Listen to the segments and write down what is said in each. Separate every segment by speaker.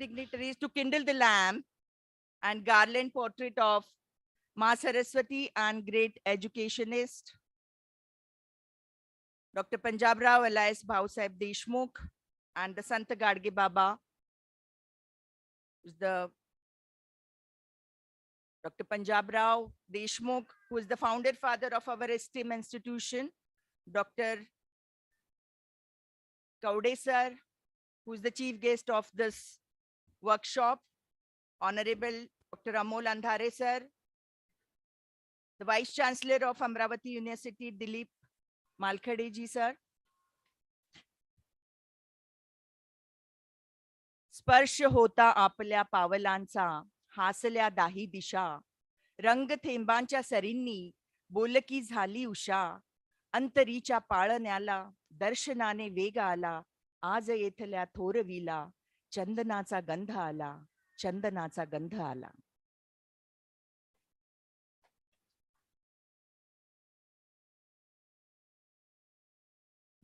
Speaker 1: dignitaries to kindle the lamp and garland portrait of Ma Saraswati and great educationist Dr. Punjab Rao alias Bhau Sahib Deshmukh, and the Sant Gadge Baba, is the Dr. Punjab Rao Deshmukh, who is the founder father of our esteemed institution, Dr. Kaude sir, who is the chief guest of this workshop, Honorable Dr. Amol Andhare sir, the Vice Chancellor of Amravati University, Dilip Malkhade ji sir, स्पर्श होता आपल्या पावलांचा, हासल्या दाही दिशा, रंग थेंबांच्या सरींनी बोलकी झाली उषा, अंतरीच्या पाळण्याला दर्शनाने वेग आला, आज येथल्या थोरवीला चंदनाचा गंध आला, चंदनाचा गंध आला.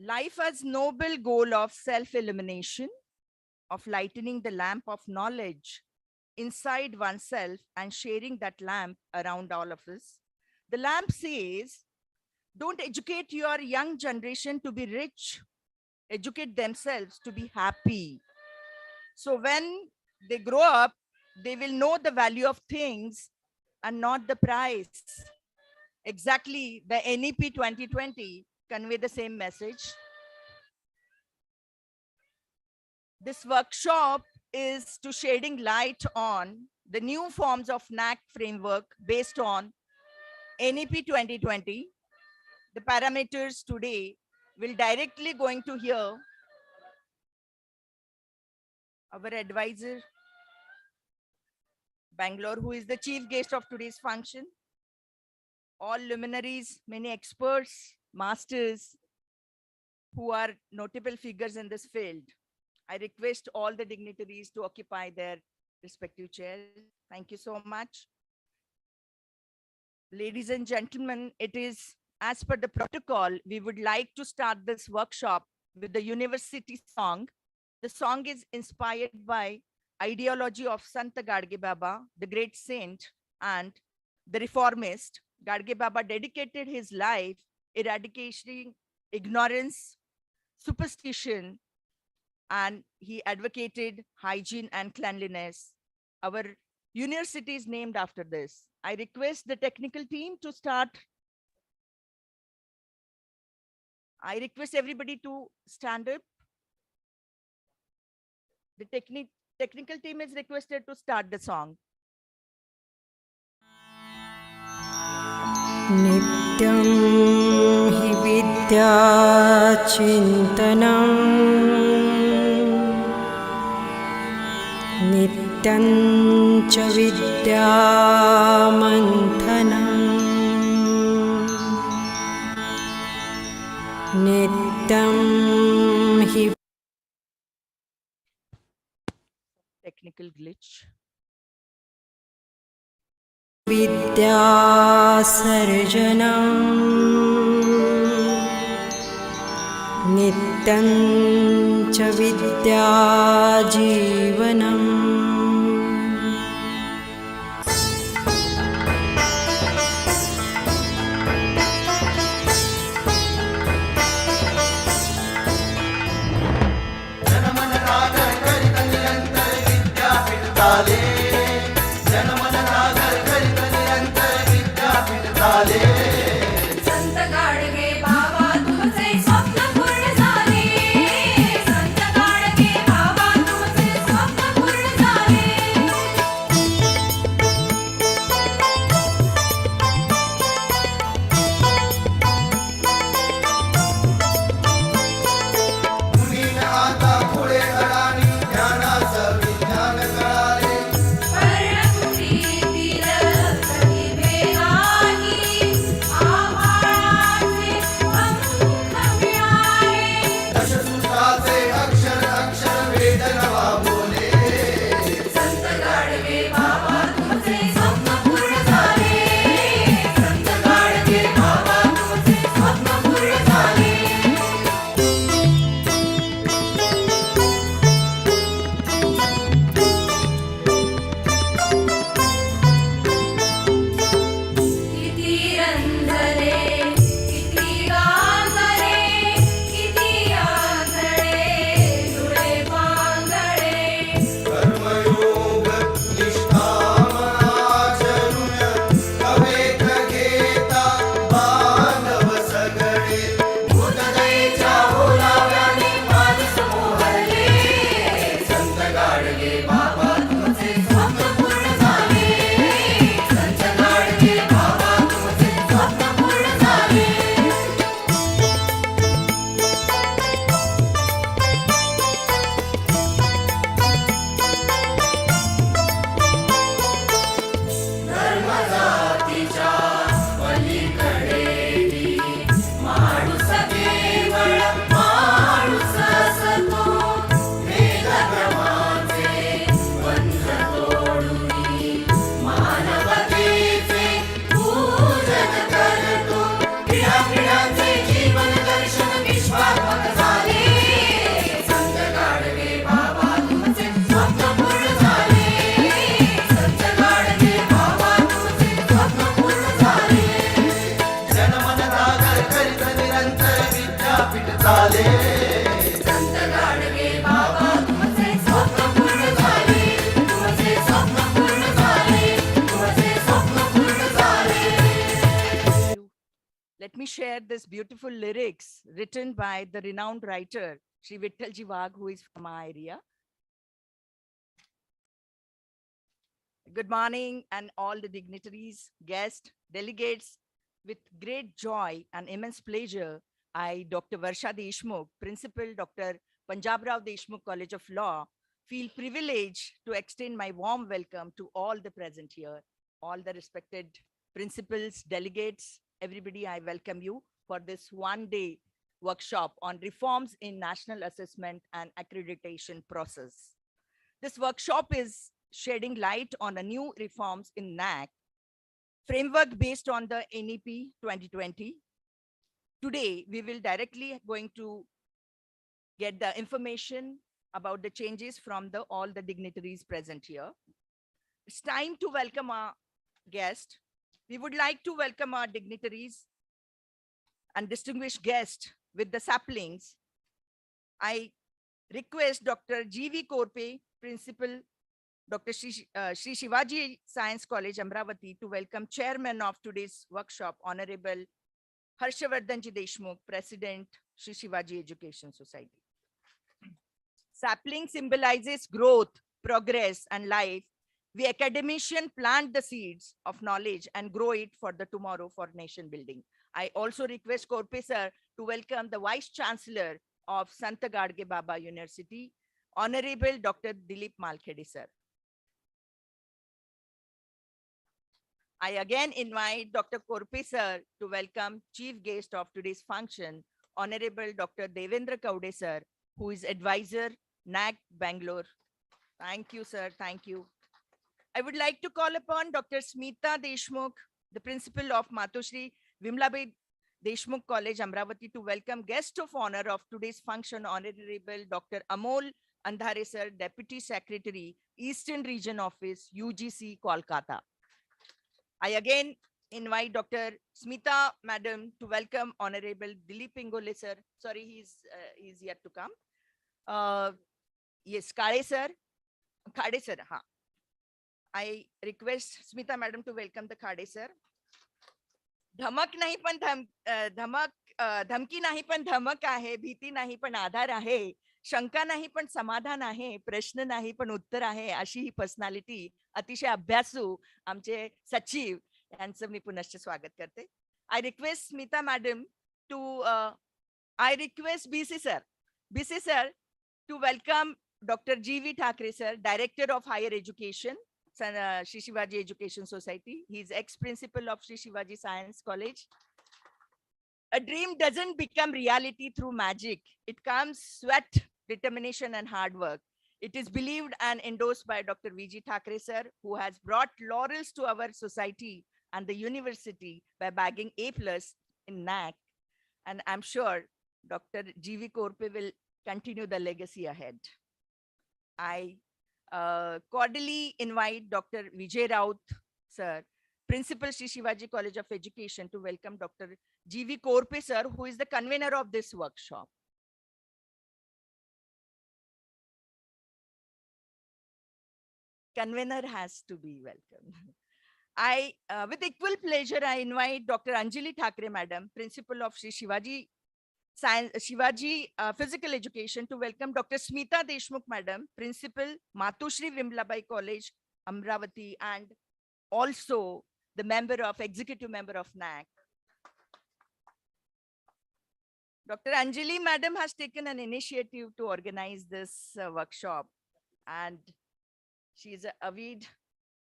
Speaker 1: Life as noble goal of self-illumination, of lightening the lamp of knowledge inside oneself and sharing that lamp around all of us. The lamp says, don't educate your young generation to be rich, educate themselves to be happy. So when they grow up, they will know the value of things and not the price. Exactly, the NEP 2020 convey the same message. This workshop is to shedding light on the new forms of NAC framework based on NEP 2020. The parameters today will directly going to hear our advisor, Bangalore, who is the chief guest of today's function. All luminaries, many experts, masters, who are notable figures in this field. I request all the dignitaries to occupy their respective chairs. Thank you so much. Ladies and gentlemen, it is as per the protocol, we would like to start this workshop with the university song. The song is inspired by ideology of Sant Gadge Baba, the great saint and the reformist. Gadge Baba dedicated his life eradicating ignorance, superstition, and he advocated hygiene and cleanliness. Our university is named after this. I request the technical team to start. I request everybody to stand up. The technical team is requested to start the song.
Speaker 2: Nityam hi vidya chintanam Nityam cha vidya manthanam Nityam hi
Speaker 1: Technical glitch.
Speaker 2: Vidya sarjanam Nityam cha vidya jivanam
Speaker 3: संत गाडगे बाबा तुमचे स्वप्न पूर्ण झाले संत गाडगे बाबा तुमचे स्वप्न पूर्ण झाले
Speaker 4: मुनीने आता पुढे अडाणी ज्ञानाचं विज्ञान कळाले
Speaker 3: गाडगे बाबा तुमचे स्वप्न पूर्ण झाले संत गाडगे बाबा तुमचे स्वप्न पूर्ण झाले धर्म जातीच्या पलीकडे माणूस केवळ माणूस असतो भेदभ्रमाचे बंध तोडून मानवतेचे पूजन करतो पिढ्यापिढ्यांचे जीवन दर्शन विश्वात्मक झाले संत गाडगे बाबा तुमचे स्वप्न पूर्ण झाले संत गाडगे बाबा तुमचे स्वप्न पूर्ण झाले
Speaker 4: जनमन जागर करीत निरंतर विद्यापीठ चाले
Speaker 3: संत गाडगे बाबा तुमचे स्वप्न पूर्ण झाले तुमचे स्वप्न पूर्ण झाले तुमचे स्वप्न पूर्ण झाले
Speaker 1: Let me share this beautiful lyrics written by the renowned writer, Shri Vittalji Wagh, who is from our area. Good morning, and all the dignitaries, guests, delegates. With great joy and immense pleasure, I, Dr. Varsha Deshmukh, Principal Dr. Punjabrao Deshmukh College of Law, feel privileged to extend my warm welcome to all the present here, all the respected principals, delegates, everybody, I welcome you for this one-day workshop on reforms in national assessment and accreditation process. This workshop is shedding light on a new reforms in NAC framework based on the NEP 2020. Today, we will directly going to get the information about the changes from all the dignitaries present here. It's time to welcome our guest. We would like to welcome our dignitaries and distinguished guests with the saplings. I request Dr. G.V. Korpe, Principal, Dr. Shri Shivaji Science College, Amravati, to welcome Chairman of today's workshop, Honorable Harshavardhanji Deshmukh, President, Shri Shivaji Education Society. Sapling symbolizes growth, progress, and life. We academicians plant the seeds of knowledge and grow it for the tomorrow for nation building. I also request Korpe sir to welcome the Vice Chancellor of Santa Gadge Baba University, Honorable Dr. Dilip Malkhede sir. I again invite Dr. Korpe sir to welcome Chief Guest of today's function, Honorable Dr. Devendra Kaude sir, who is Advisor, NAC Bangalore. Thank you, sir. Thank you. I would like to call upon Dr. Smita Deshmukh, the Principal of Matoshri Vimlabai Deshmukh College, Amravati, to welcome guest of honor of today's function, Honorable Dr. Amol Andhare sir, Deputy Secretary, Eastern Region Office, UGC, Kolkata. I again invite Dr. Smita Madam to welcome Honorable Dilip Ingole sir. Sorry, he's yet to come. Yes, Kade sir. Khade sir, ha. I request Smita Madam to welcome the Khade sir. धमक नाही पण धमकी नाही पण धमक आहे, भीती नाही पण आधार आहे, शंका नाही पण समाधान आहे, प्रश्न नाही पण उत्तर आहे, अशी ही पर्सनॅलिटी अतिशय अभ्यासू आमचे सचिव यांचं मी पुनश्च स्वागत करते. I request Smita Madam to I request BC sir to welcome Dr. G.V. Thakre sir, Director of Higher Education, Shri Shivaji Education Society. He is ex-principal of Shri Shivaji Science College. A dream doesn't become reality through magic. It comes sweat, determination, and hard work. It is believed and endorsed by Dr. V.G. Thakre sir, who has brought laurels to our society and the university by bagging A+ in NAC. And I'm sure Dr. G.V. Korpe will continue the legacy ahead. I cordially invite Dr. Vijay Raut sir, Principal Shri Shivaji College of Education, to welcome Dr. G.V. Korpe sir, who is the convener of this workshop. Convener has to be welcome. I, with equal pleasure, I invite Dr. Anjali Thakre Madam, Principal of Shri Shivaji Science, Shivaji Physical Education to welcome Dr. Smita Deshmukh Madam, Principal, Matushri Vimlabai College, Amravati, and also the executive member of NAC. Dr. Anjali Madam has taken an initiative to organize this workshop, and she is an avid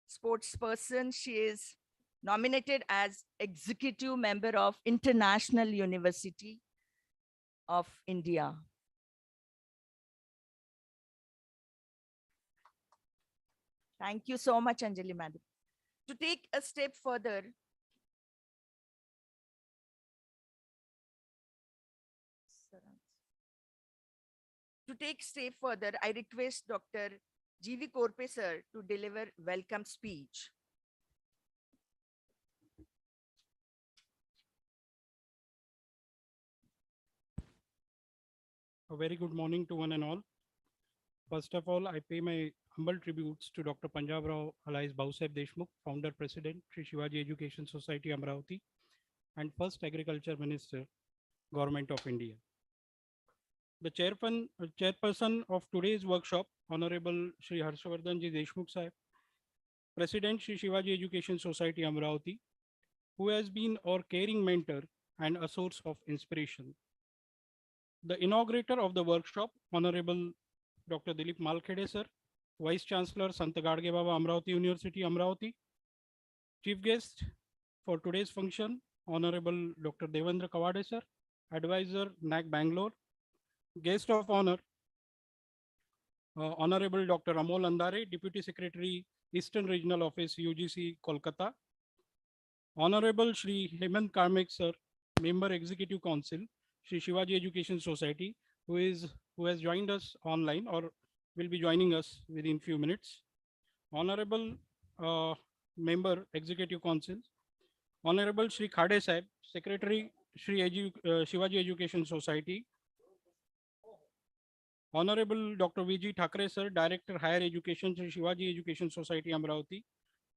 Speaker 1: sports person. She is nominated as executive member of International University of India. Thank you so much, Anjali Madam. To take a step further, I request Dr. G.V. Korpe sir to deliver welcome speech.
Speaker 5: A very good morning to one and all. First of all, I pay my humble tributes to Dr. Punjab Rao alias Bausaheb Deshmukh, Founder President, Sri Shivaji Education Society, Amravati, and First Agriculture Minister, Government of India. The chairperson of today's workshop, Honorable Sri Harshvardhan Ji Deshmukh Sahib, President, Sri Shivaji Education Society, Amravati, who has been our caring mentor and a source of inspiration. The inaugurator of the workshop, Honorable Dr. Dilip Malkhede sir, Vice Chancellor, Sant Gadge Baba Amravati University, Amravati. Chief guest for today's function, Honorable Dr. Devendra Kawade sir, Advisor, NAC Bangalore. Guest of honor, Honorable Dr. Amol Andare, Deputy Secretary, Eastern Regional Office, UGC, Kolkata. Honorable Shri Hemant Karmik sir, Member Executive Council, Sri Shivaji Education Society, who has joined us online or will be joining us within few minutes. Honorable Member Executive Council, Honorable Shri Khade Sahib, Secretary Shivaji Education Society. Honorable Dr. V.G. Thakre sir, Director Higher Education, Sri Shivaji Education Society, Amravati.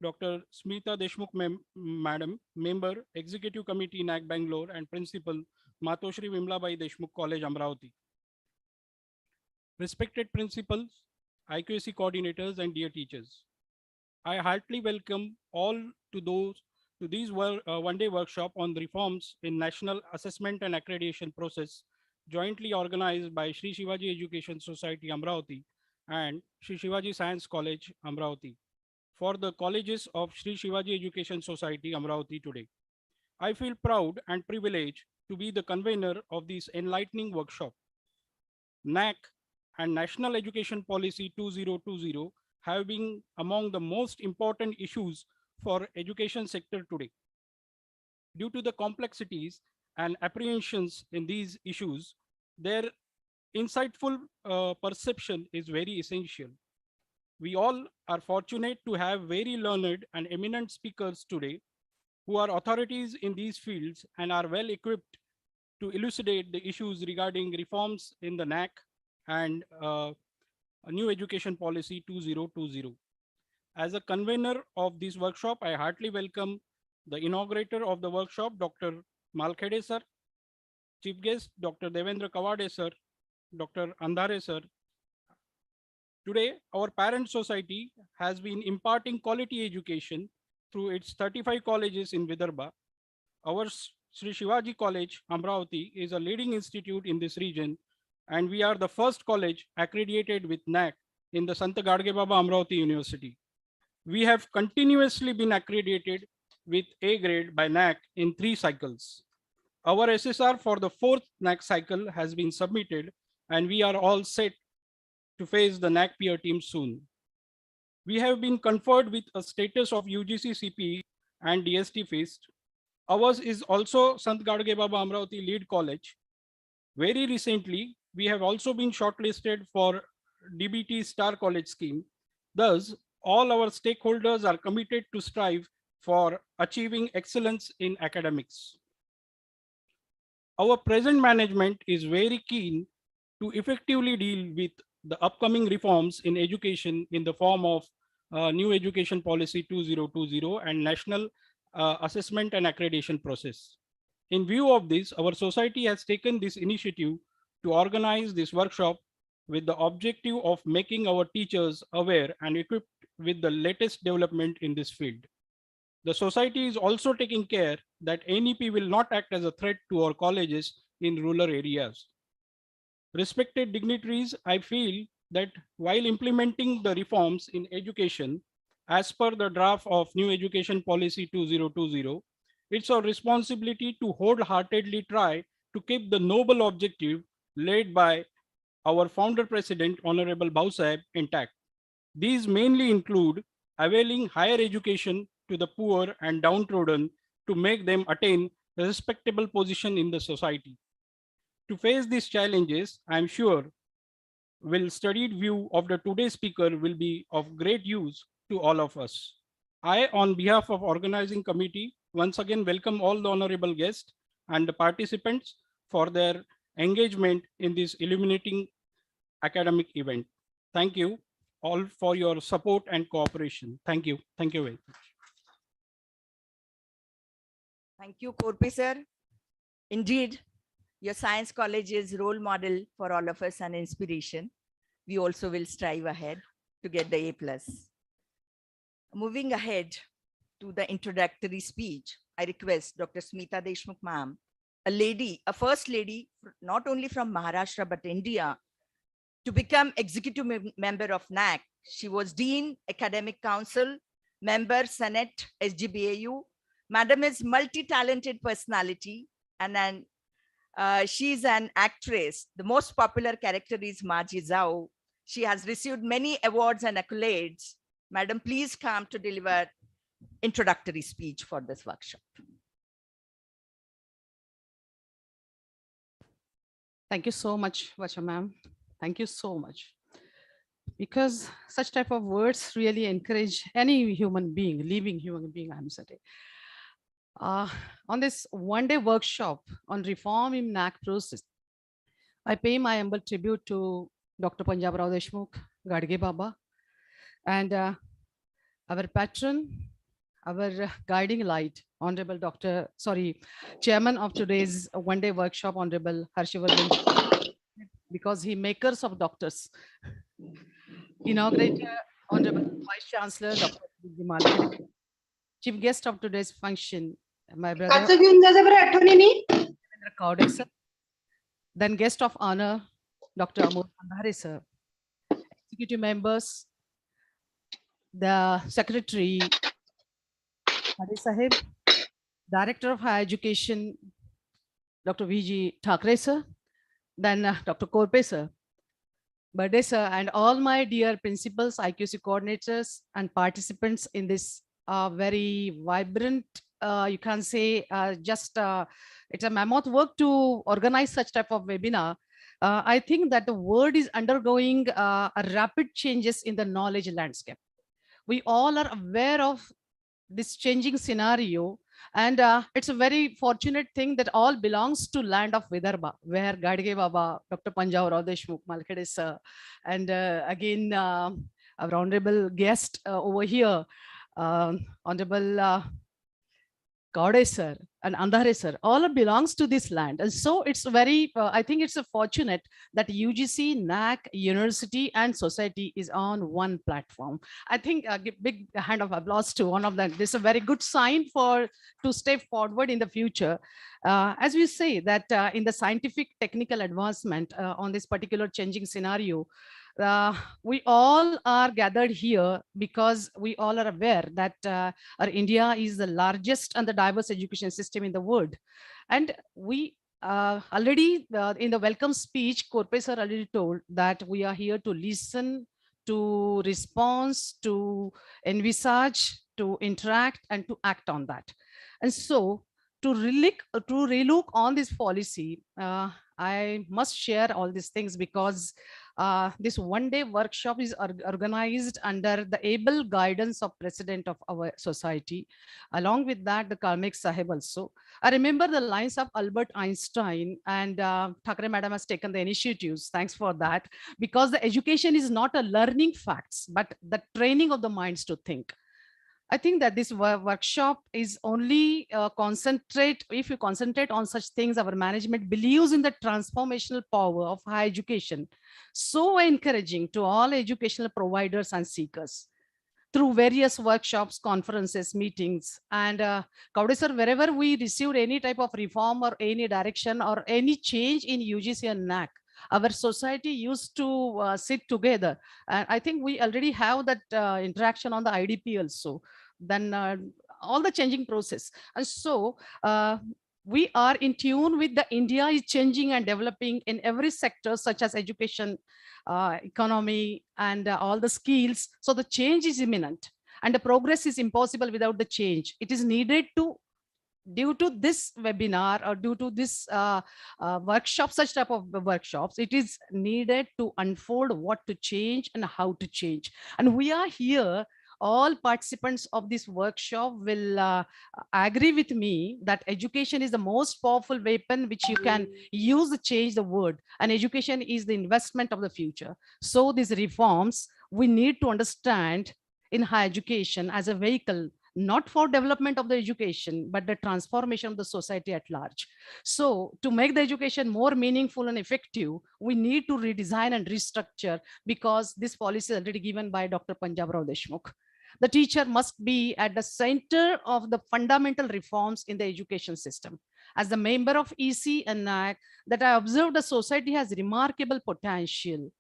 Speaker 5: Dr. Smita Deshmukh Madam, Member, Executive Committee, NAC Bangalore, and Principal, Matoshri Vimlabai Deshmukh College, Amravati. Respected principals, IQAC coordinators, and dear teachers, I heartily welcome all to these one-day workshop on the reforms in National Assessment and Accreditation process, jointly organized by Sri Shivaji Education Society, Amravati, and Sri Shivaji Science College, Amravati, for the colleges of Sri Shivaji Education Society, Amravati today. I feel proud and privileged to be the convener of this enlightening workshop. NAC and National Education Policy 2020 have been among the most important issues for education sector today. Due to the complexities and apprehensions in these issues, their insightful perception is very essential. We all are fortunate to have very learned and eminent speakers today who are authorities in these fields and are well equipped to elucidate the issues regarding reforms in the NAC and a new education policy 2020. As a convener of this workshop, I heartily welcome the inaugurator of the workshop, Dr. Malkhede sir, Chief guest, Dr. Devendra Kawade sir, Dr. Andare sir. Today, our parent society has been imparting quality education through its 35 colleges in Vidarbha. Our Sri Shivaji College, Amravati, is a leading institute in this region, and we are the first college accredited with NAC in the Sant Gadge Baba Amravati University. We have continuously been accredited with A grade by NAC in 3 cycles. Our SSR for the 4th NAC cycle has been submitted, and we are all set to face the NAC peer team soon. We have been conferred with a status of UGC CPE and DST Fest. Ours is also Sant Gadge Baba Amravati Lead College. Very recently, we have also been shortlisted for DBT Star College scheme. Thus, all our stakeholders are committed to strive for achieving excellence in academics. Our present management is very keen to effectively deal with the upcoming reforms in education in the form of new education policy 2020 and national assessment and accreditation process. In view of this, our society has taken this initiative to organize this workshop with the objective of making our teachers aware and equipped with the latest development in this field. The society is also taking care that NEP will not act as a threat to our colleges in rural areas. Respected dignitaries, I feel that while implementing the reforms in education, as per the draft of New Education Policy 2020, it's our responsibility to wholeheartedly try to keep the noble objective laid by our founder president, Honorable Bhausaheb, intact. These mainly include availing higher education to the poor and downtrodden to make them attain a respectable position in the society. To face these challenges, I am sure will studied view of the today's speaker will be of great use to all of us. I, on behalf of organizing committee, once again welcome all the honorable guests and the participants for their engagement in this illuminating academic event. Thank you all for your support and cooperation. Thank you. Thank you very much.
Speaker 1: Thank you, Korpi sir. Indeed, your science college is role model for all of us and inspiration. We also will strive ahead to get the A+. Moving ahead to the introductory speech, I request Dr. Smita Deshmukh ma'am, a lady, a first lady, not only from Maharashtra, but India, to become executive member of NAC. She was Dean, Academic Council, member, Senate, SGBAU. Madam is multi-talented personality and she's an actress. The most popular character is Maji Zhao. She has received many awards and accolades. Madam, please come to deliver introductory speech for this workshop.
Speaker 6: Thank you so much, Vacha ma'am. Thank you so much. Because such type of words really encourage any human being, living human being, I'm saying. On this one-day workshop on reform in NAC process, I pay my humble tribute to Dr. Punjab Rao Deshmukh, Gadge Baba, and our patron, our guiding light, Honorable Chairman of today's one-day workshop, Honorable Harshvardhan, because he makers of doctors. Inaugurator, Honorable Vice Chancellor, Dr. Malkade, Chief guest of today's function, my brother, Kaude, sir. Then guest of honor, Dr. Amol Andhare, sir. Executive members, the Secretary, Hadi Sahib, Director of Higher Education, Dr. V.G. Thakre, sir. Then Dr. Korpe, sir. Bade, sir, and all my dear principals, IQC coordinators, and participants in this very vibrant, you can say, it's a mammoth work to organize such type of webinar. I think that the world is undergoing a rapid changes in the knowledge landscape. We all are aware of this changing scenario, and it's a very fortunate thing that all belongs to land of Vidarbha, where Gadge Baba, Dr. Punjab Rao Deshmukh, Malkade sir, and again our honorable guest over here, Honorable Kaude sir and Andhare sir, all belongs to this land. And so it's very, I think it's a fortunate that UGC, NAC, university and society is on one platform. I think a big hand of applause to one of them. This is a very good sign to step forward in the future. As we say that in the scientific technical advancement on this particular changing scenario, we all are gathered here because we all are aware that our India is the largest and the diverse education system in the world. And we already in the welcome speech, Korpe sir already told that we are here to listen, to respond, to envisage, to interact and to act on that. And so to relook on this policy, I must share all these things because this one-day workshop is organized under the able guidance of President of our society. Along with that, the Kalmek Sahib also. I remember the lines of Albert Einstein, and Thakre Madam has taken the initiatives. Thanks for that. Because the education is not a learning facts, but the training of the minds to think. I think that this workshop is only if you concentrate on such things, our management believes in the transformational power of higher education. So encouraging to all educational providers and seekers through various workshops, conferences, meetings. And Kaude sir, wherever we received any type of reform or any direction or any change in UGC and NAC, our society used to sit together. And I think we already have that interaction on the IDP also. Then all the changing process. And so we are in tune with the India is changing and developing in every sector, such as education, economy, and all the skills. So the change is imminent and the progress is impossible without the change. It is needed to, due to this webinar or due to this workshop, such type of workshops, it is needed to unfold what to change and how to change. And we are here, all participants of this workshop will agree with me that education is the most powerful weapon which you can use to change the world, and education is the investment of the future. So these reforms we need to understand in higher education as a vehicle, not for development of the education, but the transformation of the society at large. So to make the education more meaningful and effective, we need to redesign and restructure, because this policy is already given by Dr. Punjab Rao Deshmukh. The teacher must be at the center of the fundamental reforms in the education system. As a member of EC and NAC, that I observed the society has remarkable potential,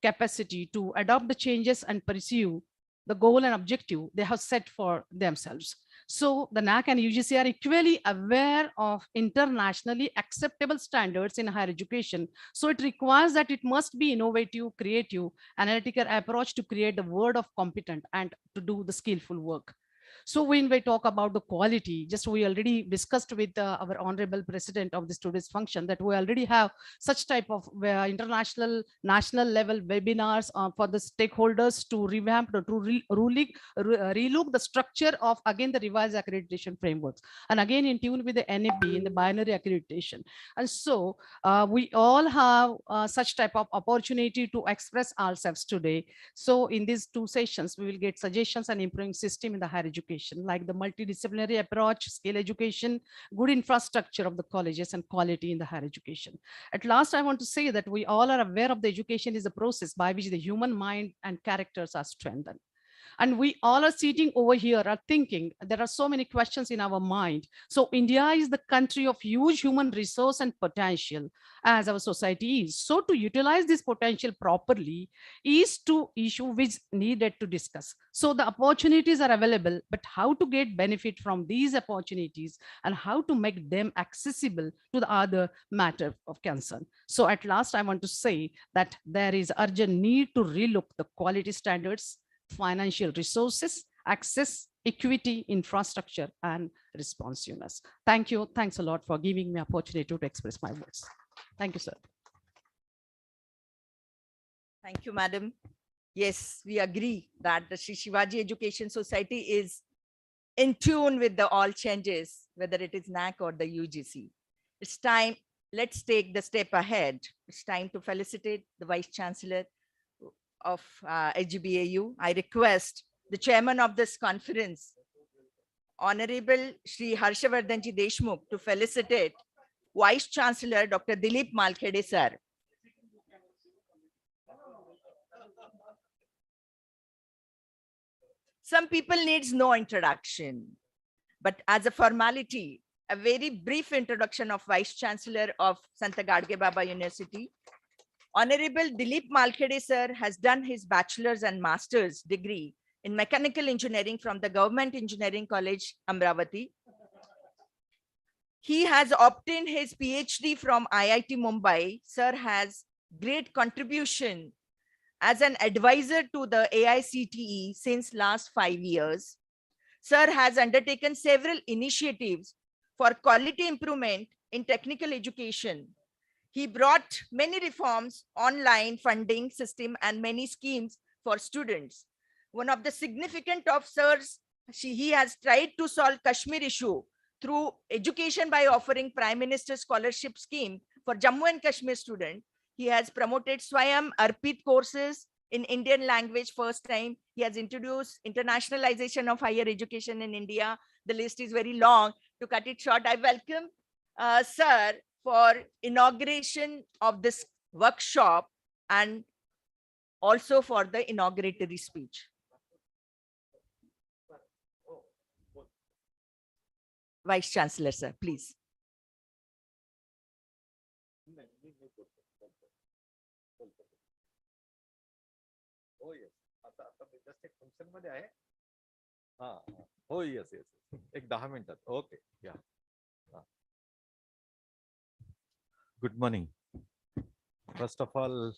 Speaker 6: capacity to adopt the changes and pursue the goal and objective they have set for themselves. So the NAC and UGC are equally aware of internationally acceptable standards in higher education. So it requires that it must be innovative, creative, analytical approach to create the world of competent and to do the skillful work. So when we talk about the quality, just we already discussed with our honorable president of this today's function that we already have such type of international, national level webinars for the stakeholders to revamp, to relook the structure of, again, the revised accreditation frameworks. And again, in tune with the NAP in the binary accreditation. And so we all have such type of opportunity to express ourselves today. So in these two sessions, we will get suggestions and improving system in the higher education, like the multidisciplinary approach, skill education, good infrastructure of the colleges, and quality in the higher education. At last, I want to say that we all are aware of the education is a process by which the human mind and characters are strengthened. And we all are sitting over here are thinking, there are so many questions in our mind. So India is the country of huge human resource and potential, as our society is. So to utilize this potential properly is to issue which needed to discuss. So the opportunities are available, but how to get benefit from these opportunities and how to make them accessible to the other matter of concern. So at last, I want to say that there is urgent need to relook the quality standards, financial resources, access, equity, infrastructure, and responsiveness. Thank you. Thanks a lot for giving me opportunity to express my words. Thank you, sir.
Speaker 1: Thank you, madam. Yes, we agree that the Sri Shivaji Education Society is in tune with the all changes, whether it is NAC or the UGC. It's time, let's take the step ahead. It's time to felicitate the Vice Chancellor of HGBAU. I request the chairman of this conference, Honorable Shri Harshavardhanji Deshmukh, to felicitate Vice Chancellor Dr. Dilip Malkhede sir. Some people needs no introduction, but as a formality, a very brief introduction of Vice Chancellor of Santa Gadge Baba University. Honorable Dilip Malkhede sir has done his bachelor's and master's degree in mechanical engineering from the Government Engineering College, Amravati. He has obtained his PhD from IIT Mumbai. Sir has great contribution as an advisor to the AICTE since last 5 years. Sir has undertaken several initiatives for quality improvement in technical education. He brought many reforms, online funding system, and many schemes for students. One of the significant of Sir's, he has tried to solve Kashmir issue through education by offering Prime Minister Scholarship Scheme for Jammu and Kashmir students. He has promoted Swayam Arpit courses in Indian language. First time he has introduced internationalization of higher education in India. The list is very long. To cut it short, I welcome sir for inauguration of this workshop and also for the inauguratory speech. Vice Chancellor, sir, please.
Speaker 7: हो yes आता आता just एक function मध्ये आहे हा हो yes yes एक 10 मिनिटात ओके या good morning first of all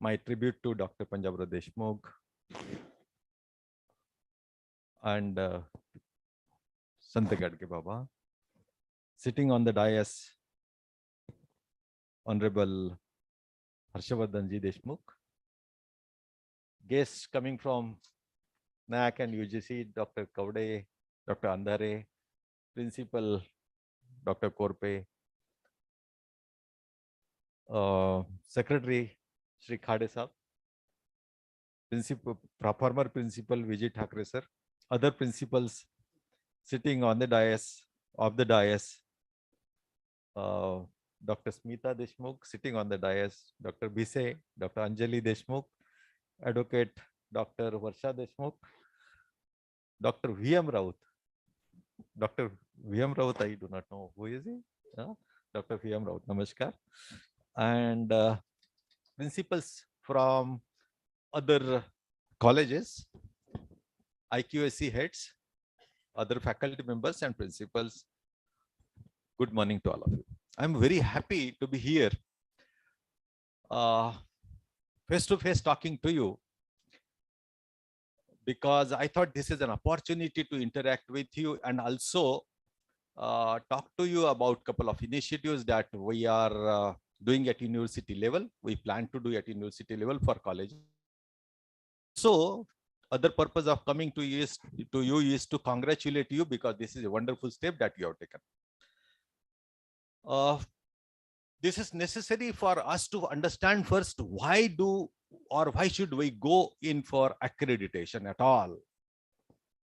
Speaker 7: my tribute to Dr. Panjabrao Deshmukh and Sant Gadge Baba. Sitting on the dais, Honorable Harshavardhanji Deshmukh. Guests coming from NAC and UGC, Dr. Kaude, Dr. Andhare, Principal Dr. Korpe, Secretary Shri Khade Sahab, former Principal Vijay Thakre sir, other principals sitting on the dais of the dais, Dr. Smita Deshmukh sitting on the dais, Dr. Bise, Dr. Anjali Deshmukh, Advocate Dr. Varsha Deshmukh, Dr. V.M. Raut. Dr. V.M. Raut, I do not know who is he. Dr. V.M. Raut, namaskar. And principals from other colleges, IQAC heads, other faculty members and principals. Good morning to all of you. I'm very happy to be here face to face talking to you, because I thought this is an opportunity to interact with you and also talk to you about a couple of initiatives that we are doing at university level. We plan to do at university level for college. So other purpose of coming to you is to congratulate you, because this is a wonderful step that you have taken. This is necessary for us to understand first why should we go in for accreditation at all?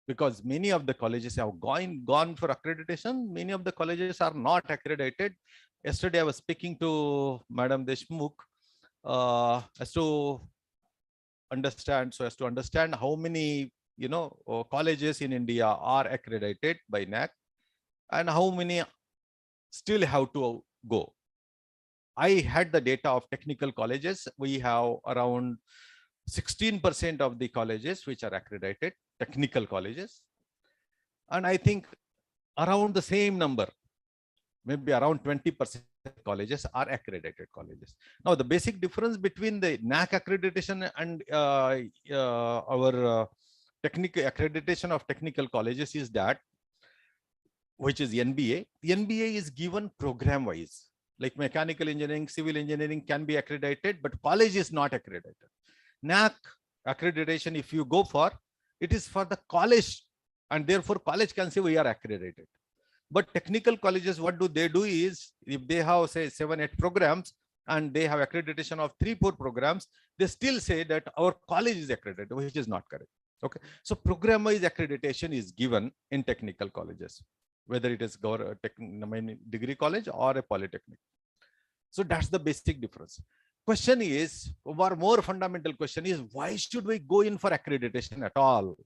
Speaker 7: Because many of the colleges have gone for accreditation. Many of the colleges are not accredited. Yesterday I was speaking to Madam Deshmukh as to understand how many colleges in India are accredited by NAC and how many still have to go. I had the data of technical colleges. We have around 16% of the colleges which are accredited, technical colleges. And I think around the same number, maybe around 20% colleges are accredited colleges. Now, the basic difference between the NAC accreditation and our technical accreditation of technical colleges is that, which is NBA. NBA is given program wise, like mechanical engineering, civil engineering can be accredited, but college is not accredited. NAC accreditation, if you go for, it is for the college, and therefore college can say we are accredited. But technical colleges, what do is, if they have say 7-8 programs and they have accreditation of 3-4 programs, they still say that our college is accredited, which is not correct. Okay, so program wise accreditation is given in technical colleges, whether it is degree college or a polytechnic. So that's the basic difference. Question is, our more fundamental question is, why should we go in for accreditation at all?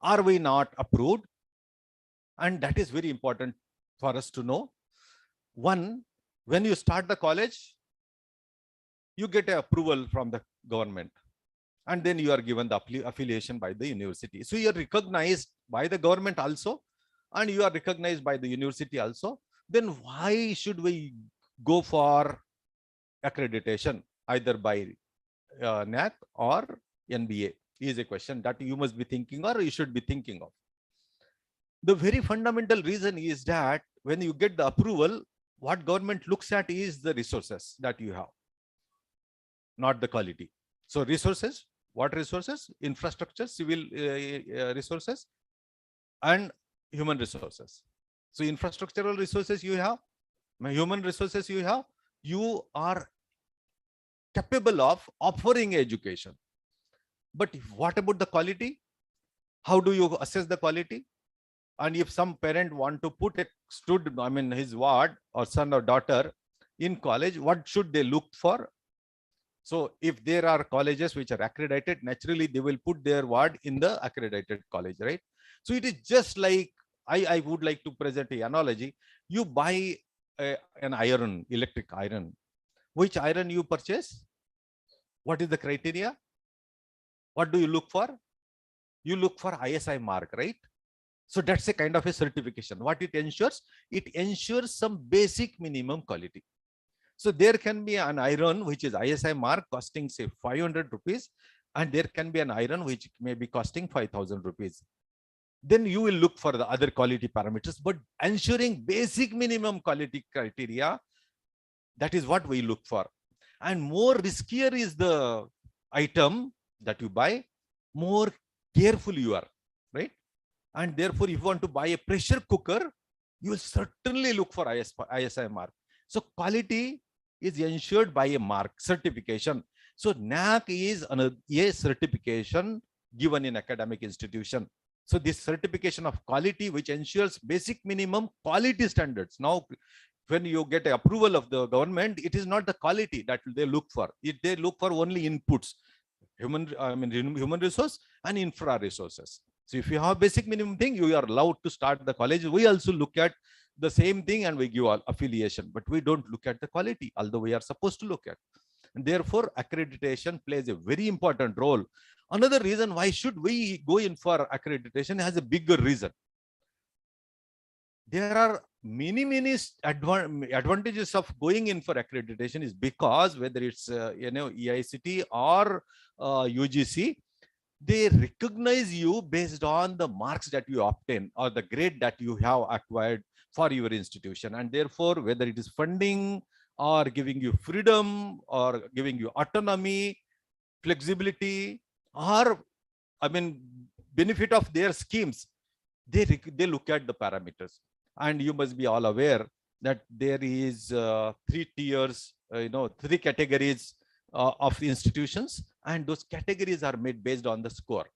Speaker 7: Are we not approved? And that is very important for us to know. One, when you start the college, you get an approval from the government, and then you are given the affiliation by the university. So you are recognized by the government also, and you are recognized by the university also. Then why should we go for accreditation either by NAC or NBA is a question that you must be thinking, or you should be thinking of. The very fundamental reason is that when you get the approval, what government looks at is the resources that you have, not the quality. So resources, what resources? Infrastructure, civil resources, and human resources. So infrastructural resources you have, human resources you have, you are capable of offering education. But what about the quality? How do you assess the quality? And if some parent want to put a student, I mean his ward or son or daughter in college, what should they look for? So if there are colleges which are accredited, naturally they will put their ward in the accredited college, right? So it is just like, I would like to present an analogy. You buy an iron, electric iron. Which iron you purchase? What is the criteria? What do you look for? You look for ISI mark, right? So that's a kind of a certification. What it ensures? It ensures some basic minimum quality. So there can be an iron which is ISI mark costing say 500 rupees, and there can be an iron which may be costing 5,000 rupees. Then you will look for the other quality parameters, but ensuring basic minimum quality criteria, that is what we look for. And more riskier is the item that you buy, more careful you are, right? And therefore, if you want to buy a pressure cooker, you will certainly look for ISI mark. So quality is ensured by a mark, certification. So NAC is a certification given in academic institution. So this certification of quality, which ensures basic minimum quality standards. Now, when you get approval of the government, it is not the quality that they look for. They look for only inputs, human resource and infra resources. So if you have basic minimum thing, you are allowed to start the college. We also look at the same thing and we give affiliation, but we don't look at the quality, although we are supposed to look at. And therefore, accreditation plays a very important role. Another reason why should we go in for accreditation has a bigger reason. There are many advantages of going in for accreditation is because whether it's EICT or UGC, they recognize you based on the marks that you obtain or the grade that you have acquired for your institution. And therefore, whether it is funding or giving you freedom or giving you autonomy, flexibility, or benefit of their schemes, they look at the parameters. And you must be all aware that there is 3 tiers, 3 categories of institutions, and those categories are made based on the score.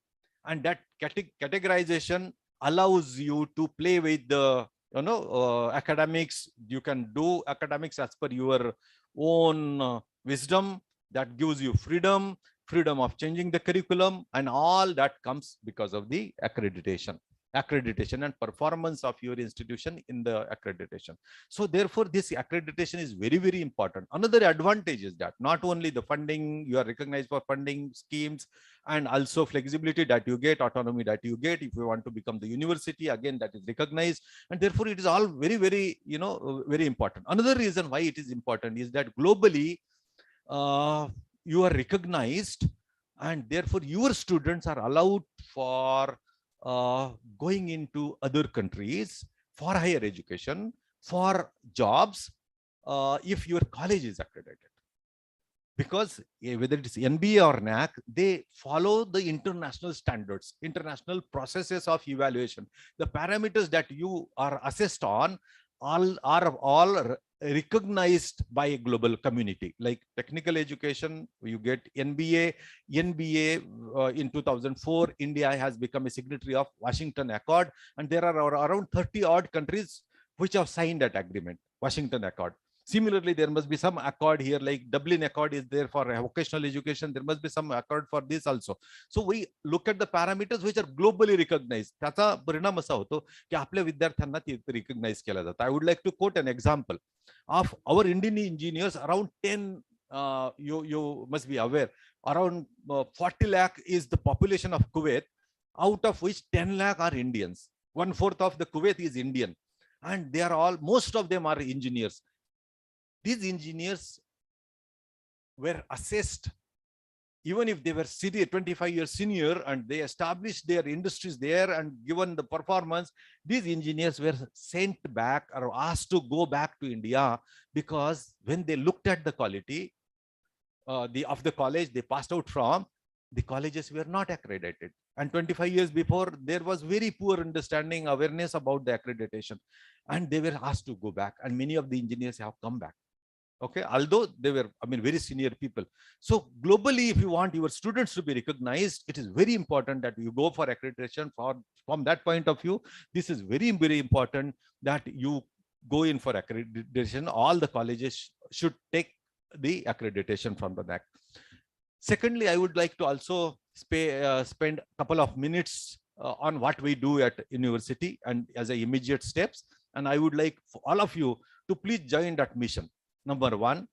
Speaker 7: And that categorization allows you to play with the academics. You can do academics as per your own wisdom. That gives you freedom of changing the curriculum, and all that comes because of the accreditation and performance of your institution in the accreditation. So therefore, this accreditation is very, very important. Another advantage is that not only the funding, you are recognized for funding schemes, and also flexibility that you get, autonomy that you get. If you want to become the university, again, that is recognized. And therefore, it is all very, very, very important. Another reason why it is important is that globally, you are recognized, and therefore your students are allowed for going into other countries for higher education, for jobs, if your college is accredited. Because whether it is NBA or NAC, they follow the international standards, international processes of evaluation. The parameters that you are assessed on are all recognized by a global community. Like technical education, you get NBA. In 2004, India has become a signatory of Washington Accord, and there are around 30 odd countries which have signed that agreement, Washington Accord. Similarly, there must be some accord here, like Dublin Accord is there for vocational education. There must be some accord for this also. So we look at the parameters which are globally recognized. त्याचा परिणाम असा होतो की आपल्या विद्यार्थ्यांना ते recognize केला जातं. I would like to quote an example of our Indian engineers. Around 10, you must be aware, around 40 lakh is the population of Kuwait, out of which 10 lakh are Indians. 1/4 of the Kuwait is Indian, and they are most of them are engineers. These engineers were assessed, even if they were 25 years senior, and they established their industries there, and given the performance, these engineers were sent back or asked to go back to India, because when they looked at the quality of the college they passed out from, the colleges were not accredited. And 25 years before, there was very poor understanding, awareness about the accreditation, and they were asked to go back, and many of the engineers have come back. Okay, although they were, I mean, very senior people. So globally, if you want your students to be recognized, it is very important that you go for accreditation. From that point of view, this is very, very important that you go in for accreditation. All the colleges should take the accreditation from the NAC. Secondly, I would like to also spend a couple of minutes on what we do at university and as a immediate steps. And I would like for all of you to please join that mission. Number one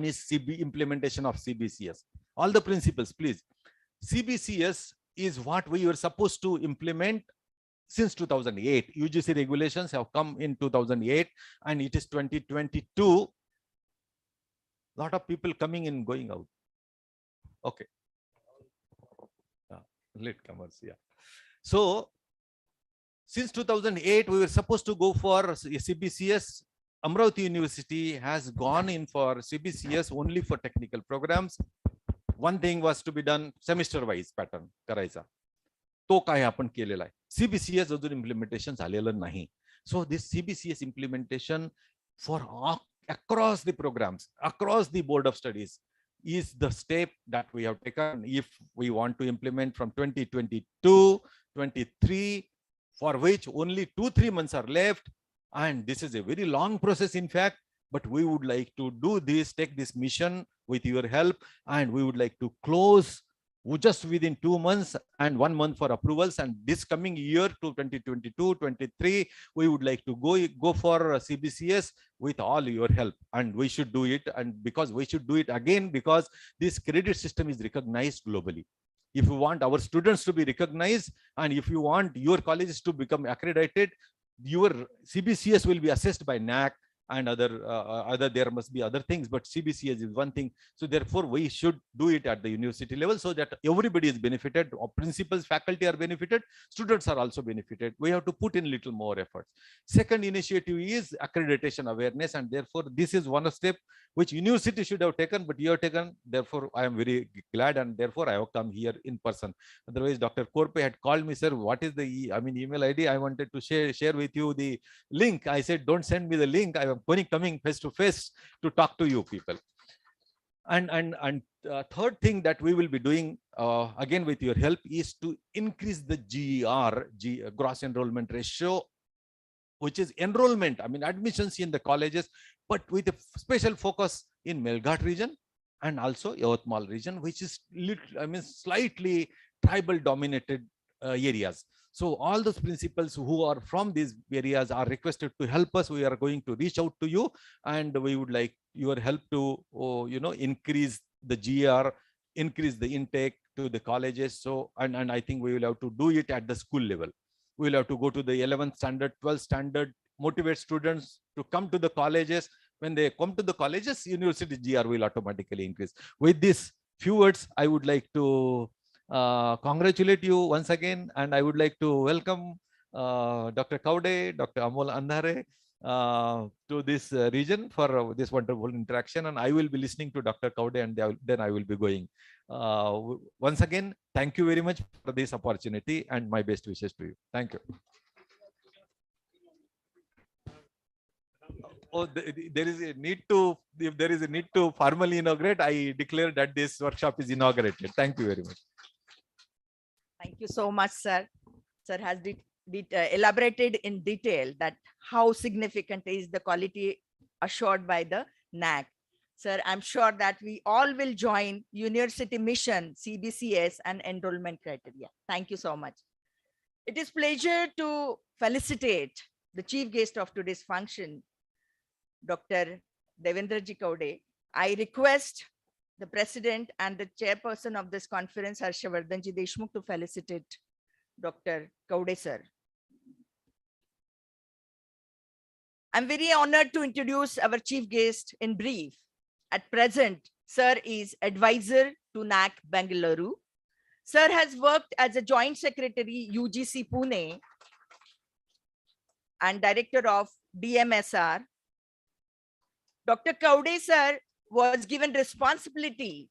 Speaker 7: is implementation of CBCS. All the principles, please. CBCS is what we were supposed to implement since 2008. UGC regulations have come in 2008 and it is 2022. Lot of people coming in, going out. Okay. Latecomers, yeah. So since 2008, we were supposed to go for CBCS. Amravati University has gone in for CBCS only for technical programs. One thing was to be done semester-wise pattern करायचा. तो काय आपण केलेला आहे. CBCS अजून implementation झालेलं नाही. So this CBCS implementation for across the programs, across the board of studies, is the step that we have taken if we want to implement from 2022, 23, for which only 2-3 months are left. And this is a very long process, in fact, but we would like to do this, take this mission with your help, and we would like to close just within 2 months and 1 month for approvals. And this coming year to 2022-23, we would like to go for CBCS with all your help, and we should do it. And because we should do it again, because this credit system is recognized globally. If you want our students to be recognized, and if you want your colleges to become accredited, your CBCS will be assessed by NAC and other there must be other things, but CBCS is one thing. So therefore we should do it at the university level so that everybody is benefited. Principals, faculty are benefited, students are also benefited. We have to put in little more efforts. Second initiative is accreditation awareness, and therefore this is one step which university should have taken, but you have taken. Therefore I am very glad, and therefore I have come here in person. Otherwise Dr. Korpe had called me, sir, what is the email ID? I wanted to share with you the link. I said, don't send me the link. I am coming face to face to talk to you people. And third thing that we will be doing again with your help is to increase the GER, gross enrollment ratio, which is enrollment, admissions in the colleges, but with a special focus in Melghat region and also Yavatmal region, which is slightly tribal dominated areas. So all those principals who are from these areas are requested to help us. We are going to reach out to you, and we would like your help to increase the GR, increase the intake to the colleges. So and I think we will have to do it at the school level. We will have to go to the 11th standard, 12th standard, motivate students to come to the colleges. When they come to the colleges, university GR will automatically increase. With these few words, I would like to congratulate you once again, and I would like to welcome Dr. Kaude, Dr. Amol Andhare to this region for this wonderful interaction. And I will be listening to Dr. Kaude, and then I will be going. Once again, thank you very much for this opportunity, and my best wishes to you. Thank you. Oh, there is a need to, if there is a need to formally inaugurate, I declare that this workshop is inaugurated. Thank you very much.
Speaker 1: Thank you so much, sir. Sir has elaborated in detail that how significant is the quality assured by the NAC. Sir, I'm sure that we all will join university mission, CBCS and enrollment criteria. Thank you so much. It is pleasure to felicitate the chief guest of today's function, Dr. Devendraji Kaude. I request the president and the chairperson of this conference, Harshavardhanji Deshmukh, to felicitate Dr. Kaude sir. I'm very honored to introduce our chief guest in brief. At present, sir is advisor to NAC Bengaluru. Sir has worked as a joint secretary UGC Pune and director of DMSR. Dr. Kaude sir was given responsibility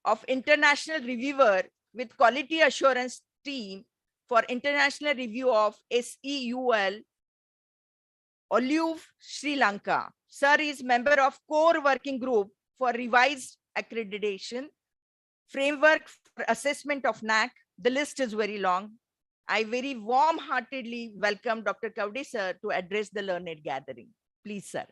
Speaker 1: of international reviewer with quality assurance team for international review of SEUL Olive, Sri Lanka. Sir is member of core working group for revised accreditation, framework for assessment of NAC. The list is very long. I very warm-heartedly welcome Dr. Kaude sir to address the learned gathering. Please, sir.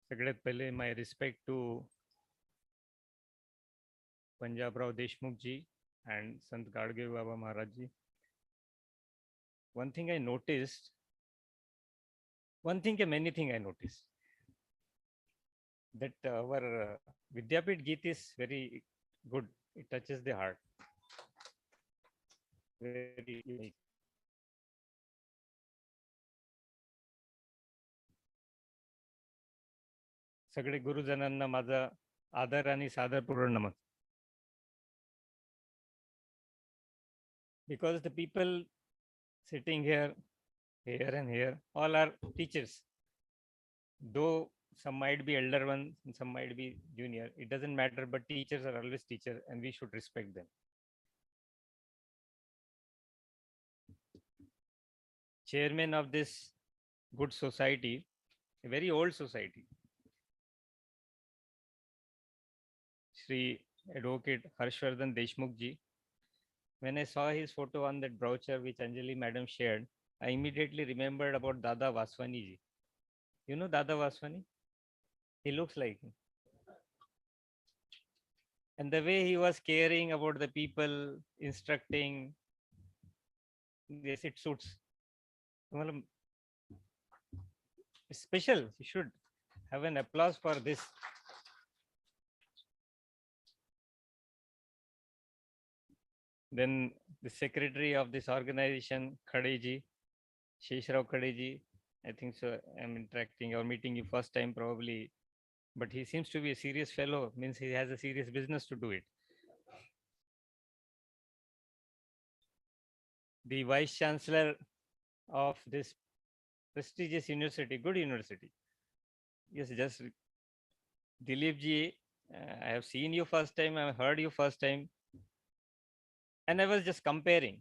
Speaker 8: सगळ्यात पहिले my respect to Panjabrao Deshmukh ji and Sant Gadge Baba Maharaj ji. One thing I noticed, many things I noticed, that our Vidyapit Geet is very good. It touches the heart. Very unique. सगळे गुरुजनांना माझा आदर आणि सादरपूर्ण नमस्कार. Because the people sitting here and here, all are teachers. Though some might be elder ones and some might be junior, it doesn't matter, but teachers are always teachers and we should respect them. Chairman of this good society, a very old society, Shri Advocate Harshvardhan Deshmukh ji. When I saw his photo on that brochure which Anjali madam shared, I immediately remembered about Dada Vaswani ji. You know Dada Vaswani? He looks like him. And the way he was caring about the people, instructing, yes, it suits. Well, special. You should have an applause for this. Then the secretary of this organization, Khadeji, Sheshrao Khadeji, I think so. I'm interacting or meeting you first time probably, but he seems to be a serious fellow, means he has a serious business to do it. The Vice Chancellor of this prestigious university, good university. Yes, just Dilip ji, I have seen you first time, I have heard you first time. And I was just comparing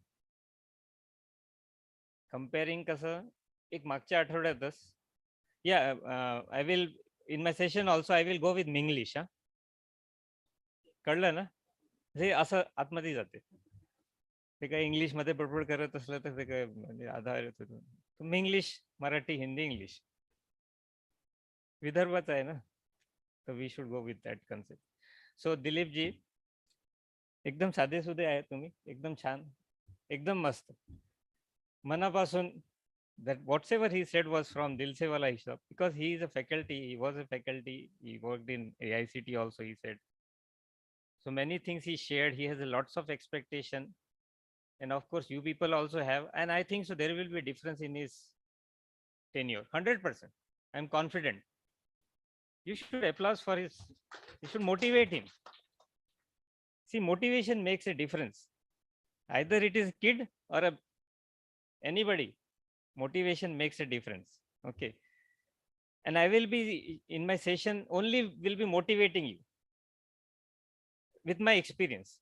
Speaker 8: कसं एक मागच्या आठवड्यातच I will in my session also I will go with Minglish. कळलं ना हे असं आतमध्ये जाते ते काय इंग्लिश मध्ये बडबड करत असलं तर ते काय म्हणजे आधार येतो इंग्लिश मराठी हिंदी इंग्लिश विदर्भाचा आहे ना तर we should go with that concept. So Dilip ji एकदम साधे सुधे आहे तुम्ही, एकदम छान, एकदम मस्त मनापासून. That whatever he said was from Dil Se Wala Hisab, because he is a faculty, he was a faculty, he worked in AICT also, he said. So many things he shared, he has a lots of expectation. And of course, you people also have, and I think so there will be a difference in his tenure, 100%. I'm confident. You should applaud for his, you should motivate him. See, motivation makes a difference. Either it is kid or anybody. Motivation makes a difference. Okay. And I will be in my session only will be motivating you with my experience.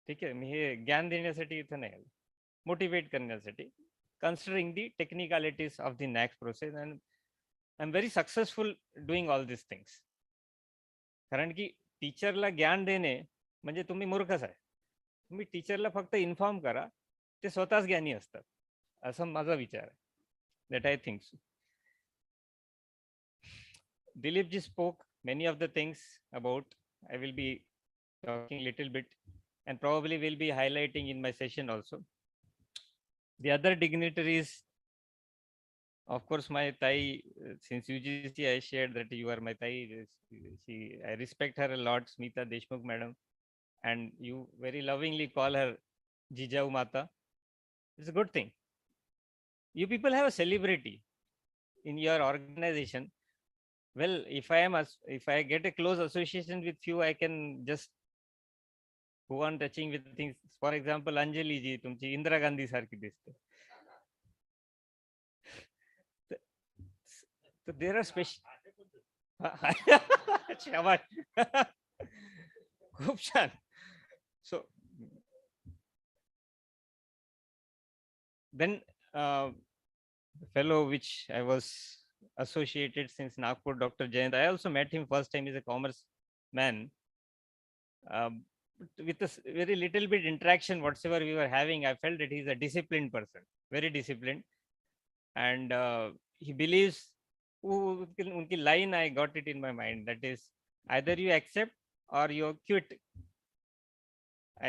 Speaker 8: ठीक आहे, मी हे ज्ञान देण्यासाठी इथं नाही आलो, motivate करण्यासाठी, considering the technicalities of the NAC process, and I'm very successful doing all these things. कारण की टीचरला ज्ञान देणे म्हणजे तुम्ही मूर्खच आहे. तुम्ही टीचरला फक्त इन्फॉर्म करा, ते स्वतःच ज्ञानी असतात, असं माझा विचार आहे. That I think so. Dilip ji spoke many of the things about. I will be talking little bit and probably will be highlighting in my session also. The other dignitaries, of course, my Thai, since UGC I shared that you are my Thai. I respect her a lot, Smita Deshmukh madam, and you very lovingly call her Jijau Mata. It's a good thing. You people have a celebrity in your organization. Well, if I get a close association with you, I can just go on touching with things. For example, Anjali ji, तुमची इंदिरा गांधी सारखी दिसते. So there are special. शाबाश. खूप छान. So then fellow which I was associated since Nagpur, Dr. Jayant, I also met him first time. He's a commerce man. With a very little bit interaction, whatsoever we were having, I felt that he's a disciplined person, very disciplined. And he believes, unki line, I got it in my mind. That is, either you accept or you quit.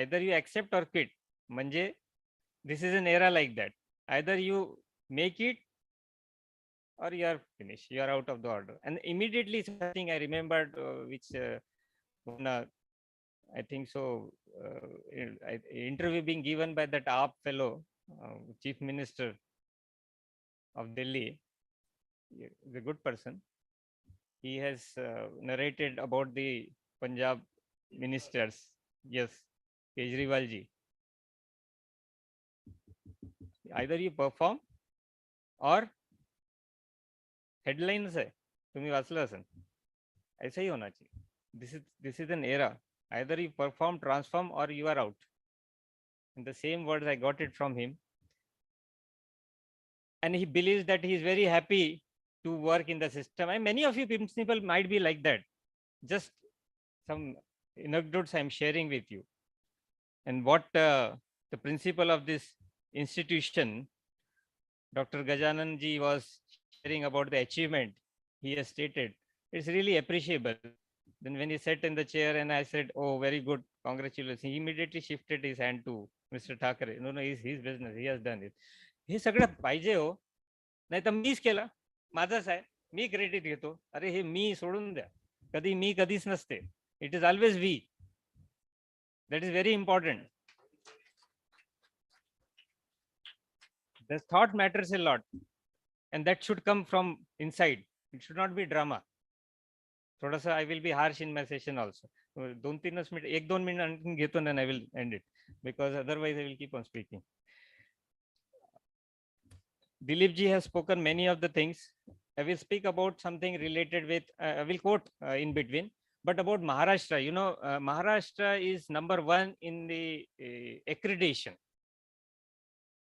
Speaker 8: Either you accept or quit. Manje, this is an era like that. Either you make it or you are finished. You are out of the order. And immediately something I remembered, which one, I think so, interview being given by that AAP fellow, Chief Minister of Delhi, is a good person. He has narrated about the Punjab ministers. Yes, Kejriwal ji. Either you perform or headlines है तुम्ही वाचलं असेल ऐसा ही होना चाहिए. This is an era. Either you perform, transform, or you are out. In the same words, I got it from him. And he believes that he is very happy to work in the system. And many of you people might be like that. Just some anecdotes I'm sharing with you. And what the principal of this institution, Dr. Gajanan ji, was sharing about the achievement he has stated, it's really appreciable. Then when he sat in the chair and I said, oh, very good, congratulations, he immediately shifted his hand to Mr. Thackeray. No, it's his business, he has done it. हे सगळं पाहिजे हो, नाही तर मीच केलं, माझंच आहे, मी credit घेतो. अरे हे मी सोडून द्या, कधी मी कधीच नसते. It is always we. That is very important. The thought matters a lot, and that should come from inside. It should not be drama. थोड़ा सा I will be harsh in my session also. 2-3 minute, 1-2 minute आणखी घेतो and I will end it because otherwise I will keep on speaking. Dilip ji has spoken many of the things. I will speak about something related with, I will quote in between, but about Maharashtra. You know, Maharashtra is number 1 in the accreditation.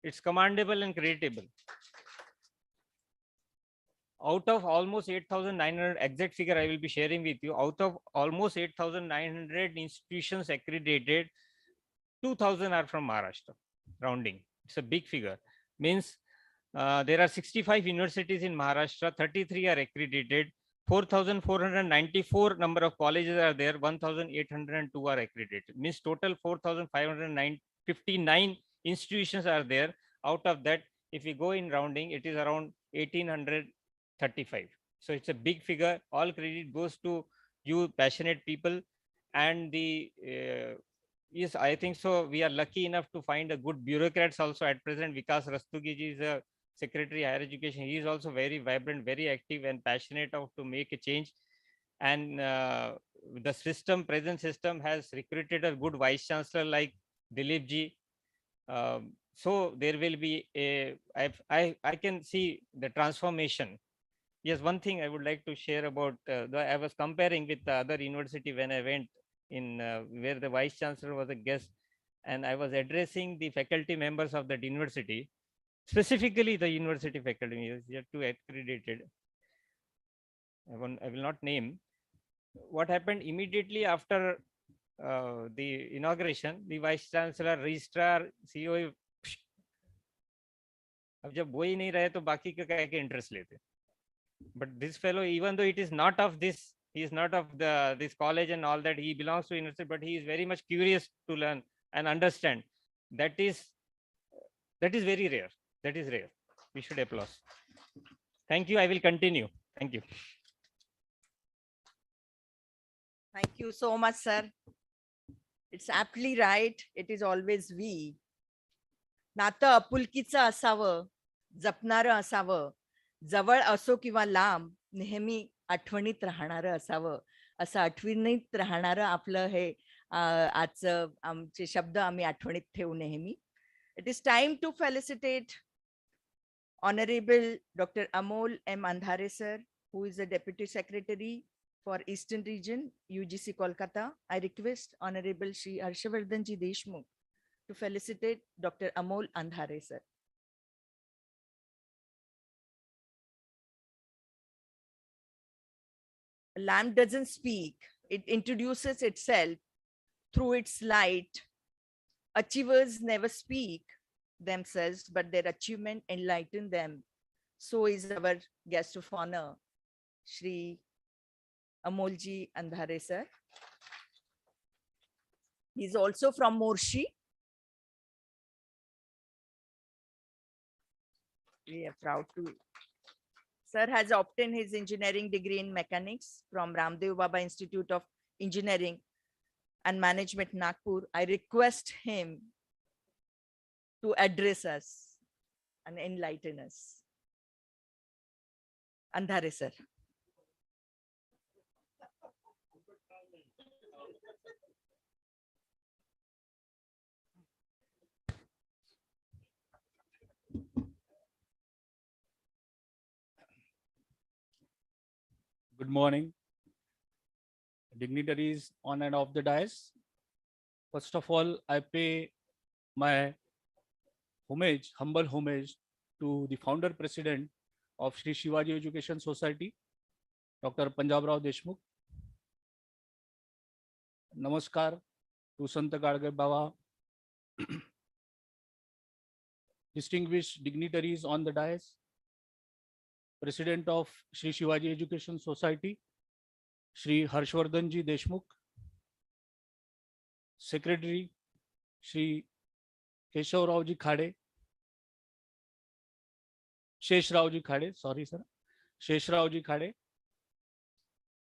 Speaker 8: It's commendable and creditable. Out of almost 8,900, exact figure I will be sharing with you, out of almost 8,900 institutions accredited, 2,000 are from Maharashtra, rounding. It's a big figure. Means there are 65 universities in Maharashtra, 33 are accredited, 4,494 number of colleges are there, 1,802 are accredited. Means total 4,559 institutions are there. Out of that, if we go in rounding, it is around 1,835. So it's a big figure. All credit goes to you passionate people. And the yes, I think so. We are lucky enough to find a good bureaucrats also at present. Vikas Rastogi ji is a Secretary Higher Education. He is also very vibrant, very active and passionate of to make a change. And the system, present system has recruited a good Vice Chancellor like Dilip ji. So there will be a, I can see the transformation. Yes, one thing I would like to share about, I was comparing with the other university when I went in where the Vice Chancellor was a guest and I was addressing the faculty members of that university, specifically the university faculty, they are too accredited. I will not name. What happened immediately after the inauguration, the Vice Chancellor, Registrar, CEO, अब जब वो ही नहीं रहे तो बाकी का क्या interest लेते. But this fellow, even though it is not of this, he is not of this college and all that, he belongs to university, but he is very much curious to learn and understand. That is very rare. That is rare. We should applaud. Thank you. I will continue. Thank you.
Speaker 1: Thank you so much, sir. It's aptly right. It is always we. नातं आपुलकीचं असावं, जपणारं असावं, जवळ असो किंवा लांब, नेहमी आठवणीत राहणारं असावं, असं आठवणीत राहणारं आपलं हे आजचं आमचे शब्द आम्ही आठवणीत ठेवू नेहमी. It is time to felicitate Honorable Dr. Amol M. Andhare sir, who is the Deputy Secretary for Eastern Region, UGC Kolkata. I request Honorable Shri Harshavardhan Ji Deshmukh to felicitate Dr. Amol Andhare sir. A lamp doesn't speak, it introduces itself through its light. Achievers never speak themselves, but their achievement enlighten them. So is our guest of honor, Shri Amolji Andhare sir. He's also from Morshi. We are proud to. Sir has obtained his engineering degree in mechanics from Ramdev Baba Institute of Engineering and Management, Nagpur. I request him to address us and enlighten us. Andhare sir.
Speaker 5: Good morning, dignitaries on and off the dais. First of all, I pay my homage, humble homage to the founder president of Shri Shivaji Education Society, Dr. Punjab Rao Deshmukh. Namaskar to Sant Gadge Baba, distinguished dignitaries on the dais, President of Shri Shivaji Education Society, Shri Harshvardhan Ji Deshmukh, Secretary Shri Keshav Rao Ji Khade, Shesh Rao Ji Khade, sorry sir, Shesh Rao Ji Khade,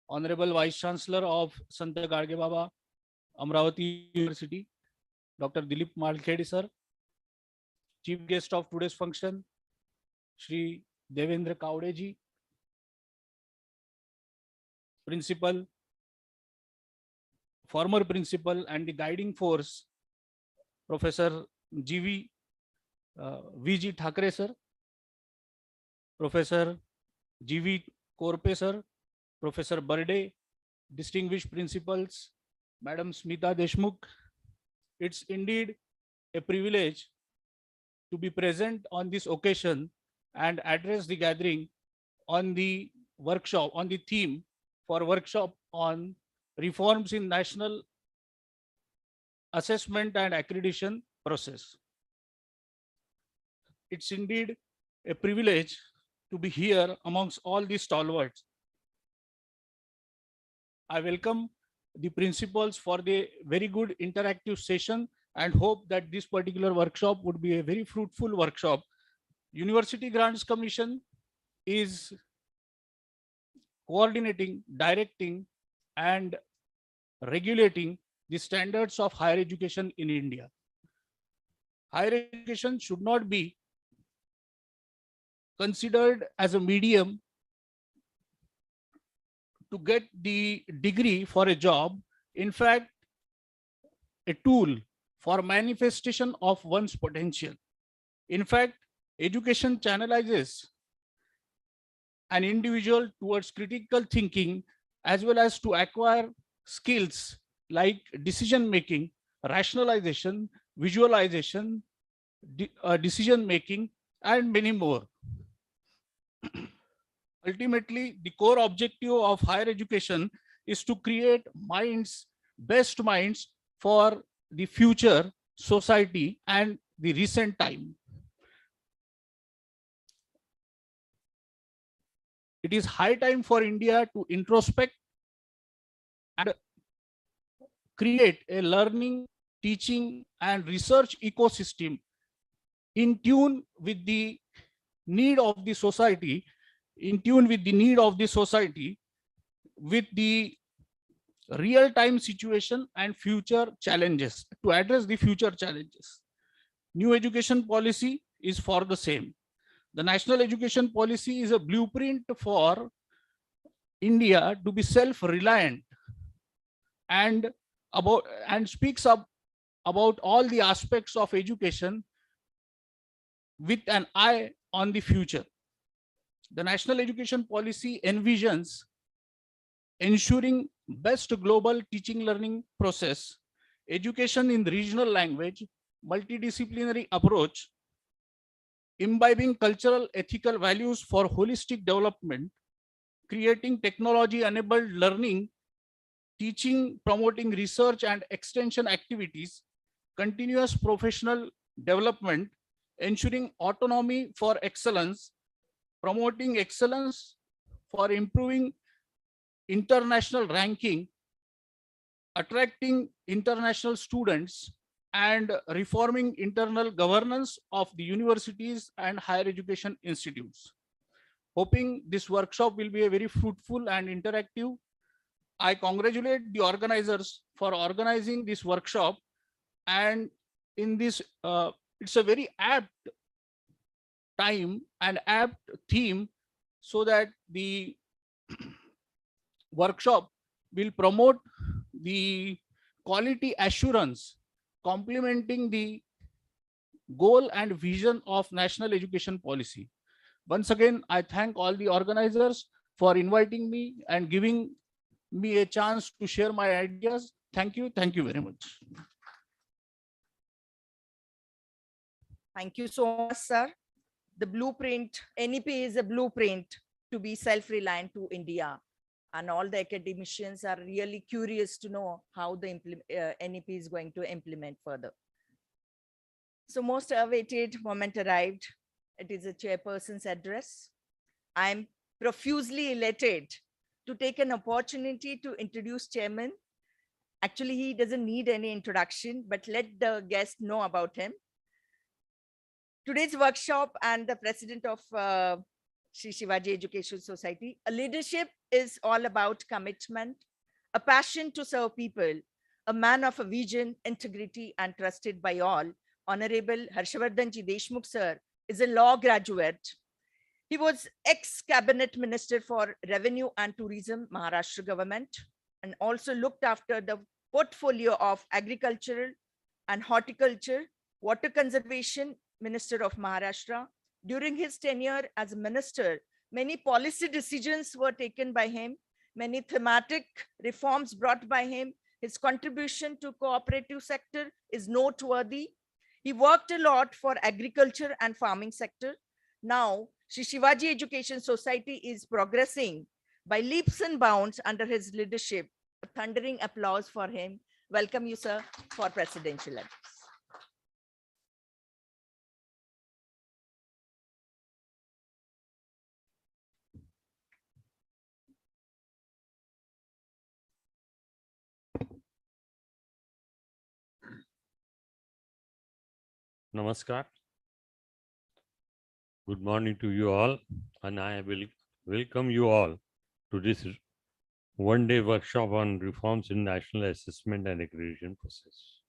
Speaker 5: Honorable Vice Chancellor of Sant Gadge Baba, Amravati University, Dr. Dilip Malkhede sir, Chief Guest of today's function, Shri Devendra Kavde ji, Principal, former Principal and the guiding force, Professor G.V. V.G. Thakre sir, Professor G.V. Korpe sir, Professor Burde, distinguished principals, Madam Smita Deshmukh. It's indeed a privilege to be present on this occasion and address the gathering on the workshop, on the theme for workshop on reforms in national assessment and accreditation process. It's indeed a privilege to be here amongst all these stalwarts. I welcome the principals for the very good interactive session and hope that this particular workshop would be a very fruitful workshop. University Grants Commission is coordinating, directing, and regulating the standards of higher education in India. Higher education should not be considered as a medium to get the degree for a job. In fact, a tool for manifestation of one's potential. In fact, education channelizes an individual towards critical thinking as well as to acquire skills like decision making, rationalization, visualization, decision making, and many more. Ultimately, the core objective of higher education is to create minds, best minds for the future society and the recent time. It is high time for India to introspect and create a learning, teaching, and research ecosystem in tune with the need of the society, with the real-time situation and future challenges, to address the future challenges. New education policy is for the same. The national education policy is a blueprint for India to be self-reliant and about and speaks up about all the aspects of education with an eye on the future. The national education policy envisions ensuring best global teaching learning process, education in regional language, multidisciplinary approach, imbibing cultural ethical values for holistic development, creating technology enabled learning, teaching, promoting research and extension activities, continuous professional development, ensuring autonomy for excellence, promoting excellence for improving international ranking, attracting international students, and reforming internal governance of the universities and higher education institutes. Hoping this workshop will be a very fruitful and interactive. I congratulate the organizers for organizing this workshop, and in this, it's a very apt time and apt theme, so that the workshop will promote the quality assurance, complementing the goal and vision of national education policy. Once again, I thank all the organizers for inviting me and giving me a chance to share my ideas. Thank you. Thank you very much.
Speaker 1: Thank you so much, sir. The blueprint, NEP is a blueprint to be self-reliant to India. And all the academicians are really curious to know how the NEP is going to implement further. So most awaited moment arrived. It is a chairperson's address. I'm profusely elated to take an opportunity to introduce chairman. Actually, he doesn't need any introduction, but let the guest know about him. Today's workshop and the president of Sri Shivaji Education Society, a leadership is all about commitment, a passion to serve people, a man of a vision, integrity, and trusted by all. Honorable Harshavardhanji Deshmukh sir is a law graduate. He was ex-cabinet minister for revenue and tourism, Maharashtra government, and also looked after the portfolio of agricultural and horticulture, water conservation, Minister of Maharashtra. During his tenure as a minister, many policy decisions were taken by him, many thematic reforms brought by him. His contribution to cooperative sector is noteworthy. He worked a lot for agriculture and farming sector. Now, Sri Shivaji Education Society is progressing by leaps and bounds under his leadership. A thundering applause for him. Welcome you, sir, for presidential address.
Speaker 9: Namaskar. Good morning to you all, and I will welcome you all to this one-day workshop on reforms in national assessment and accreditation process.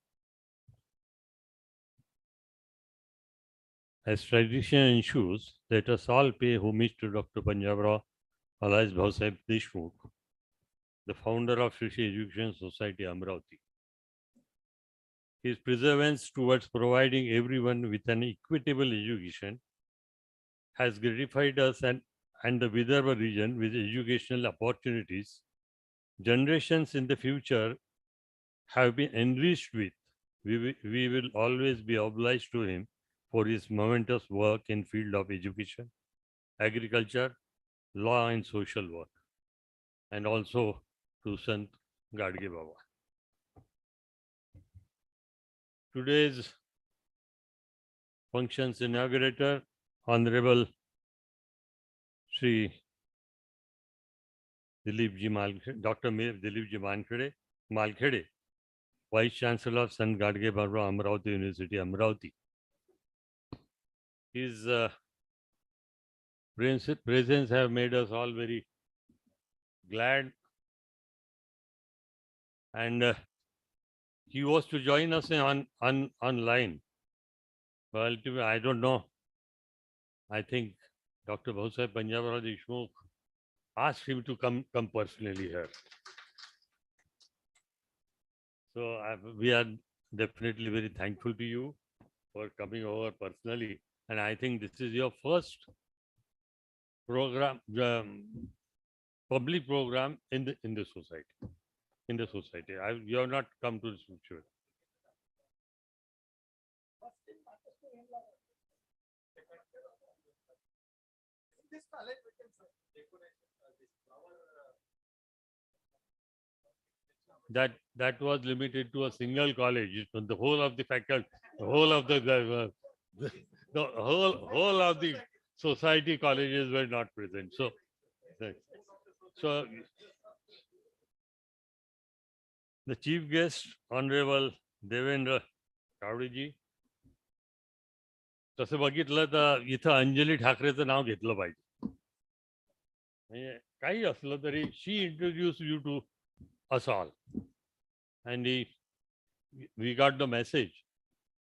Speaker 9: As tradition ensures, let us all pay homage to Dr. Panjabrao alias Bhausaheb Deshmukh, the founder of Sri Education Society Amravati. His perseverance towards providing everyone with an equitable education has gratified us and the Vidarbha region with educational opportunities generations in the future have been enriched with. We will always be obliged to him for his momentous work in field of education, agriculture, law and social work, and also to Sant Gadge Baba. Today's function's inaugurator, Honorable Sri Dr. Mayor Dilipji Malkhede, Vice Chancellor of Sant Gadge Baba Amravati University, Amravati. His presence have made us all very glad, and he was to join us online. Well, I don't know. I think Dr. Bhausaheb Panjabrao Deshmukh asked him to come personally here. So we are definitely very thankful to you for coming over personally. And I think this is your first program, public program in the society. In the society, you have not come to this ritual. That was limited to a single college. The whole of the faculty, the whole of the whole of the society colleges were not present. So the chief guest, Honorable Devendra Kavdeji. तसं बघितलं तर इथं अंजली ठाकरेचं नाव घेतलं पाहिजे. म्हणजे काही असलं तरी she introduce you to us all and we got the message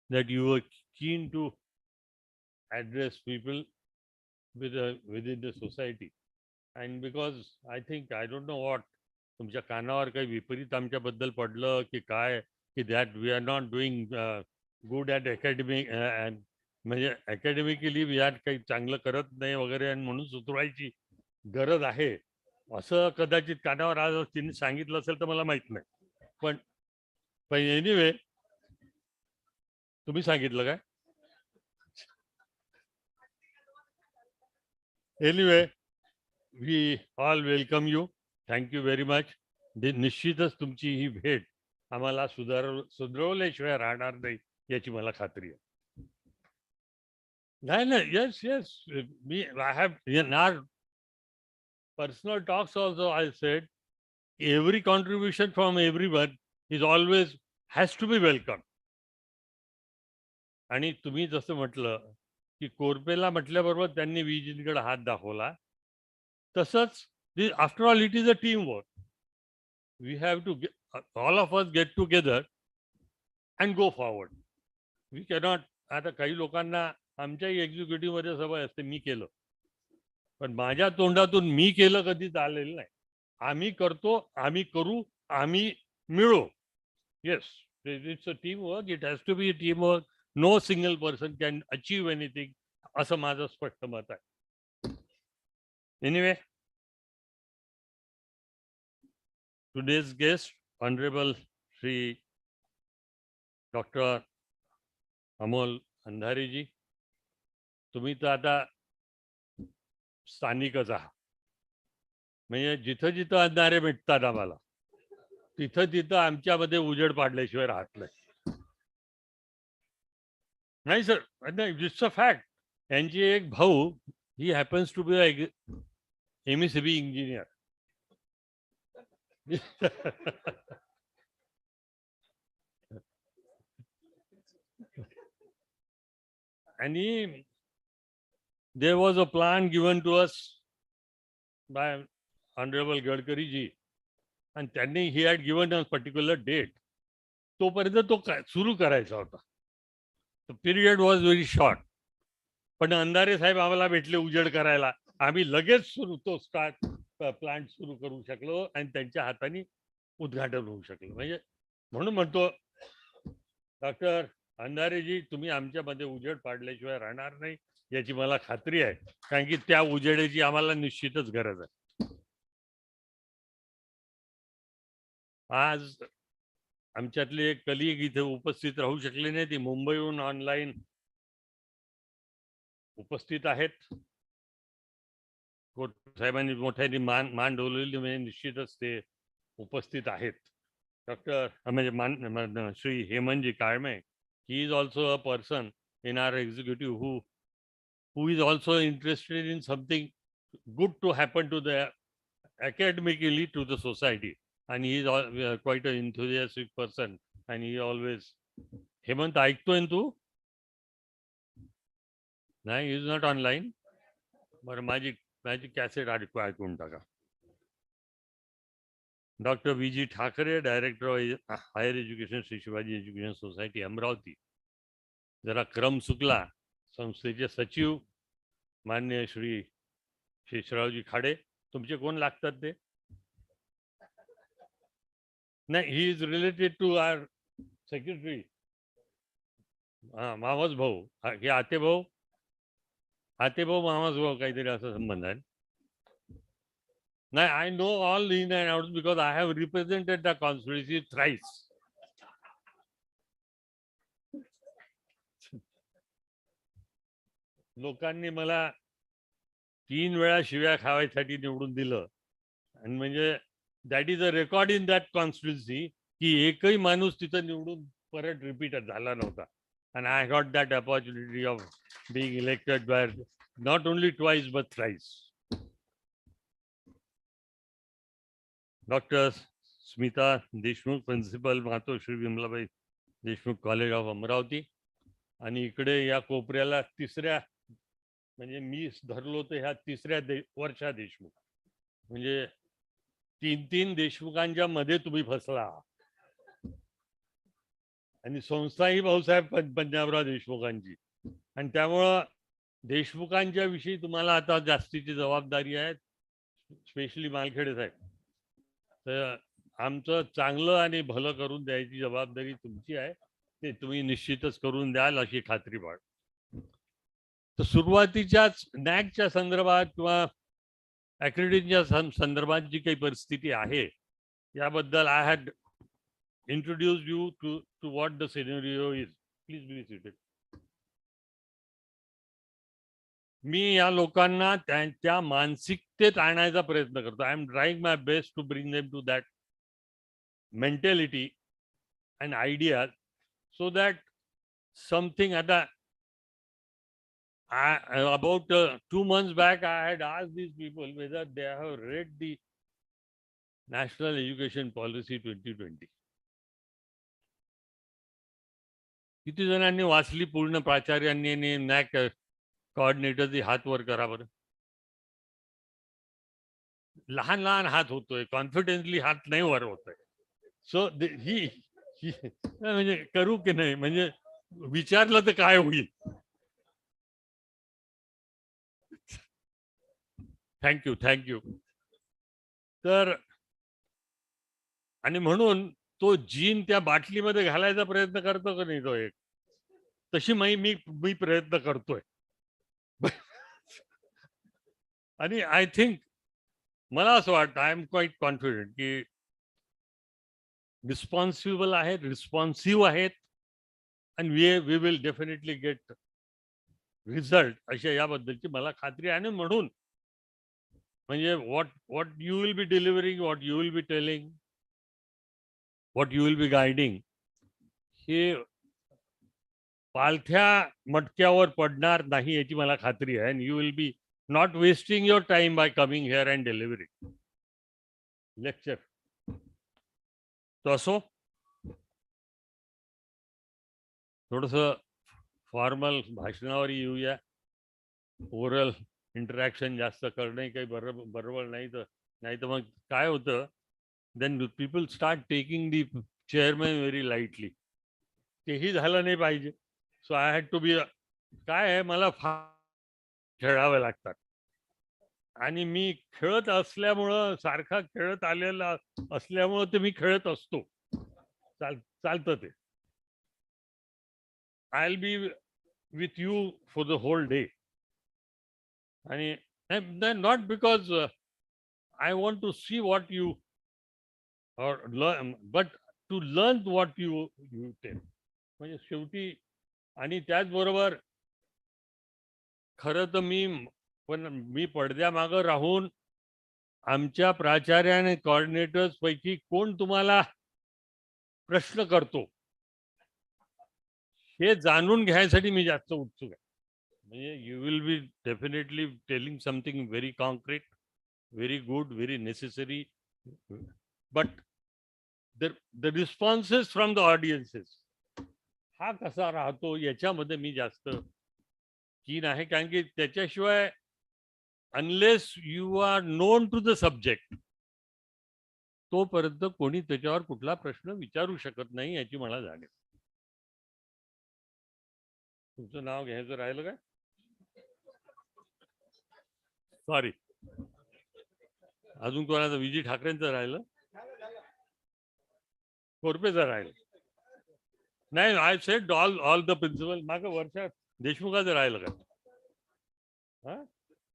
Speaker 9: that you were keen to address people within the society, and because I think I don't know what तुमच्या कानावर काही विपरीत आमच्याबद्दल पडलं की काय की that we are not doing good at academic म्हणजे academically we are काही चांगलं करत नाही वगैरे आणि म्हणून सुधरवायची गरज आहे असं कदाचित कानावर आज तिने सांगितलं असेल तर मला माहित नाही. पण एनिवे तुम्ही सांगितलं काय? Anyway we all welcome you. Thank you very much. निश्चितच तुमची ही भेट आम्हाला सुधरवल्याशिवाय राहणार नाही याची मला खात्री आहे. नाही नाही, येस येस, मी I have in our personal talks also I said every contribution from everyone is always has to be welcome. आणि तुम्ही जसं म्हटलं की कोरपेला म्हटल्याबरोबर त्यांनी विजींकडे हात दाखवला, तसंच after all it is a team work. We have to all of us get together and go forward. We cannot. आता काही लोकांना आमच्याही एक्झिक्युटिव्ह मध्ये सवय असते मी केलं, पण माझ्या तोंडातून मी केलं कधीच आलेलं नाही. आम्ही करतो, आम्ही करू, आम्ही मिळू. Yes, it's a team work. It has to be a team work. No single person can achieve anything, असं माझं स्पष्ट मत आहे. Anyway, today's guest honourable Shri doctor Amol Andhareji. तुम्ही तर आता स्थानिकच आहात, म्हणजे जिथं जिथं अंधारे भेटतात आम्हाला तिथं तिथं आमच्यामध्ये उजेड पाडल्याशिवाय राहत नाही. नाही सर, नाही, इट्स अ फॅक्ट. यांची एक भाऊ, he happens to be MSCB engineer. आणि there was a plan given to us by Honorable Gadkari ji, and त्यांनी he had given a particular date. तोपर्यंत तो सुरू करायचा होता. The period was very short. पण अंधारे साहेब आम्हाला भेटले उजेड करायला. आम्ही लगेच तो प्लांट सुरू करू शकलो आणि त्यांच्या हाताने उद्घाटन होऊ शकलं. म्हणजे म्हणून म्हणतो डॉक्टर अंधारेजी, तुम्ही आमच्यामध्ये उजेड पाडल्याशिवाय राहणार नाही याची मला खात्री आहे, कारण की त्या उजेडाची आम्हाला निश्चितच गरज आहे. आज आमच्यातले एक कलिग इथे उपस्थित राहू शकले नाही, ती मुंबईहून ऑनलाईन उपस्थित आहेत. साहेबांनी मोठ्याने मान डोलवली, म्हणजे निश्चितच ते उपस्थित आहेत. डॉक्टर म्हणजे Shri Hemantji Kalme, he is also a person in our executive who is also interested in something good to happen to the academically to the society, and he is quite an enthusiastic person, and he always. Hemant, ऐकतोय तू? नाही, is not online. बरं, माझी cassette ऐकून टाका. Doctor VG Thakare, director of higher education, Shri Shivaji education society, Amravati. जरा क्रम चुकला. संस्थेचे सचिव मान्य श्री शेषरावजी खाडे, तुमचे कोण लागतात ते? नाही, he is related to our secretary. हा, मावस भाऊ, हे आते भाऊ मावस भाऊ काहीतरी असा संबंध आहे. नाही, I know all in and out because I have represented the constituency thrice. लोकांनी मला 3 वेळा शिव्या खावायसाठी निवडून दिलं, आणि म्हणजे that is a record in that constituency की एकही माणूस तिथं निवडून परत रिपीट झाला नव्हता. And I got that opportunity of being elected by not only twice but thrice. Dr. Smita Deshmukh, Principal Matoshree Vimlabai Deshmukh College of Amravati. आणि इकडे या कोपऱ्याला तिसऱ्या, म्हणजे मी धरलो तर ह्या तिसऱ्या वर्षा देशमुख, म्हणजे 3 देशमुखांच्या मध्ये तुम्ही फसला. आणि संस्था ही भाऊसाहेब पंजाबराव देशमुखांची, आणि त्यामुळं देशमुखांच्या विषयी तुम्हाला आता जास्तीची जबाबदारी आहे, स्पेशली मालखेडे साहेब. तर आमचं चांगलं आणि भलं करून द्यायची जबाबदारी तुमची आहे, ते तुम्ही निश्चितच करून द्याल अशी खात्री बाळ. तर सुरुवातीच्याच नॅकच्या संदर्भात किंवा ॲक्रेडिटेशनच्या संदर्भात जी काही परिस्थिती आहे याबद्दल I had introduce you to what the scenario is. Please be seated. मी या लोकांना त्या मानसिकतेत आणायचा प्रयत्न करतो. I am trying my best to bring them to that mentality and idea, so that something. आता about 2 months back I had asked these people whether they have read the National Education Policy 2020. किती जणांनी वाचली पूर्ण प्राचार्यांनी आणि नॅक कोऑर्डिनेटरची हात वर करा बरं. लहान लहान हात होतोय, कॉन्फिडेंटली हात नाही वर होतोय. सो ही म्हणजे करू की नाही, म्हणजे विचारलं तर काय होईल. थँक्यू. तर आणि म्हणून तो जीन त्या बाटलीमध्ये घालायचा प्रयत्न करतो का नाही तो एक, तशी मी प्रयत्न करतोय. आणि आय थिंक, मला असं वाटतं, आय एम क्वाईट कॉन्फिडंट की रिस्पॉन्सिबल आहेत, रिस्पॉन्सिव्ह आहेत, आणि we will definitely get result अशा याबद्दलची मला खात्री आहे. आणि म्हणून म्हणजे what you will be delivering, what you will be telling, what you will be guiding, हे पालथ्या मटक्यावर पडणार नाही याची मला खात्री आहे. and you will be not wasting your time by coming here and delivering lecture. तो असो, थोडस फॉर्मल भाषणावर येऊया. ओरल इंटरॅक्शन जास्त करणं काही बरोबर नाही. तर मग काय होतं, then people start taking the chairman very lightly. तेही झालं नाही पाहिजे. So I had to be, काय आहे, मला खेळावे लागतात, आणि मी खेळत असल्यामुळं, सारखा खेळत आलेला असल्यामुळं ते मी खेळत असतो. चालतं ते. I will be with you for the whole day. आणि not because I want to see what you or learn, but to learn what you tell. म्हणजे शेवटी, आणि त्याचबरोबर खरं तर मी पडद्यामागं राहून आमच्या प्राचार्य आणि कोऑर्डिनेटर्स पैकी कोण तुम्हाला प्रश्न करतो हे जाणून घ्यायसाठी मी जास्त उत्सुक आहे. म्हणजे you will be definitely telling something very concrete, very good, very necessary, but the responses from the audiences हा कसा राहतो याच्यामध्ये मी जास्त कीन आहे. कारण की त्याच्याशिवाय, unless you are known to the subject, तोपर्यंत कोणी त्याच्यावर कुठला प्रश्न विचारू शकत नाही याची मला जाणीव. तुमचं नाव घ्यायचं राहिलं काय? सॉरी. अजून कोणाचं? विजय ठाकरेंचं राहिलं. कोरपेचा राहील. नाही, I said all the principal. मागं वर्षात देशमुखाचं राहिलं का? हा,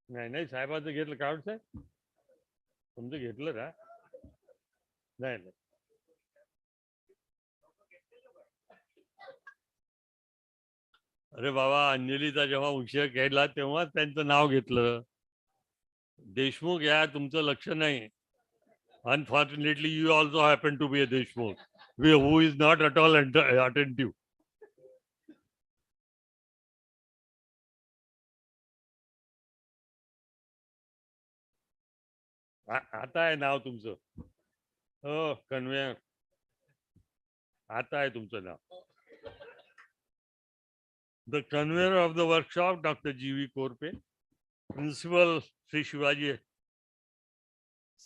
Speaker 9: नाही नाही, साहेबाचं घेतलं का साहेब? तुमचं घेतलं का? नाही नाही. अरे बाबा, अंजलीचा जेव्हा उशीर केला तेव्हाच त्यांचं नाव घेतलं. देशमुख या तुमचं लक्ष नाही. Unfortunately, you also happen to be a Deshmukh, who is not at all attentive. आता आहे नाव तुमचं. हो, कन्व्हेयर. आता आहे तुमचं नाव. The convener of the workshop, Dr. G.V. Korpe, Principal Sri Shivaji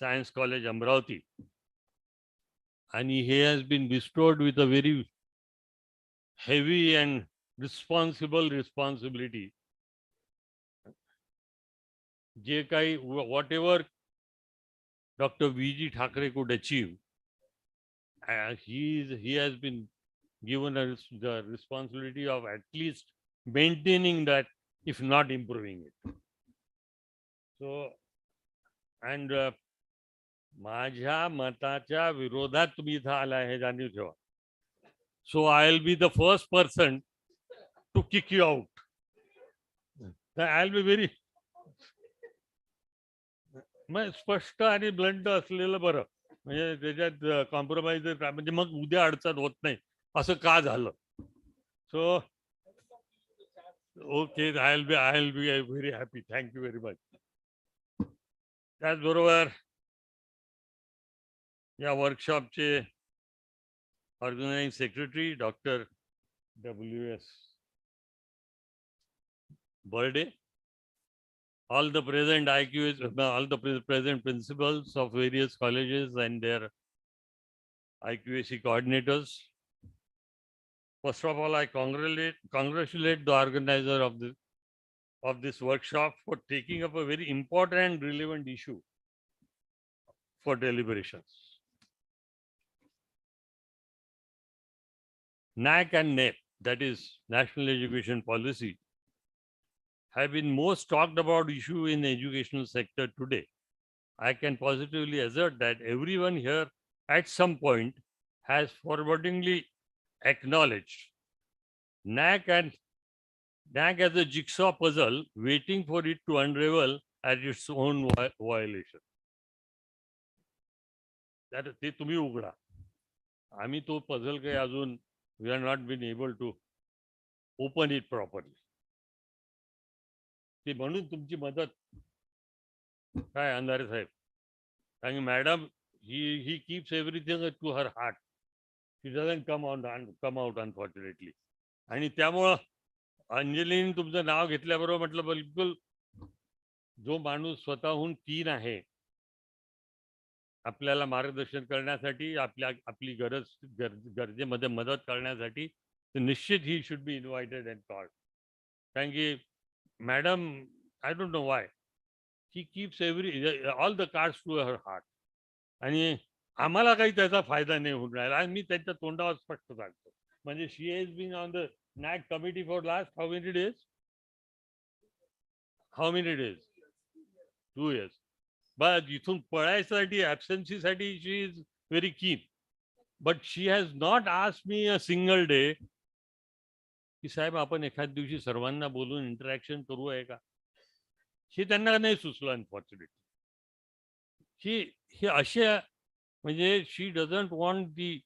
Speaker 9: Science College, Amravati. And he has been bestowed with a very heavy and responsible responsibility. जे काही whatever Dr. V.G. Thackeray could achieve, he has been given the responsibility of at least maintaining that, if not improving it. So, and माझ्या मताच्या विरोधात तुम्ही इथं आला हे जाणीव ठेवा. So I'll be the first person to kick you out. I'll be very स्पष्ट आणि blunt असलेलं बरं, म्हणजे त्याच्यात कॉम्प्रोमाइज, म्हणजे मग उद्या अडचण होत नाही. असं का झालं? So okay, I will be very happy. Thank you very much. त्याचबरोबर या वर्कशॉपचे organizing secretary doctor W.S. Barde, all the present IQs, all the present principals of various colleges and their IQAC coordinators. First of all, I congratulate the organizer of this workshop for taking up a very important and relevant issue for deliberations. NAC and NEP, that is National Education Policy, have been most talked about issue in the educational sector today. I can positively assert that everyone here at some point has forwardingly acknowledged NAC as a jigsaw puzzle waiting for it to unravel at its own violation. That ते तुम्ही उघडा. आम्ही तो puzzle काही अजून we are not been able to open it properly. ते म्हणून तुमची मदत काय अंधारे साहेब, कारण madam he keeps everything to her heart. She doesn't come out unfortunately. आणि त्यामुळं अंजलीने तुमचं नाव घेतल्याबरोबर म्हटलं बिलकुल जो माणूस स्वतःहून कीन आहे आपल्याला मार्गदर्शन करण्यासाठी, आपली गरजेमध्ये मदत करण्यासाठी, तर निश्चित he should be invited and called. कारण की Madam, I don't know why, she keeps all the cards to her heart. आणि आम्हाला काही त्याचा फायदा नाही होऊन राहिला. आणि मी त्यांच्या तोंडावर स्पष्ट सांगतो, म्हणजे she has been on the NAC committee for last how many days? 2 years. But इथून पळायसाठी, ॲब्सेन्सीसाठी she is very keen. But she has not asked me a single day की साहेब आपण एखाद दिवशी सर्वांना बोलून इंटरॅक्शन करू आहे का? हे त्यांना नाही सुचलं अनफॉर्च्युनेटली. ही अशा, म्हणजे she doesn't want the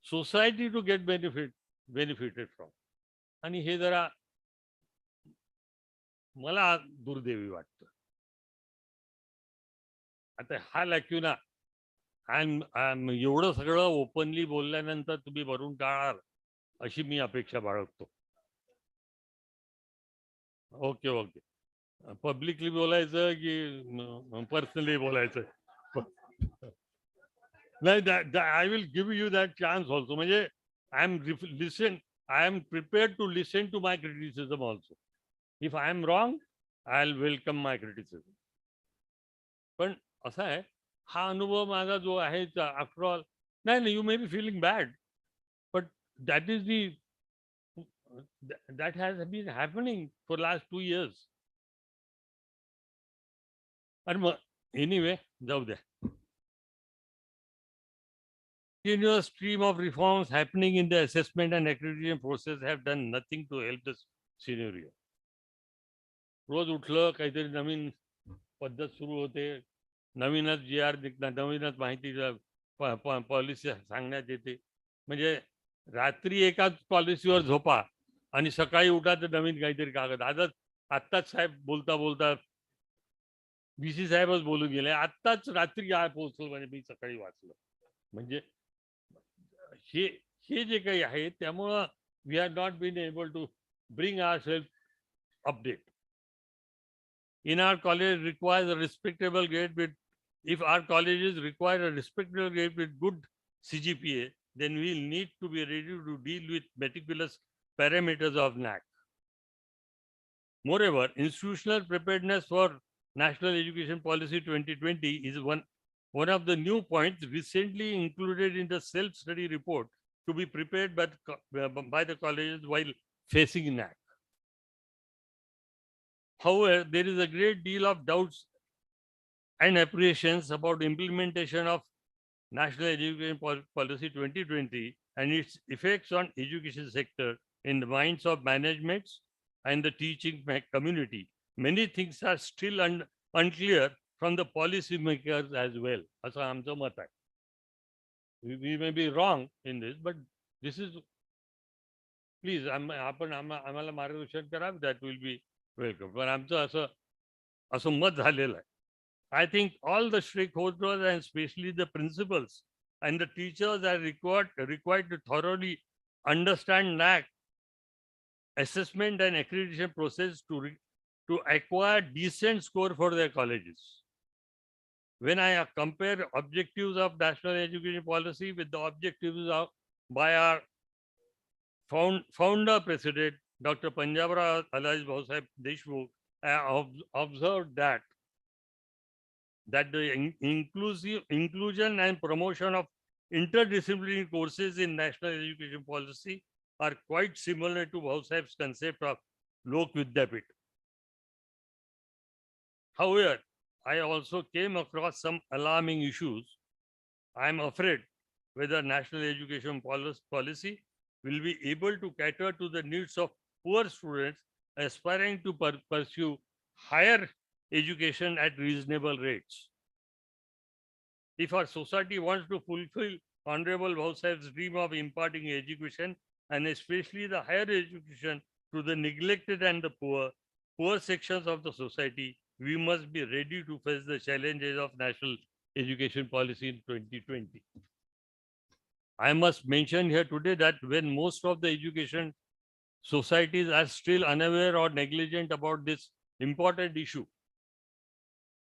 Speaker 9: society to get benefited from. आणि हे जरा मला दुर्दैवी वाटतं. आता हा लॅक्युना एवढं सगळं ओपनली बोलल्यानंतर तुम्ही भरून टाळाल अशी मी अपेक्षा बाळगतो. ओके ओके, पब्लिकली बोलायचं की पर्सनली बोलायचं? नाही, I will give you that chance also. म्हणजे I am prepared to listen to my criticism also. If I am wrong, I will welcome my criticism. पण असा आहे, हा अनुभव माझा जो आहे, after all No, you may be feeling bad, but that is that has been happening for last 2 years. And anyway, जाऊ द्या. Continuous stream of reforms happening in the assessment and accreditation process have done nothing to help this scenario. रोज उठलं काहीतरी नवीन पद्धत सुरू होते, नवीनच जी are निघतात, नवीनच माहिती पॉलिसी सांगण्यात येते. म्हणजे रात्री एकाच पॉलिसीवर झोपा आणि सकाळी उठा तर नवीन काहीतरी कागद. आत्ताच साहेब बोलता बोलता VC साहेबच बोलून गेले, आत्ताच रात्री पोहोचलो म्हणजे मी सकाळी वाचलं. म्हणजे हे जे काही आहे त्यामुळं we are not been able to bring our self update. In our college requires a respectable grade with, if our colleges require a respectable grade with good CGPA, then we'll need to be ready to deal with meticulous parameters of NAC. Moreover, institutional preparedness for National Education Policy 2020 is one of the new points recently included in the self-study report to be prepared by the colleges while facing NAC. However, there is a great deal of doubts and apprehensions about implementation of National Education Policy 2020 and its effects on education sector in the minds of managements and the teaching community. Many things are still unclear from the policy makers as well. असं आमचं मत आहे. We may be wrong in this, but this is, please, आम्हाला मार्गदर्शन करा, that will be welcome. पण आमचं असं मत झालेलं आहे. I think all the stakeholders and especially the principals and the teachers are required to thoroughly understand NAC assessment and accreditation process to acquire decent score for their colleges. When I compare objectives of National Education Policy with the objectives of by our founder president, Dr. Panjabrao Alais Bhausaheb Deshmukh, I have observed that the inclusion and promotion of interdisciplinary courses in National Education Policy are quite similar to Bhausaheb's concept of Lok Vidyapit. However, I also came across some alarming issues. I am afraid whether National Education Policy will be able to cater to the needs of poor students aspiring to pursue higher education at reasonable rates. If our society wants to fulfill Honorable Bhausaheb's dream of imparting education, and especially the higher education, to the neglected and the poor sections of the society, we must be ready to face the challenges of National Education Policy in 2020. I must mention here today that when most of the education societies are still unaware or negligent about this important issue,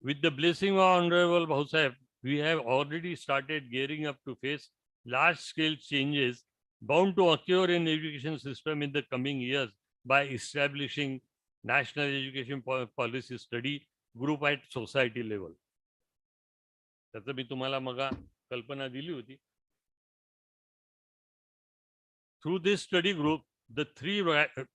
Speaker 9: with the blessing of Honorable Bhausaheb, we have already started gearing up to face large-scale changes bound to occur in the education system in the coming years by establishing National Education Policy Study Group at society level. त्याचं मी तुम्हाला मगा कल्पना दिली होती. Through this study group, the three retired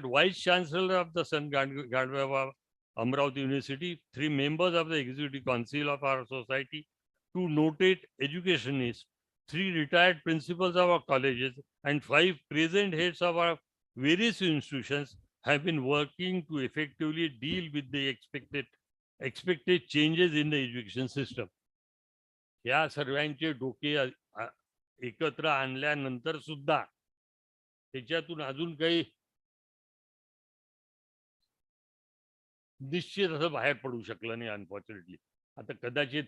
Speaker 9: vice chancellor of the Sant Gadbaba Amravati University, 3 members of the executive council of our society, 2 noted educationists, 3 retired principals of our colleges, and 5 present heads of our various institutions have been working to effectively deal with the expected changes in the education system. या सर्वांचे डोके एकत्र आणल्यानंतर सुद्धा त्याच्यातून अजून काही निश्चित असं बाहेर पडू शकलं नाही अनफॉर्च्युनेटली. आता कदाचित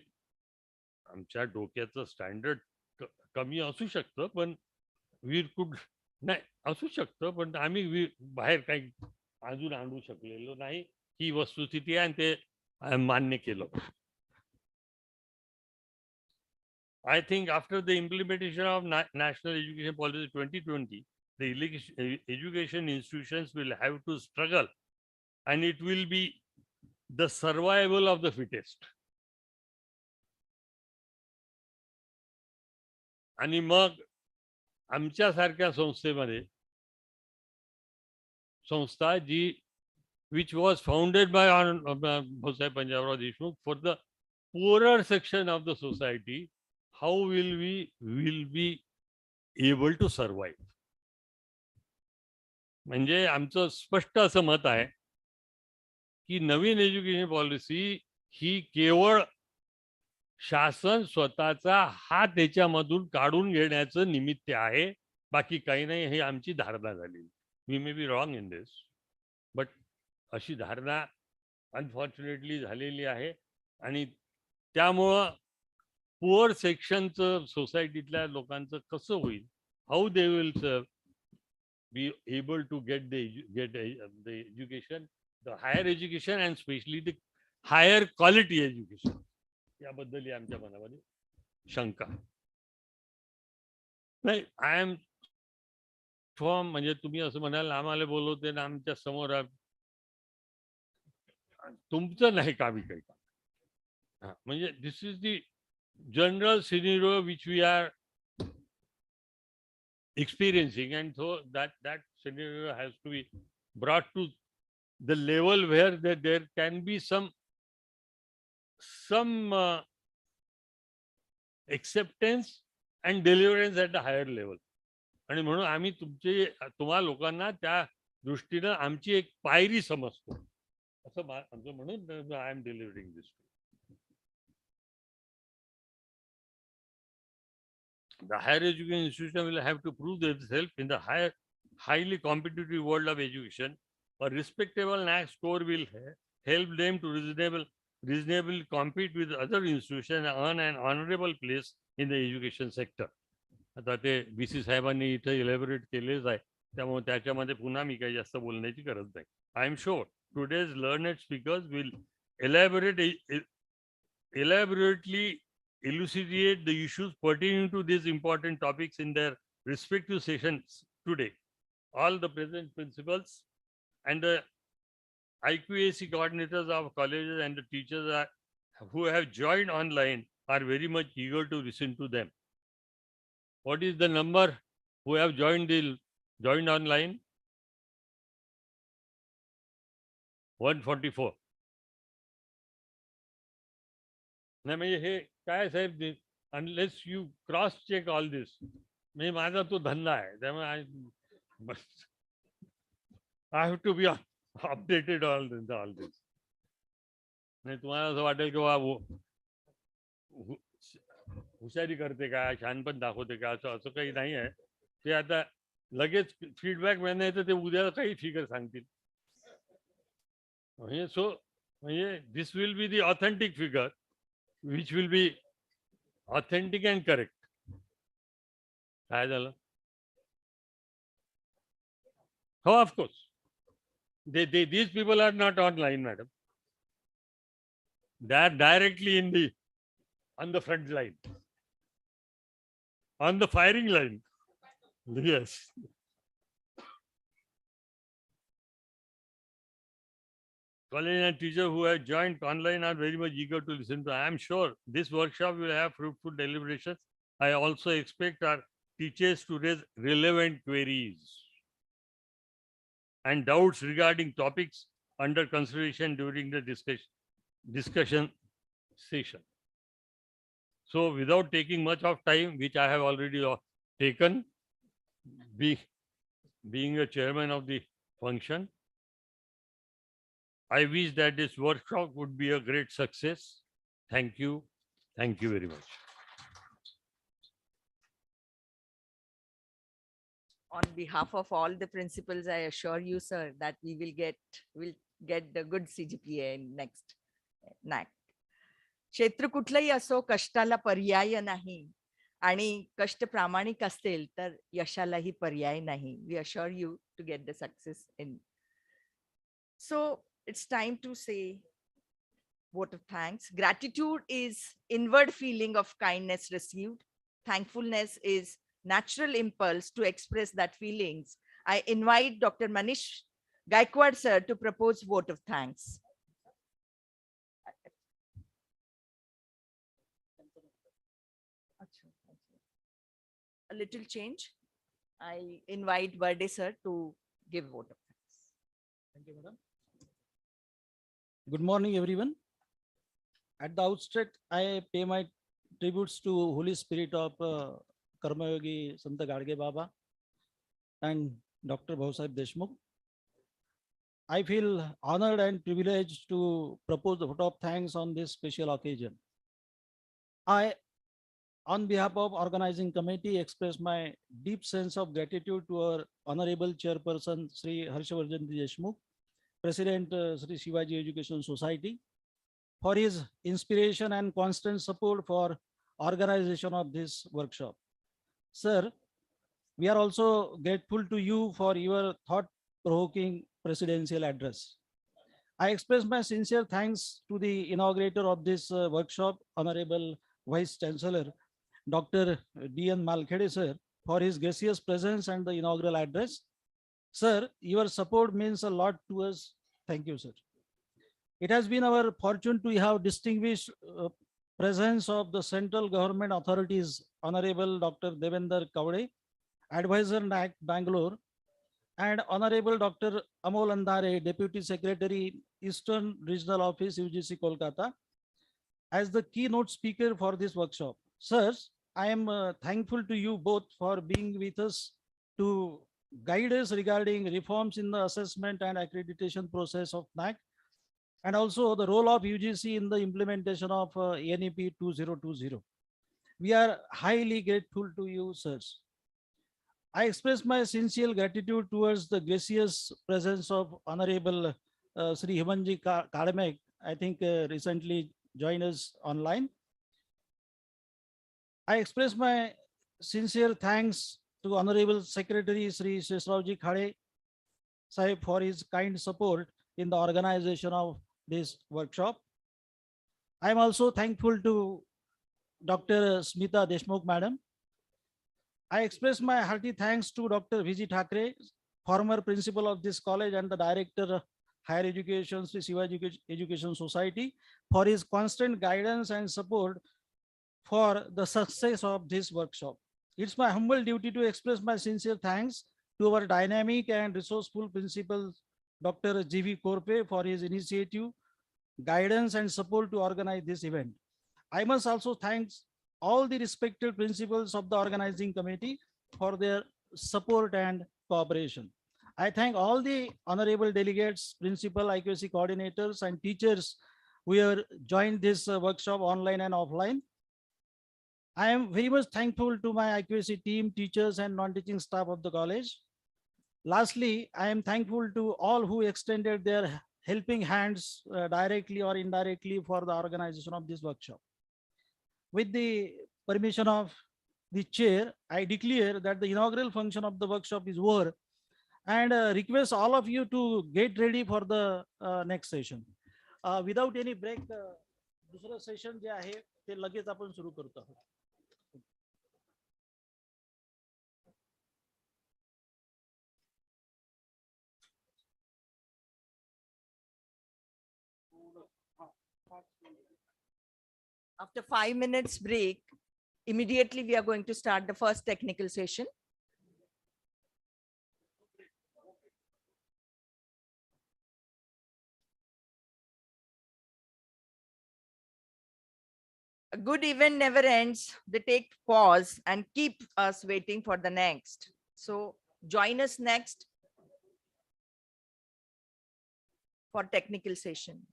Speaker 9: आमच्या डोक्याचं स्टँडर्ड कमी असू शकतं, पण वी कुड नाही असू शकतं, पण आम्ही बाहेर काही अजून आणू शकलेलो नाही, ही वस्तुस्थिती आहे आणि ते मान्य केलं. I think after the implementation of National Education Policy 2020, the education institutions will have to struggle, and it will be the survival of the fittest. आणि मग आमच्यासारख्या संस्थेमध्ये संस्था जी which was founded by Bhosai Panjabrao Deshmukh for the poorer section of the society, how will we be able to survive? म्हणजे आमचं स्पष्ट असं मत आहे की नवीन एज्युकेशन पॉलिसी ही केवळ शासन स्वतःचा हात त्याच्यामधून काढून घेण्याचं निमित्त आहे, बाकी काही नाही. ही आमची धारणा झाली. We may be wrong in this, but अशी धारणा अनफॉर्च्युनेटली झालेली आहे. आणि त्यामुळं पुअर सेक्शनचं सोसायटीतल्या लोकांचं कसं होईल, how they will be able to get the education, the higher education, and especially the higher quality education. याबद्दल आमच्या मनामध्ये शंका नाही. आय एम फॉर्म, म्हणजे तुम्ही असं म्हणाल आम्हाला बोलवते ना आमच्या समोर, तुमचं नाही का मी काही का, म्हणजे this is the general scenario which we are experiencing, and so that scenario has to be brought to the level where there can be some acceptance and deliverance at a higher level. आणि म्हणून आम्ही तुम्हा लोकांना त्या दृष्टीनं आमची एक पायरी समजतो असं आमचं म्हणून I am delivering this. The higher education institution will have to prove themselves in the highly competitive world of education. A respectable NAAC score will help them to reasonably compete with other institutions and earn an honorable place in the education sector. आता ते BC साहेबांनी इथे elaborate केलेच आहे, त्यामुळे त्याच्यामध्ये पुन्हा मी काही जास्त बोलण्याची गरज नाही. I am sure today's learned speakers will elaborately elucidate the issues pertaining to these important topics in their respective sessions today. All the present principals and the IQAC coordinators of colleges and the teachers who have joined online are very much eager to listen to them. What is the number who have joined online? 144. नाही म्हणजे हे काय साहेब, unless you cross check all this, म्हणजे माझा तो धंदा आहे, त्यामुळे I have to be updated all this. नाही तुम्हाला असं वाटेल की हुशारी करते का, शहाणपण दाखवते का, असं काही नाही आहे. ते आता लगेच फीडबॅक मिळणार तर ते उद्या काही फिगर सांगतील. म्हणजे म्हणजे this will be the authentic figure which will be authentic and correct. काय झालं? Oh, of course. These people are not online, madam. They are directly on the front line, on the firing line. Yes. College and teachers who have joined online are very much eager to listen to. I am sure this workshop will have fruitful deliberations. I also expect our teachers to raise relevant queries and doubts regarding topics under consideration during the discussion session. So without taking much of time, which I have already taken, being a chairman of the function, I wish that this workshop would be a great success. Thank you. Thank you very much.
Speaker 1: On behalf of all the principals, I assure you, sir, that we will get the good CGPA in next NAAC. क्षेत्र कुठलंही असो, कष्टाला पर्याय नाही, आणि कष्ट प्रामाणिक असतील तर यशालाही पर्याय नाही. We assure you to get the success in. So it's time to say vote of thanks. Gratitude is inward feeling of kindness received. Thankfulness is natural impulse to express that feelings. I invite Dr. Manish Gaikwad sir to propose vote of thanks. a little change. I invite Verde sir to give vote of thanks.
Speaker 10: Thank you, madam. Good morning, everyone. At the outset, I pay my tributes to Holy Spirit of Karmayogi Sant Gadge Baba and Dr. Bhausaheb Deshmukh. I feel honored and privileged to propose the vote of thanks on this special occasion. I, on behalf of organizing committee, express my deep sense of gratitude to our honorable chairperson, Sri Harshavardhan Deshmukh, President Sri Shivaji Education Society, for his inspiration and constant support for organization of this workshop. Sir, we are also grateful to you for your thought-provoking presidential address. I express my sincere thanks to the inaugurator of this workshop, Honorable Vice Chancellor, Dr. D.N. Malkhede, sir, for his gracious presence and the inaugural address. Sir, your support means a lot to us. Thank you, sir. It has been our fortune to have distinguished presence of the central government authorities, Honorable Dr. Devender Kavade, Advisor NAC Bangalore, and Honorable Dr. Amol Andare, Deputy Secretary, Eastern Regional Office, UGC Kolkata, as the keynote speaker for this workshop. Sirs, I am thankful to you both for being with us to guide us regarding reforms in the assessment and accreditation process of NAC, and also the role of UGC in the implementation of NEP 2020. We are highly grateful to you, sirs. I express my sincere gratitude towards the gracious presence of Honorable Sri Himanji Kadamek, I think recently joined us online. I express my sincere thanks to Honorable Secretary Sri Shesravji Khade Sahib for his kind support in the organization of this workshop. I am also thankful to Dr. Smita Deshmukh Madam. I express my hearty thanks to Dr. Viji Thakre, former principal of this college and the director of higher education, Sri Shivaji Education Society, for his constant guidance and support for the success of this workshop. It's my humble duty to express my sincere thanks to our dynamic and resourceful principal, Dr. G.V. Korpe, for his initiative, guidance and support to organize this event. I must also thank all the respected principals of the organizing committee for their support and cooperation. I thank all the honorable delegates, principal, IQAC coordinators and teachers who have joined this workshop online and offline. I am very much thankful to my IQAC team, teachers and non-teaching staff of the college. Lastly, I am thankful to all who extended their helping hands directly or indirectly for the organization of this workshop. With the permission of the chair, I declare that the inaugural function of the workshop is over and request all of you to get ready for the next session. Without any break, दुसरं session जे आहे ते लगेच आपण सुरू करतो आहोत.
Speaker 1: After 5 minutes break, immediately we are going to start the first technical session. A good event never ends. They take pause and keep us waiting for the next. So join us next for technical session.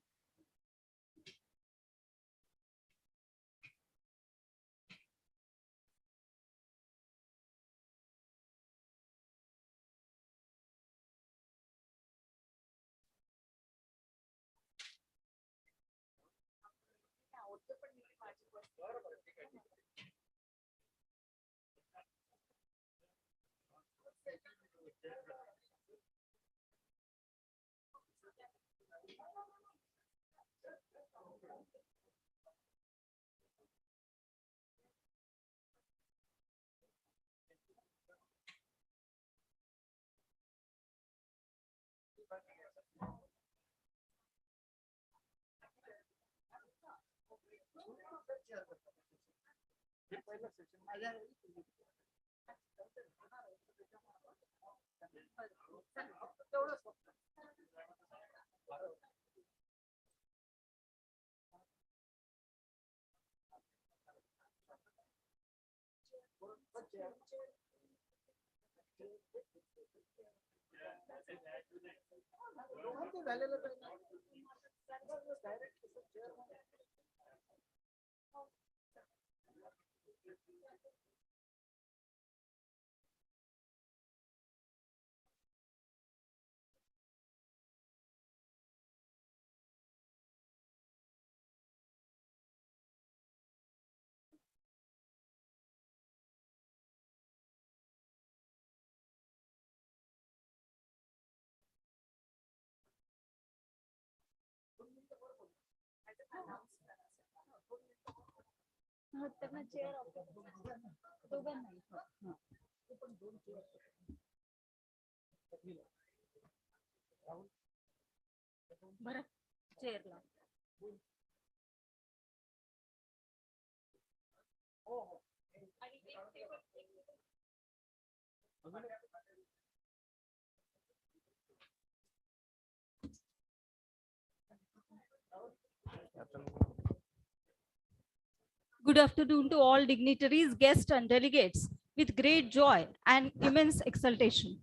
Speaker 11: Good afternoon to all dignitaries, guests, and delegates. With great joy and immense exultation,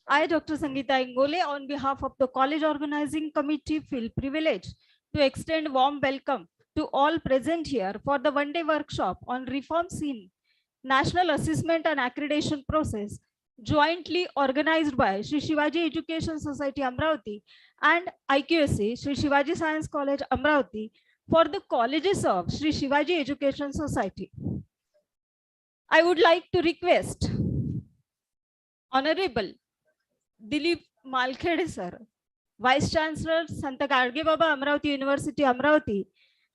Speaker 11: I, Dr. Sangeeta Ingole, on behalf of the College Organizing Committee, feel privileged to extend warm welcome to all present here for the one-day workshop on reforms in National Assessment and Accreditation Process, jointly organized by Sri Shivaji Education Society Amravati and IQSC, Sri Shivaji Science College Amravati, for the colleges of Sri Shivaji Education Society. I would like to request Honorable Dilip Malkhede sir, Vice Chancellor Santa Gadge Baba Amravati University Amravati,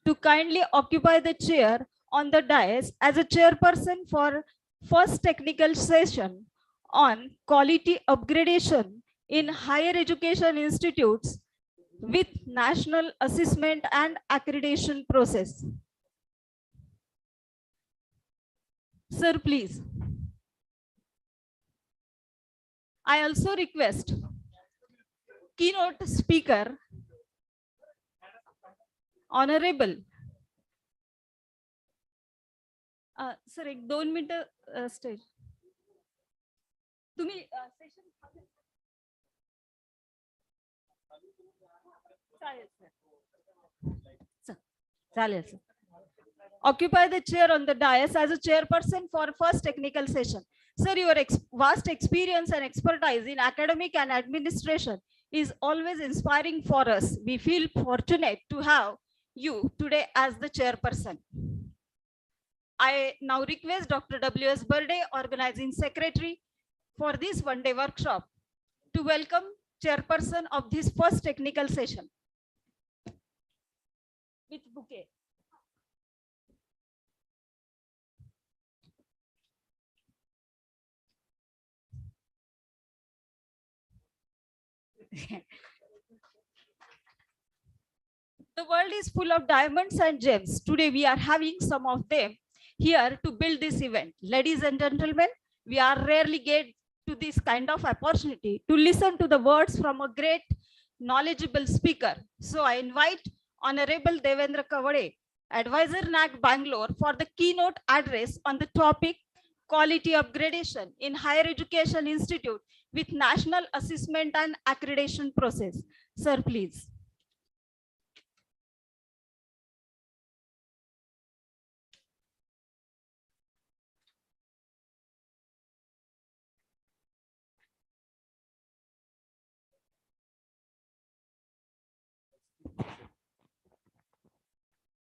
Speaker 11: to kindly occupy the chair on the dais as a chairperson for first technical session on quality upgradation in higher education institutes with national assessment and accreditation process. Sir, please. I also request keynote speaker, Honorable. Sir, 1-2 मिनिटं stage तुम्ही session चालेल sir. Occupy the chair on the dais as a chairperson for first technical session. Sir, your vast experience and expertise in academic and administration is always inspiring for us. We feel fortunate to have you today as the chairperson. I now request Dr. W.S. Burde, organizing secretary for this one-day workshop, to welcome chairperson of this first technical session with bouquet. The world is full of diamonds and gems. Today we are having some of them here to build this event. Ladies and gentlemen, we are rarely get to this kind of opportunity to listen to the words from a great knowledgeable speaker. So I invite Honorable Devendra Kavade, Advisor NAC Bangalore, for the keynote address on the topic quality upgradation in higher education institute with national assessment and accreditation process. Sir, please.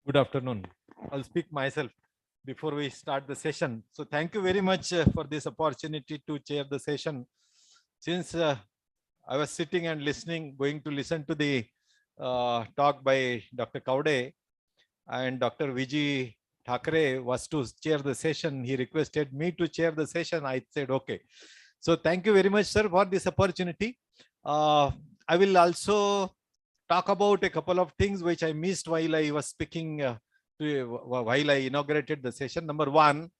Speaker 7: Good afternoon. I'll speak myself before we start the session. So thank you very much for this opportunity to chair the session. Since I was sitting and listening, going to listen to the talk by Dr. Kavade, and Dr. Vijay Thakre was to chair the session. He requested me to chair the session. I said, okay. So thank you very much, sir, for this opportunity. I will also talk about a couple of things which I missed while I was speaking, while I inaugurated the session. Number one,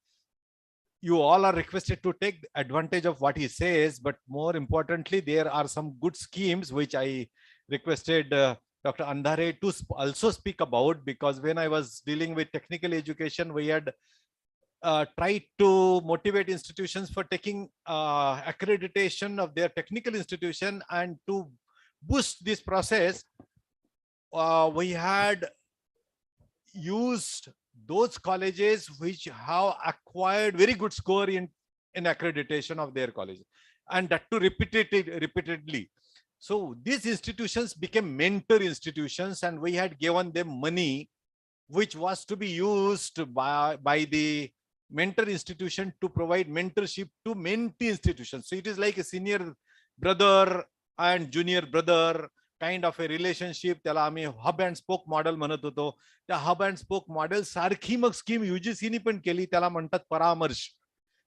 Speaker 7: you all are requested to take advantage of what he says, but more importantly, there are some good schemes which I requested Dr. Andhare to also speak about, because when I was dealing with technical education, we had tried to motivate institutions for taking accreditation of their technical institution, and to boost this process, we had used those colleges which have acquired very good score in accreditation of their college, and that to repeatedly. So these institutions became mentor institutions, and we had given them money which was to be used by the mentor institution to provide mentorship to mentee institutions. So it is like a senior brother and junior brother kind of a relationship. त्याला आम्ही hub and spoke model म्हणत होतो. त्या hub and spoke model सारखी मग scheme युजीसीनी पण केली, त्याला म्हणतात परामर्श.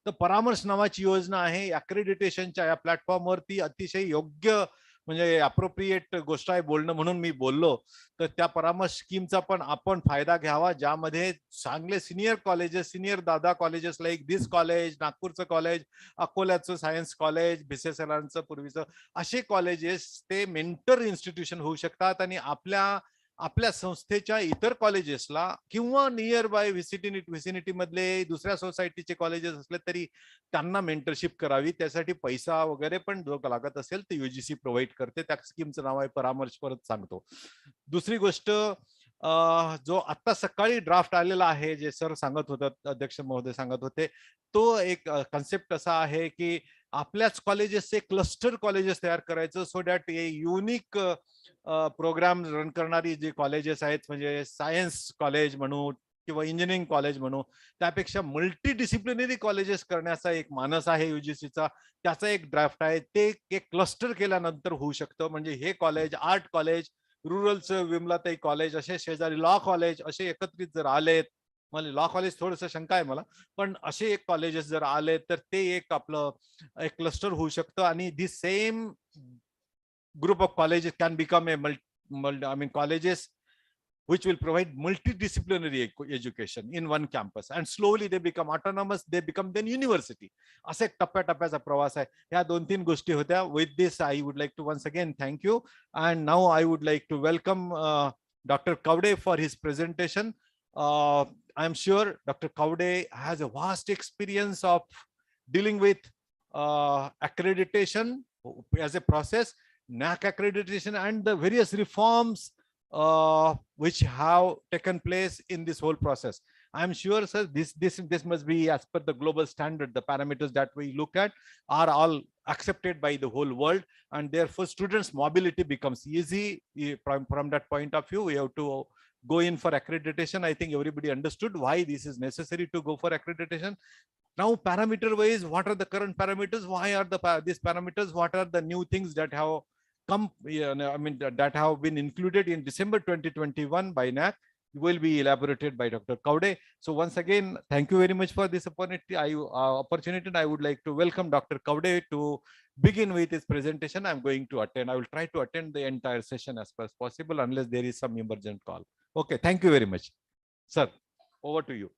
Speaker 7: तर परामर्श नावाची योजना आहे अक्रेडिटेशनच्या या प्लॅटफॉर्मवरती. अतिशय योग्य म्हणजे अप्रोप्रिएट गोष्ट आहे बोलणं, म्हणून मी बोललो. तर त्या परामर्श स्कीमचा पण आपण फायदा घ्यावा, ज्यामध्ये चांगले सिनियर कॉलेजेस, सिनियर दादा कॉलेजेस लाईक दिस कॉलेज, नागपूरचं कॉलेज, अकोल्याचं सायन्स कॉलेज, भिसेसरांचं पूर्वीचं, असे कॉलेजेस ते मेंटर इन्स्टिट्यूशन होऊ शकतात. आणि आपल्या संस्थेच्या इतर कॉलेजेसला किंवा नियर बाय व्हिसिनिटी मधले दुसऱ्या सोसायटीचे कॉलेजेस असले तरी त्यांना मेंटरशिप करावी. त्यासाठी पैसा वगैरे पण जो लागत असेल ते युजीसी प्रोव्हाइड करते. त्या स्कीमचं नाव आहे परामर्श, परत सांगतो. दुसरी गोष्ट, जो आता सकाळी ड्राफ्ट आलेला आहे, जे सर सांगत होते, अध्यक्ष महोदय सांगत होते, तो एक कन्सेप्ट असा आहे की आपल्याच कॉलेजेसचे क्लस्टर कॉलेजेस तयार करायचं, सो दॅट हे युनिक प्रोग्राम रन करणारी जी कॉलेजेस आहेत, म्हणजे सायन्स कॉलेज म्हणू किंवा इंजिनिअरिंग कॉलेज म्हणू, त्यापेक्षा मल्टी डिसिप्लिनरी कॉलेजेस करण्याचा एक मानस आहे युजीसीचा. त्याचा एक ड्राफ्ट आहे, ते एक क्लस्टर केल्यानंतर होऊ शकतं. म्हणजे हे कॉलेज, आर्ट कॉलेज, रुरलचं विमलाताई कॉलेज, असे शेजारी लॉ कॉलेज असे एकत्रित जर आलेत, मला लॉ कॉलेज थोडंसं शंका आहे मला, पण असे एक कॉलेजेस जर आले तर ते एक आपलं एक क्लस्टर होऊ शकतं. आणि the same group of colleges can become a colleges which will provide multidisciplinary education in one campus, and slowly they become autonomous, they become then university. असा एक टप्प्याटप्प्याचा प्रवास आहे. ह्या 2-3 गोष्टी होत्या. With this I would like to once again thank you, and now I would like to welcome Dr. Kavde for his presentation. I am sure Dr. Kavde has a vast experience of dealing with accreditation as a process, NAC accreditation, and the various reforms which have taken place in this whole process. I am sure, sir, this must be as per the global standard. The parameters that we look at are all accepted by the whole world, and therefore students' mobility becomes easy. From that point of view, we have to go in for accreditation. I think everybody understood why this is necessary to go for accreditation. Now, parameter wise, what are the current parameters? Why are these parameters? What are the new things that have come? That have been included in December 2021 by NAC will be elaborated by Dr. Kavde. So once again, thank you very much for this opportunity. And I would like to welcome Dr. Kavde to begin with his presentation. I'm going to attend. I will try to attend the entire session as far as possible, unless there is some emergent call. Okay, thank you very much, sir. Over to you.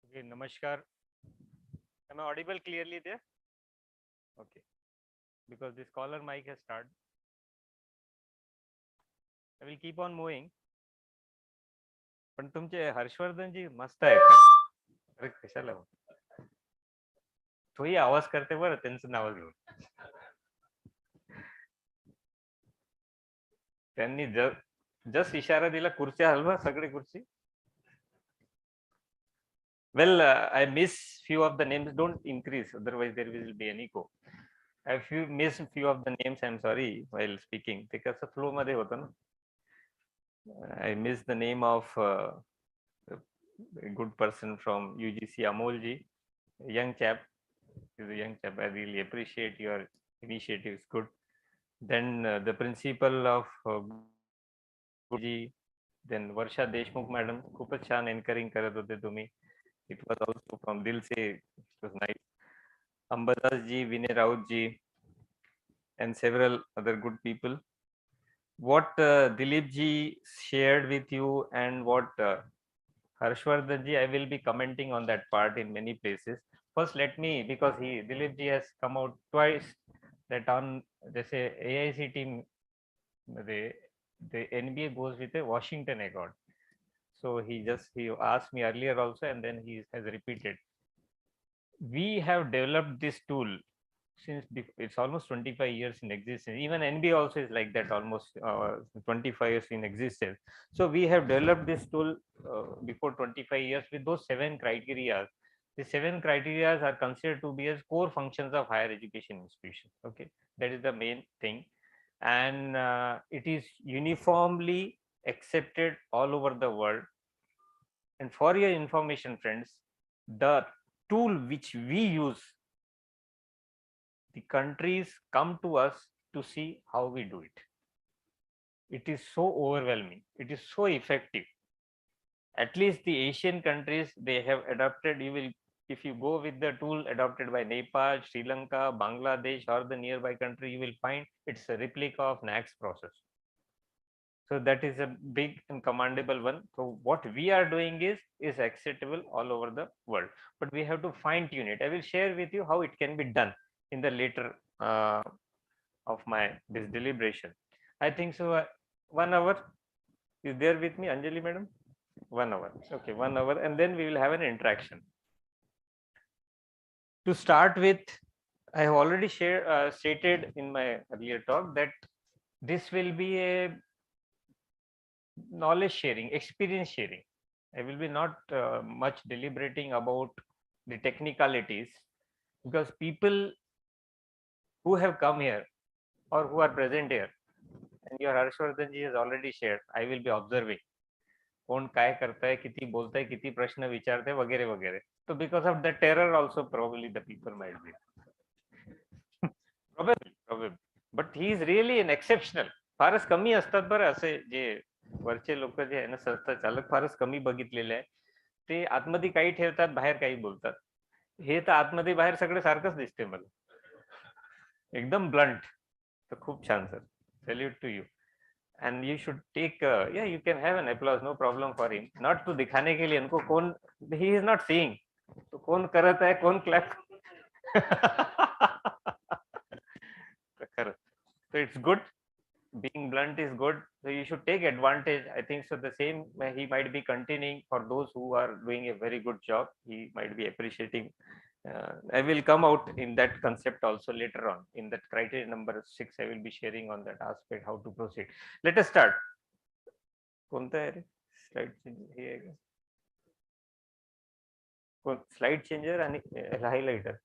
Speaker 8: Okay, namaskar. Am I audible clearly there? Okay, because this caller mic has started. I will keep on moving. पण तुमचे हर्षवर्धनजी मस्त आहे. अरे कशाला तोही आवाज करते बरं त्यांचं नाव घेऊन. त्यांनी जस्ट इशारा दिला, खुर्च्या हलवा, सगळी खुर्ची. Well, I miss few of the names. Don't increase, otherwise there will be an echo. If you miss few of the names, I'm sorry while speaking because the flow मध्ये होतं ना. I miss the name of a good person from UGC, Amolji, a young chap. He's a young chap. I really appreciate your initiative. It's good. Then the principal of then Varsha Deshmukh madam, खूपच छान anchoring करत होते तुम्ही. It was also from Dil se, it was nice. Ambadas ji, Vinay Raut ji, and several other good people. What Dilip ji shared with you and what Harshvardhan ji, I will be commenting on that part in many places. First, let me, because Dilip ji has come out twice that on जैसे AIC team, the NBA goes with a Washington Accord. So he asked me earlier also, and then he has repeated. We have developed this tool since it's almost 25 years in existence. Even NBA also is like that, almost 25 years in existence. So we have developed this tool before 25 years with those 7 criteria. The 7 criteria are considered to be as core functions of higher education institution. Okay, that is the main thing, and it is uniformly accepted all over the world. And for your information, friends, the tool which we use, the countries come to us to see how we do it. It is so overwhelming. It is so effective. At least the Asian countries, they have adopted. If you go with the tool adopted by Nepal, Sri Lanka, Bangladesh, or the nearby country, you will find it's a replica of NAAC's process. So that is a big and commendable one. So what we are doing is acceptable all over the world, but we have to fine tune it. I will share with you how it can be done in the later of this deliberation. I think so. 1 hour is there with me, Anjali madam? 1 hour. Okay, 1 hour, and then we will have an interaction. To start with, I have already stated in my earlier talk that this will be a knowledge sharing, experience sharing. I will be not much deliberating about the technicalities, because people who have come here or who are present here, and your Harshvardhan ji has already shared, I will be observing कौन काय करता है, किती बोलता है, किती प्रश्न विचारते हैं, वगैरे वगैरे. So because of the terror also probably the people might be probably, but he is really an exceptional. फारच कमी असतात बरं असे जे वरचे लोक जे आहे ना, संस्था चालक फारच कमी बघितलेले आहे. ते आतमध्ये काही ठेवतात, बाहेर काही बोलतात. हे तर आतमध्ये बाहेर सगळं सारखंच दिसते मला, एकदम ब्लंट. तर खूप छान sir, salute to you. And you should take yeah, you can have an applause, no problem for him. Not to दिखाने के लिए इनको कौन, he is not seeing, तो कौन करता है, कौन clap. So it's good, being blunt is good, so you should take advantage. I think so the same he might be continuing for those who are doing a very good job. He might be appreciating. I will come out in that concept also later on. In that criteria number 6, I will be sharing on that aspect, how to proceed. Let us start. Slide changer, slide changer and highlighter.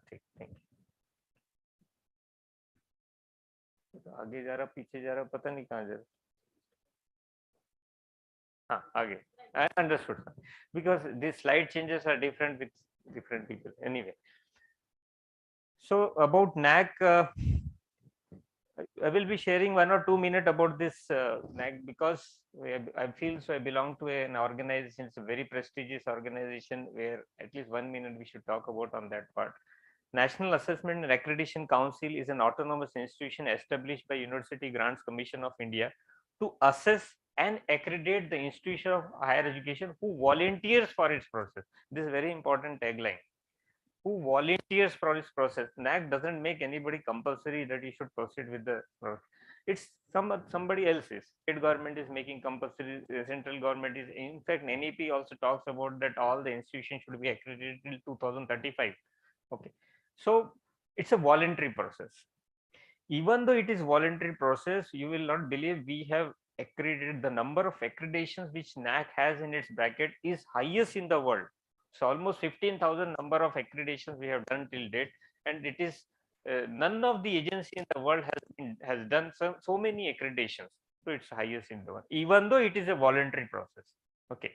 Speaker 8: Thank you. आगे जा रहा, पीछे जा रहा, पता नहीं कहाँ जा रहा. हाँ, आगे. I understood, because these slide changes are different with different people. Anyway, so about NAAC, I will be sharing 1 or 2 minutes about this NAAC, because I feel so I belong to an organization, it's a very prestigious organization, where at least 1 minute we should talk about on that part. National Assessment and Accreditation Council is an autonomous institution established by University Grants Commission of India to assess and accredit the institution of higher education who volunteers for its process. This is very important tagline. Who volunteers for its process. NAAC doesn't make anybody compulsory that you should proceed with the process. It's somebody else's. State government is making compulsory. The central government is. In fact, NEP also talks about that all the institutions should be accredited till 2035. Okay, so it's a voluntary process. Even though it is voluntary process, you will not believe we have accredited, the number of accreditations which NAC has in its bracket is highest in the world. So almost 15,000 number of accreditations we have done till date, and it is none of the agency in the world has done so many accreditations. So it's highest in the world, even though it is a voluntary process. Okay.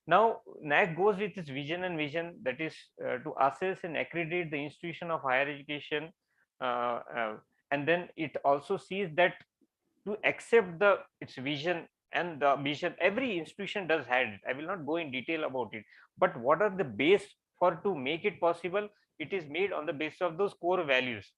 Speaker 8: Now, NAC goes with its vision and mission, that is to assess and accredit the institution of higher education, and then it also sees that to accept its vision and the mission, every institution does have it. I will not go in detail about it, but what are the base for to make it possible? It is made on the basis of those core values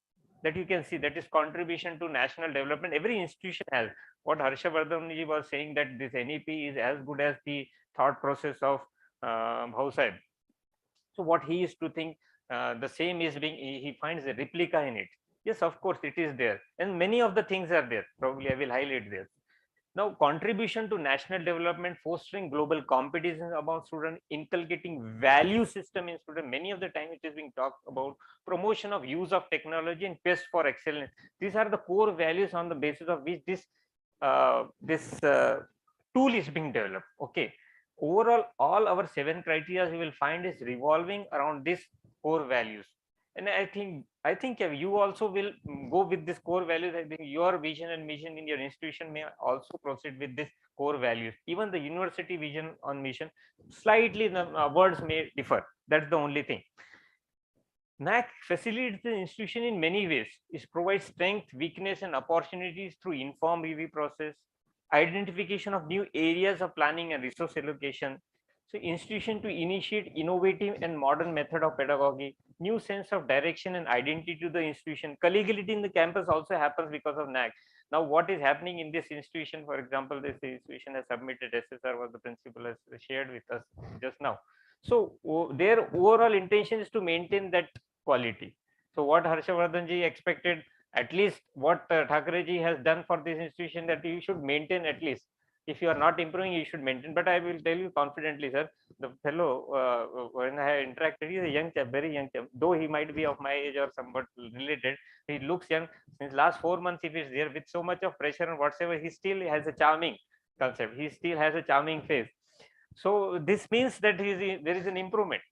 Speaker 8: that you can see, that is contribution to national development. Every institution has. What Harshavardhan ji was saying, that this NEP is as good as the thought process of Bhau Sahib. So what he is to think, the same is being, he finds a replica in it. Yes, of course it is there, and many of the things are there. Probably I will highlight there. Now, contribution to national development, fostering global competition among students, inculcating value system in students. Many of the time it is being talked about promotion of use of technology and quest for excellence. These are the core values on the basis of which this tool is being developed. Okay. Overall, all our 7 criteria you will find is revolving around these core values. And I think you also will go with this core values. I think your vision and mission in your institution may also proceed with this core values. Even the university vision on mission, slightly the words may differ. That's the only thing. NAC facilitates the institution in many ways. It provides strength, weakness, and opportunities through informed review process, identification of new areas of planning and resource allocation. So institution to initiate innovative and modern method of pedagogy, new sense of direction and identity to the institution. Collegiality in the campus also happens because of NAC. Now, what is happening in this institution, for example, this institution has submitted SSR, what the principal has shared with us just now. So their overall intention is to maintain that quality. So what Harshavardhan ji expected, at least what Thakare ji has done for this institution, that you should maintain at least. If you are not improving, you should maintain. But I will tell you confidently, sir, the fellow, when I have interacted, he is a young chap, very young chap. Though he might be of my age or somewhat related, he looks young. Since last 4 months, if he's there with so much of pressure and whatsoever, he still has a charming concept. He still has a charming face. So this means that there is an improvement.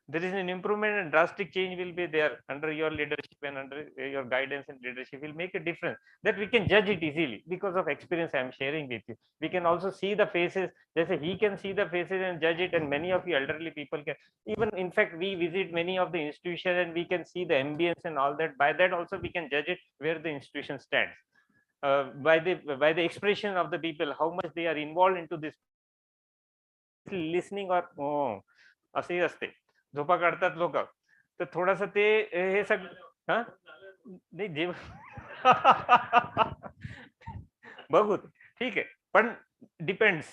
Speaker 8: There is an improvement, and drastic change will be there under your leadership and under your guidance and leadership will make a difference, that we can judge it easily because of experience I am sharing with you. We can also see the faces. They say he can see the faces and judge it, and many of you elderly people can. Even in fact, we visit many of the institutions and we can see the ambience and all that. By that also we can judge it where the institution stands. By the expression of the people, how much they are involved into this listening और असंही असते, झोपा काढतात लोक, तर थोडस ते हे सगळं हा नाही जेव बघू ठीक आहे, पण डिपेंड्स.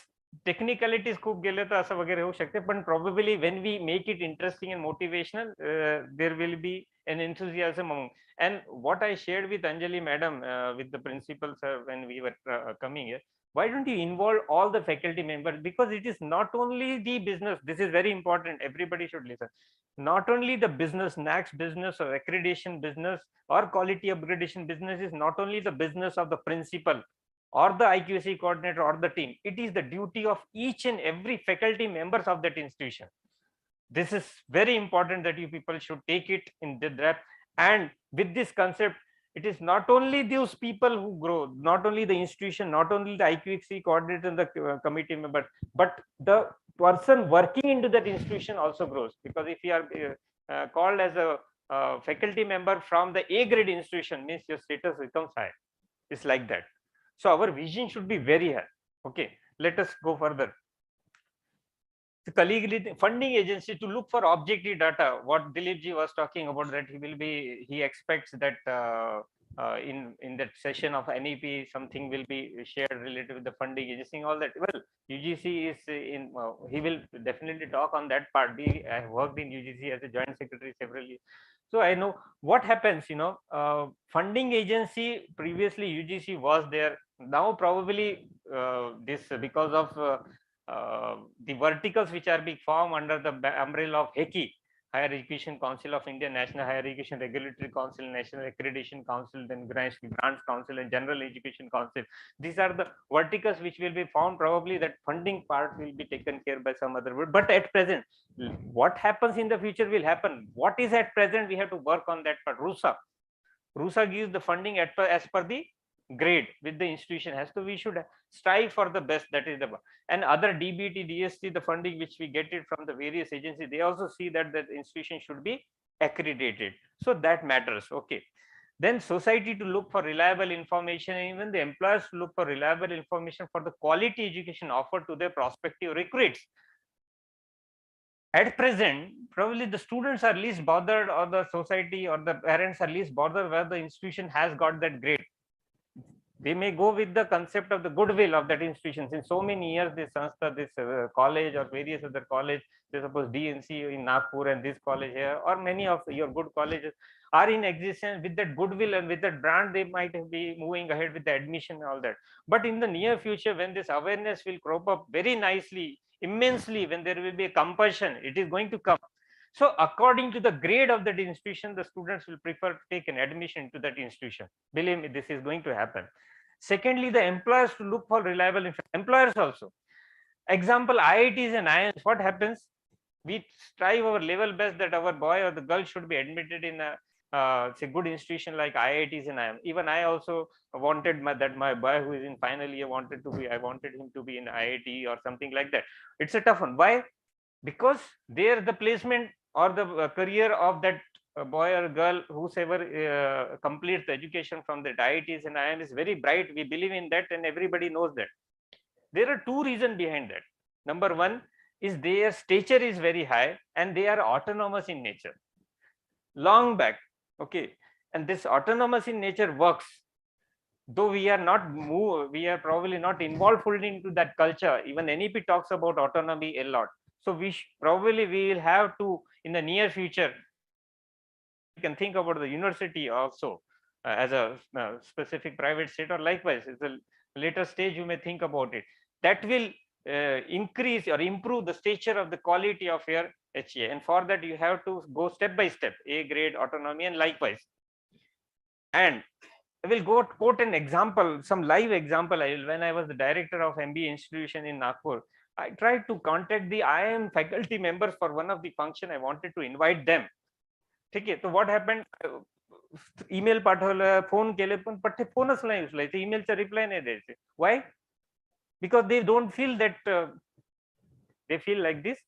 Speaker 8: टेक्निकॅलिटीज खूप गेले तर असं वगैरे होऊ शकते, पण probably when we make it interesting and motivational, there will be an enthusiasm among. And what I shared with Anjali madam, with the principal sir, when we were coming here, why don't you involve all the faculty members? Because it is not only the business, this is very important, everybody should listen. Not only the business, NACS business or accreditation business or quality upgradation business is not only the business of the principal or the IQC coordinator or the team. It is the duty of each and every faculty members of that institution. This is very important that you people should take it in the depth. And with this concept, it is not only those people who grow, not only the institution, not only the IQC coordinator and the committee member, but the person working into that institution also grows. Because if you are called as a faculty member from the A grade institution, means your status becomes high. It's like that. So our vision should be very high. Okay, let us go further. The collegiality funding agency to look for objective data. What Dilip ji was talking about, that he expects that in that session of NEP something will be shared related with the funding agency and all that. Well, UGC is in, he will definitely talk on that part. I have worked in UGC as a joint secretary several years, so I know what happens. Funding agency, previously UGC was there. Now probably this because of the verticals which are being formed under the umbrella of HECI, Higher Education Council of India, National Higher Education Regulatory Council, National Accreditation Council, then Grants Council, and General Education Council. These are the verticals which will be found. Probably that funding part will be taken care by some other. But at present, what happens in the future will happen. What is at present, we have to work on that part. RUSA gives the funding as per the grade with the institution has to. We should strive for the best. That is the, and other DBT, DST, the funding which we get it from the various agencies, they also see that the institution should be accredited. So that matters. Okay. Then society to look for reliable information, and even the employers to look for reliable information for the quality education offered to their prospective recruits. At present, probably the students are least bothered, or the society or the parents are least bothered where the institution has got that grade. They may go with the concept of the goodwill of that institution. Since so many years, this Sanstha, this college or various other college, they suppose DNC in Nagpur and this college here, or many of your good colleges are in existence with that goodwill and with that brand, they might be moving ahead with the admission and all that. But in the near future, when this awareness will crop up very nicely, immensely, when there will be a compulsion, it is going to come. So according to the grade of that institution, the students will prefer to take an admission to that institution. Believe me, this is going to happen. Secondly, the employers to look for reliable employers also. Example, IITs and IIMs, what happens? We strive our level best that our boy or the girl should be admitted in a say good institution like IITs and IIM. Even I also wanted that my boy who is in final year I wanted him to be in IIT or something like that. It's a tough one. Why? Because there the placement or the career of that boy or girl, whosoever completes the education from the IITs and IIM is very bright. We believe in that, and everybody knows that. There are two reasons behind that. Number one is their stature is very high and they are autonomous in nature. Long back, okay, and this autonomous in nature works. Though we are probably not involved fully into that culture. Even NEP talks about autonomy a lot. So we will have to, in the near future, you can think about the university also as a specific private state, or likewise, it's a later stage you may think about it. That will increase or improve the stature of the quality of your HA. And for that, you have to go step by step, A grade, autonomy, and likewise. And I will go quote an example, some live example. When I was the director of MBA institution in Nagpur, I tried to contact the IIM faculty members for one of the function. I wanted to invite them. Okay, so what happened? Email पाठवलं, phone केले, पण ते फोनच नाही उचलायचे, emailचा reply नाही द्यायचे. Why? Because they don't feel that they feel like this.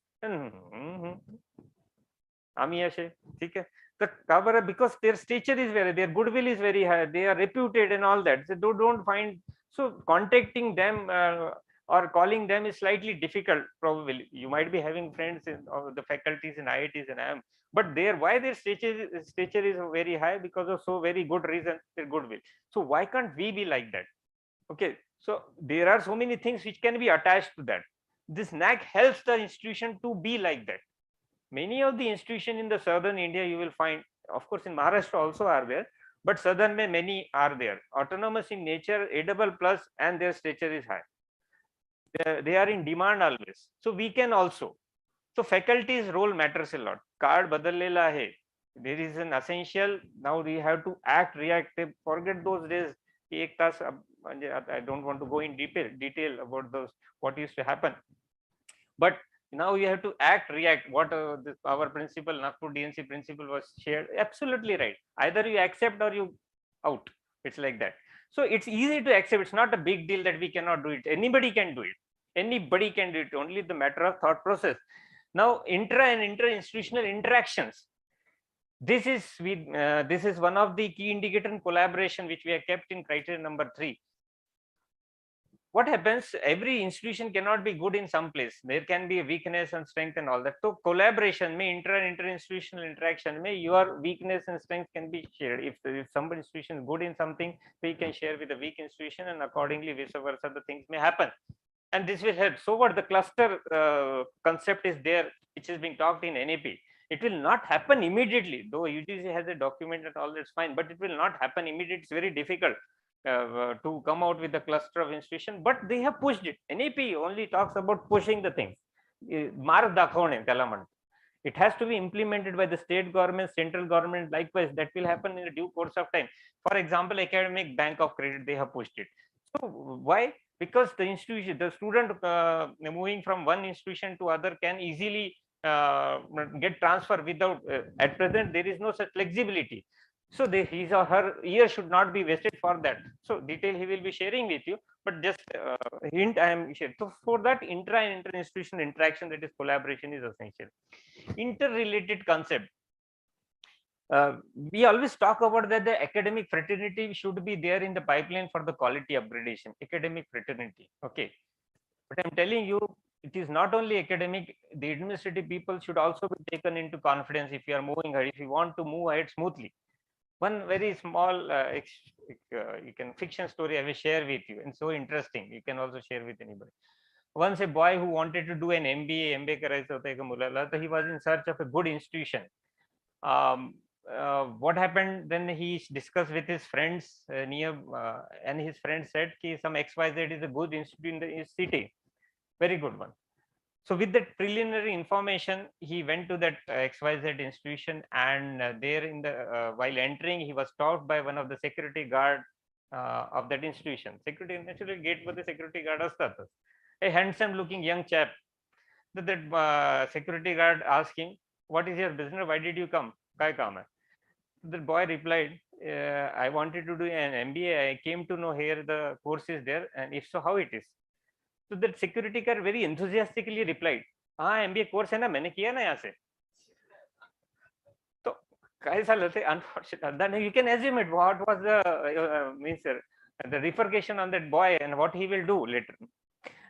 Speaker 8: आम्ही असे, ठीक आहे. तर because their stature is their goodwill is very high, they are reputed and all that. So don't find, so contacting them or calling them is slightly difficult. Probably you might be having friends in the faculties in IITs and IIM, but why their stature is very high? Because of so very good reason, their goodwill. So why can't we be like that? Okay, so there are so many things which can be attached to that. This NAC helps the institution to be like that. Many of the institutions in the southern India you will find, of course in Maharashtra also are there, but southern many are there. Autonomous in nature, A++, and their stature is high. They are in demand always. So we can also. So faculty's role matters a lot. Card badallela hai. There is an essential. Now we have to act, react. Forget those days. I don't want to go in detail about those what used to happen. But now you have to act, react. What our principal, Nagpur DNC principal was shared. Absolutely right. Either you accept or you out. It's like that. So it's easy to accept. It's not a big deal that we cannot do it. Anybody can do it. Anybody can do it. Only the matter of thought process. Now, intra and inter-institutional interactions. This is one of the key indicator in collaboration which we have kept in criteria number 3. What happens? Every institution cannot be good in some place. There can be a weakness and strength and all that. So collaboration, intra and inter-institutional interaction, your weakness and strength can be shared. If some institution is good in something, we can share with the weak institution, and accordingly vice versa, the things may happen. And this will help. So what the cluster concept is there, which is being talked in NAP. It will not happen immediately, though UGC has a document and all that's fine, but it will not happen immediately. It's very difficult to come out with a cluster of institution, but they have pushed it. NAP only talks about pushing the things. Mark dakhvane त्याला म्हणतात. It has to be implemented by the state government, central government. Likewise, that will happen in a due course of time. For example, academic bank of credit, they have pushed it. So why? Because the institution, the student moving from one institution to other can easily get transfer without, at present there is no such flexibility. So his or her year should not be wasted for that. So detail he will be sharing with you, but just hint I am sharing. So for that, intra and inter-institutional interaction, that is collaboration, is essential. Interrelated concept. We always talk about that the academic fraternity should be there in the pipeline for the quality upgradation. Academic fraternity, okay. But I'm telling you, it is not only academic. The administrative people should also be taken into confidence if you are moving ahead, if you want to move ahead smoothly. One very small you can fiction story I will share with you, and so interesting, you can also share with anybody. Once a boy who wanted to do an MBA करायचं होतं एका मुलाला, so he was in search of a good institution. What happened then, he discussed with his friends near, and his friend said ki some XYZ is a good institute in the city, very good one. So with that preliminary information, he went to that XYZ institution, and there in the while entering, he was stopped by one of the security guard of that institution. Security, naturally gate for the security guard असतातच. A handsome looking young chap. That security guard asked him, "What is your business? Why did you come? काय काम है?" The boy replied, "I wanted to do an MBA. I came to know here the course is there, and if so, how it is?" So that security guard very enthusiastically replied, "हाँ MBA course है ना, मैंने किया ना यहाँ से." तो काय झालं ते, unfortunately, then you can assume it. What was the means the repercussion on that boy and what he will do later.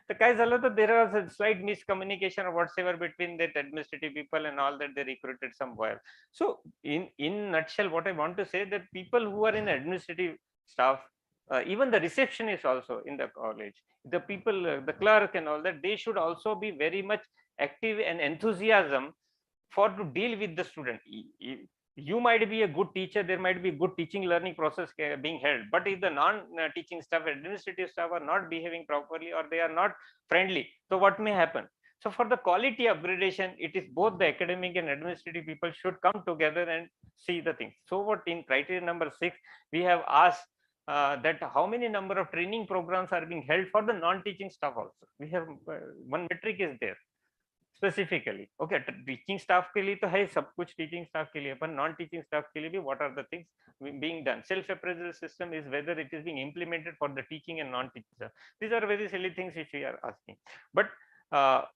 Speaker 8: So काय झालं, तर there was a slight miscommunication or whatsoever between that administrative people and all that, they recruited some boy. So in nutshell, what I want to say, that people who are in administrative staff, even the receptionist also in the college, the people, the clerk and all that, they should also be very much active and enthusiasm for to deal with the student. You might be a good teacher, there might be good teaching learning process being held, but if the non-teaching staff, administrative staff are not behaving properly, or they are not friendly, so what may happen? So for the quality upgradation, it is both the academic and administrative people should come together and see the things. So what in criteria number 6, we have asked that how many number of training programs are being held for the non-teaching staff also. We have one metric is there specifically. Okay, teaching staff के लिए तो है सब कुछ, teaching staff के लिए, पर non-teaching staff के लिए भी what are the things being done. Self-appraisal system is whether it is being implemented for the teaching and non-teaching staff. These are very silly things which we are asking. But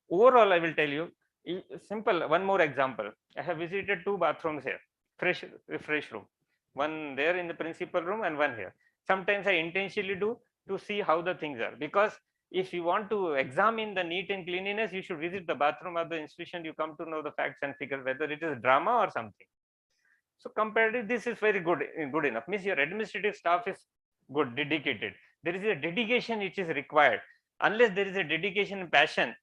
Speaker 8: overall, I will tell you, simple, one more example. I have visited 2 bathrooms here, fresh room. One there in the principal room and one here. Sometimes I intentionally do to see how the things are, because if you want to examine the neat and cleanliness, you should visit the bathroom of the institution. You come to know the facts and figures, whether it is drama or something. So comparatively, this is very good enough. Means your administrative staff is good, dedicated. There is a dedication which is required. Unless there is a dedication and passion,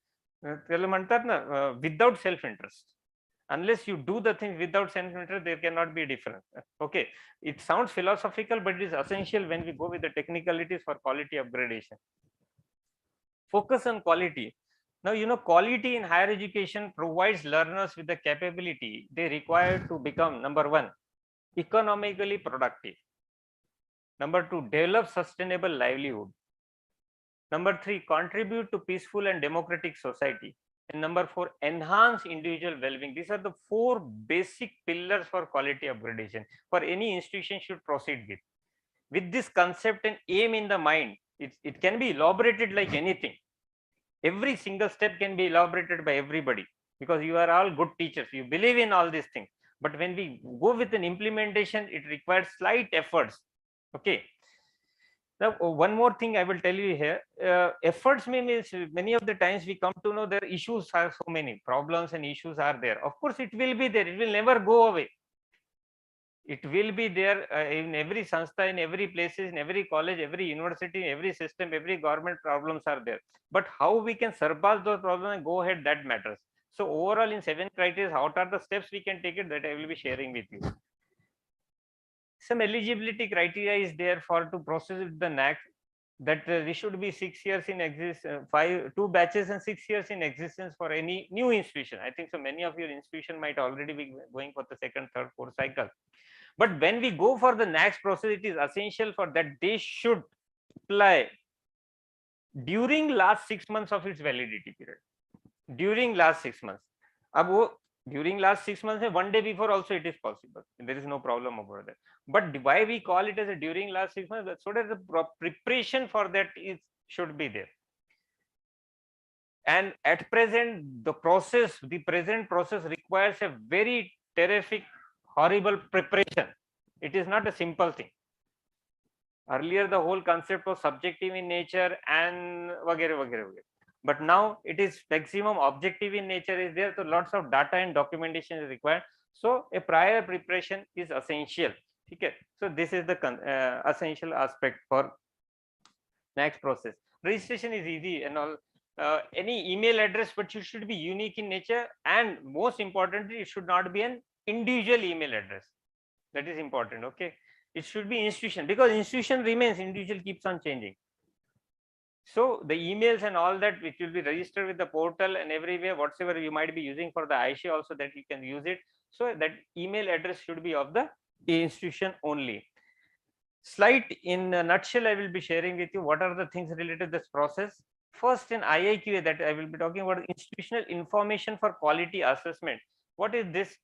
Speaker 8: without self-interest. Unless you do the things without self-interest, there cannot be a difference. Okay, it sounds philosophical, but it is essential when we go with the technicalities for quality upgradation. Focus on quality. Now, you know, quality in higher education provides learners with the capability they require to become, number 1, economically productive. Number 2, develop sustainable livelihood. Number 3, contribute to peaceful and democratic society. And number 4, enhance individual well-being. These are the 4 basic pillars for quality upgradation for any institution should proceed with. With this concept and aim in the mind, it can be elaborated like anything. Every single step can be elaborated by everybody, because you are all good teachers. You believe in all these things. But when we go with an implementation, it requires slight efforts. Okay. Now, one more thing I will tell you here. Efforts means many of the times we come to know there issues are so many, problems and issues are there. Of course, it will be there. It will never go away. It will be there in every sanstha, in every places, in every college, every university, every system, every government, problems are there. But how we can surpass those problems and go ahead, that matters. So overall, in 7 criteria, what are the steps we can take it, that I will be sharing with you. Some eligibility criteria is there for to process with the NAC. that there should be 6 years in two batches and 6 years in existence for any new institution. I think so many of your institution might already be going for the second, third, fourth cycle. But when we go for the next process, it is essential for that they should apply during last 6 months of its validity period. During last 6 months. During last 6 months, one day before also it is possible. There is no problem about that. But why we call it as a during last 6 months? So that the preparation for that should be there. And at present, the present process requires a very terrific, horrible preparation. It is not a simple thing. Earlier, the whole concept was subjective in nature and vagere. But now it is maximum objective in nature is there. So lots of data and documentation is required. So a prior preparation is essential. Okay. So this is the essential aspect for next process. Registration is easy and all. Any email address, but it should be unique in nature, and most importantly, it should not be an individual email address. That is important. Okay. It should be institution, because institution remains, individual keeps on changing. So the emails and all that, which will be registered with the portal and everywhere, whatsoever you might be using for the Aisha also, that you can use it. So that email address should be of the institution only. Slight in a nutshell, I will be sharing with you what are the things related to this process. First, in IIQA, that I will be talking about institutional information for quality assessment. What is this?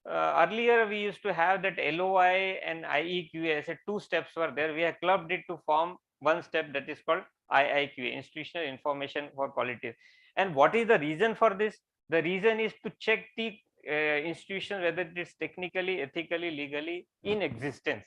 Speaker 8: Earlier we used to have that LOI and IEQA as a two steps were there. We have clubbed it to form one step, that is called IIQA, institutional information for quality. And what is the reason for this? The reason is to check the institution whether it is technically, ethically, legally in existence.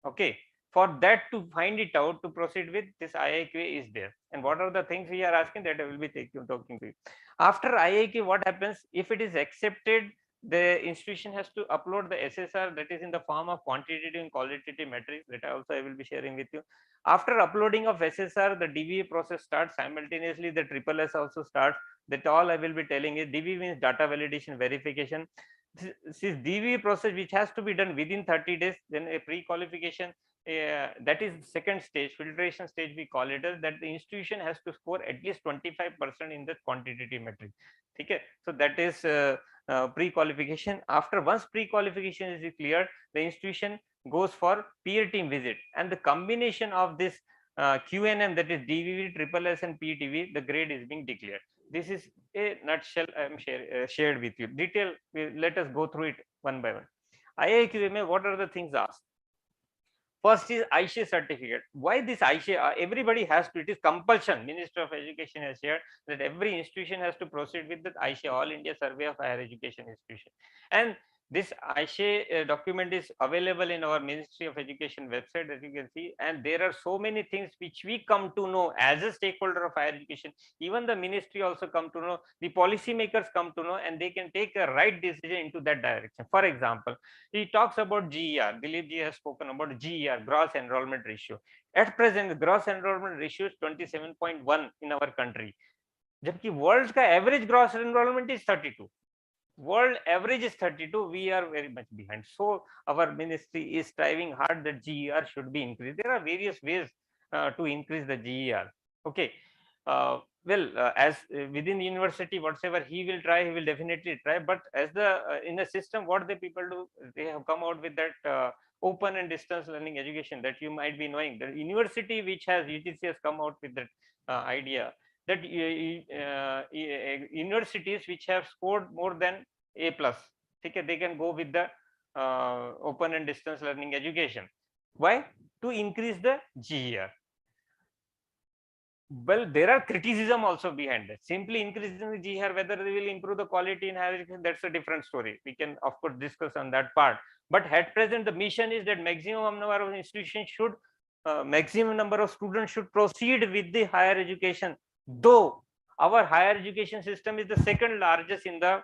Speaker 8: Okay, for that, to find it out, to proceed with this IIQA is there. And what are the things we are asking, that I will be talking to you. After IIQA, what happens? If it is accepted, the institution has to upload the SSR, that is in the form of quantitative and qualitative metrics, that also I will be sharing with you. After uploading of SSR, the DVA process starts simultaneously. The SSS also starts. That all I will be telling is DVA means data validation verification. This is DVA process which has to be done within 30 days. Then a pre-qualification, that is second stage, filtration stage we call it, as that the institution has to score at least 25% in the quantitative metric. Okay, so that is pre-qualification. After once pre-qualification is cleared, the institution goes for peer team visit, and the combination of this QNM, that is DVV, SSS and PTV, the grade is being declared. This is a nutshell I am shared with you. Detail, let us go through it one by one. IIQA, what are the things asked? First is Aisha certificate. Why this Aisha? Everybody has to, it is compulsion. Minister of Education has shared that every institution has to proceed with the Aisha, All India Survey of Higher Education Institution. And this Aisha document is available in our Ministry of Education website, as you can see. And there are so many things which we come to know as a stakeholder of higher education. Even the ministry also come to know, the policymakers come to know, and they can take a right decision into that direction. For example, he talks about GER. Dilip ji has spoken about GER, gross enrollment ratio. At present, the gross enrollment ratio is 27.1 in our country. Jabki world's ka average gross enrollment is 32. World average is 32. We are very much behind. So our ministry is striving hard that GER should be increased. There are various ways to increase the GER. Okay. As within the university, whatever he will try, he will definitely try. But as the in the system, what the people do, they have come out with that open and distance learning education that you might be knowing. The university which has UTC has come out with that idea that universities which have scored more than A+, okay, they can go with the open and distance learning education. Why? To increase the GER. Well, there are criticism also behind that. Simply increasing the GER, whether they will improve the quality in higher education, that's a different story. We can of course discuss on that part. But at present, the mission is that maximum number of institutions should, maximum number of students should proceed with the higher education. Though our higher education system is the second largest in the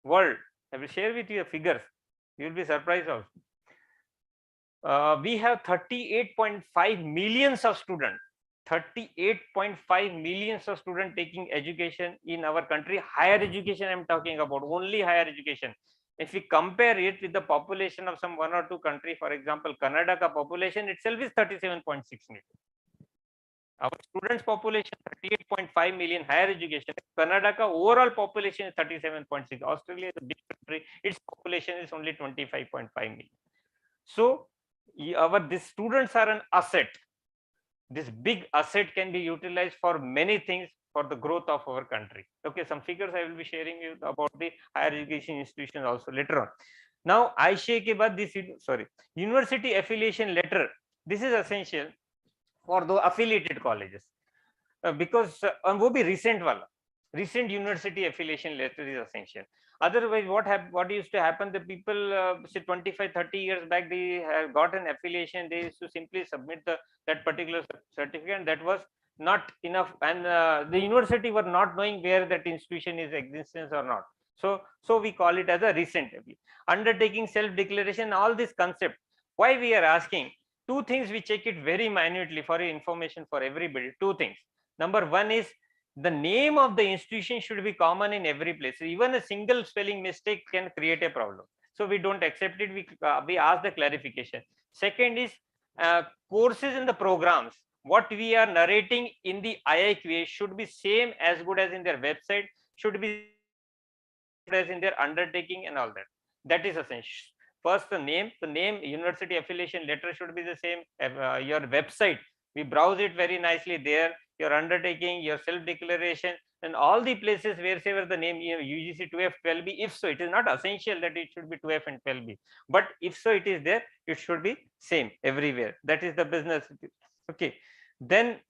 Speaker 8: world. I will share with you the figures. You will be surprised also. We have 38.5 millions of students. 38.5 millions of students taking education in our country. Higher education, I am talking about only higher education. If we compare it with the population of some one or two country, for example, Karnataka population itself is 37.6 million. Our students population 38.5 million, higher education. Karnataka overall population is 37.6. Australia is a big country. Its population is only 25.5 million. So these students are an asset. This big asset can be utilized for many things for the growth of our country. Okay, some figures I will be sharing you about the higher education institutions also later on. Now, ICA ke baad this, sorry, university affiliation letter. This is essential for the affiliated colleges because वो भी recent वाला. Recent university affiliation letter is essential. Otherwise, what used to happen, the people say 25-30 years back, they have got an affiliation, they used to simply submit that particular certificate, and that was not enough, and the university were not knowing where that institution is existence or not. So we call it as a recent undertaking, self declaration, all this concept. Why we are asking? Two things we check it very minutely for information for everybody. Two things. Number one is the name of the institution should be common in every place. Even a single spelling mistake can create a problem. So we don't accept it. We ask the clarification. Second is courses in the programs. What we are narrating in the IIQA should be same as good as in their website, should be as in their undertaking and all that. That is essential. First, the name university affiliation letter should be the same. Your website, we browse it very nicely there. Your undertaking, your self declaration, and all the places wherever the name UGC 2F 12B. If so, it is not essential that it should be 2F and 12B, but if so it is there, it should be same everywhere. That is the business. Okay, then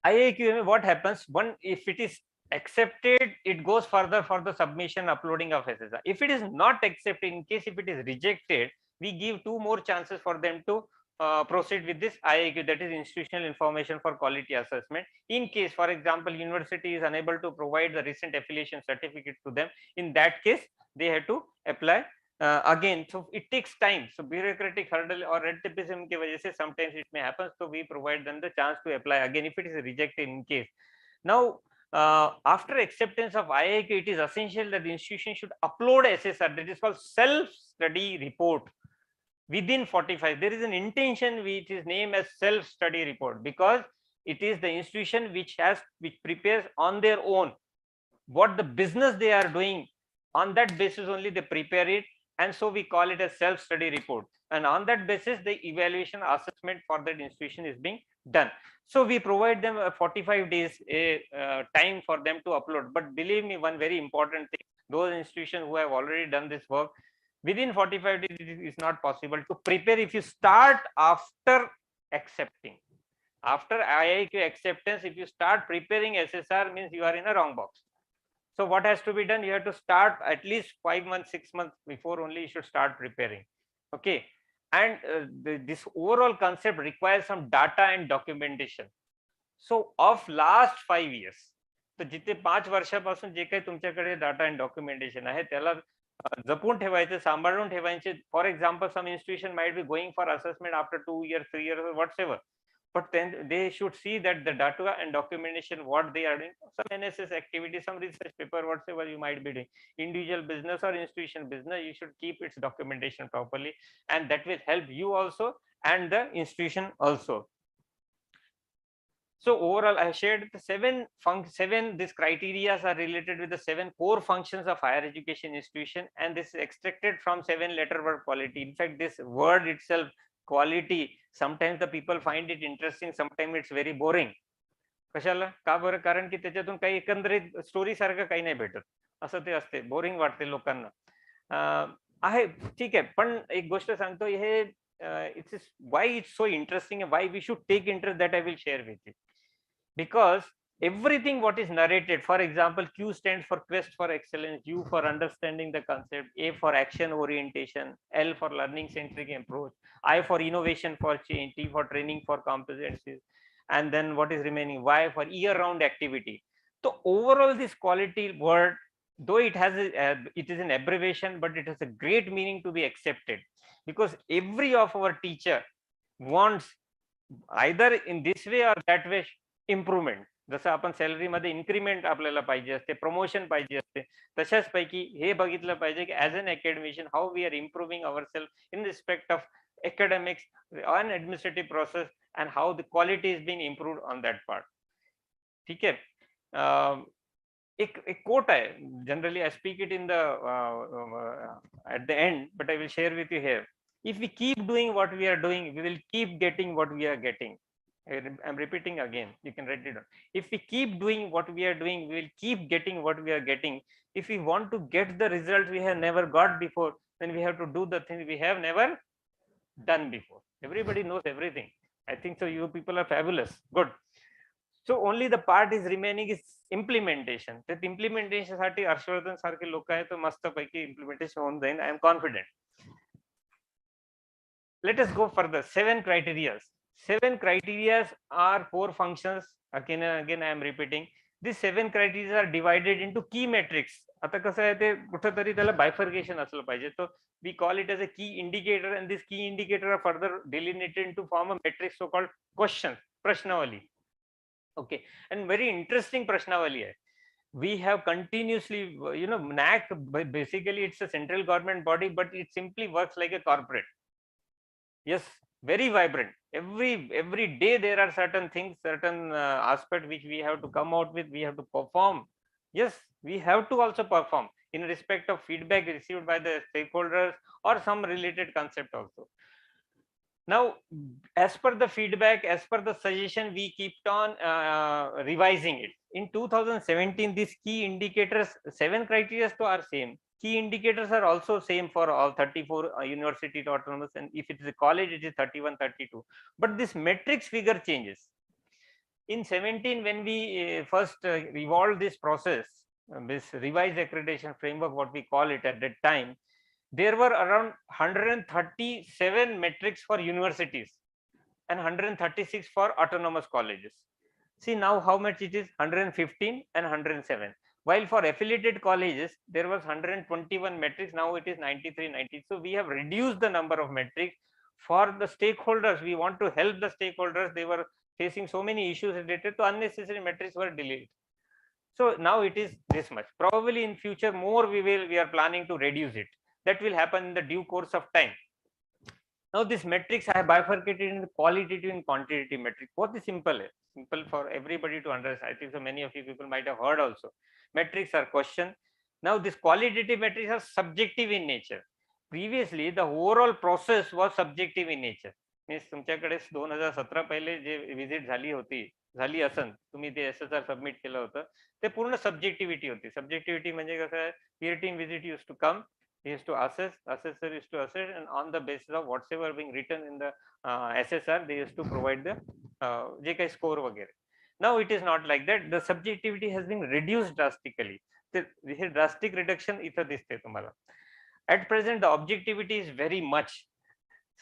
Speaker 8: IIQM, what happens? One, if it is accepted, it goes further for the submission, uploading of SSR. If it is not accepted, in case if it is rejected, we give 2 more chances for them to proceed with this IIQ, that is institutional information for quality assessment. In case, for example, university is unable to provide the recent affiliation certificate to them, in that case, they have to apply again. So it takes time. So bureaucratic hurdle or red tapeism ki wajah se sometimes it may happen. So we provide them the chance to apply again if it is rejected in case. Now, after acceptance of IIQ, it is essential that the institution should upload SSR, that is called self-study report, within 45. There is an intention which is named as self-study report because it is the institution which prepares on their own what the business they are doing. On that basis only they prepare it, and so we call it a self-study report. And on that basis, the evaluation assessment for that institution is being done. So we provide them 45 days time for them to upload. But believe me, one very important thing: those institutions who have already done this work, within 45 days it is not possible to prepare. If you start after accepting, after IIQ acceptance, if you start preparing SSR, means you are in a wrong box. So what has to be done? You have to start at least 5 months, 6 months before only you should start preparing. Okay. And this overall concept requires some data and documentation. So of last 5 years, तर जिथे 5 वर्षापासून जे काही तुमच्याकडे data and documentation आहे त्याला जपून ठेवायचं, सांभाळून ठेवायचे. For example, some institution might be going for assessment after 2 years, 3 years, whatsoever. But then they should see that the data and documentation, what they are doing, some NSS activity, some research paper, whatever you might be doing, individual business or institution business, you should keep its documentation properly, and that will help you also and the institution also. So overall, I shared the seven these criteria are related with the 7 core functions of higher education institution, and this is extracted from 7 letter word quality. In fact, this word itself, quality, sometimes the people find it interesting, sometimes it's very boring. कशाला का बरं? कारण की त्याच्यातून काही एकंदरीत story सारखं काही नाही भेटत, असं ते असते, बोरिंग वाटते लोकांना. आहे ठीक आहे, पण एक गोष्ट सांगतो, हे it's why it's so interesting and why we should take interest, that I will share with you. Because everything what is narrated, for example, Q stands for quest for excellence, U for understanding the concept, A for action orientation, L for learning centric approach, I for innovation for change, T for training for competencies, and then what is remaining, Y for year round activity. So overall, this quality word, though it has it is an abbreviation, but it has a great meaning to be accepted, because every of our teacher wants either in this way or that way improvement. जसं आपण सॅलरीमध्ये increment आपल्याला पाहिजे असते, promotion पाहिजे असते, तशाच पैकी हे बघितलं पाहिजे की as an academician how we are improving our self in respect of academics and administrative process and how the quality is being improved on that part. ठीक है. एक quote है, generally I speak it in the at the end, but I will share with you here. If we keep doing what we are doing, we will keep getting what we are getting. I'm repeating again, you can write it down. If we keep doing what we are doing, we will keep getting what we are getting. If we want to get the result we have never got before, then we have to do the things we have never done before. Everybody knows everything. I think so. You people are fabulous. Good. So only the part is remaining is implementation. That implementation साठी हर्षवर्धन सारखे लोक आहेत तर मस्त पैकी implementation होऊन जाईल. I am confident. Let us go further. 7 criteria. 7 criteria are 4 functions. Again and again I am repeating. These 7 criteria are divided into key metrics. आता कसं आहे ते कुठेतरी त्याला bifurcation असलं पाहिजे. So we call it as a key indicator, and this key indicator are further delineated into form a matrix so called questions, prashnavali. Okay, and very interesting prashnavali hai. We have continuously, NAC basically it's a central government body, but it simply works like a corporate. Yes, very vibrant. Every day there are certain things, certain aspects which we have to come out with. We have to perform. Yes, we have to also perform in respect of feedback received by the stakeholders or some related concept also. Now, as per the feedback, as per the suggestion, we keep on revising it. In 2017, these key indicators, 7 criteria are same. Key indicators are also same for all 34 university autonomous, and if it is a college, it is 31, 32. But this metrics figure changes. In 17, when we first evolved this process, this revised accreditation framework, what we call it at that time, there were around 137 metrics for universities and 136 for autonomous colleges. See now how much it is, 115 and 107. While for affiliated colleges, there was 121 metrics, now it is 93, 90. So we have reduced the number of metrics. For the stakeholders, we want to help the stakeholders. They were facing so many issues related to unnecessary metrics were deleted. So now it is this much. Probably in future more we are planning to reduce it. That will happen in the due course of time. Now this metrics I have bifurcated into qualitative and quantitative metrics. Both is simple for everybody to understand. I think so many of you people might have heard also. Metrics are question. Now this qualitative metrics are subjective in nature. Previously the overall process was subjective in nature. Means तुमच्याकडे 2017 पहिले जे visit झाली असन, तुम्ही ते SSR submit केलं होतं, ते पूर्ण सब्जेक्टिव्हिटी होती. सब्जेक्टिव्हिटी म्हणजे कसं आहे, peer team visit used to come, he used to assess, assessor used to assess, and on the basis of whatever being written in the SSR, they used to provide the जे काही score वगैरे. Now it is not like that. The subjectivity has been reduced drastically. Hey drastic reduction इथं दिसते तुम्हाला. At present, the objectivity is very much.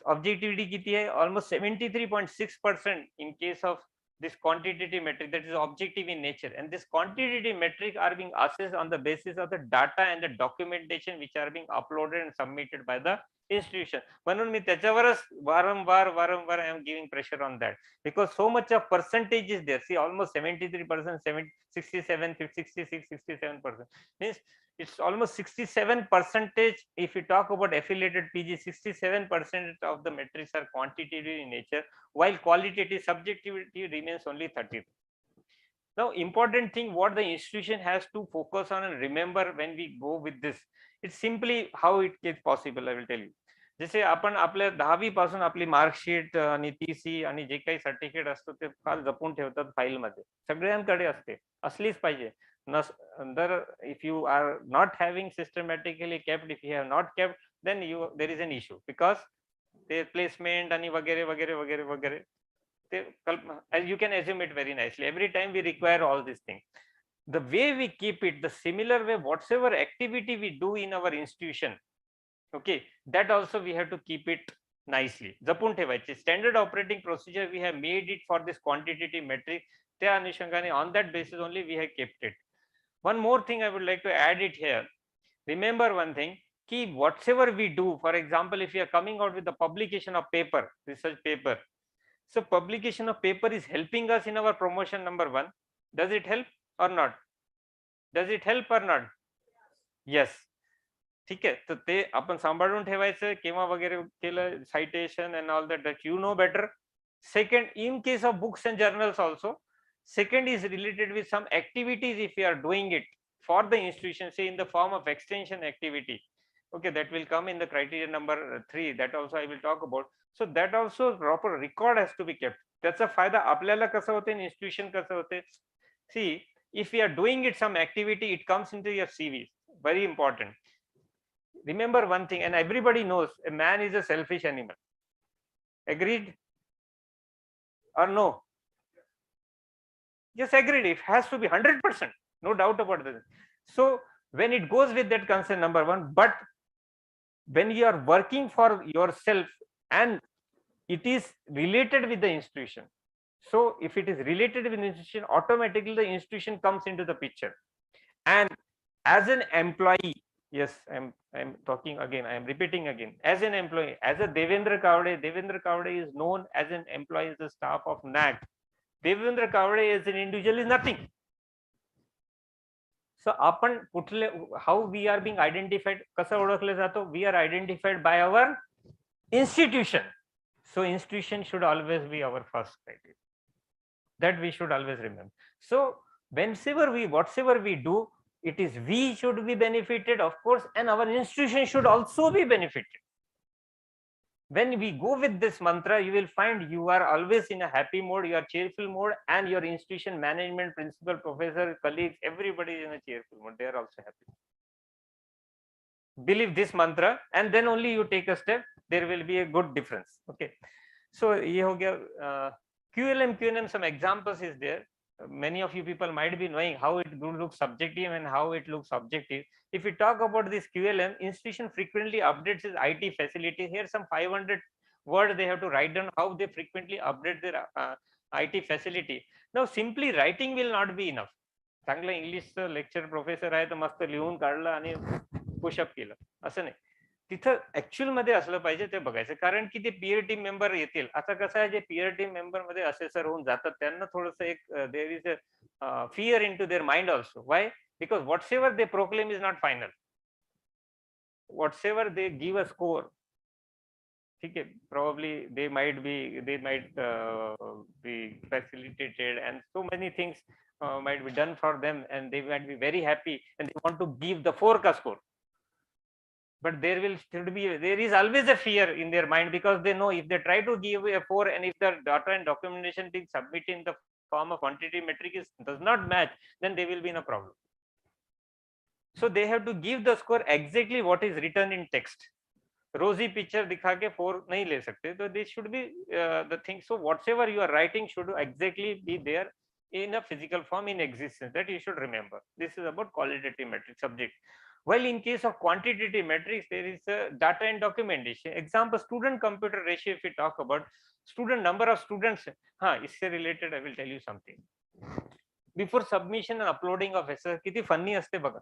Speaker 8: Objectivity किती आहे? Almost 73.6% in case of this quantitative metric, that is objective in nature, and this quantitative metric are being assessed on the basis of the data and the documentation which are being uploaded and submitted by the institution. म्हणून मी त्याच्यावरच वारंवार I am giving pressure on that, because so much of percentage is there. See, almost 73%, 67, 66, 67%. Means it's almost 67%. If we talk about affiliated PG, 67% of the metrics are quantitative in nature, while qualitative subjectivity remains only 30. Now, important thing what the institution has to focus on and remember when we go with this, it's simply how it is possible. I will tell you. जसे आपण आपल्या 10वी पासून आपली marksheet आणि TC आणि जे काही certificate असतो ते फार जपून ठेवतात फाईल मध्ये, सगळ्यांकडे असते, असलीच पाहिजे. If you are not having systematically kept, if you have not kept, then there is an issue, because their placement and vagere, as you can assume it very nicely. Every time we require all these things. The way we keep it, the similar way, whatsoever activity we do in our institution, okay, that also we have to keep it nicely. जपून ठेवायचे. Standard operating procedure we have made it for this quantitative metric. त्या अनुषंगाने on that basis only we have kept it. One more thing I would like to add it here. Remember one thing, ki whatever we do, for example, if we are coming out with the publication of paper, research paper, so publication of paper is helping us in our promotion, number one. Does it help or not? Does it help or not? Yes. ठीक आहे, तर ते आपण सांभाळून ठेवायचं केव्हा वगैरे केलं citation and all that you know better. Second, in case of books and journals also, second is related with some activities if you are doing it for the institution, say in the form of extension activity. Okay, that will come in the criteria number 3, that also I will talk about. So that also proper record has to be kept. त्याचा फायदा आपल्याला कसा होते, institution कसं होते. See, if we are doing it some activity, it comes into your CV. Very important. Remember one thing, and everybody knows a man is a selfish animal. Agreed or no? Yes, agreed. It has to be 100%, no doubt about this. So when it goes with that concern, number one, but when you are working for yourself and it is related with the institution, so if it is related with the institution, automatically the institution comes into the picture. And as an employee, yes, I'm talking again, I am repeating again, as an employee, as a Devendra Kavade is known as an employee, as the staff of NAC. Devendra Kavade as an individual is nothing. So आपण कुठले, how we are being identified, कसं ओळखले जातो? We are identified by our institution. So institution should always be our first criteria. That we should always remember. So whenever we, whatever we do, it is we should be benefited, of course, and our institution should also be benefited. When we go with this mantra, you will find you are always in a happy mode, you are cheerful mode, and your institution management, principal, professor, colleagues, everybody is in a cheerful mode. They are also happy. Believe this mantra, and then only you take a step. There will be a good difference. Okay. So ye ho gaya, QLM, some examples is there. Many of you people might be knowing how it looks subjective and how it looks objective. If we talk about this QLM, institution frequently updates its IT facility. Here some 500 words they have to write down how they frequently update their IT facility. Now simply writing will not be enough. चांगलं English lecture professor आहे तर मस्त लिहून काढलं आणि pushup केलं असं नाही. तिथं ऍक्च्युअल मध्ये असलं पाहिजे ते बघायचं, कारण की ते पीयर टीम मेंबर येतील. आता कसं आहे, जे पीयर टीम मेंबर मध्ये असेसर होऊन जातात त्यांना थोडस एक there is a fear in to their mind also. Why? Because whatsoever they proclaim is not final. Whatsoever they give a score, ठीक आहे, probably they might be facilitated and so many things might be done for them and they might be very happy and they want to give the 4 score. But there is always a fear in their mind, because they know if they try to give a 4 and if the data and documentation being submitted in the form of quantitative metric does not match, then they will be in a problem. So they have to give the score exactly what is written in text. Rosy picture दिखा के 4 नहीं ले सकते. So this should be the thing. So whatever you are writing should exactly be there in a physical form in existence. That you should remember. This is about qualitative metric subject. While in case of quantitative metrics, there is a data and documentation. Example, student computer ratio. If we talk about student number of students, इससे related I will tell you something. Before submission and uploading of SSR, किती funny असते बघा.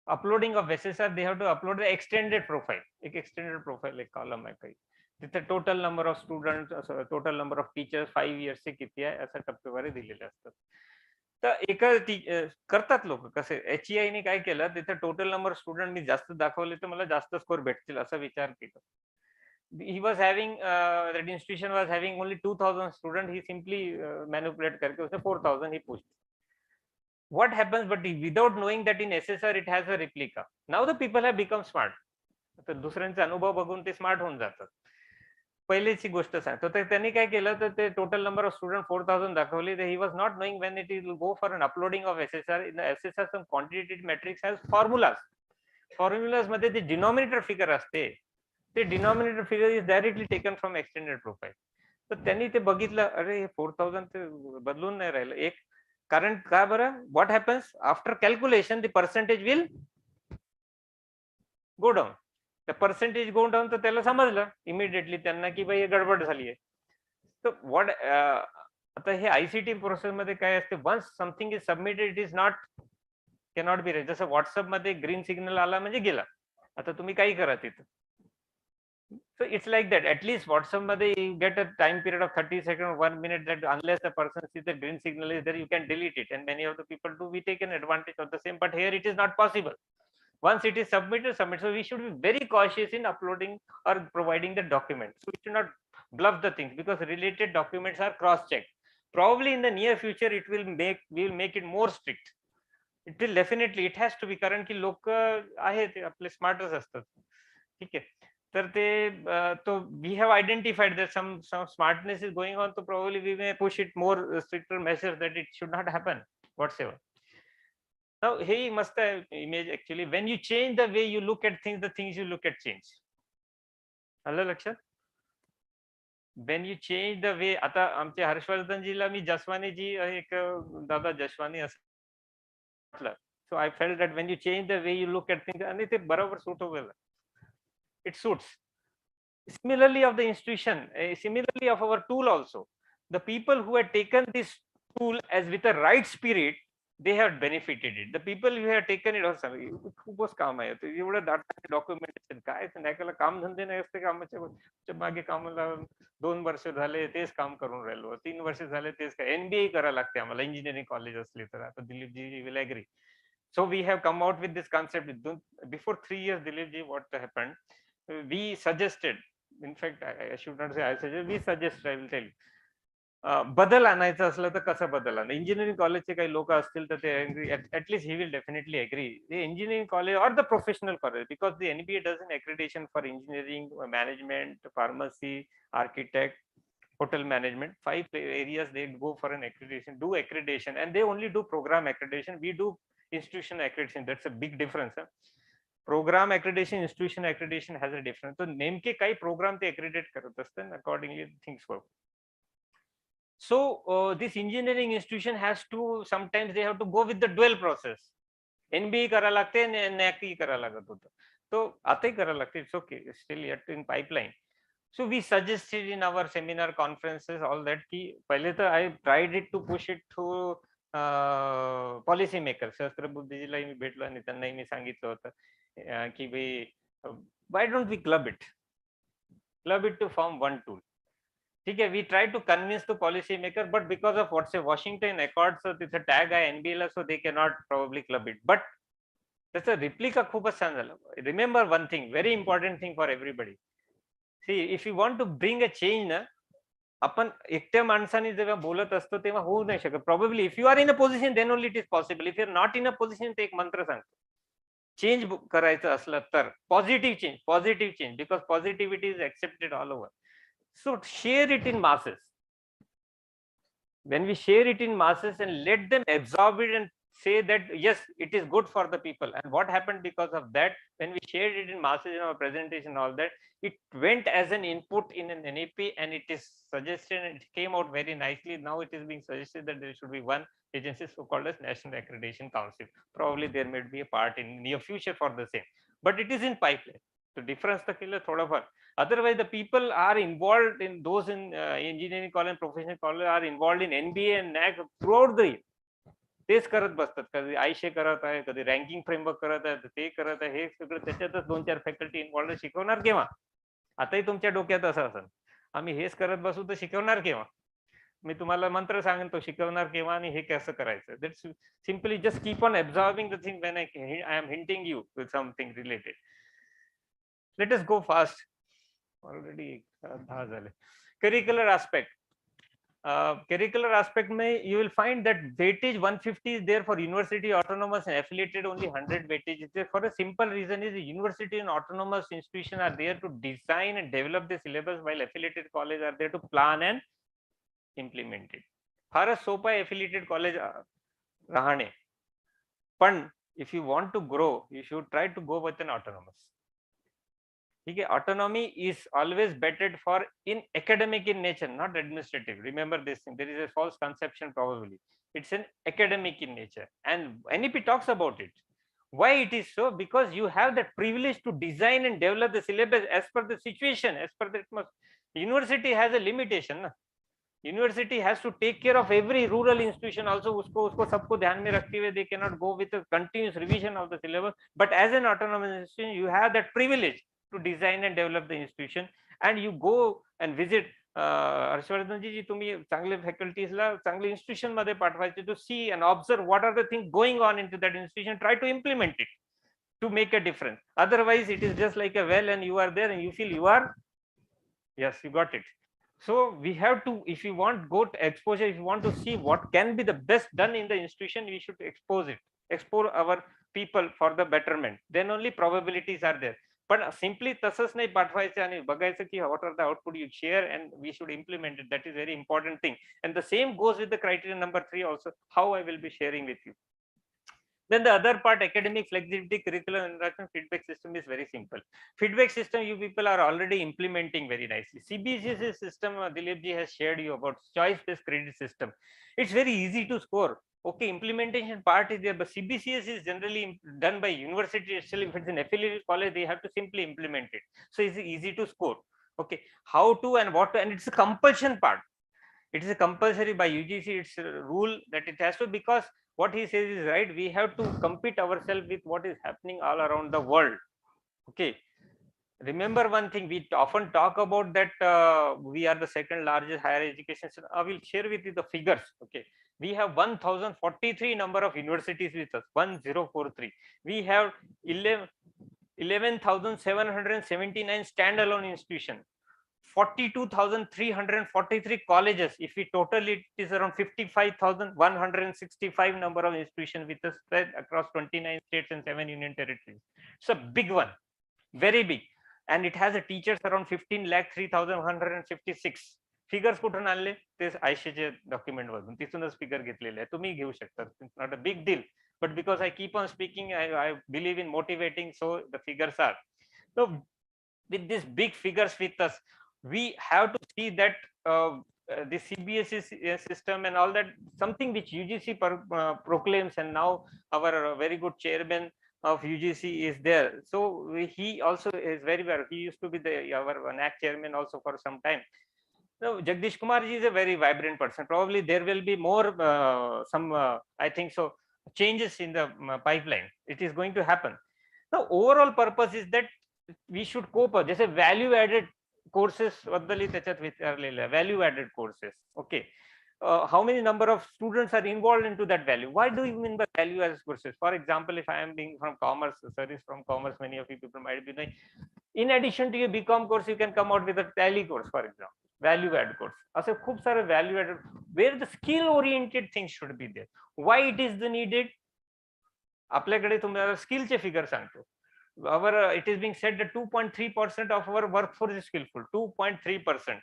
Speaker 8: Uploading of SSR, they have to upload the extended profile. एक extended profile एक column आहे काही. तिथे total number of students, total number of teachers, 5 years से किती आहे असं टप्पेवारी दिलेले असतात. तर एका करतात लोक कसे, HEI ने काय केलं, तिथे टोटल नंबर स्टुडंट मी जास्त दाखवले तर मला जास्त स्कोर भेटतील असा विचार केला. He was having that institution was having only 2000 students. He simply manipulate करके उसने 4000 he pushed. What happens, but without knowing that in SSR it has a replica. Now the people have become smart. तर दुसऱ्यांचे अनुभव बघून ते smart होऊन जातात. पहिलेची गोष्ट सांगतो, तर त्यांनी काय केलं, तर ते टोटल नंबर ऑफ स्टुडंट 4000 दाखवली. He was not knowing when it will go for an uploading of SSR. In SSR some quantitative matrix has formulas मध्ये ते डिनॉमिनेटर फिगर असते. ते denominator figure is directly taken from extended profile. तर त्यांनी ते बघितलं, अरे हे 4000 ते बदलून नाही राहिलं. एक कारण का बरं, what happens after calculation the percentage will go down. the percentage go down, तर त्याला समजलं इमिडिएटली त्यांना की भाई गडबड झाली आहे. तर व्हॉट आता हे ICT प्रोसेस मध्ये काय असते, once something is submitted it is not cannot be raise. जसं व्हॉट्सअप मध्ये ग्रीन सिग्नल आला म्हणजे गेला. आता तुम्ही काही करा तिथं, So it's like that. At least WhatsApp मध्ये you get a time period of 30 seconds, 1 minute, that unless the person sees the green signal is there, you can delete it. And many of the people do, we take an advantage of the same, but here it is not possible. Once it is submitted, submit. So we should be very cautious in uploading or providing the document. So we should not bluff the things, because related documents are cross-checked. Probably in the near future, we will make it more strict. It will definitely, it has to be. कारण की लोक आहेत आपले स्मार्टच असतात. ठीक आहे. तर ते तो we have identified that some smartness is going on, so probably we may push it more stricter measures that it should not happen whatsoever. Now, hey, must have image actually. When you change the way you look at things, the things you look at change. आलं लक्षात? When you change the way, आता आमच्या हर्षवर्धनजीला मी जसवानीजी एक दादा जसवानी असं. So I felt that when you change the way you look at things, आणि ते बरोबर सूट होईल. It suits. Similarly of the institution, similarly of our tool also. The people who had taken this tool as with a right spirit, they have benefited it. The people who have taken it also, खूपच काम आहे. एवढं documentation काय नायकाला काम धंदे नाही असते कामाच्या मागे कामाला 2 वर्ष झाले तेच काम करून राहिलो, 3 वर्ष झाले तेच काय. MBA करायला लागते आम्हाला इंजिनिअरिंग कॉलेज असले तर. आता Dilipji will agree. So we have come out with this concept. Before 3 years, Dilipji, what happened? We suggested, in fact, I should not say I suggested, we suggested, I will tell you. बदल आणायचं असलं तर कसं बदल आणा. Engineering कॉलेजचे काही लोक असतील तर ते at least he will definitely agree. The engineering college or the professional college, because the NBA does an accreditation for engineering, management, pharmacy, architect, hotel management, 5 areas they go for an accreditation, do accreditation, and they only do program accreditation. We do institution accreditation. That's a big difference. Program accreditation, institution accreditation has a difference. So नेमके काही program ते accredit करत असतात, accordingly things work. So this engineering institution has to, sometimes they have to go with the dual process. NBA करायला लागते, NAC करायला लागत होतं. तो आताही करायला लागते. It's okay, it's still yet in pipeline. So we suggested in our seminar conferences all that ki pehle to I tried it to push it to policy makers. Shastra Buddhijila मी भेटलो आणि त्यांनाही मी सांगितलं होतं की भाई why don't we club it to form one tool. ठीक आहे, we tried to convince the policy maker, but because of what's a Washington Accords, so it's a tag आहे NBL, so they cannot probably club it. But that's a replica खूपच छान झालं. Remember one thing, very important thing for everybody. See, if you want to bring a change ना, आपण एकट्या माणसाने जेव्हा बोलत असतो तेव्हा होऊ नाही शकत. Probably if you are in a position, then only it is possible. If you are not in a position, ते एक मंत्र सांगतो. चेंज करायचं असलं तर positive change, because positivity is accepted all over. So share it in masses. When we share it in masses and let them absorb it and say that yes, it is good for the people. And what happened because of that, when we shared it in masses in our presentation, all that, it went as an input in an NAP, and it is suggested and it came out very nicely. Now it is being suggested that there should be one agency, so called as National Accreditation Council. Probably there may be a part in near future for the same, but it is in pipeline. The difference the killer thoda far. Otherwise, the people are involved in those in engineering college and professional college are involved in NBA and NAC throughout the year. तेच करत बसतात. कधी Ayse करत आहे, कधी ranking framework करत आहे, ते करत आहे. हे सगळं त्याच्यातच 2-4 फॅकल्टी इन्व्हॉल्व. शिकवणार केव्हा? आताही तुमच्या डोक्यात असं असेल, आम्ही हेच करत बसू तर शिकवणार केव्हा? मी तुम्हाला मंत्र सांगेन तो शिकवणार केव्हा आणि हे कसं करायचं. That's simply just keep on absorbing the thing when I am hinting you with something related. Let us go fast. Already 10 झाले. Curricular aspect. Curricular aspect में you will find that weightage 150 is there for university, autonomous and affiliated. Only 100 weightage is there for a simple reason is the university and autonomous institution are there to design and develop the syllabus, while affiliated college are there to plan and implement it. फारच सोपं आहे affiliated college राहणे. पण if you want to grow, you should try to go with an autonomous. Okay, autonomy is always better for in academic in nature, not administrative. Remember this thing. There is a false conception probably. It's an academic in nature, and NEP talks about it. Why it is so? Because you have that privilege to design and develop the syllabus as per the situation, as per the university has a limitation. Na? University has to take care of every rural institution also. उसको सबको ध्यान में रखते हुए they cannot go with a continuous revision of the syllabus. But as an autonomous institution, you have that privilege to design and develop the institution, and you go and visit हर्षवर्धनजी तुम्ही चांगले फॅकल्टीजला चांगले institution मध्ये पाठवायचे to see and observe what are the things going on into that institution, try to implement it to make a difference. Otherwise it is just like a well and you are there and you feel you are, yes, you got it. So we have to, if you want go to exposure, if you want to see what can be the best done in the institution, we should expose our people for the betterment, then only probabilities are there. पण simply तसंच नाही पाठवायचं आणि बघायचं की what are the output you share and we should implement it. That is very important thing. And the same goes with the criteria number 3 also, how I will be sharing with you. Then the other part, academic flexibility, curriculum interaction, feedback system is very simple. Feedback system you people are already implementing very nicely. CBSE system, Dilip ji has shared you about choice-based credit system. It's very easy to score. Okay, implementation part is there, but CBCS is generally done by university itself. If it's an affiliated college, they have to simply implement it. So it's easy to score. Okay, how to and what to, and it's a compulsion part. It is a compulsory by UGC. It's a rule that it has to, because what he says is right. We have to compete ourselves with what is happening all around the world. Okay. Remember one thing, we often talk about that we are the second largest higher education. I will share with you the figures. Okay. We have 1043 number of universities with us, 1043. We have 11,779 standalone institutions. 42,343 colleges. If we total it is around 55,165 number of institutions with us spread across 29 states and 7 union territories. It's a big one, very big, and it has a teachers around 15,03,156. Figures कुठून आणले ते आयशेचे document मधून, तिथूनच figure घेतलेले आहे, तुम्ही घेऊ शकता. It's not a big deal, but because I keep on speaking, I believe in motivating, so the figures are. So with these big figures with us, we have to see that the CBSE system and all that, something which UGC proclaims, and now our very good chairman of UGC is there. So he also is very well. He used to be our NAC chairman also for some time. Now Jagdish Kumar ji is a very vibrant person. Probably there will be more I think so, changes in the pipeline. It is going to happen. The overall purpose is that we should cope. जैसे value added courses बद्दल त्याच्यात विचारलेलं आहे, value added courses. Okay, how many number of students are involved into that value? Why do you mean by value added courses? For example, if I am being from commerce, sir is from commerce, many of you people might be knowing. In addition to your BCom course, you can come out with a tally course, for example, value added course. असे खूप सारे value added, where the skill oriented things should be there. Why it is the needed? आपल्याकडे तुम्हाला स्किलचे figure सांगतो. It is being said that 2.3% of our workforce is skillful. 2.3%.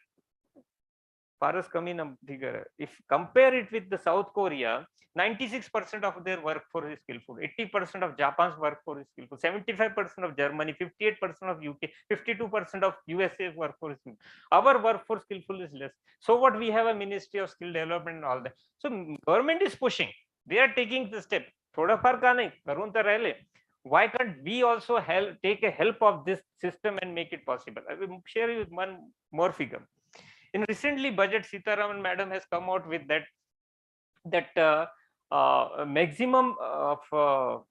Speaker 8: फारच कमी figure. If compare it with the South Korea, 96% of their workforce is skillful. 80% of Japan's workforce is skillful. 75% of Germany, 58% of UK, 52% of USA workforce is skillful. Our workforce skillful is less. So what, we have a Ministry of Skill Development and all that. So government is pushing. They are taking the step. थोडंफार का नाही करून तर राहिले. Why can't we also take a help of this system and make it possible? I will share you one more figure. In recently budget, Sitaraman madam has come out with that maximum of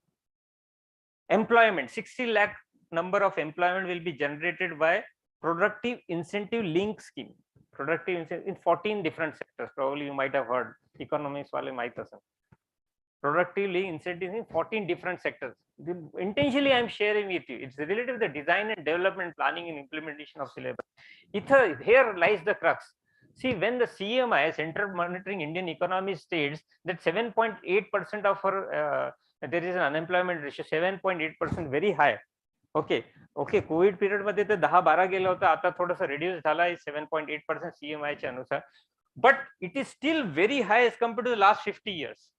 Speaker 8: employment, 60 lakh number of employment will be generated by productive incentive link scheme. Productive incentive in 14 different sectors. Probably you might have heard. Economics wale mahit asan. Productively incentives in 14 different sectors. Intentionally I am sharing with you. It's related to the design and development, planning and implementation of syllabus. Here lies the crux. See, when the CMI, Central Monitoring Indian Economy, states that 7.8% of our there is an unemployment ratio, 7.8%, very high. Okay, COVID period मध्ये ते 10-12 गेला होता, आता थोडासा reduce झाला आहे 7.8% CMI च्या अनुसार, but it is still very high as compared to the last 50 years.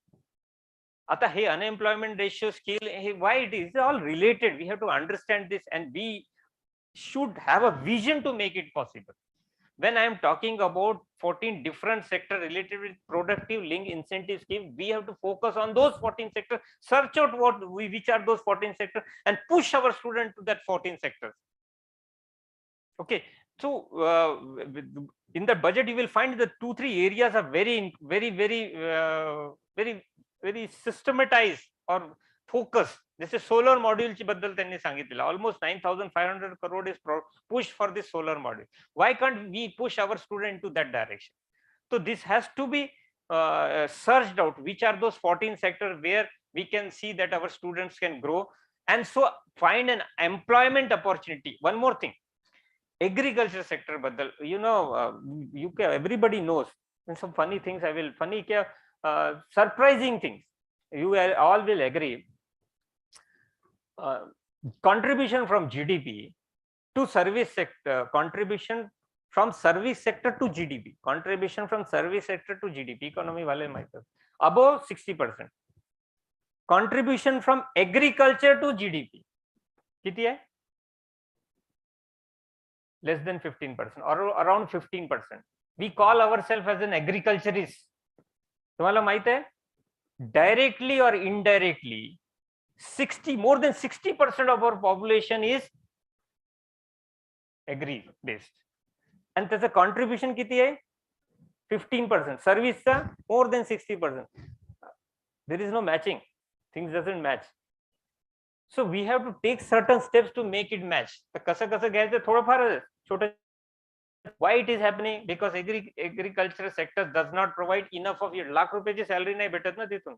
Speaker 8: आता हे unemployment ratio, scale, why it is all related. We have to understand this, and we should have a vision to make it possible. When I am talking about 14 different sectors related with productive link incentive scheme, we have to focus on those 14 sectors, search out which are those 14 sectors, and push our students to that 14 sectors. Okay, so in the budget you will find that 2-3 areas are very systematized or focused. जसे solar मॉड्यूलची बद्दल त्यांनी सांगितलेलं, almost 9,500 crore is pushed for this solar module. Why can't we push our student to that direction? So this has to be searched out, which are those 14 sectors where we can see that our students can grow, and so find an employment opportunity. One more thing, agriculture sector baddal, UK, everybody knows, and some funny things I will surprising things you all will agree. Contribution from GDP to service sector, contribution from service sector to GDP, contribution from service sector to GDP, economy wale mahit above 60%. Contribution from agriculture to GDP kiti hai? Less than 15% or around 15%. We call ourselves as an agriculturist. तुम्हाला माहित आहे, directly or indirectly, more than 60% of our population is agri based, and त्याचं contribution किती आहे? 15%. Service चा more than 60%. There is no matching. Things doesn't match. So we have to take certain steps to make it match. तर कसं घ्यायचं थोडंफार छोटं. Why it is happening? Because agriculture sector does not provide enough of your lakh रुपयाची salary नाही भेटत ना तिथून,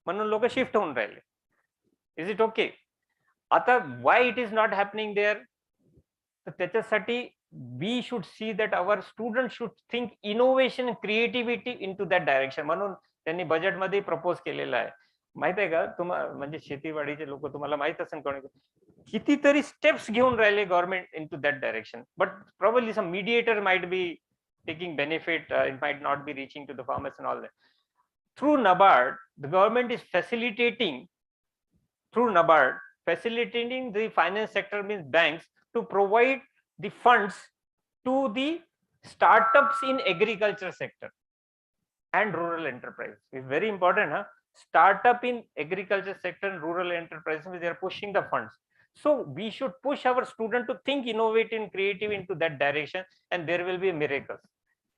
Speaker 8: म्हणून लोक शिफ्ट होऊन राहिले. Is it okay? आता why it is not happening there? तर त्याच्यासाठी we should see that our students should think innovation and creativity into that direction. म्हणून त्यांनी बजेटमध्ये प्रपोज केलेलं आहे. माहित आहे का तुम्हाला, म्हणजे शेतीवाडीचे लोक तुम्हाला माहित असेल कोणी कितीतरी स्टेप्स घेऊन राहिले government into that direction, but probably some mediator might be taking benefit, it might not be reaching to the farmers and all that. Through NABARD, the government is facilitating the finance sector, means banks, to provide the funds to the startups in agriculture sector and rural enterprise. It's very important, huh? Startup in agriculture sector and rural enterprise, they are pushing the funds. So we should push our student to think innovative and creative into that direction, and there will be miracles.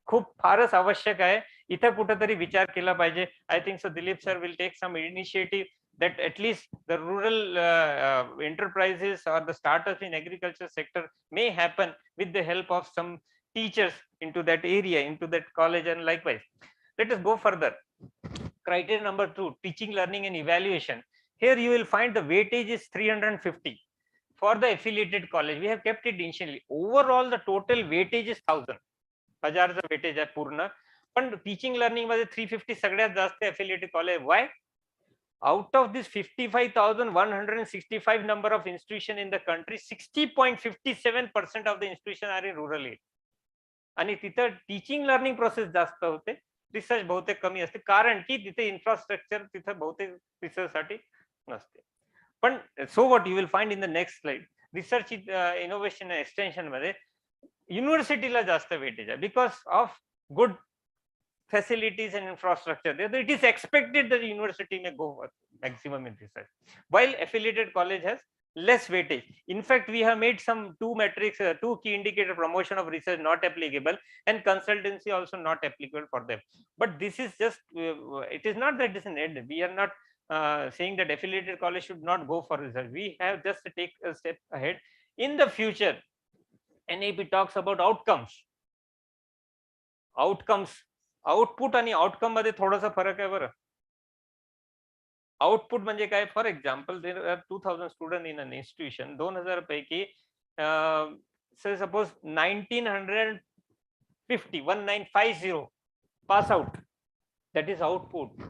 Speaker 8: खूप फारच आवश्यक आहे, इथं कुठेतरी विचार केला पाहिजे. I think so Dilip sir will take some initiative that at least the rural enterprises or the startups in agriculture sector may happen with the help of some teachers into that area, into that college, and likewise. Let us go further. Criteria number 2, teaching, learning and evaluation. Here you will find the weightage is 350 for the affiliated college. We have kept it initially. Overall the total weightage is 1000 weightage आहे पूर्ण, पण teaching learning मध्ये 350 सगळ्यात जास्त affiliated college. Why? Out of this 55,165 number of institution in the country, 60.57% of the institution are in rural area, आणि तिथं teaching learning process जास्त होते, रिसर्च बहुतेक कमी असते, कारण की तिथे इन्फ्रास्ट्रक्चर तिथे बहुतेक रिसर्च साठी नसते. पण so what you will find in the next slide, research innovation extension मध्ये युनिव्हर्सिटीला जास्त वेटेज आहे, because of good facilities and infrastructure there. It is expected that the university may go maximum in research, while affiliated college has less weightage. In fact, we have made some two metrics, two key indicator: promotion of research not applicable, and consultancy also not applicable for them. But this is just, it is not that this is an end. We are not saying that affiliated college should not go for research. We have just to take a step ahead. In the future, NAP talks about outcomes. Output आणि outcome मध्ये थोडासा फरक आहे बरं. Output म्हणजे काय? For example, there are 2000 student in an institution. 2000 पैकी suppose 1950 pass out, that is output,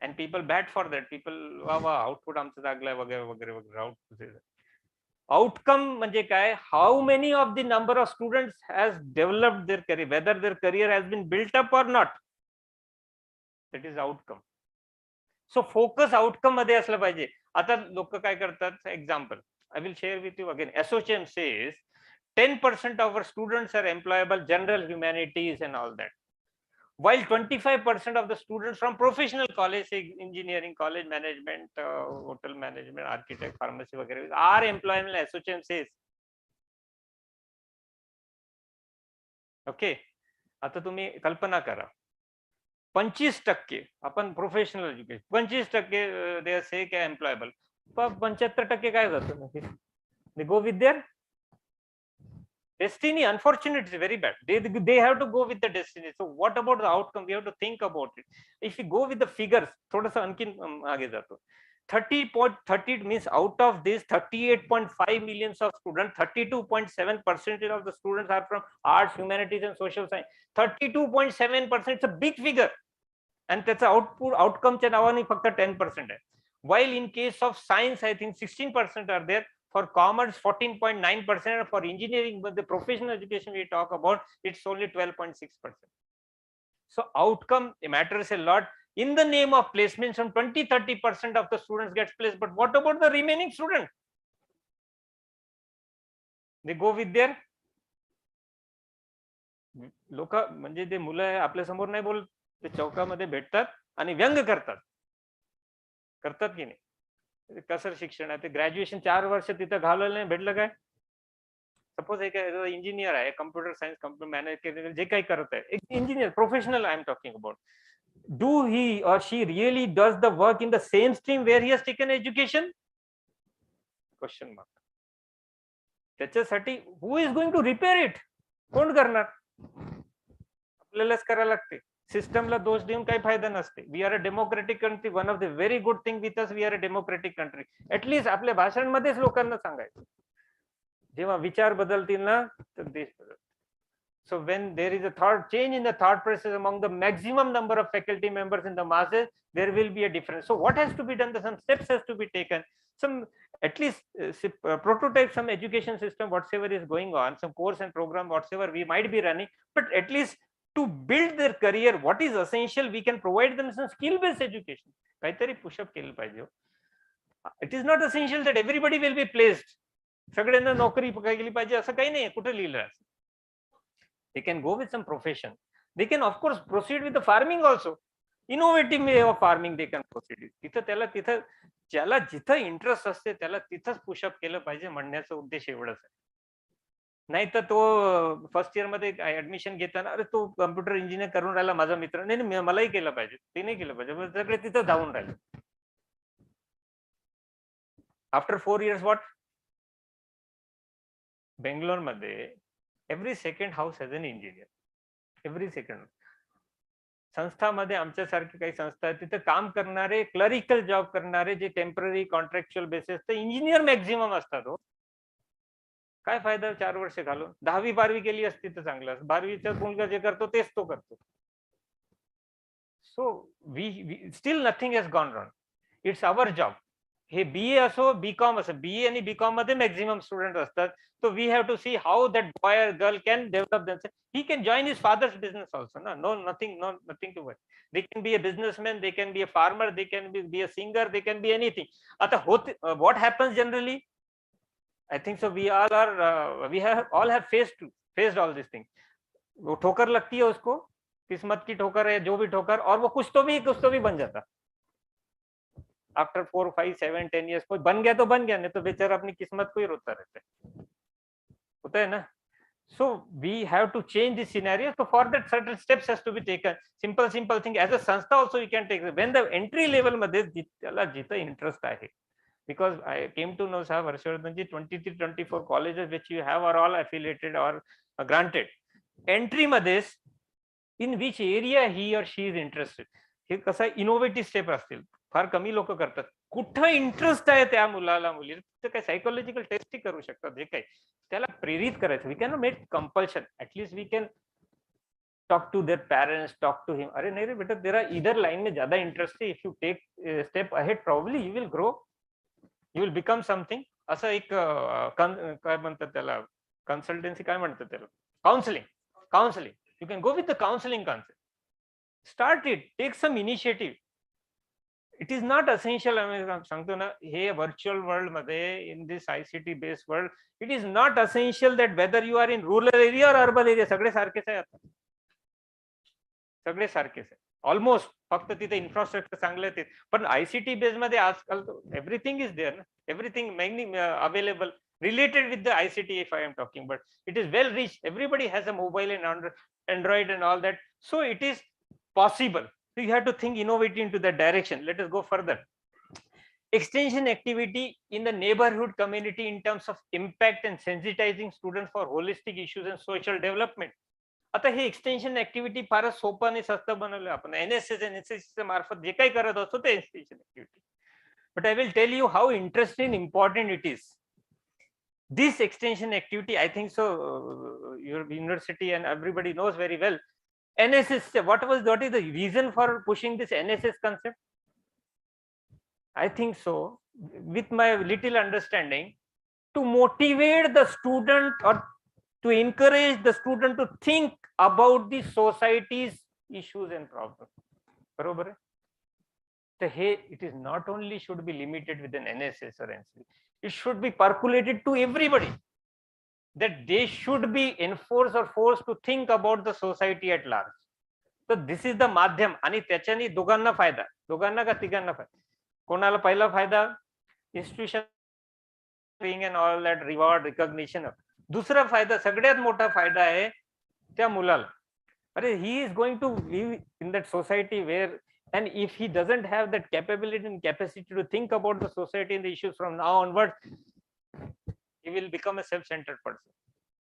Speaker 8: and people bat for that. People वा आउटपुट आमचं चांगलं वगैरे वगैरे वगैरे. आउटपुट outcome म्हणजे काय? How many of the number of students has developed their career, whether their career has been built up or not, that is outcome. So focus outcome मध्ये असलं पाहिजे. आता लोक काय करतात? Example I will share with you again. ASSOCHAM says 10% of our students are employable, general humanities and all that, while 25% of the students from professional college, say engineering, college management, hotel management, architect, pharmacy वगैरे, are employable. ASSOCHAM says. Okay, आता तुम्ही कल्पना करा, 25% आपण professional education 25% दे से काय employable, 75% काय जातं, they go with their destiny. Unfortunately, it's very bad. They have to go with the destiny. So what about the outcome? We have to think about it. If we go with the figures, थोडासा आणखीन आगे जातो. 30.30 means out of this 38.5 millions of students, 32.7% of the students are from arts, humanities and social science. 32.7%, it's a big figure. And त्याचा outcomeच्या नावाने फक्त 10% आहे. While in case of science, I think 16% are there. For commerce, 14.9%. For engineering, but the professional education we talk about, it's only 12.6%. So outcome matters a lot. In the name of placement, some 20-30% of the students gets placed. But what about the remaining students? They go with their लोक, म्हणजे ते मुलं आपल्या समोर नाही बोलत, ते चौकामध्ये भेटतात आणि व्यंग करतात की नाही. कसं शिक्षण आहे ते, ग्रॅज्युएशन 4 वर्ष तिथं घालवलं नाही, भेटलं काय? सपोज एक इंजिनियर आहे, कम्प्युटर सायन्स, कम्प्युटर मॅनेज जे काही करत आहे, एक engineer professional I am talking about, do he और she really does the work in the same stream where he has taken education? Question mark. त्याच्यासाठी who is going to repair it? कोण करणार? आपल्यालाच करायला लागते. सिस्टमला दोष देऊन काही फायदा नसते. We are a democratic country. One of the very good thing with us, we are a democratic country. At least आपल्या भाषणांमध्येच लोकांना सांगायचं, जेव्हा विचार बदलतील ना तर देश बदलतो. So when there is a thought change in the thought process among the maximum number of faculty members in the masses, there will be a difference. So what has to be done? Some steps has to be taken. Some at least prototype some education system, whatever is going on, some course and program, whatever we might be running, but at least to build their career, what is essential, we can provide them some skill based education. काहीतरी pushup केलं पाहिजे. It is not essential that everybody will be placed. सगळ्यांना नोकरी केली पाहिजे असं काही नाही, कुठे लिहिलं आहे? They can go with some profession. They can of course proceed with the farming also. Innovative way of farming they can proceed. तिथं ज्याला जिथं इंटरेस्ट असते त्याला तिथंच पुशअप केलं पाहिजे, म्हणण्याचा उद्देश एवढाच आहे. नाही तर तो फर्स्ट इयर मध्ये ऍडमिशन घेताना, अरे तो कम्प्युटर इंजिनियर करून राहिला माझा मित्र, नाही मलाही केलं पाहिजे, ते नाही केलं पाहिजे, सगळे तिथं जाऊन राहिले. After 4 years what? बेंगलोर मध्ये every second house has an engineer. Every second. संस्थामध्ये आमच्यासारखे काही संस्था आहेत, तिथे काम करणारे, क्लरिकल जॉब करणारे, जे टेम्पररी कॉन्ट्रॅक्च्युअल बेसिस ते इंजिनियर मॅक्झिमम असतात. हो, काय फायदा 4 वर्ष घालून? 10वी-12वी केली असती तर चांगलं. 12वीचा मुलगा जे करतो तेच तो करतो. So we still nothing has gone wrong. It's our job. हे बीए असो, बीकॉम असो, बीए आणि बीकॉम मध्ये मॅक्झिमम स्टुडंट असतात. So we have to see how that boy or girl can develop themselves. He can join his father's business also. Nothing to worry. They can be a businessman, they can be a farmer, they can be a singer, they can be anything. What happens generally? I think so. We all have faced all these things. वो ठोकर लगती है उसको, किस्मत की ठोकर है, जो भी ठोकर, और वो कुछ तो भी बन जाता. After 4, 5, 7, 10 years कोई बन गया तो बन गया, नहीं तो बेचारा अपनी किस्मत को ही रोता रहता है. होता है ना. So we have to change the scenario. So for that certain steps has to be taken. Simple thing. As a संस्था also you can take. When the entry level मध्ये त्याला जिथं interest आहे, because I came to know sir, Harshvardhanji, 23-24 colleges which you have are all affiliated or granted. Entry मध्ये in which area he or she is interested. हे कसं innovative step असतील, फार कमी लोक करतात. कुठं इंटरेस्ट आहे त्या मुलाला मुलीला, तर काय सायकोलॉजिकल टेस्टही करू शकतात. जे काही त्याला प्रेरित करायचं, we can make compulsion. At least we can talk to their parents, talk to him. अरे नाही रे बेटा, तेरा इधर लाइन में ज्यादा इंटरेस्ट है, if you take step ahead probably you will grow, you will become something. असं एक काय म्हणतात त्याला, कन्सल्टन्सी काय म्हणतात त्याला, counselling. You can go with the counselling concept. Start it, take some initiative. It is not essential. सांगतो ना, हे व्हर्च्युअल वर्ल्ड मध्ये, in this ICT based world, it is not essential that whether you are in rural area or urban area, सगळे सारखेच आहे आता. सगळे सारखेच आहे ऑलमोस्ट. फक्त तिथे इन्फ्रास्ट्रक्चर चांगले आहेत. पण ICT बेस मध्ये आजकाल एव्हरीथिंग इज देअर ना, everything many available related with the ICT if I am talking, but it is well reached. Everybody has a mobile and Android and all that. So it is possible. So you have to think innovative into that direction. Let us go further. Extension activity in the neighborhood community in terms of impact and sensitizing students for holistic issues and social development. आता हे extension activity फारच सोपं आणि स्वस्त बनवलं आपण NSS मार्फत जे काही करत असतो ते extension activity. But I will tell you how interesting and important it is. This extension activity, I think so, your university and everybody knows very well. NSS, what is the reason for pushing this NSS concept? I think so, with my little understanding, to motivate the student or to encourage the student to think about the society's issues and problems. Barobar? So hey, it is not only should be limited with an NSS or NCC, it should be percolated to everybody, that they should be enforced or forced to think about the society at large. So this is the madhyam, आणि त्याच्यानी दोघांना फायदा, दोघांना का तिघांना फायदा. कोणाला पहिला फायदा institution and all that reward recognition. दुसरा फायदा, सगळ्यात मोठा फायदा आहे त्या मुलाला. अरे he is going to live in that society where, and if he doesn't have that capability and capacity to think about the society and the issues from now onwards, he will become a self-centered person.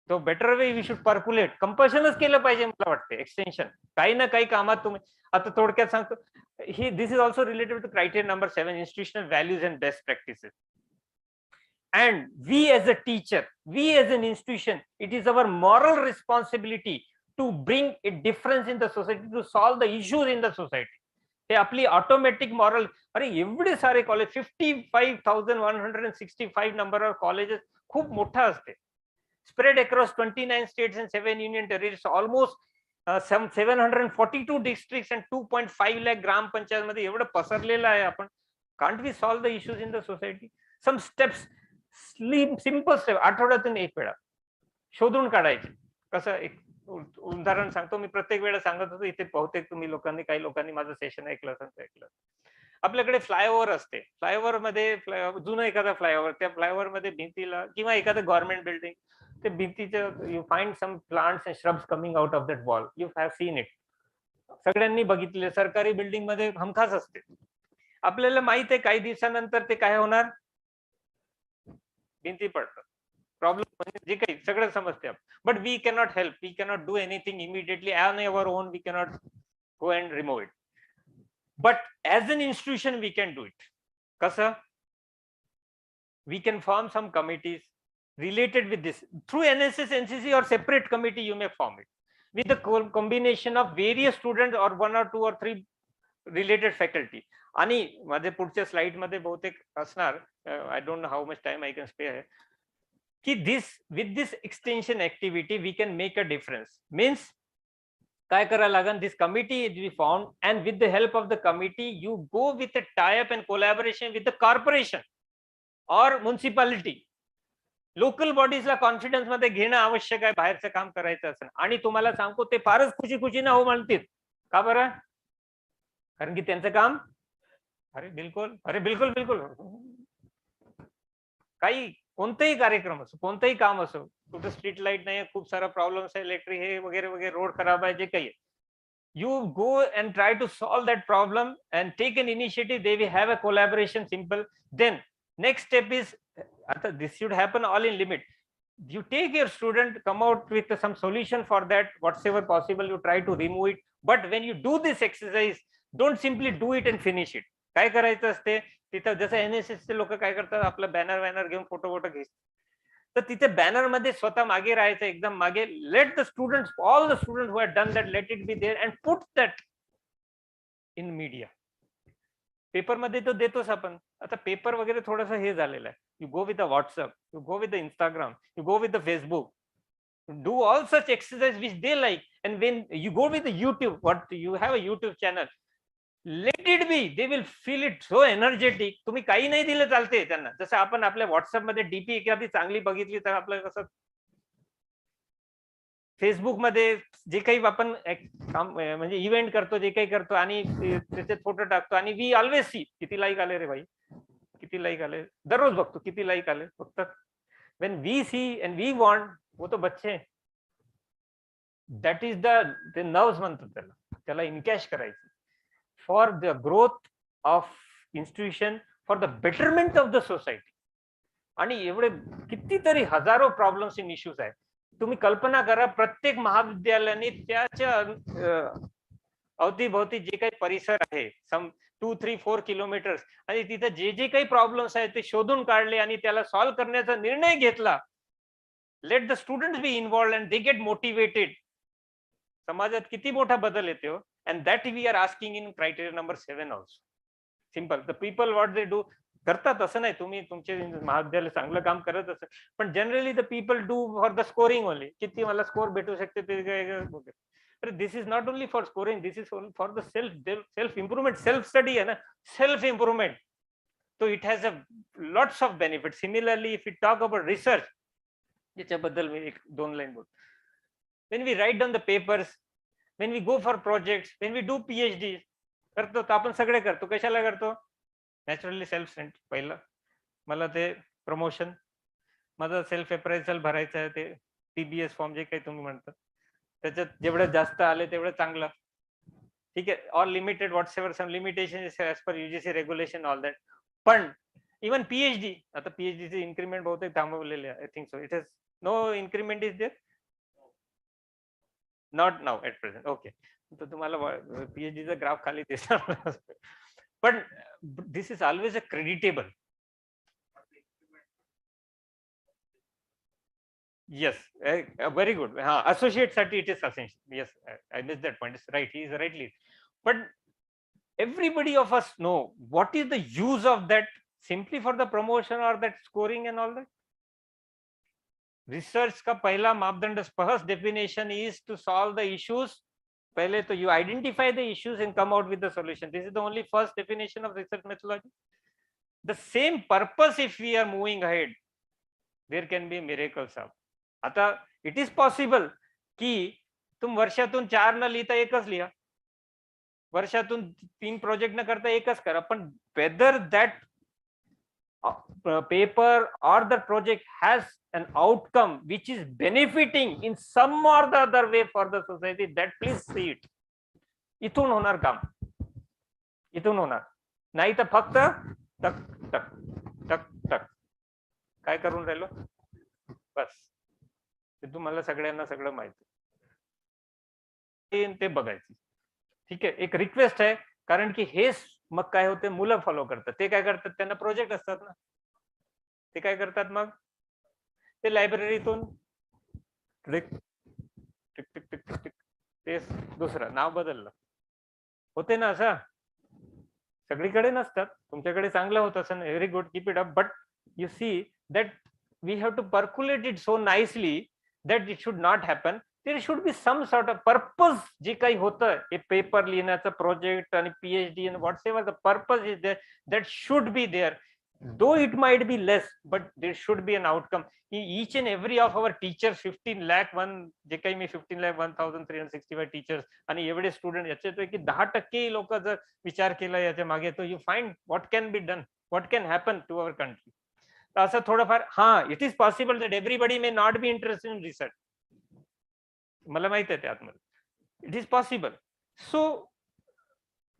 Speaker 8: So better way we should percolate. Compulsionच केलं पाहिजे मला वाटते extension. काही ना काही कामात तुम्ही आता थोडक्यात सांगतो. This is also related to criteria number 7, institutional values and best practices. And we as a teacher, we as an institution, it is our moral responsibility to bring a difference in the society, to solve the issues in the society. ते आपली automatic moral. अरे एवढे सारे college, 55,165 number of colleges, खूप मोठा असते. Spread across 29 states and 7 union territories, almost some 742 districts and 2.5 lakh gram panchayat मध्ये एवढं पसरलेलं आहे आपण. Can't we solve the issues in the society? Some steps, simple step, आठवड्यातून एक वेळा शोधून काढायचे. कसं एक उदाहरण सांगतो मी, प्रत्येक वेळा सांगत होतो, इथे बहुतेक तुम्ही लोकांनी, काही लोकांनी माझं सेशन ऐकलं असेल ऐकलं. आपल्याकडे फ्लायओव्हर असते, फ्लायओव्हर मध्ये जुनं एखादा फ्लायओव्हर, त्या फ्लायओव्हर मध्ये भिंतीला किंवा एखादं गव्हर्नमेंट बिल्डिंग, ते भिंतीच्या you find some plants and shrubs coming out of that wall. You have seen it. सगळ्यांनी बघितले, सरकारी बिल्डिंग मध्ये हमखास असते. आपल्याला माहित आहे काही दिवसानंतर ते काय होणार, भिंती पडतात. प्रॉब्लेम म्हणजे जे काही सगळं समजते आपण. But we cannot help, we cannot do anything immediately on our own, we cannot go and remove it. But as an institution, we can do it. Kasa? We can form some committees related with this. Through NSS, NCC or separate committee, you may form it. With the combination of various students or 1 or 2 or 3 related faculty. आणि माझे पुढच्या slide मध्ये बहुतेक असणार, I don't know how much time I can spare, की with this extension activity, we can make a difference. Means, काय करायला लागेल, this committee is be formed, and with the help of the committee you go with a tie-up and collaboration with the corporation or municipality. Local बॉडीजला confidence मध्ये घेणं आवश्यक आहे बाहेरचं काम करायचं असेल. आणि तुम्हाला सांगतो ते फारच खुशी हो म्हणतील. का बरं? कारण की त्यांचं काम, अरे बिलकुल काही कोणताही कार्यक्रम असो, कोणतंही काम असो, कुठं स्ट्रीट लाईट नाही, खूप सारा प्रॉब्लेम्स आहे, इलेक्ट्रिक हे वगैरे वगैरे, रोड खराब आहे, जे काही आहे, you go and try to solve that problem and take an initiative. They will have a collaboration, simple. Then next step is, this should happen all in limit. You take your student, come out with some solution for that, whatsoever possible, you try to remove it. But when you do this exercise, don't simply do it and finish it. काय करायचं असते तिथं, जसं NSS चे लोक काय करतात, आपलं बॅनर घेऊन फोटो घेतात. तर तिथे बॅनर मध्ये स्वतः मागे राहायचं, एकदम मागे. Let the students, all the students who have done that, let it be there and put that in media. Paper मध्ये तो देतोच आपण. आता पेपर वगैरे थोडंसं हे झालेलं आहे. You go with the WhatsApp, you go with the Instagram, you go with the Facebook, do all such exercise which they like. And when you go with the YouTube, what you have a YouTube channel, late it B, they will feel it so energetic. तुम्ही काही नाही दिलं चालते त्यांना. जसं आपण आपल्या WhatsApp मध्ये डीपी एखादी चांगली बघितली तर आपलं कसं, फेसबुक मध्ये जे काही आपण काम म्हणजे इव्हेंट करतो, जे काही करतो आणि त्याचे फोटो टाकतो, आणि वी ऑलवेज सी किती लाईक आले रे भाई, किती लाईक आले, दररोज बघतो किती लाईक आले. फक्त when we see and we want, वो तो बच्चे, दॅट इज द नर्व्स म्हणतात त्याला इनकॅश करायचं. for the growth of institution, for the betterment of the society. आणि एवढे कितीतरी हजारो प्रॉब्लेम्स इन इश्यूज आहेत. तुम्ही कल्पना करा, प्रत्येक महाविद्यालयाने त्याच्या अवतीभोवती जे काही परिसर आहे, सम 2-3-4 किलोमीटर्स, आणि तिथे जे जे काही प्रॉब्लेम्स आहेत ते शोधून काढले आणि त्याला सॉल्व्ह करण्याचा निर्णय घेतला. Let the students be involved and they get motivated. समाजात किती मोठा बदल येते हो. And that we are asking in criteria number 7 also. Simple. The people what they do करतात असं नाही, तुम्ही तुमचे महाविद्यालय चांगलं काम करत असं, पण generally the people do for the scoring only. किती मला स्कोर भेटू शकते ते. This is not only for scoring, this is for the self improvement, self study आहे ना, self improvement. So it has a lots of benefits. Similarly, if we talk about research, याच्याबद्दल मी एक दोन लाईन बोल. When we write down the papers, when we go for projects, when we do PhD, करतो तर आपण सगळे करतो. कशाला करतो? Naturally self sent. पहिलं मला ते प्रमोशन, माझं सेल्फ अप्रायझल भरायचं आहे, ते TBS फॉर्म जे काही तुम्ही म्हणतात, त्याच्यात जेवढं जास्त आले तेवढं चांगलं. ठीक आहे. Or limited whatsoever some limitation as per UGC regulation all that. पण इवन PhD, आता PhD चे इन्क्रीमेंट बहुतेक थांबवलेले आहे. I think so. It has no increment is there. Not now at present. Okay. तर तुम्हाला PhD चा ग्राफ खाली दिसणार. पण this is always a creditable. Yes, very good. Associate साठी it is essential. Yes, I missed that point. It's right. He is rightly. But everybody of us know what is the use of that, simply for the promotion or that scoring and all that. Research का पहला मापदंड, first definition is to solve the issues. पहले तो you identify the issues and come out with the solution. This is the only first definition of research methodology. The same purpose, if we are moving ahead, there can be miracles of. आता it is possible की तुम वर्षातून 4 न लिहिता एकच लिहा, वर्षातून 3 project न करता एकच करा. पण whether that paper or the project has an outcome which is benefiting in some or the other way for the society, that please see it. इथून होणार काम, इथून होणार. नाही तर फक्त टक टक टक टक काय करून राहिलो बस. ते तुम्हाला सगळ्यांना सगळं माहिती, ते बघायचं. ठीक आहे. एक रिक्वेस्ट आहे, कारण की हेच मग काय होते, मुलं फॉलो करतात. ते काय करतात, त्यांना प्रोजेक्ट असतात ना, ते काय करतात मग, ते लायब्ररीतून टिक टिक टिक टिक टिक टिक, ते दुसरं नाव बदललं. होते ना असं, सगळीकडे नसतात. तुमच्याकडे चांगलं होत असं, very good, keep it up. But you see that we have to percolate it so nicely that it should not happen. There should be some sort of purpose. जे काही होतं, हे पेपर लिहिण्याचं, प्रोजेक्ट आणि PhD and whatever the purpose is there, that should be there. Though it might be less, but there should be an outcome. Each and every of our teachers, 15 lakh जे काही मी 15,01,365 teachers आणि एवढे student, याच्यापैकी 10% लोक जर विचार केला याच्या मागे, तो you find what can be done, what can happen to our country. असं थोडंफार. It is possible that everybody may not be interested in research. मला माहित आहे त्यातमध्ये. It is possible. सो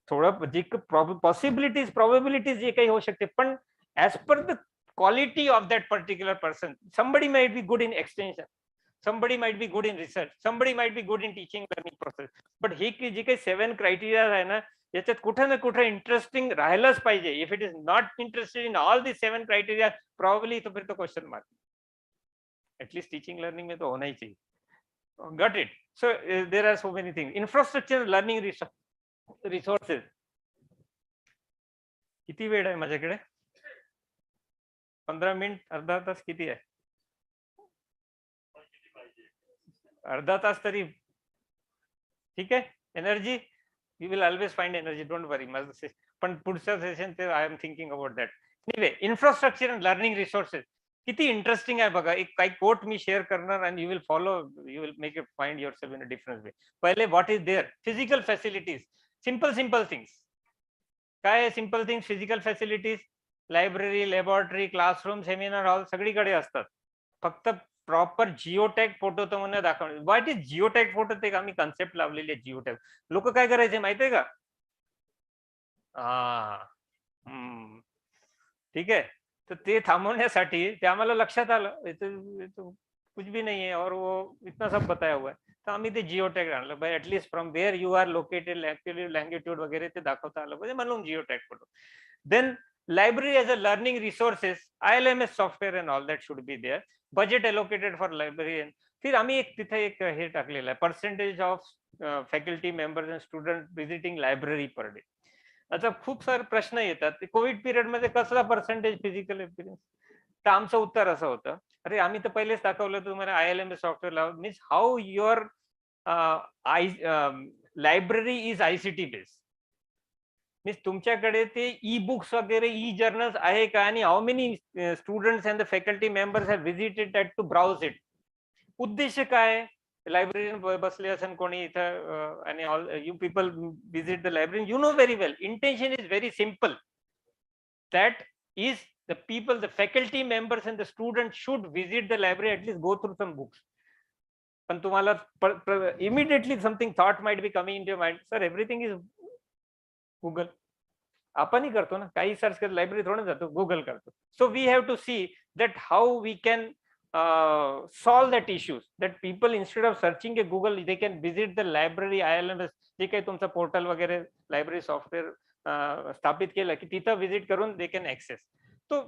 Speaker 8: थोडं जे पॉसिबिलिटीज, प्रॉबिलिटीज जे काही होऊ शकते, पण as per the quality of that particular person, somebody might be good in extension, somebody might be good in research, somebody might be good in teaching learning process. but हे जे काही 7 criteria आहे ना, याच्यात कुठे ना कुठे इंटरेस्टिंग राहिलंच पाहिजे. If it is not interested in all the 7 criteria, probably तो फिर तो question mark. At least teaching learning में तो होना ही चाहिए. Got it. So there are so many things. Infrastructure learning resources. किती वेळ आहे माझ्याकडे? 15 मिनिट, अर्धा तास, किती आहे? अर्धा तास तरी ठीक आहे. Energy, you will always find energy, don't worry. पण पुढच्या सेशन ते I am thinking about that. Anyway, infrastructure and learning resources किती इंटरेस्टिंग आहे बघा. एक काही कोट मी शेअर करणार आणि you will follow, you will make it find yourself in a different way. पहिले what is there? Physical facilities. Simple things. काय आहे simple things? Physical facilities, library, laboratory, classroom, seminar hall सगळीकडे असतात. फक्त proper geotag photo तर म्हणून दाखवणे. What is geotag photo? ते आम्ही कन्सेप्ट लावलेली आहे जिओटॅग. लोक काय करायचे माहितीये का, ठीक आहे. तर ते थांबवण्यासाठी ते आम्हाला लक्षात आलं इथं कुछ भी नहीं है और वो इतना सब बताया हुआ है. तर आम्ही ते जिओ टॅग आणलं by at least from where you are located actually longitude वगैरे ते दाखवता आलं पाहिजे म्हणून geo tag photo. Then library as a learning resources, ILMS software and all that should be there. Budget allocated for library. फिर आम्ही एक तिथे एक हे टाकलेलं आहे percentage of faculty members and student visiting library per day. आता खूप सारे प्रश्न येतात कोविड पिरियड मध्ये कसला पर्सेंटेज फिजिकल एक्सपिरियन्स. तर आमचं उत्तर असं होतं अरे आम्ही तर पहिलेच दाखवलं तुम्हाला ILMS सॉफ्टवेअर लाव means how your library is ICT based. Means तुमच्याकडे ते ई बुक्स वगैरे ई जर्नल्स आहे का आणि how many students and the faculty members have visited that to browse it. उद्देश काय लायब्ररी बसले असेल कोणी इथं आणि all you people visit the library you know very well intention is very simple that is the people the faculty members and the student should visit the library at least go through some books. पण तुम्हाला immediately something thought might be coming in your mind sir everything is Google. आपणही करतो ना काही search करतो library थोडं जातो Google करतो. So we have to see that how we can solve that issues that people instead of searching a Google they can visit the library ILMS जे काही तुमचं पोर्टल वगैरे लायब्ररी सॉफ्टवेअर स्थापित केलं की तिथं विजिट करून they can access. तो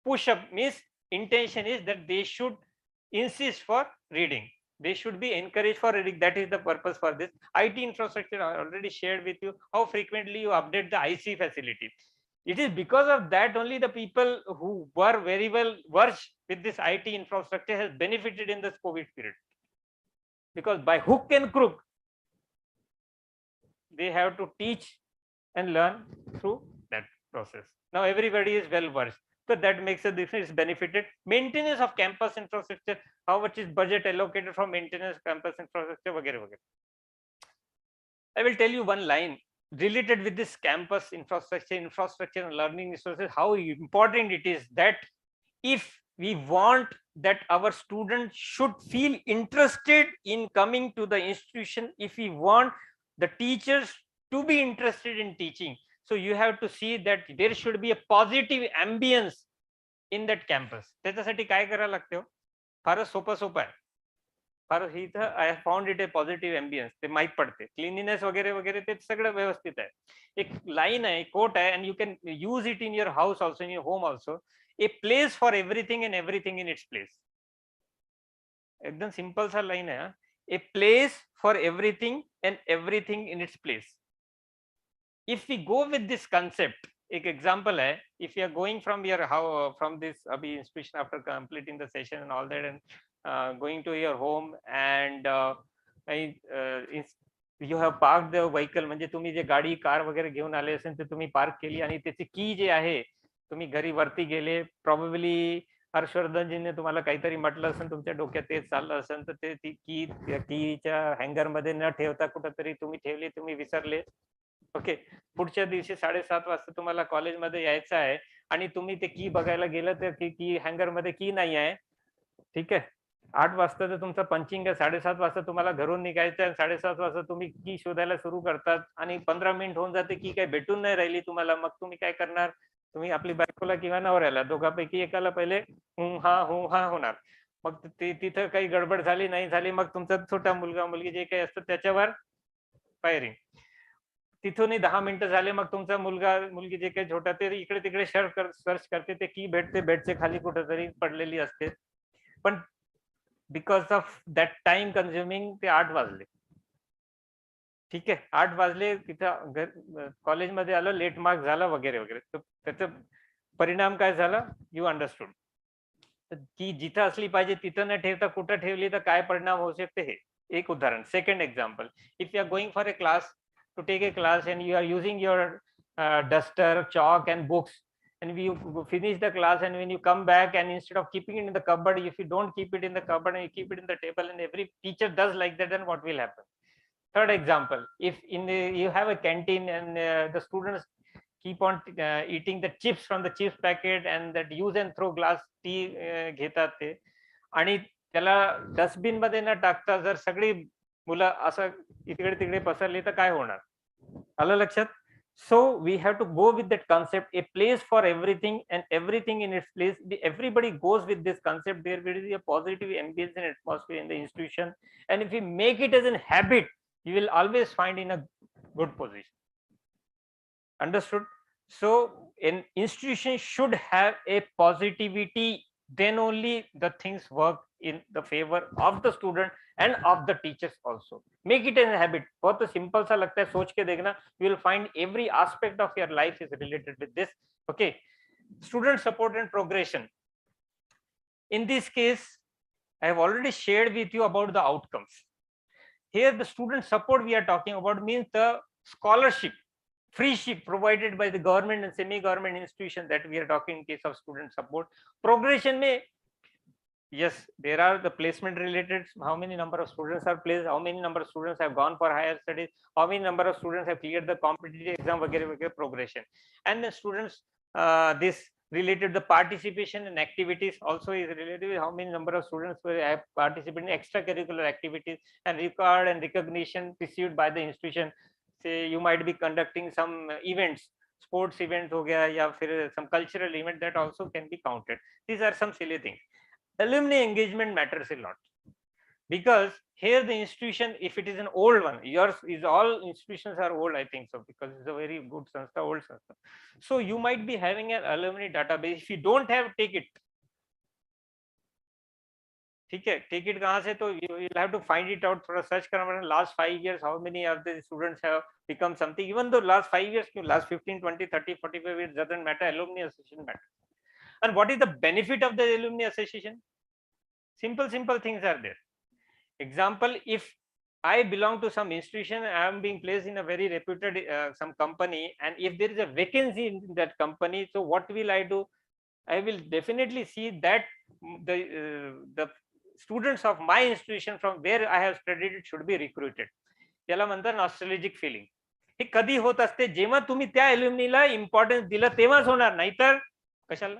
Speaker 8: push up means intention is that they should insist for reading. They should be encouraged for reading. That is the purpose for this. IT infrastructure I already shared with you how frequently you update the IC facility. It is because of that only the people who were very well versed with this IT infrastructure has benefited in this COVID period. Because by hook and crook, they have to teach and learn through that process. Now everybody is well versed. So that makes a difference, benefited. Maintenance of campus infrastructure, how much is budget allocated for maintenance campus infrastructure, vagere, vagere. I will tell you one line related with this campus infrastructure and learning resources, how important it is that if we want that our students should feel interested in coming to the institution, if we want the teachers to be interested in teaching, so you have to see that there should be a positive ambience in that campus. त्याच्यासाठी काय करायला लागते फारच सोपं आहे. फार इथं I found it A positive ambience ते माहीत पडते क्लिनिनेस वगैरे वगैरे ते सगळं व्यवस्थित आहे. एक लाईन आहे कोट आहे and you can use it in your house also in your home also. A place for everything and everything in its place. एकदम सिंपल सा लाईन आहे. A place for everything and everything in its place. If we go with this concept, एक example है, if you are going from your from this abhi institution after completing the session and all that and going to your home and you have parked the vehicle, म्हणजे तुम्ही जे गाडी car वगैरे घेऊन आले असेल ते तुम्ही पार्क केली आणि त्याची की जे आहे तुम्ही घरी वरती गेले, प्रॉबेबली हर्षवर्धनजीने तुम्हाला काहीतरी म्हटलं असेल तुमच्या डोक्यात तेच चाललं असेल तर ते ती कीच्या हँगर मध्ये न ठेवता कुठंतरी तुम्ही ठेवली, तुम्ही विसरले. ओके, पुढच्या दिवशी 7:30 वाजता तुम्हाला कॉलेजमध्ये यायचं आहे आणि तुम्ही ते की बघायला गेलं तर की हँगर मध्ये की नाही आहे. ठीक आहे, 8 वाजता तर तुमचं पंचिंग आहे, 7:30 वाजता तुम्हाला घरून निघायचं आहे, 7:30 वाजता तुम्ही की शोधायला सुरू करतात आणि 15 मिनिट होऊन जाते की काय भेटून नाही राहिली तुम्हाला. मग तुम्ही काय करणार, तुम्ही आपली बायकोला किंवा नवऱ्याला दोघांपैकी एकाला पहिले हू हा होणार. मग तिथं काही गडबड झाली नाही झाली मग तुमचा छोटा मुलगा मुलगी जे काही असतं त्याच्यावर फायरिंग. तिथूनही 10 मिनिटं झाले मग तुमचा मुलगा मुलगी जे काही छोटा ते इकडे तिकडे सर्च करते, ते की भेटते बेडचे खाली कुठेतरी पडलेली असते. पण because of that time consuming ते 8 वाजले. ठीक आहे, 8 वाजले, तिथं कॉलेजमध्ये आलं, लेट मार्क झाला वगैरे वगैरे. त्याचा परिणाम काय झाला, यू अंडरस्टूड. की जिथं असली पाहिजे तिथं न ठेवता कुठं ठेवली तर काय परिणाम होऊ शकते, हे एक उदाहरण. Second example, if you are going for a class, to take a class and you are using your duster, chalk and books, and you finish the class and when you come back and instead of keeping it in the cupboard, if you don't keep it in the cupboard and you keep it in the table, and every teacher does like that, then what will happen? Third example, if you have a canteen and the students keep on eating the chips from the chips packet and that use and throw glass tea घेतात ते आणि त्याला dustbin मध्ये न टाकता जर सगळी मुलं असं इकडे तिकडे पसरली तर काय होणार, आलं लक्षात? So we have to go with that concept, a place for everything and everything in its place. Everybody goes with this concept. There will be a positive ambience and atmosphere in the institution. And if you make it as a habit, you will always find in a good position. Understood? So an institution should have a positivity, then only the things work in the favor of the student and of the teachers also. Make it as a habit. बहुत simple सा लगता है, सोच के देखना. You will find every aspect of your life is related with this. Okay. Student support and progression. In this case, I have already shared with you about the outcomes. Here the student support we are talking about means the scholarship, freeship provided by the government and semi-government institution that we are talking in case of student support. Progression may, yes, there are the placement related, how many number of students are placed, how many number of students have gone for higher studies, how many number of students have cleared the competitive exam, वगैरह progression. And the students, this related the participation in activities also is related with how many number of students have participated in extracurricular activities and record and recognition received by the institution. Say you might be conducting some events, sports event ho gaya, ya fir some cultural event, that also can be counted. These are some silly things. Alumni engagement matters a lot, because here the institution, if it is an old one, yours is, all institutions are old, I think so, because it's a very good sanstha, old sanstha. So you might be having an alumni database. If you don't have, take it. ठीक है, take it कहाँ से? तो you will have to find it out, थोड़ा search करना पड़ेगा. Last 5 years, how many of the students have become something? Even though last 5 years, last 15, 20, 30, 45 years doesn't matter. Alumni association matters. And what is the benefit of the alumni association? Simple things are there. Example, if I belong to some institution, I am being placed in a very reputed some company, and if there is a vacancy in that company, so what will I do? I will definitely see that the students of my institution from where I have studied it should be recruited. याला म्हणतात nostalgic filling. हे कधी होत असते, जेव्हा तुम्ही त्या एल्युमिनीला importance दिलं तेव्हाच होणार, नाहीतर कशाला?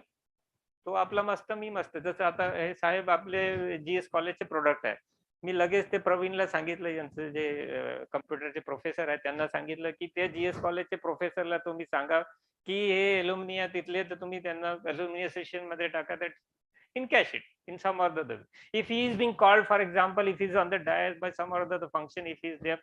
Speaker 8: तो आपला मस्त मी मस्त. जसं आता हे साहेब आपले जीएस कॉलेजचे प्रोडक्ट आहे, मी लगेच ते प्रवीणला सांगितलं, यांचं जे कम्प्युटरचे प्रोफेसर आहेत त्यांना सांगितलं की ते जीएस कॉलेजचे प्रोफेसरला तुम्ही सांगा की हे एल्युमिनी तिथले, तर तुम्ही त्यांना एल्युमिनी सेशन मध्ये टाका, that encash it in some or the other. If he is being called, for example, if he is on the dais by some or the function, if he is there,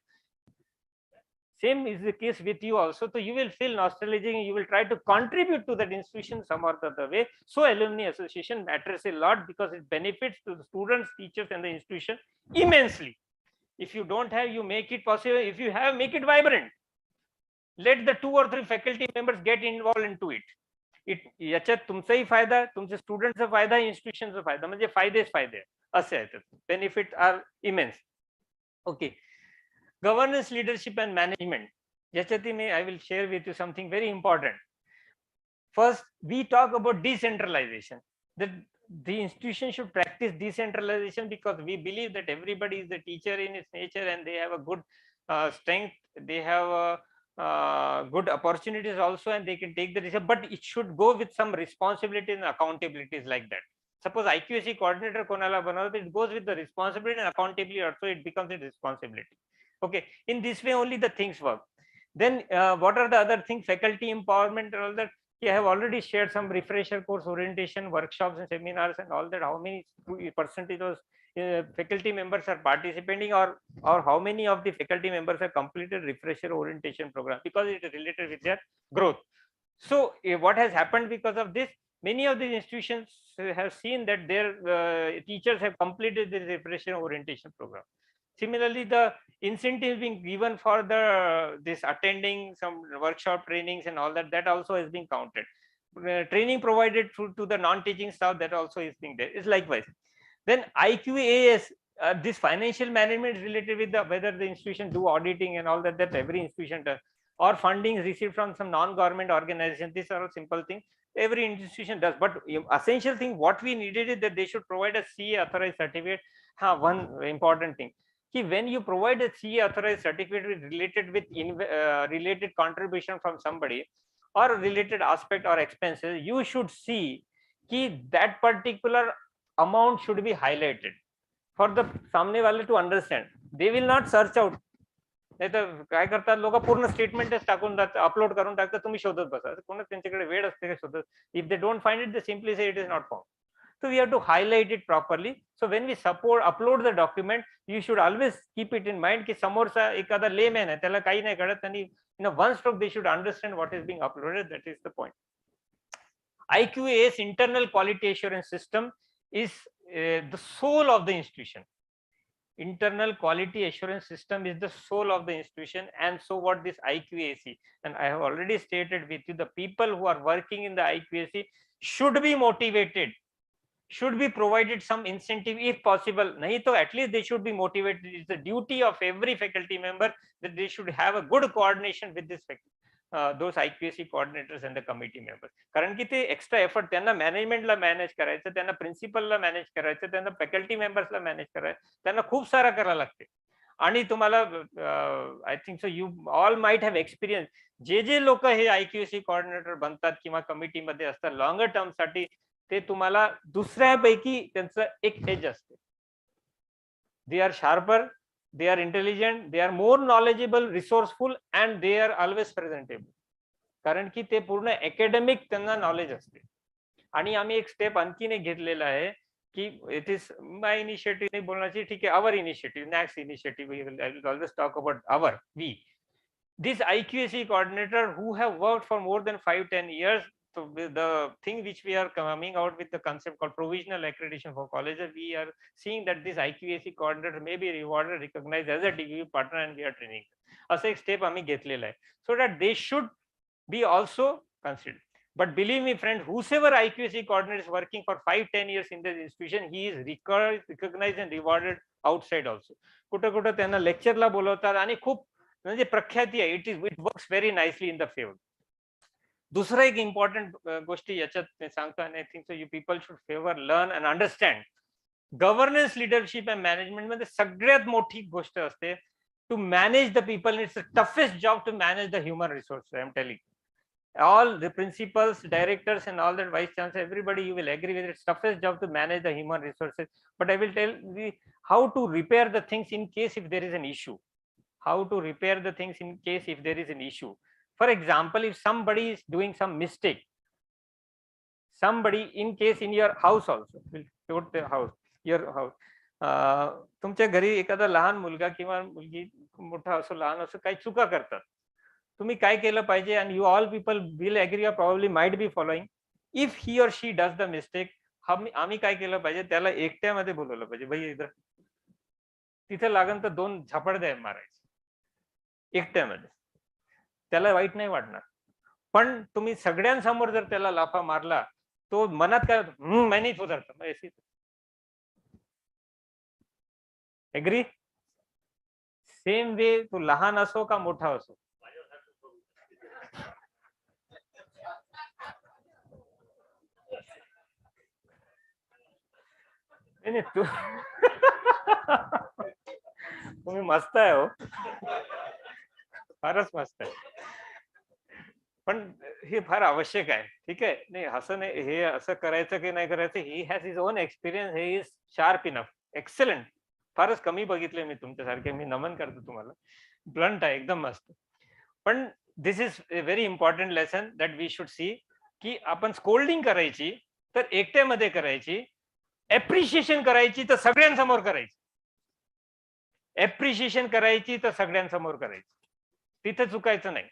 Speaker 8: same is the case with you also. So you will feel nostalgic and you will try to contribute to that institution some or the other way. So alumni association matters a lot, because it benefits to the students, teachers and the institution immensely. If you don't have, you make it possible. If you have, make it vibrant. Let the 2 or 3 faculty members get involved into it. याच्यात तुमचाही फायदा, तुमच्या स्टुडंटचा फायदा, इन्स्टिट्यूशनचा फायदा, म्हणजे फायदेच फायदे असे आहेत. Benefit are immense. Okay. Governance, leadership and management, याच्यात मी I will share with you something very important. First, we talk about decentralization. The institution should practice decentralization, because we believe that everybody is a teacher in its nature and they have a good strength, they have good opportunities also, and they can take the decision, but it should go with some responsibility and accountabilities like that. Suppose IQAC coordinator konala banavate, it goes with the responsibility and accountability also, it becomes a responsibility. Okay, in this way only the things work. Then what are the other things? Faculty empowerment and all that. I have already shared some refresher course orientation workshops and seminars and all that. How many percentage of faculty members are participating, or how many of the faculty members have completed refresher orientation program, because it is related with their growth. So what has happened because of this? Many of these institutions have seen that their teachers have completed the refresher orientation program. Similarly, the incentives being given for this attending some workshop trainings and all that, that also is being counted. Training provided to the non-teaching staff, that also is being there. It's likewise. Then IQAS, this financial management is related with whether the institution do auditing and all that, that every institution does, or funding received from some non-government organization. These are all simple things every institution does. But essential thing what we needed is that they should provide a CA authorized certificate. One important thing, when you provide a CA authorized certificate related with related contribution from somebody or a related aspect or expenses, you should see that particular amount should be highlighted for the samne wale to understand. They will not search out. नाही तर काय करतात लोक, पूर्ण स्टेटमेंटच टाकून upload करून टाकतात, तुम्ही शोधत बसा. कोण त्यांच्याकडे वेळ असते का शोधत? If they don't find it, they simply say it is not found. So we have to highlight it properly. So when we upload the document, you should always keep it in mind की समोरचा एखादा layman आहे, त्याला काही नाही कळत, आणि one stroke they should understand what is being uploaded. That is the point. IQAS, internal quality assurance system, is the soul of the institution. Internal quality assurance system is the soul of the institution, and so what this IQAC, and I have already stated with you, the people who are working in the IQAC should be motivated, should be provided some incentive if possible. Nahi to at least they should be motivated. It's the duty of every faculty member that they should have a good coordination with this those IQAC coordinators and the committee members. कारण की ते extra effort त्यांना मॅनेजमेंटला manage करायचं, त्यांना प्रिन्सिपलला manage करायचं, त्यांना faculty मेंबर्सला manage करायचं, त्यांना खूप सारा करायला लागते. आणि तुम्हाला I think so you all might have experience, जे लोक हे IQAC कोऑर्डिनेटर बनतात किंवा कमिटीमध्ये असतात लॉंगर टर्म साठी, ते तुम्हाला दुसऱ्यापैकी त्यांचं एक एज असते. They are sharper, they are intelligent, they are more knowledgeable, resourceful, and they are always presentable. कारण की ते पूर्ण अकॅडमिक त्यांना नॉलेज असते. आणि आम्ही एक स्टेप आणखीन एक घेतलेला आहे की इट इज माय इनिशिएटिव्ह बोलण्याची, ठीक आहे, our initiative, NAAC's initiative, we will always talk about our, we. This IQAC coordinator who have worked for more than 5-10 years, so the thing which we are coming out with the concept called provisional accreditation for colleges, we are seeing that this IQAC coordinator may be rewarded, recognized as a DVU partner, and we are training. असं एक step आम्ही घेतलेला आहे, so that they should be also considered. But believe me, friend, whosoever IQAC coordinator is working for 5-10 years in this institution, he is recognized and rewarded outside also. कुठं कुठं त्यांना लेक्चरला बोलवतात आणि खूप म्हणजे प्रख्याती आहे. It works very nicely in the field. दुसरं एक इम्पॉर्टंट गोष्टी याच्यात सांगतो, आणि I think so you people should favour, learn and understand. Governance, leadership and management मध्ये सगळ्यात मोठी गोष्ट असते to manage the people. It's the toughest job to manage the human resource. I am telling all the principals, directors, and all that, vice chancellor, everybody, you will agree with it. It's toughest job to manage the human resources. But I will tell you how to repair the things in case if there is an issue. How to repair the things in case if there is an issue. For example, if somebody is doing some mistake, somebody, in case in your house also, will put the house, your house, तुमच्या घरी एखादा लहान मुलगा किंवा मुलगी, मोठा असो लहान असो, काही चुका करतात, तुम्ही काय केलं पाहिजे? आणि you all people will agree or probably might be following. If he और शी डज द मिस्टेक, आम्ही काय केलं पाहिजे? त्याला एकट्यामध्ये बोलवलं पाहिजे. भाई इधर, तिथे लागन तर 2 झापड मारायचे एकट्यामध्ये, त्याला वाईट नाही वाटणार. पण तुम्ही सगळ्यांसमोर जर त्याला लाफा मारला, तो मनात काय, मैं नहीं सुधरता, ऐसी. एग्री? सेम वे, तो लहान असो का मोठा असो, नाही तुम्ही मस्त आहे हो, फारच मस्त आहे. पण हे फार आवश्यक आहे. ठीक आहे, नाही असं नाही, हे असं करायचं की नाही करायचं, he has his own experience, he is sharp enough, excellent. फारच कमी बघितले मी तुमच्यासारखे, मी नमन करतो तुम्हाला. ब्लंट आहे, एकदम मस्त. पण this is a very important lesson that we should see, की आपण स्कोल्डिंग करायची तर एकट्यामध्ये करायची, एप्रिशिएशन करायची तर सगळ्यांसमोर करायची, एप्रिशिएशन करायची तर सगळ्यांसमोर करायची, तिथे चुकायचं नाही.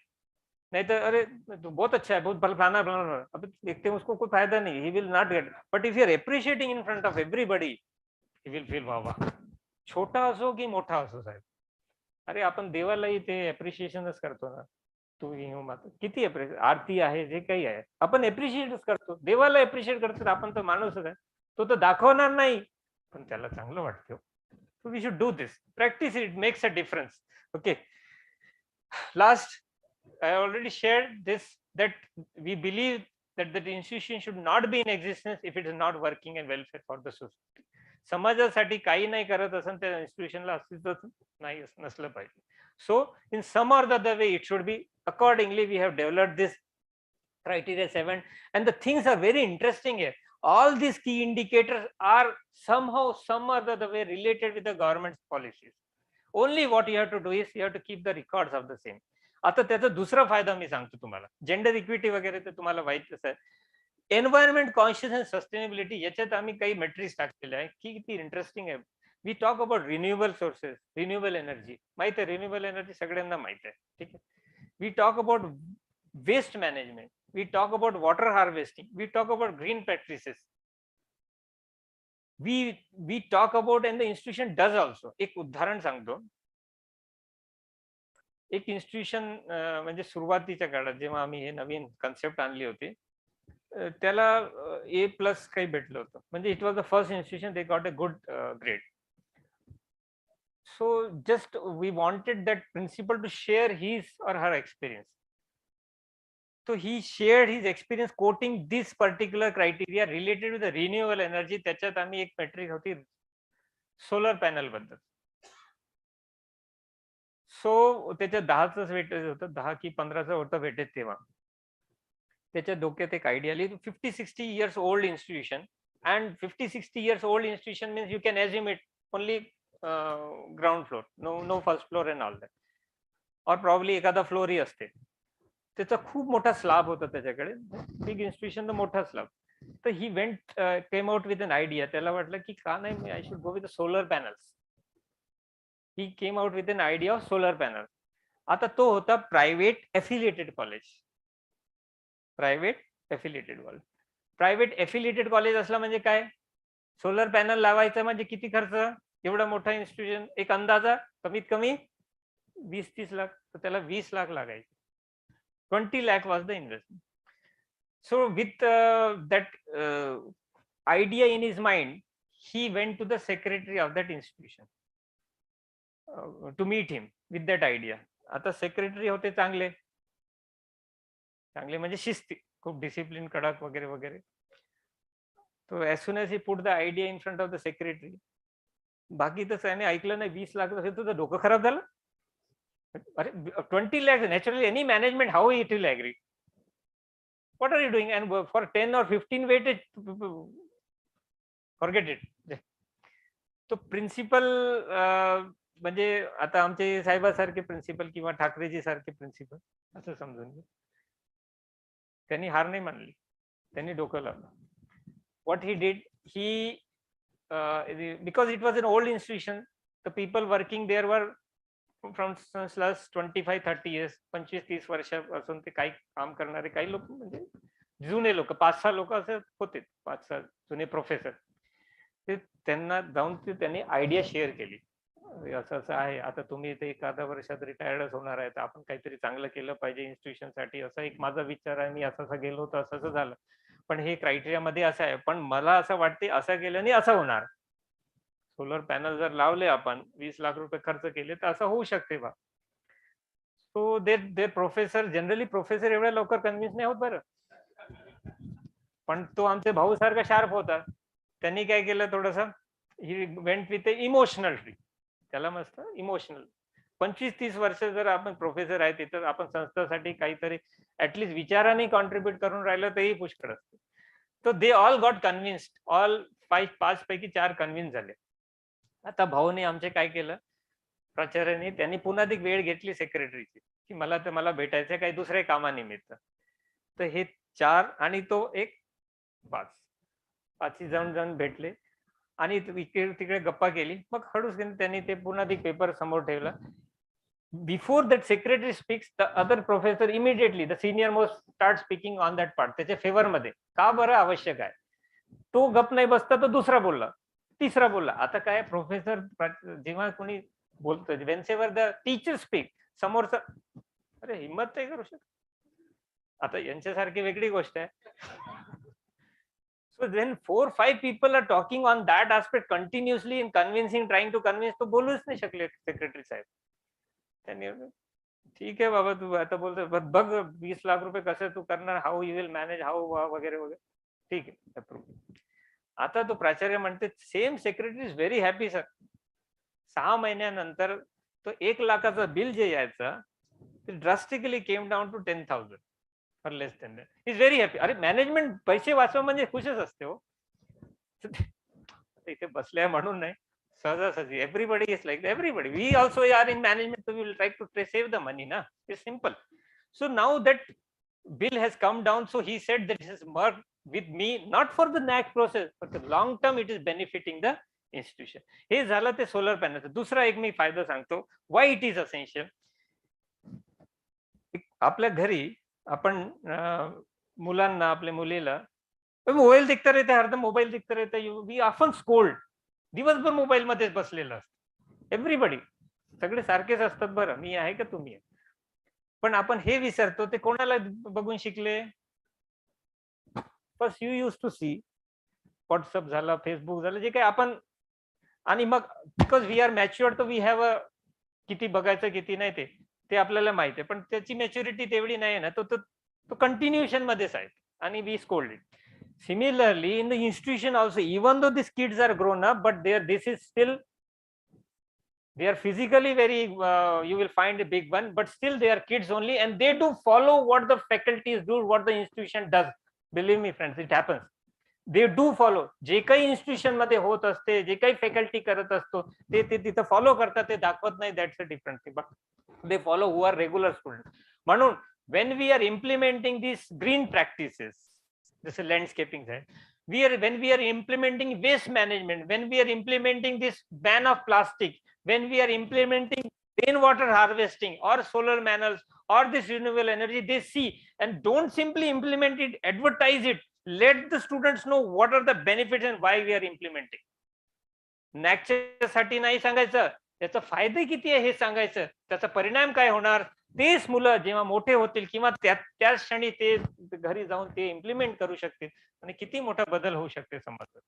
Speaker 8: नहीं तो अरे बहुत अच्छा है, बहुत फलाना फलाना, अब देखते हैं उसको कोई फायदा नहीं, he will not get. But if you are appreciating in front of everybody, he will feel वाह वाह. छोटा असो की मोठा असो साहेब, अरे आपण देवालाही ते अप्रिशिएशनच करतो ना. तू माता किती आरती आहे, जे काही आहे आपण अप्रिशिएटच करतो, देवाला अप्रिशिएट करतो. आपण तर माणूसच आहे, तो तर दाखवणार नाही, पण त्याला चांगलं वाटतं. So we should do this, practice it, makes a difference. Okay, last, I already shared this, that we believe that the institution should not be in existence if it is not working and welfare for the society. समाजासाठी काही नाही करत असेल त्या इन्स्टिट्यूशनला अस्तित्वच नाही नसलं पाहिजे. So in some or the other way it should be. Accordingly we have developed this criteria 7, and the things are very interesting here. All these key indicators are somehow, some or the other way related with the government's policies. Only what you have to do is you have to keep the records of the same. आता त्याचा दुसरा फायदा मी सांगतो तुम्हाला. Gender equity वगैरे तर तुम्हाला माहितीच आहे. एन्व्हायरमेंट कॉन्शियस अँड सस्टेनेबिलिटी याच्यात आम्ही काही मेट्रिक्स टाकलेले आहे की किती इंटरेस्टिंग आहे. We talk about renewable sources, renewable energy. माहिती आहे रिन्युएबल एनर्जी सगळ्यांना माहिती आहे. ठीक आहे. We talk about waste management, we talk about water harvesting, we talk about green practices. We talk about and the institution does also. एक उदाहरण सांगतो. एक इन्स्टिट्यूशन म्हणजे सुरुवातीच्या काळात जेव्हा आम्ही हे नवीन कन्सेप्ट आणली होती त्याला A+ काही भेटलं होतं. म्हणजे it was the first institution they got a good grade. So just we wanted that principal to share his or her experience. So he shared his experience quoting this particular criteria related to the renewable energy. त्याच्यात आम्ही एक metric होती solar panel बद्दल. सो त्याच्या 10च weightage होतं, 10 की 15चं होतं weightage तेव्हा. त्याच्या डोक्यात एक आयडिया आली. 50-60 years old institution, and 50-60 years old institution means you can assume it only ground floor, no first floor and all that, or probably एखादा फ्लोर ही असते. त्याचा खूप मोठा स्लॅब होता त्याच्याकडे, बिग इन्स्टिट्यूशन मोठा स्लॅब. तर he came out with an idea. त्याला वाटलं की का नाही I should go with solar panels. He came out with an idea of solar panel. आता तो होता private affiliated college. Private affiliated college. Private affiliated college असला म्हणजे काय, सोलर पॅनल लावायचं म्हणजे किती खर्च. एवढा मोठा इन्स्टिट्यूशन, एक अंदाजा कमीत कमी 20-30 लाख. तर त्याला 20 लाख लागायचे. 20 lakh was the investment. So with that idea in his mind, he went to the secretary of that institution to meet him with that idea. आता सेक्रेटरी होते चांगले म्हणजे शिस्ती, खूप डिसिप्लिन, कडक वगैरे वगैरे. तो as soon as he put the idea in front of the secretary, बाकी तर त्याने ऐकलं नाही. 20 लाख असेल तुझं डोकं खराब झालं. अरे 20 lakhs, naturally any management, how it will agree? What are you doing? And for 10 or 15 weightage, forget it. तो प्रिन्सिपल म्हणजे आता आमचे साहेबासारखे प्रिन्सिपल किंवा ठाकरेजी सारखे प्रिन्सिपल असं समजून घे. त्यांनी हार नाही मानली, त्यांनी डोकं लावलं. What he did, because it was an old institution, the people working there were from last 25-30 years, 25-30 वर्षापासून ते काही काम करणारे काही लोक, म्हणजे जुने लोक, 5-6 लोक असे होते, 5-6 जुने प्रोफेसर. ते त्यांना जाऊन त्यांनी आयडिया शेअर केली. असं असं आहे, आता तुम्ही ते एखाद्या वर्षात रिटायर्डच होणार आहे, तर आपण काहीतरी चांगलं केलं पाहिजे इन्स्टिट्यूशन साठी. असा एक माझा विचार आहे, मी असं गेलो होतो, असं असं झालं, पण हे क्रायटेरिया मध्ये असं आहे, पण मला असं वाटते असं केल्याने असं होणार. सोलर पॅनल जर लावले आपण, 20 लाख रुपये खर्च केले तर असं होऊ शकते बा. सो दे प्रोफेसर, जनरली प्रोफेसर एवढ्या लवकर कन्व्हिन्स नाही होत बरं. पण तो आमचे भाऊ सारखा शार्प होता. त्यांनी काय केलं, थोडस he went with emotional tree. त्याला मस्त इमोशनल. 25-30 वर्ष जर आपण प्रोफेसर आहे तिथं, आपण संस्थेसाठी काहीतरी ऍटलीस्ट विचाराने कॉन्ट्रीब्युट करून राहिलं तरी पुष्कळ असते. तो they all got convinced. All 5 पैकी 4 कन्व्हिन्स झाले. आता भाऊने आमचे काय केलं, प्राचार्याने, त्यांनी पुन्हा ती वेळ घेतली सेक्रेटरीची की मला भेटायचं काही दुसऱ्या कामानिमित्त. तर हे 4 आणि तो एक 5 जण भेटले आणि इकडे तिकडे गप्पा केली. मग हळूच त्यांनी ते पुन्हा ती पेपर समोर ठेवला. Before that secretary speaks, the other professor immediately, the senior most start speaking on that part, त्याच्या फेवर मध्ये. का बरं आवश्यक आहे. तो गप नाही बसता, तो दुसरा बोलला, तिसरा बोलला. आता काय, प्रोफेसर जेव्हा कोणी बोलतो, वेन्सेवर द टीचर स्पीक, समोरचा अरे हिम्मत नाही करू शकत. आता यांच्यासारखी वेगळी गोष्ट आहे. So when 4-5 people are talking on that aspect continuously and convincing, trying to convince, तो बोलूच नाही शकले सेक्रेटरी साहेब. त्यांनी ठीक आहे बाबा, तू आता बोलतो बघ 20 लाख रुपये कसं तू करणार, how you will manage, how वगैरे वगैरे. ठीक आहे, अप्रूव्ह. आता तो प्राचार्य म्हणते, same secretary is very happy sir. 6 महिन्यानंतर तो 1 लाखाचं बिल जे यायचं ते drastically came down to 10,000 for less than that. Is very happy. अरे मॅनेजमेंट पैसे वाचवा म्हणजे खुशच असते हो. इथे बसले म्हणून नाही, Sahajasaji, everybody is like everybody. We also are in management, so we will try to save the money. Na? It's simple. So now that bill has come down, so he said that this has worked with me, not for the NAC process, but the long term it is benefiting the institution. हे झालं ते solar पॅनलचं. दुसरा एक मी फायदा सांगतो, why it is essential. आपल्या घरी आपण मुलांना, आपल्या मुलीला मोबाईल दिखता रहता है, हरदम मोबाईल दिखता रहता है, वी ऑफन स्कोल्ड. दिवसभर मोबाईल मध्येच बसलेलं असतं एव्हरीबडी. सगळे सारखेच असतात बरं, मी आहे का तुम्ही आहे. पण आपण हे विसरतो, ते कोणाला बघून शिकले. First you use to see WhatsApp झालं, फेसबुक झालं, जे काही आपण, आणि मग बिकॉज वी आर मॅच्युअर्ड, तर वी हॅव अ, किती बघायचं किती नाही ते आपल्याला माहिती आहे, पण त्याची मॅच्युरिटी तेवढी नाही ना, तो कंटिन्युएशन मध्येच आहे, आणि we scold it. Similarly, in the institution also, even though these kids are grown up, but this is still, they are physically very, you will find a big one, but still they are kids only, and they do follow what the faculties do, what the institution does. Believe me friends, it happens. They do follow. जे काही institution मध्ये होत असते, जे काही faculty करत असतो, ते तिथं follow करतात, ते दाखवत नाही. That's a different thing, but they follow who are regular students. म्हणून when we are implementing these green practices, this is landscaping side, when we are implementing waste management, when we are implementing this ban of plastic, when we are implementing rainwater harvesting or solar panels or this renewable energy, they see, and don't simply implement it, advertise it. Let the students know what are the benefits and why we are implementing. नॅकच्या साठी नाही सांगायचं, त्याचा फायदे किती आहे हे सांगायचं, त्याचा परिणाम काय होणार, तेच मुलं जेव्हा मोठे होतील किंवा त्याच क्षणी ते घरी जाऊन ते इम्प्लिमेंट करू शकतील, आणि किती मोठा बदल होऊ शकते समाजात.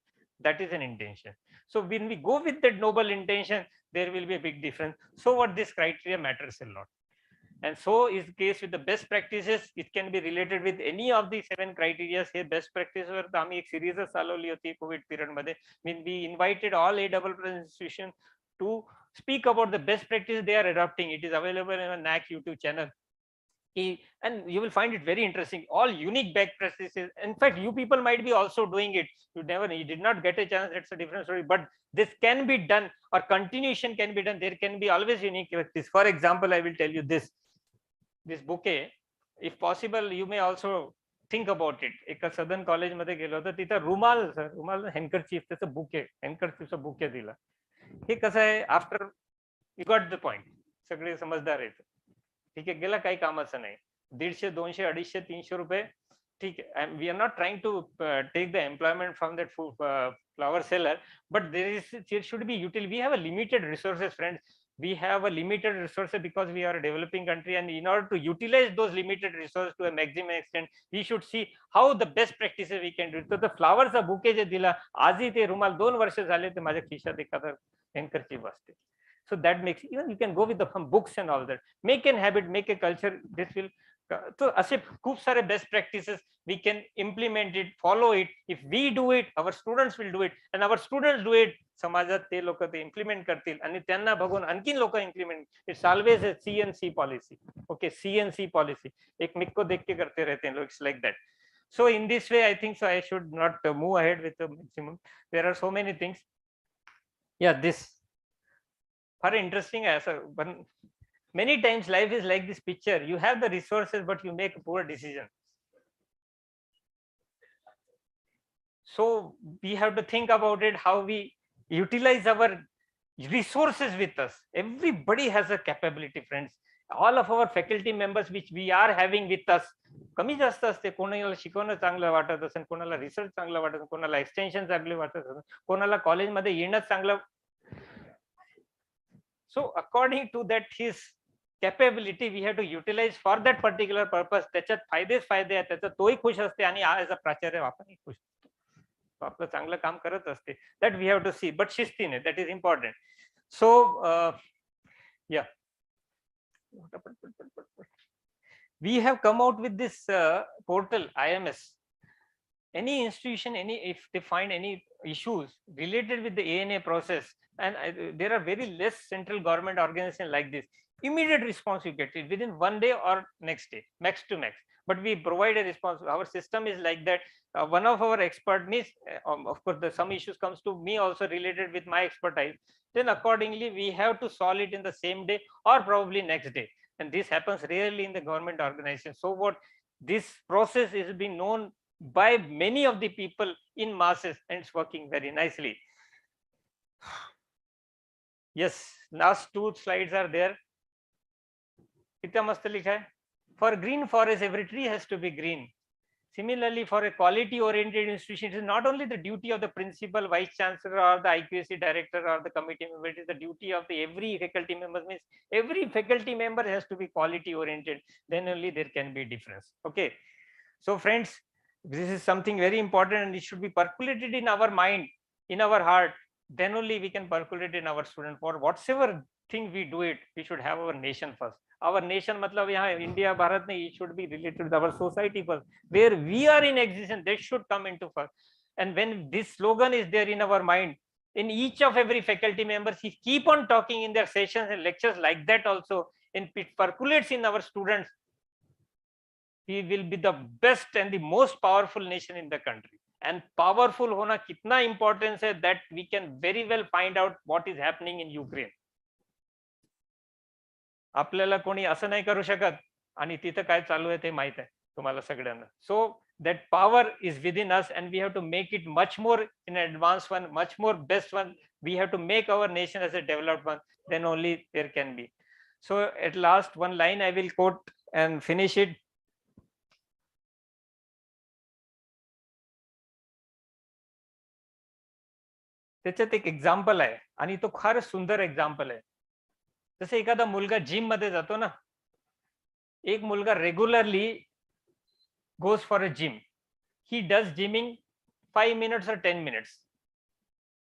Speaker 8: That is an intention. So when we go with that noble intention, there will be a big difference. So what this criteria matters a lot. And so is the case with the best practices. It can be related with any of the 7 criteria. Here best practice वर आम्ही एक series चालवली होती Covid period मध्ये. When we invited all A++ institutions to speak about the best practice they are adopting. It is available in a NAC YouTube channel. And you will find it very interesting. All unique best practices. In fact, you people might be also doing it. You did not get a chance. That's a different story. But this can be done, or continuation can be done. There can be always unique practice. For example, I will tell you this bouquet. If possible, you may also think about it. एका सदन college मध्ये गेलो होतो, तिथं रुमाल हँकरचीफ, त्याचं हँकरचीफचं bouquet दिला. हे कसं आहे, after you got the point, सगळे समजदार आहेत, ठीक आहे, गेला काही कामाचं नाही. 150, 200, 250, 300 रुपये, ठीक आहे. We are not trying to take the employment from that flower seller, but there should be utility. We have a limited resources, friends. We have a limited resources because we are a developing country, and in order to utilize those limited resources to a maximum extent, we should see how the best practices we can do. So the flowers चा bouquet जे दिला, आजही ते रुमाल 2 वर्ष झाले ते माझ्या खिशात एखादा हँकरचीफ असते. So that makes, even you can go with the books and all that. Make a habit, make a culture. This will. So असे खूप सारे best practices we can implement it, follow it. If we do it, our students will do it, and our students do it, समाजात ते लोक ते implement करतील, आणि त्यांना बघून आणखीन लोक implement. It's always a CNC policy. Okay, CNC policy, एक मिक को देख के करते रहते हैं लोग. It's like that. So in this way, I think so I should not move ahead with the maximum. There are so many things. Yeah, this far interesting आहे असं. पण many times life is like this picture. You have the resources, but you make poor decisions. So we have to think about it, how we utilize our resources with us. Everybody has a capability, friends. All of our faculty members which we are having with us, कमी जास्त असते. कोणाला शिकवणं चांगलं वाटत असेल, कोणाला research चांगलं वाटत असेल, कोणाला एक्सटेन्शन चांगले वाटत असेल, कोणाला कॉलेजमध्ये येणं चांगलं. So according to that his capability we have to utilize for that particular purpose. त्याच्यात फायदेच फायदे आहेत, त्याचा तोही खुश असते आणि ॲज अ प्राचार्य आपणही खुश असतो. आपलं चांगलं काम करत असते. That we have to see, but शिस्तीने, that is important. So yeah, we have come out with this portal IMS. Any institution, if they find any issues related with the ANA process, and there are very less central government organizations like this, immediate response you get it within 1 day or next day, max to max. but we provide a response. Our system is like that. One of our expert means, of course, some issues comes to me also related with my expertise. Then accordingly, we have to solve it in the same day or probably next day. And this happens rarely in the government organization. So what this process is being known by many of the people in masses, and it's working very nicely. Yes, last 2 slides are there. कितना मस्त लिखा है? For green forest, every tree has to be green. Similarly, for a quality-oriented institution, it is not only the duty of the principal, vice chancellor, or the IQAC director, or the committee member. It is the duty of the every faculty member. Means every faculty member has to be quality-oriented. Then only there can be difference. Okay. So, friends, this is something very important, and it should be percolated in our mind, in our heart. Then only we can percolate in our student. For whatsoever thing we do it, we should have our nation first. Our nation, matlab yahan India, Bharat, it should be related with our society first. Where we are in existence, they should come into first. And when this slogan is there in our mind, in each of every faculty members, he keep on talking in their sessions and lectures like that also, and it percolates in our students, we will be the best and the most powerful nation in the country. And powerful hona kitna importance hai, that we can very well find out what is happening in Ukraine. आपल्याला कोणी असं नाही करू शकत आणि तिथं काय चालू आहे ते माहित आहे तुम्हाला सगळ्यांना. So that power is within us, and we have to make it much more in an advanced one, much more best one. We have to make our nation as a developed one. Then only there can be. So at last, one line I will quote and finish it. त्याच्यात एक example आहे आणि तो फारच सुंदर example आहे. जसे एखादा मुलगा जिम मध्ये जातो ना, एक मुलगा regularly goes for a gym. He does gymming 5 minutes or 10 minutes.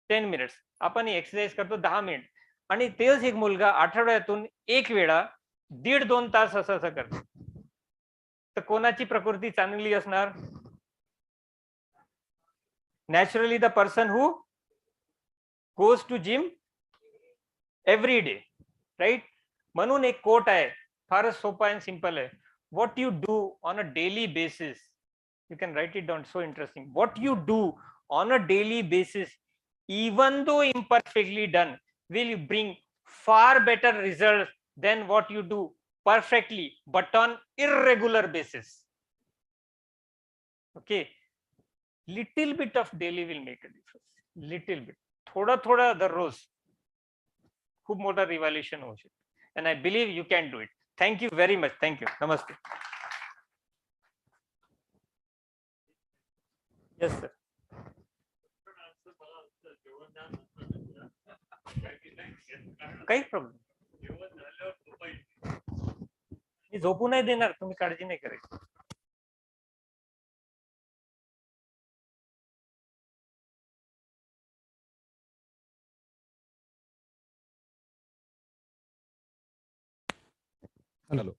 Speaker 8: 10 minutes. आपण एक्सरसाइज करतो 10 मिनिट. आणि तेच एक मुलगा आठवड्यातून एक वेळा 1.5-2 तास असं करतो. तर कोणाची प्रकृती चांगली असणार? Naturally, the person who goes to gym every day, right? म्हणून एक कोट आहे, फारच सोपा आणि सिंपल आहे. What you do on a daily basis, you can write it down. So interesting. What you do on a daily basis, even though imperfectly done, will bring far better results than what you do perfectly but on irregular basis. Okay, little bit of daily will make a difference. Little bit, thoda darroz खूप मोठा revolution होऊ शकते. And I believe you can do it. Thank you very much. Thank you. Namaste. Yes, sir. काही problem, मी झोपू नाही देणार, तुम्ही काळजी नाही करायची.
Speaker 7: Hello.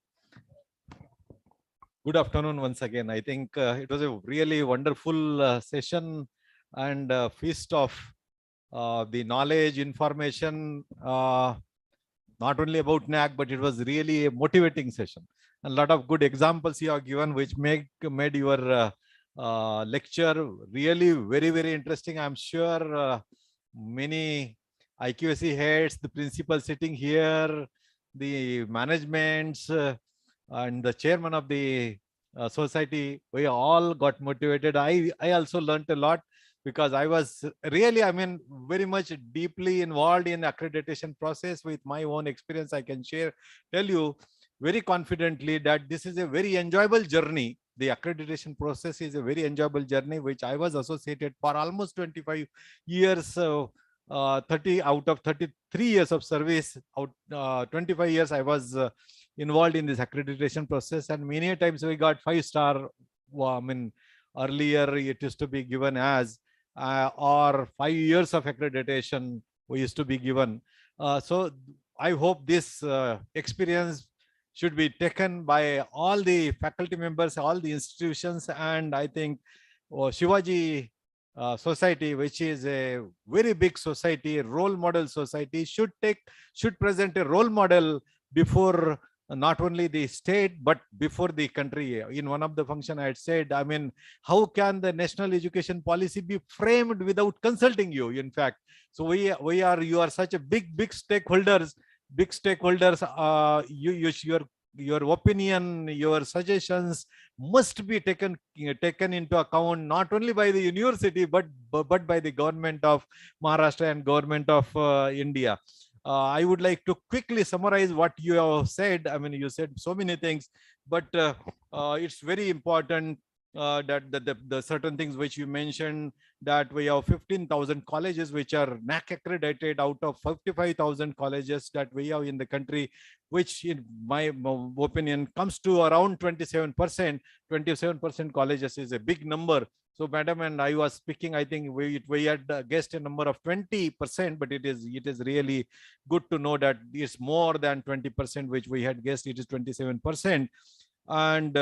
Speaker 7: Good afternoon once again. I think it was a really wonderful session and feast of the knowledge, information, not only about NAC, but it was really a motivating session. A lot of good examples you have given, which made your lecture really very, very interesting. I'm sure many IQAC heads, the principal sitting here, the managements and the chairman of the society, we all got motivated. I also learned a lot because I was really, very much deeply involved in accreditation process. With my own experience, I can tell you very confidently that this is a very enjoyable journey. The accreditation process is a very enjoyable journey, which I was associated for almost 25 years. 30 out of 33 years of service, 25 years I was involved in this accreditation process, and many times we got 5-star. Earlier it used to be given as or 5 years of accreditation we used to be given. So I hope this experience should be taken by all the faculty members, all the institutions, and I think Shivaji society, which is a very big society, role model society, should present a role model before not only the state, but before the country. In one of the function I had said, I mean, how can the national education policy be framed without consulting you? In fact, so you are such a big stakeholders, your opinion, your suggestions must be taken into account, not only by the university, but by the government of Maharashtra and government of India. I would like to quickly summarize what you have said. I mean, you said so many things, but it's very important that the certain things which you mentioned, that we have 15,000 colleges which are NAC accredited out of 55,000 colleges that we have in the country, which in my opinion comes to around 27%. 27% colleges is a big number. So, madam, and I was speaking, I think we had guessed a number of 20%, but it is really good to know that it's more than 20%, which we had guessed. It is 27%. And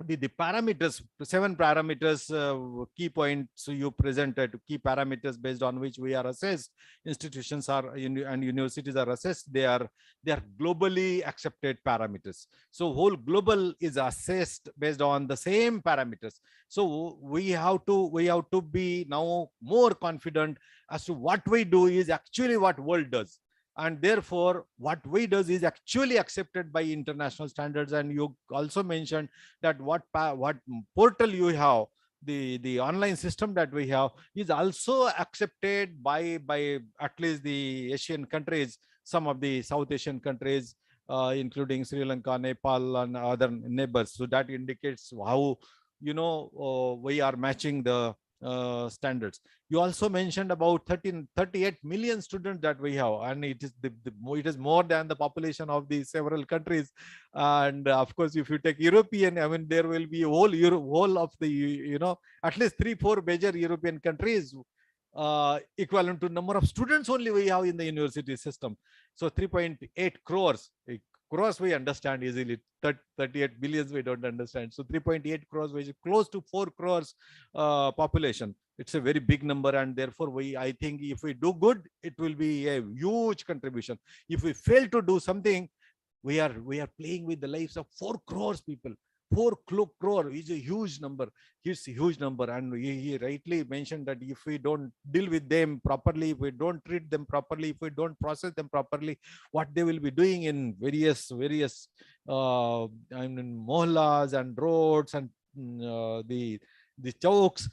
Speaker 7: the parameters, 7 parameters, key points you presented, key parameters based on which we are assessed. Institutions are and universities are assessed. They are globally accepted parameters. So whole global is assessed based on the same parameters. So we have to be now more confident as to what we do is actually what world does. And therefore, what we does is actually accepted by international standards. And you also mentioned that what portal you have, the online system that we have, is also accepted by at least the Asian countries, some of the South Asian countries, including Sri Lanka, Nepal, and other neighbors. So that indicates how we are matching the standards. You also mentioned about 38 million students that we have, and it is more than the population of the several countries. And of course, if you take European, I mean, there will be whole of the at least 3-4 major European countries equivalent to number of students only we have in the university system. So 3.8 crores. Crores we understand easily, 38 billions we don't understand. So 3.8 crores, which is close to 4 crores population. It's a very big number, and therefore I think if we do good, it will be a huge contribution. If we fail to do something, we are playing with the lives of 4 crores people. 4 crore is a huge number. It's a huge number, and he rightly mentioned that if we don't deal with them properly, if we don't treat them properly, if we don't process them properly, what they will be doing in various I mean, mohallas and roads and the chowks,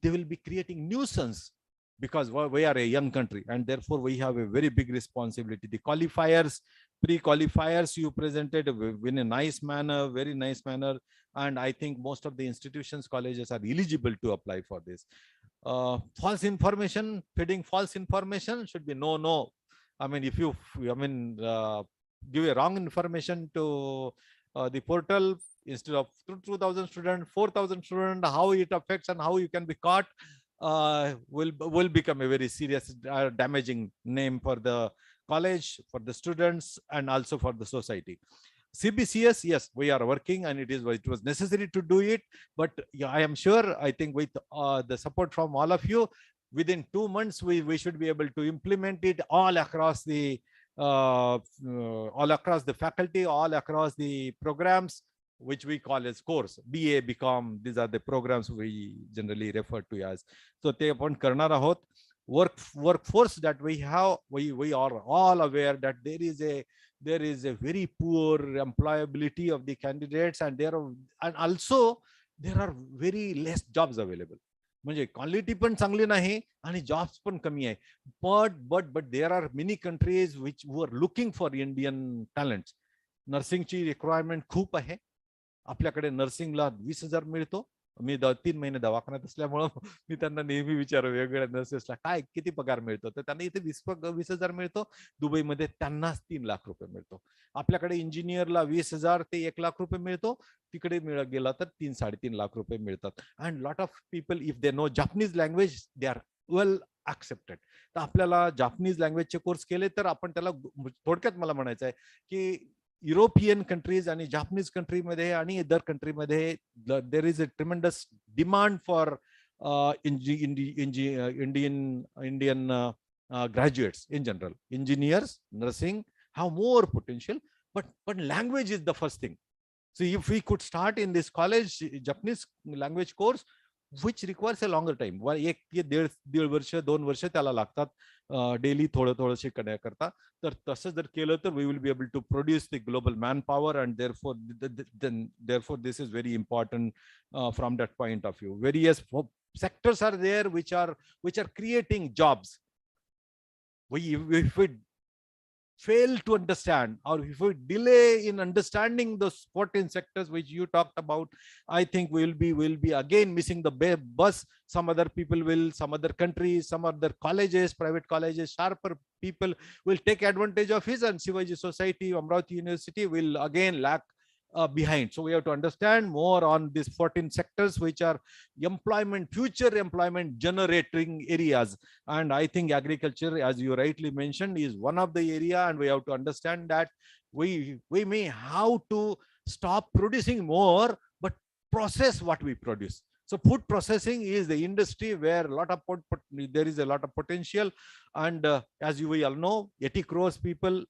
Speaker 7: they will be creating nuisance, because we are a young country, and therefore we have a very big responsibility. The qualifiers, pre-qualifiers you presented in a nice manner, very nice manner, and I think most of the institutions, colleges are eligible to apply for this. False information, feeding false information should be no. I mean, if you give a wrong information to the portal, instead of 2,000 students, 4,000 students, how it affects and how you can be caught will become a very serious damaging name for the college, for the students, and also for the society. CBCS, yes, we are working, and it was necessary to do it, but yeah, I am sure, I think with the support from all of you, within 2 months we should be able to implement it all across the faculty, all across the programs, which we call as course, BA, BCom. These are the programs we generally refer to as. So te आपण करणार आहोत. Workforce that we have, we are all aware that there is a very poor employability of the candidates, and also there are very less jobs available. म्हणजे quality पण चांगली नाही आणि jobs पण कमी आहे. but there are many countries who are looking for Indian talents. नर्सिंगची requirement खूप आहे. आपल्याकडे नर्सिंगला 20,000 मिळतो. मी 3 महिने दवाखान्यात असल्यामुळं मी त्यांना नेहमी विचार वेगवेगळ्या नर्सेसला काय किती पगार मिळतो, तर त्यांना इथे 20,000 मिळतो. दुबईमध्ये त्यांनाच 3 लाख रुपये मिळतो. आपल्याकडे इंजिनियरला 20,000 ते 1 लाख रुपये मिळतो. तिकडे गेला तर 3-3.5 लाख रुपये मिळतात. And lot of people, if they know Japanese language, they are well accepted. तर आपल्याला जापनीज लँग्वेजचे कोर्स केले तर आपण त्याला, थोडक्यात मला म्हणायचं आहे की युरोपियन कंट्रीज आणि जापनीज कंट्रीमध्ये आणि इतर कंट्रीमध्ये there is a tremendous demand for Indian graduates in general, engineers, nursing, have more potential, but language is the first thing. So if we could start in this college Japanese language course, which requires a longer time, एक दीड वर्ष 2 वर्ष त्याला लागतात daily थोडं थोडं शिकण्याकरता, तर तसं जर केलं तर we will be able to produce the global manpower, and therefore this is very important from that point of view. Various sectors are there which are creating jobs. If we fail to understand, or if we delay in understanding those 14 sectors which you talked about, I think we'll be again missing the bus. Some other people will, some other countries, some other colleges, private colleges, sharper people will take advantage of his, and Shivaji Society, Amravati University will again lag behind. So we have to understand more on these 14 sectors which are future employment generating areas. And I think agriculture, as you rightly mentioned, is one of the area, and we have to understand that we may have to stop producing more, but process what we produce. So food processing is the industry where there is a lot of potential. And as we all know, 80 crore people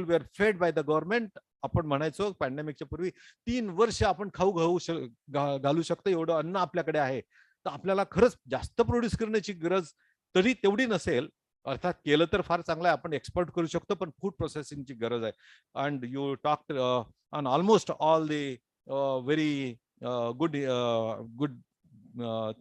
Speaker 7: were fed by the government. आपण म्हणायचो पॅन्डेमिकच्या पूर्वी 3 वर्ष आपण खाऊ घालू शकतो एवढं अन्न आपल्याकडे आहे. तर आपल्याला खरंच जास्त प्रोड्यूस करण्याची गरज तरी तेवढी नसेल, अर्थात केलं तर फार चांगलं आहे, आपण एक्सपोर्ट करू शकतो, पण फूड प्रोसेसिंगची गरज आहे. And you talked on almost all the very good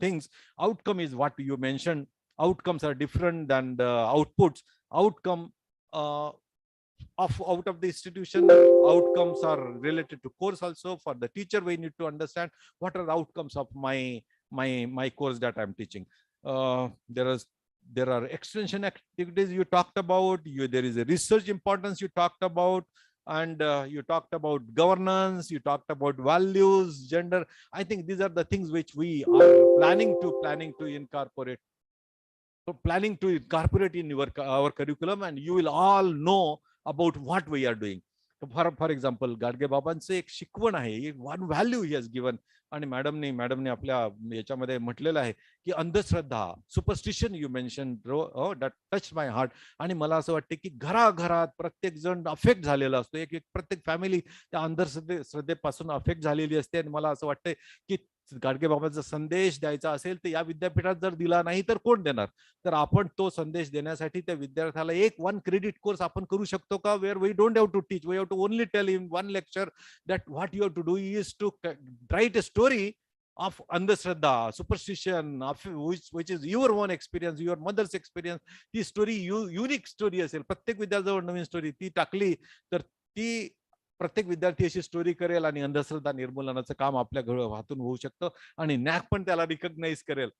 Speaker 7: things. Outcome is what you mentioned. Outcomes are different than the outputs. Outcome out of the institution, outcomes are related to course also. For the teacher, we need to understand what are the outcomes of my course that I'm teaching. There are extension activities you talked about. There is a research importance you talked about, and you talked about governance, you talked about values, gender. I think these are the things which we are planning to incorporate. So planning to incorporate in our curriculum, and you will all know about what we are doing. For example, Gadge बाबांचं एक शिकवण आहे, एक one value he has given. आणि मॅडमने आपल्या याच्यामध्ये म्हटलेलं आहे की अंधश्रद्धा, superstition you mention that touch my heart. आणि मला असं वाटतं की घराघरात प्रत्येक जण अफेक्ट झालेला असतो, एक प्रत्येक फॅमिली त्या अंधश्रद्धेपासून अफेक्ट झालेली असते. आणि मला असं वाटतंय की गाडगे बाबांचा संदेश द्यायचा असेल तर या विद्यापीठात जर दिला नाही तर कोण देणार. तर आपण तो संदेश देण्यासाठी त्या विद्यार्थ्याला एक 1 क्रेडिट कोर्स आपण करू शकतो का, where we don't have to teach, we have to only tell him 1 lecture that what you have to do is to write a story of andhashraddha, superstition, which is your own experience, your mother's experience. ती story unique story असेल, प्रत्येक विद्यार्थ्याजवळ नवीन story ती टाकली तर ती प्रत्येक विद्यार्थी अशी स्टोरी करेल आणि अंधश्रद्धा निर्मूलनाचं काम आपल्या हातून होऊ शकतं. आणि नॅक पण त्याला रिकॉग्नाइज करेल.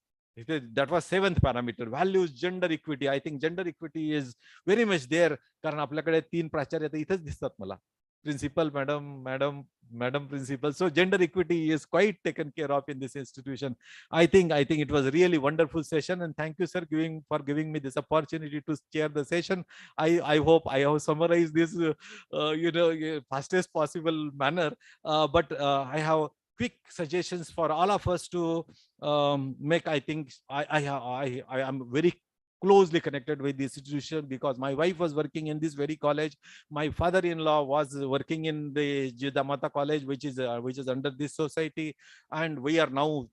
Speaker 7: That was 7th parameter, values, gender equity. I think gender equity is very much there, कारण आपल्याकडे 3 प्राचार्य इथेच दिसतात मला, principal, madam principal. So gender equity is quite taken care of in this institution. I think it was a really wonderful session, and thank you, sir, for giving me this opportunity to chair the session. I hope I have summarized this fastest possible manner, but I have quick suggestions for all of us to make. I think I am very closely connected with the institution because my wife was working in this very college. My father-in-law was working in the Jidamata College, which is under this society, and we are now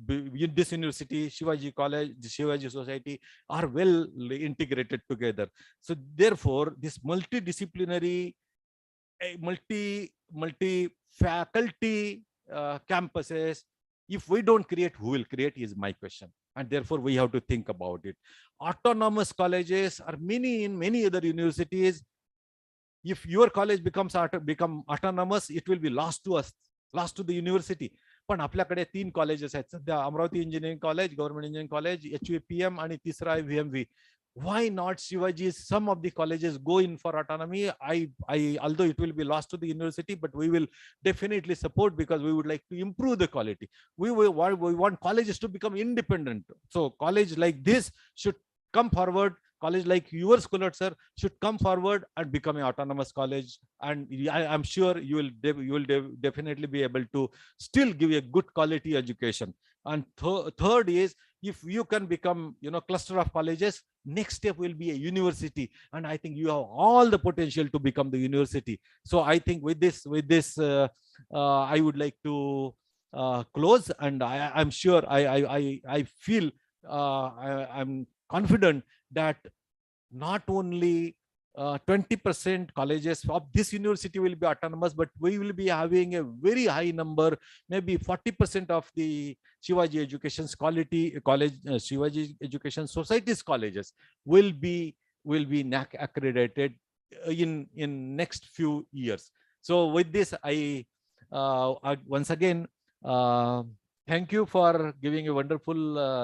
Speaker 7: in this university, Shivaji College, the Shivaji Society are well integrated together. So therefore, this multidisciplinary, multi-faculty campuses, if we don't create, who will create is my question. And therefore we have to think about it. Autonomous colleges are many in many other universities. If your college become autonomous, it will be lost to us, lost to the university. पण आपल्याकडे 3 colleges आहेत सध्या, Amravati engineering college, government engineering college, HVPM, आणि तिसरा आहे VMV. Why not Shivaji? Some of the colleges go in for autonomy. Although it will be lost to the university, but we will definitely support because we would like to improve the quality. We want colleges to become independent. So college like this should come forward. College like yours, Kulat sir, should come forward and become an autonomous college. And I'm sure you will definitely be able to still give a good quality education. And third is, if you can become, cluster of colleges, next step will be a university. And I think you have all the potential to become the university. So I think with this, I would like to close. And I'm sure, I feel, I'm confident that not only 20% colleges of this university will be autonomous, but we will be having a very high number, maybe 40% of the Shivaji Education's college, Shivaji Education Society's colleges will be NAC accredited in next few years. So with this, I once again thank you for giving a wonderful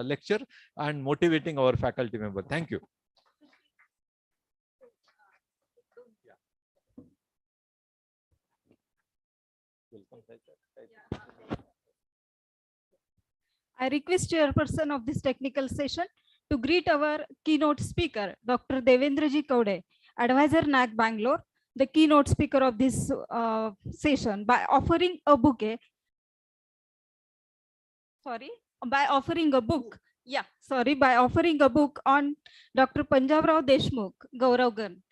Speaker 7: lecture and motivating our faculty member. Thank you.
Speaker 11: I request chairperson of this technical session to greet our keynote speaker, Dr. Devendraji Kaude, advisor NAC Bangalore, the keynote speaker of this session, by offering a bouquet. By offering a book. By offering a book on Dr. Panjabrao Deshmukh, Gaurav Granth.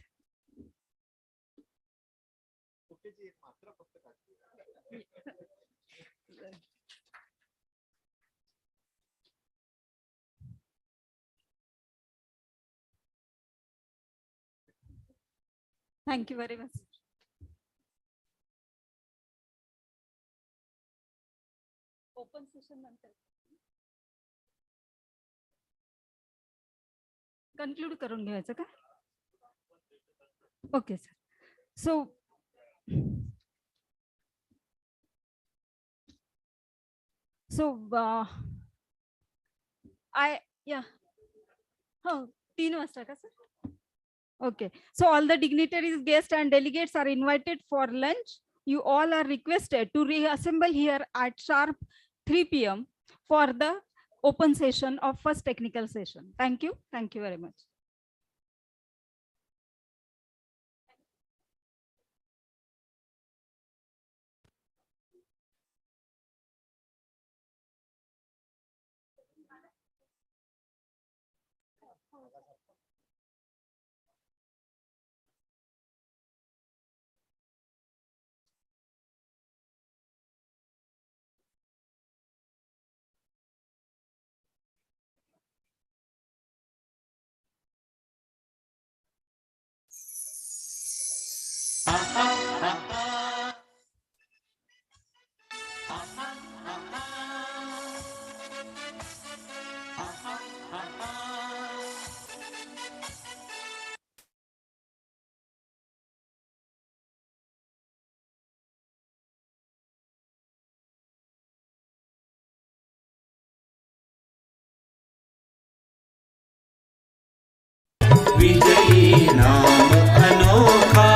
Speaker 11: Thank you very much. Open session नंतर conclude करून घ्यायचं का? Okay, sir. So oh, 3 वाजता का sir? Okay, so all the dignitaries, guests and delegates are invited for lunch. You all are requested to reassemble here at sharp 3 p.m. for the open session of first technical session. Thank you. Thank you very much.
Speaker 3: विजयी नाम अनोखा,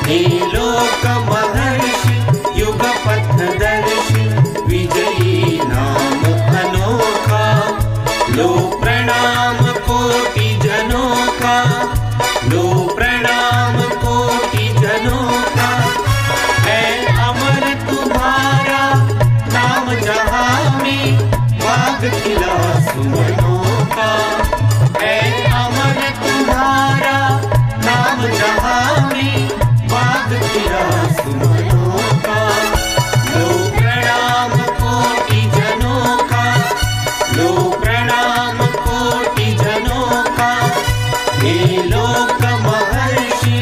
Speaker 3: हे लोक महर्षि युग पथदर्शी। विजयी नाम अनोखा, लो प्रणाम कोटि जनों का, लो प्रणाम कोटि जनों का। है अमर तुम्हारा नाम जहां में, बाग खिला सुमनों का। है अमर तुम्हारा नाम जहां में, बाग खिला सुमनों का। लो प्रणाम कोटि जनों का, लो प्रणाम कोटि जनों का। हे लोक महर्षि।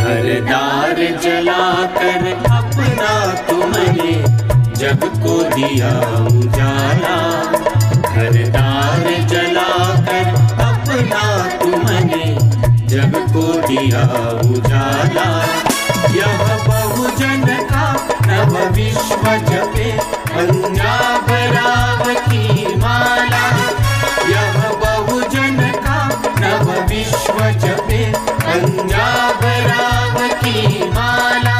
Speaker 3: घरदार जलाकर अपना तुमने जग को दिया उजाला। घरदार जलाकर अपना तुमने जग को दिया उजाला। यह बहुजन का नव विश्व जपे, पंजाब राव की माला। यह बहुजन का नव विश्व जपे, पंजाब राव की माला।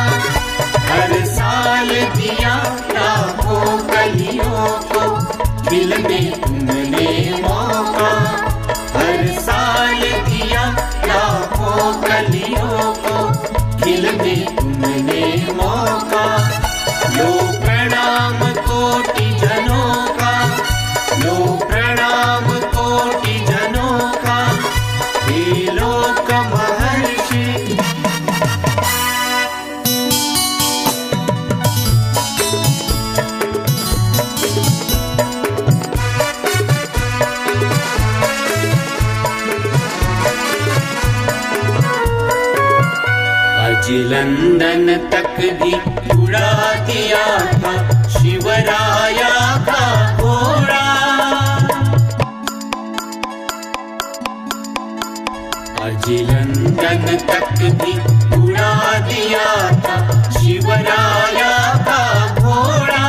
Speaker 3: हर साल दिया लाखों कलियों को में तुमने मौका, हर साल दिया लाखों कलियों को खिलने तुमने मौका। लो प्रणाम कोटि जनों का, लो प्रणाम कोटि जनों का, हे लोक महर्षि। आज लंदन तक भी उड़ा दिया था शिवराया का घोड़ा। आज लंदन तक भी उड़ा दिया था शिवराया का घोड़ा।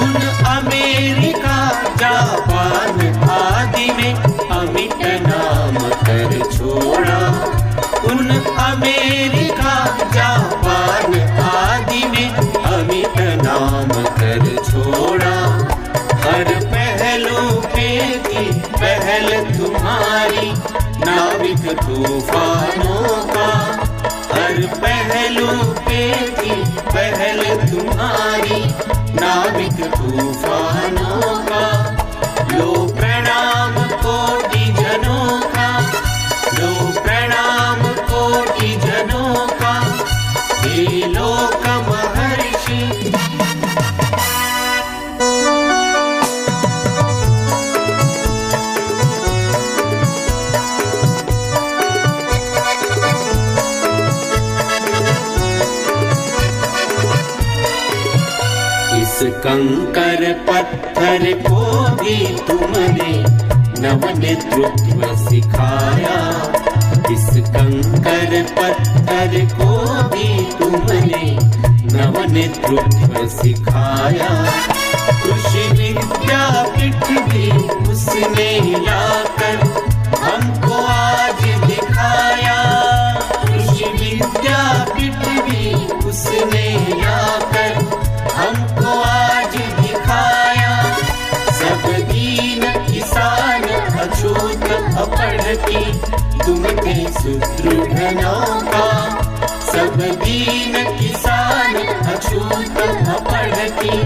Speaker 3: उन अमेरिका जापान आदि में अमिट नाम कर छोड़ा। उन अमेरिका जापान आदि में अमिट नाम कर छोड़ा। हर पहलू पे थी पहल तुम्हारी नाविक तूफानों का। हर पहलू पे थी पहल तुम्हारी नाविक तूफानों का। लो प्रणाम कोटि जनों का, लो प्रणाम कोटि जनों का, हे लोक महर्षि। इस कंकर पत्थर को भी तुमने नव नेतृत्व सिखाया। इस कंकर पत्थर को भी तुमने नव नेतृत्व सिखाया। कृषि विद्यापीठ भी उसने लाकर हमको आज दिखाया। कृषि विद्यापीठ भी उसने लाकर हमको आज दिखाया। सब दीन किसान अछूत अपढ़ती तुम थे सुदृढ़ नौका। सब दीन किसान अछूत अपढ़ती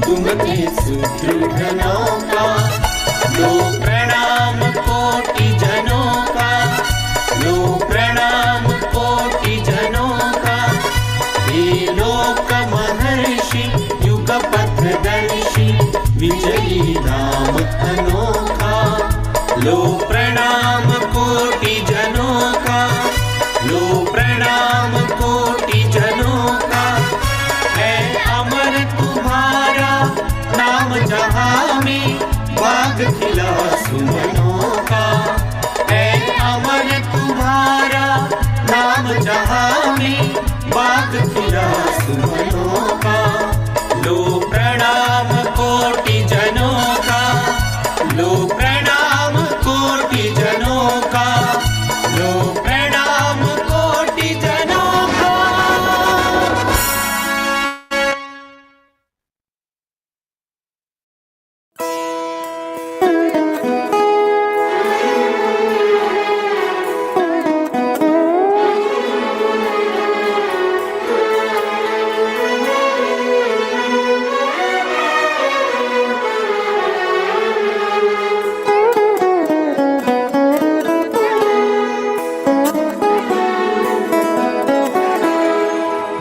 Speaker 3: तुम थे सुदृढ़ नौका। लो प्रणाम कोटि जनों का, लो प्रणाम कोटि जनों का, हे लोक महर्षि युग पथदर्शी विजयी नाम अनोखा। लो प्रणाम कोटि जनों का, लो प्रणाम कोटि जनों का, है अमर तुम्हारा नाम जहां में बाग खिला सुमनों का। है अमर तुम्हारा नाम जहां में बाग खिला सुमनों का। लो प्रणाम कोटि जनों का, लो प्रणाम कोटि जनों का, लो प्रणाम कोटि जनों का।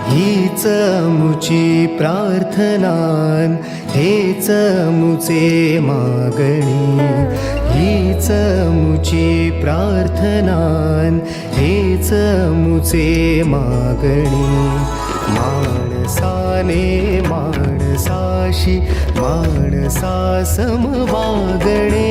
Speaker 12: हीच मुची प्रार्थनान, हेच मुचे मागणी। हीच मुची प्रार्थनान, हेच मुचे मागणी। माणसाने माणसाशी माणसा सम वागणे।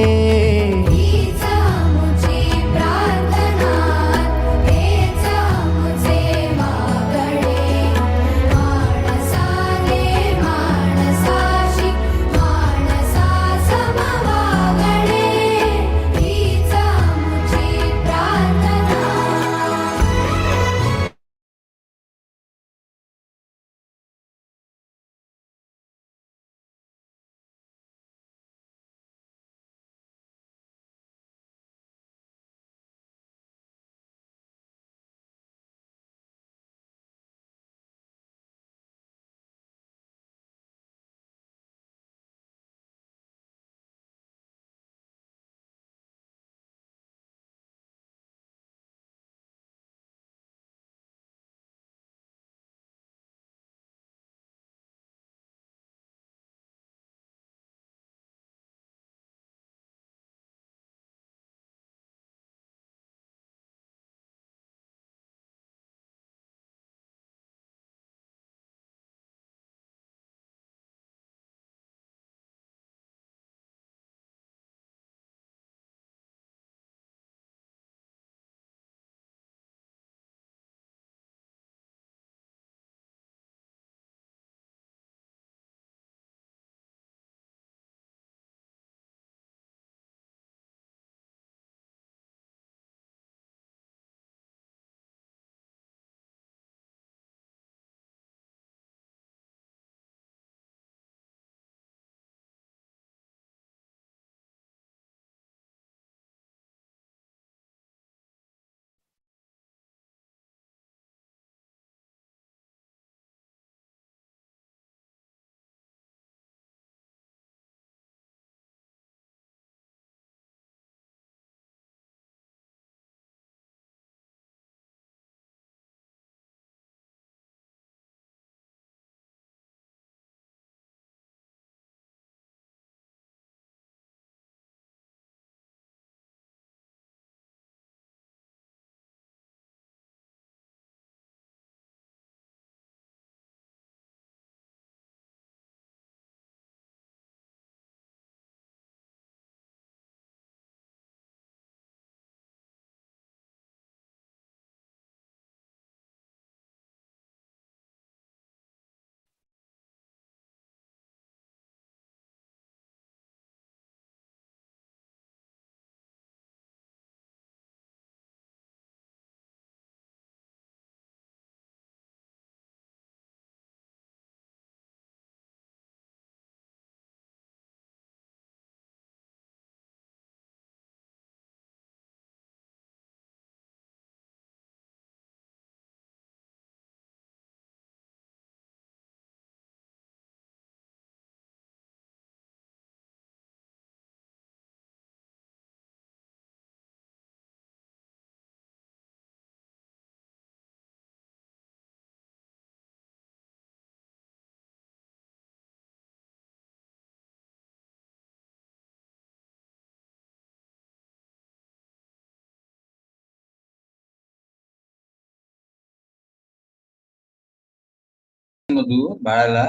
Speaker 13: ना तू बाळाला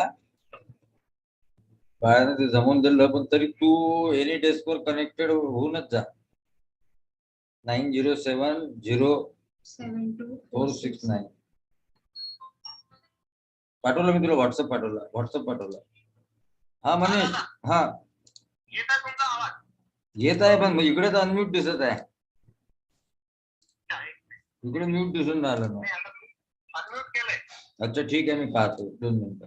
Speaker 13: बाळाने ते जमवून दिलं पण तरी तू एनी डेस्कवर कनेक्टेड होऊनच जा 9070472469 पाठवलं मी तुला व्हॉट्सअप पाठवला हा मनीष हा येत आहे पण इकडे तर अनम्यूट दिसत आहे इकडे म्यूट दिसून राहिलं ना अच्छा ठीक आहे मी पाहतो 2 मिनिटं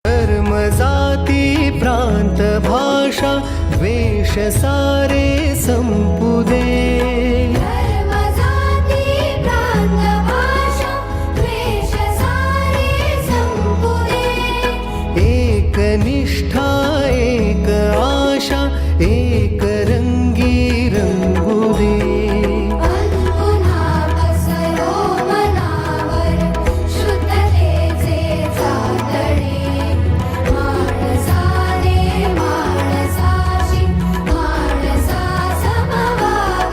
Speaker 12: धर्म जाती प्रांत भाषा द्वेष सारे संपुदे
Speaker 3: धर्म जाती प्रांत भाषा द्वेष सारे संपुदे
Speaker 12: एक निष्ठा एक आशा एक रंगी रंगुदे
Speaker 3: पुन्हा पसरो मनावर शुद्धतेचे चातडे माणसाने माणसाशी माणसा समवावे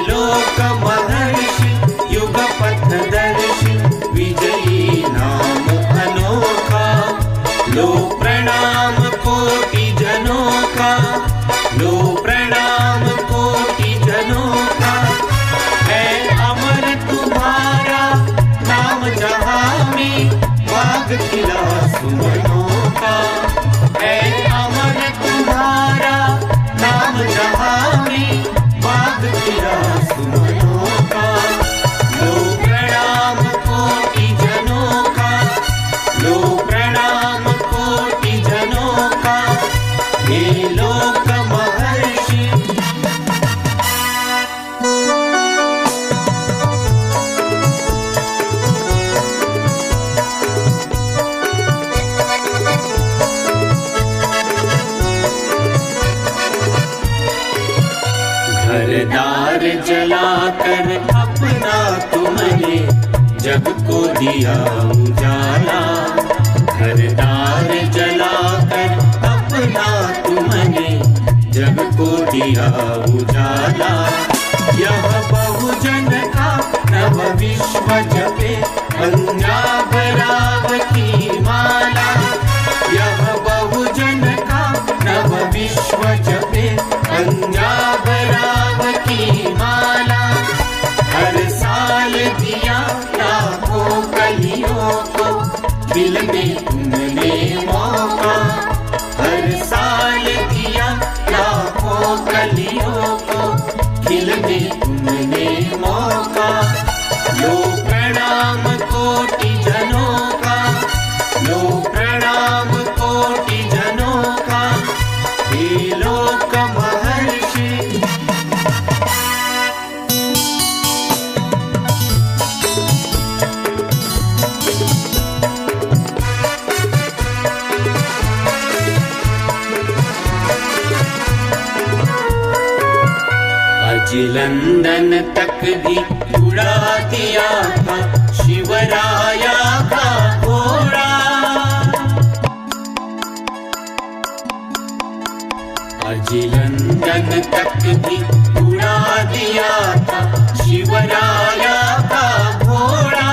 Speaker 3: लोक महर्षि युग पथदर्शी विजयी नाम अनोखा लो प्रणाम कोटि जनों का लो प्रणाम कोटि जनों का है अमर तुम्हारा नाम जहां में बाग खिला सुमनों का है अमर तुम्हारा नाम जहां में बाग खिला सुमनों का लो प्रणाम कोटि जनों का लो प्रणाम कोटि जनों का हे लोक महर्षि घरदार जलाकर अपना तुमने जग को दिया उजाला घरदार जलाकर अपना तुमने जग को दिया उजाला यह बहुजन का नव विश्व जपे पंजाब राव की माला यह बहुजन का नव विश्व जपे पंजाब राव की माला हर साल दिया लाखों कलियों को दिल में तुमने मौका हर साल दिया लाखों कलियों को दिल में तुमने मौका लो प्रणाम कोटि जनों का लो प्रणाम कोटि जनों का हे लोक महर्षि आज लंदन तक भी उड़ा दिया था शिवराया का घोड़ा आज लंदन तक भी उड़ा दिया था शिवराया का घोड़ा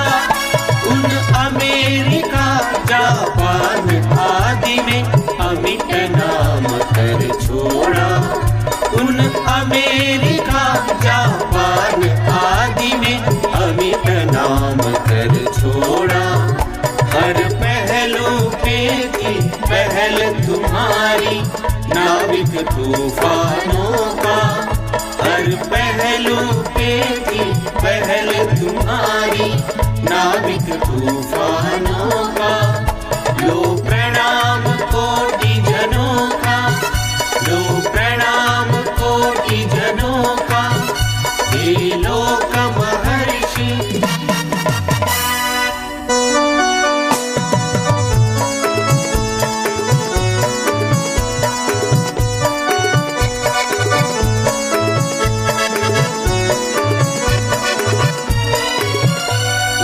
Speaker 3: उन अमेरिका जापान आदि में अमिट नाम कर छोड़ा उन अमेरिका जापान आदि में अमिट नाम कर छोड़ा हर पहलू पे थी पहल तुम्हारी नाविक तूफानों का हर पहलू पे थी पहल तुम्हारी नाविक तूफानों का लो प्रणाम कोटि जनों का लो प्रणाम कोटि जनों का हे लोक महर्षि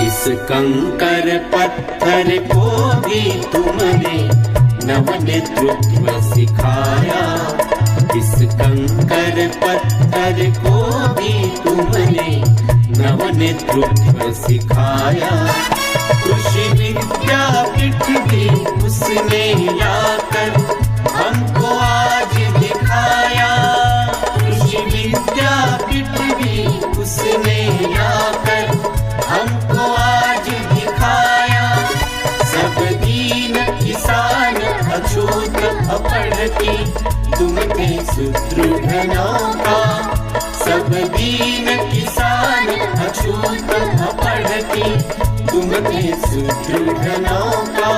Speaker 3: इस कंकर पत्थर को भी तुमने नव नेतृत्व सिखाया इस कंकर पत्थर को भी तुमने नव नेतृत्व सिखाया कृषि विद्यापीठ भी उसने लाकर हमको आज दिखाया कृषि विद्यापीठ भी उसने लाकर हमको आज दिखाया सब दीन किसान अछूत अपढ़ की तुम थे सुदृढ़ नौका सब दीन किसान अछूत अपढ़ की तुम थे सुदृढ़ नौका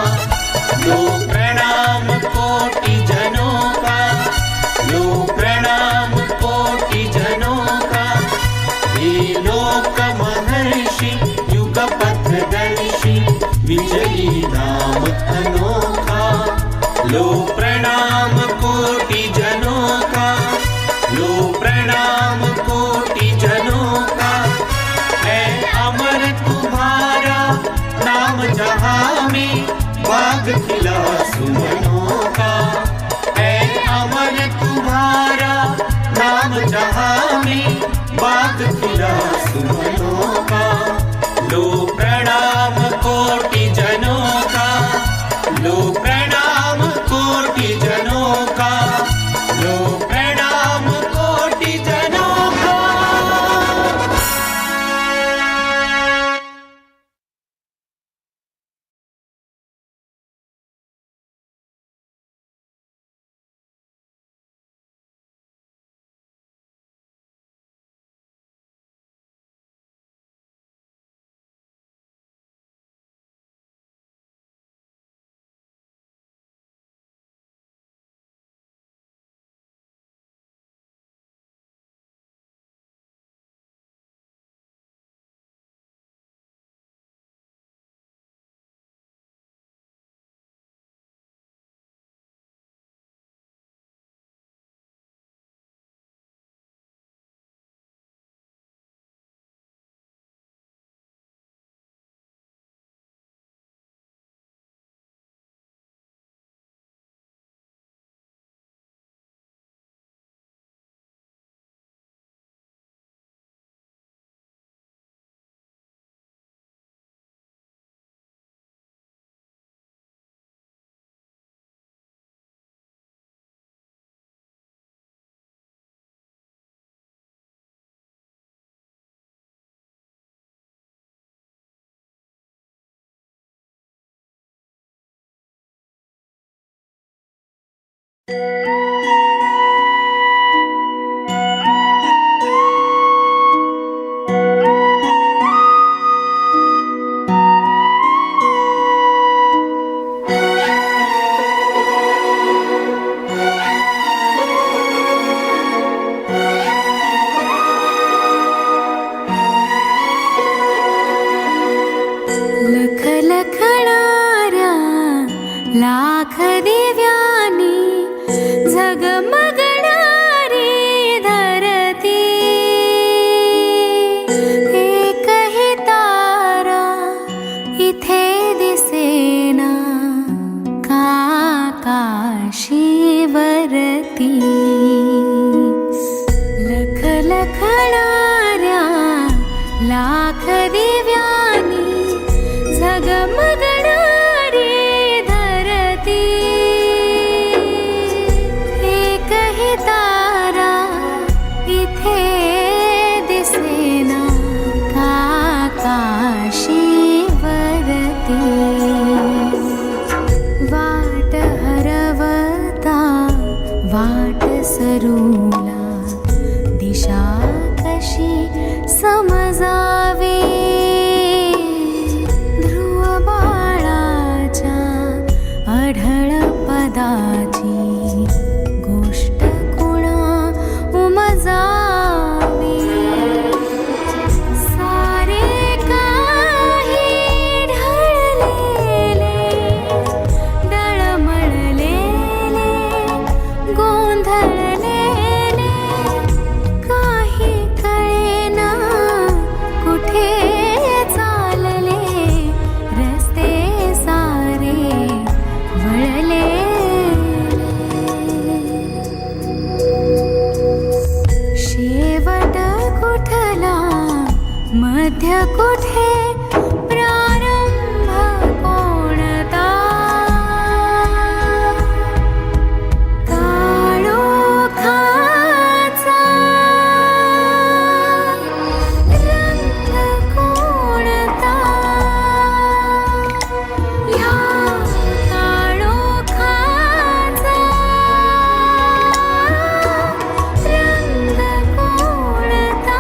Speaker 3: लो प्रणाम कोटि जनों का लो प्रणाम कोटि जनों का हे लोक महर्षि युग पथदर्शी विजयी नाम अनोखा लो प्रणाम कोटि जनों का लो प्रणाम कोटि जनों का है अमर तुम्हारा नाम जहां में बाग खिला सुमनों का है अमर तुम्हारा नाम जहां में बाग तुला सुमनो का लो प्रणाम कोटि जनों का लो प्रणाम कोटि जनों का लो प्रणाम कोटि जनों का।
Speaker 2: लख लखणाऱ्या लाख दिव्यानी झगमगणारी धरती एकही तारा इथे दिसेना काशीवरती लख लखणाऱ्या लाख दिव्यानी झगमगणारी धरती एकही तारा इथे दिसेना काशीवरती वाट हरवता वाट सरूला दिशा कशी समजावी ध्रुव बाळाच्या अढळ पदाची गोष्ट कुणा उमजावी सारे काही ढळलेले डळमळलेले गोंधळलेले काही कळेना कुठे चालले रस्ते सारे वळले शेवट कुठला मध्य कुठे प्रारंभ कोणता काळोखाचा रंग कोणता ह्या काळोखाचा रंग कोणता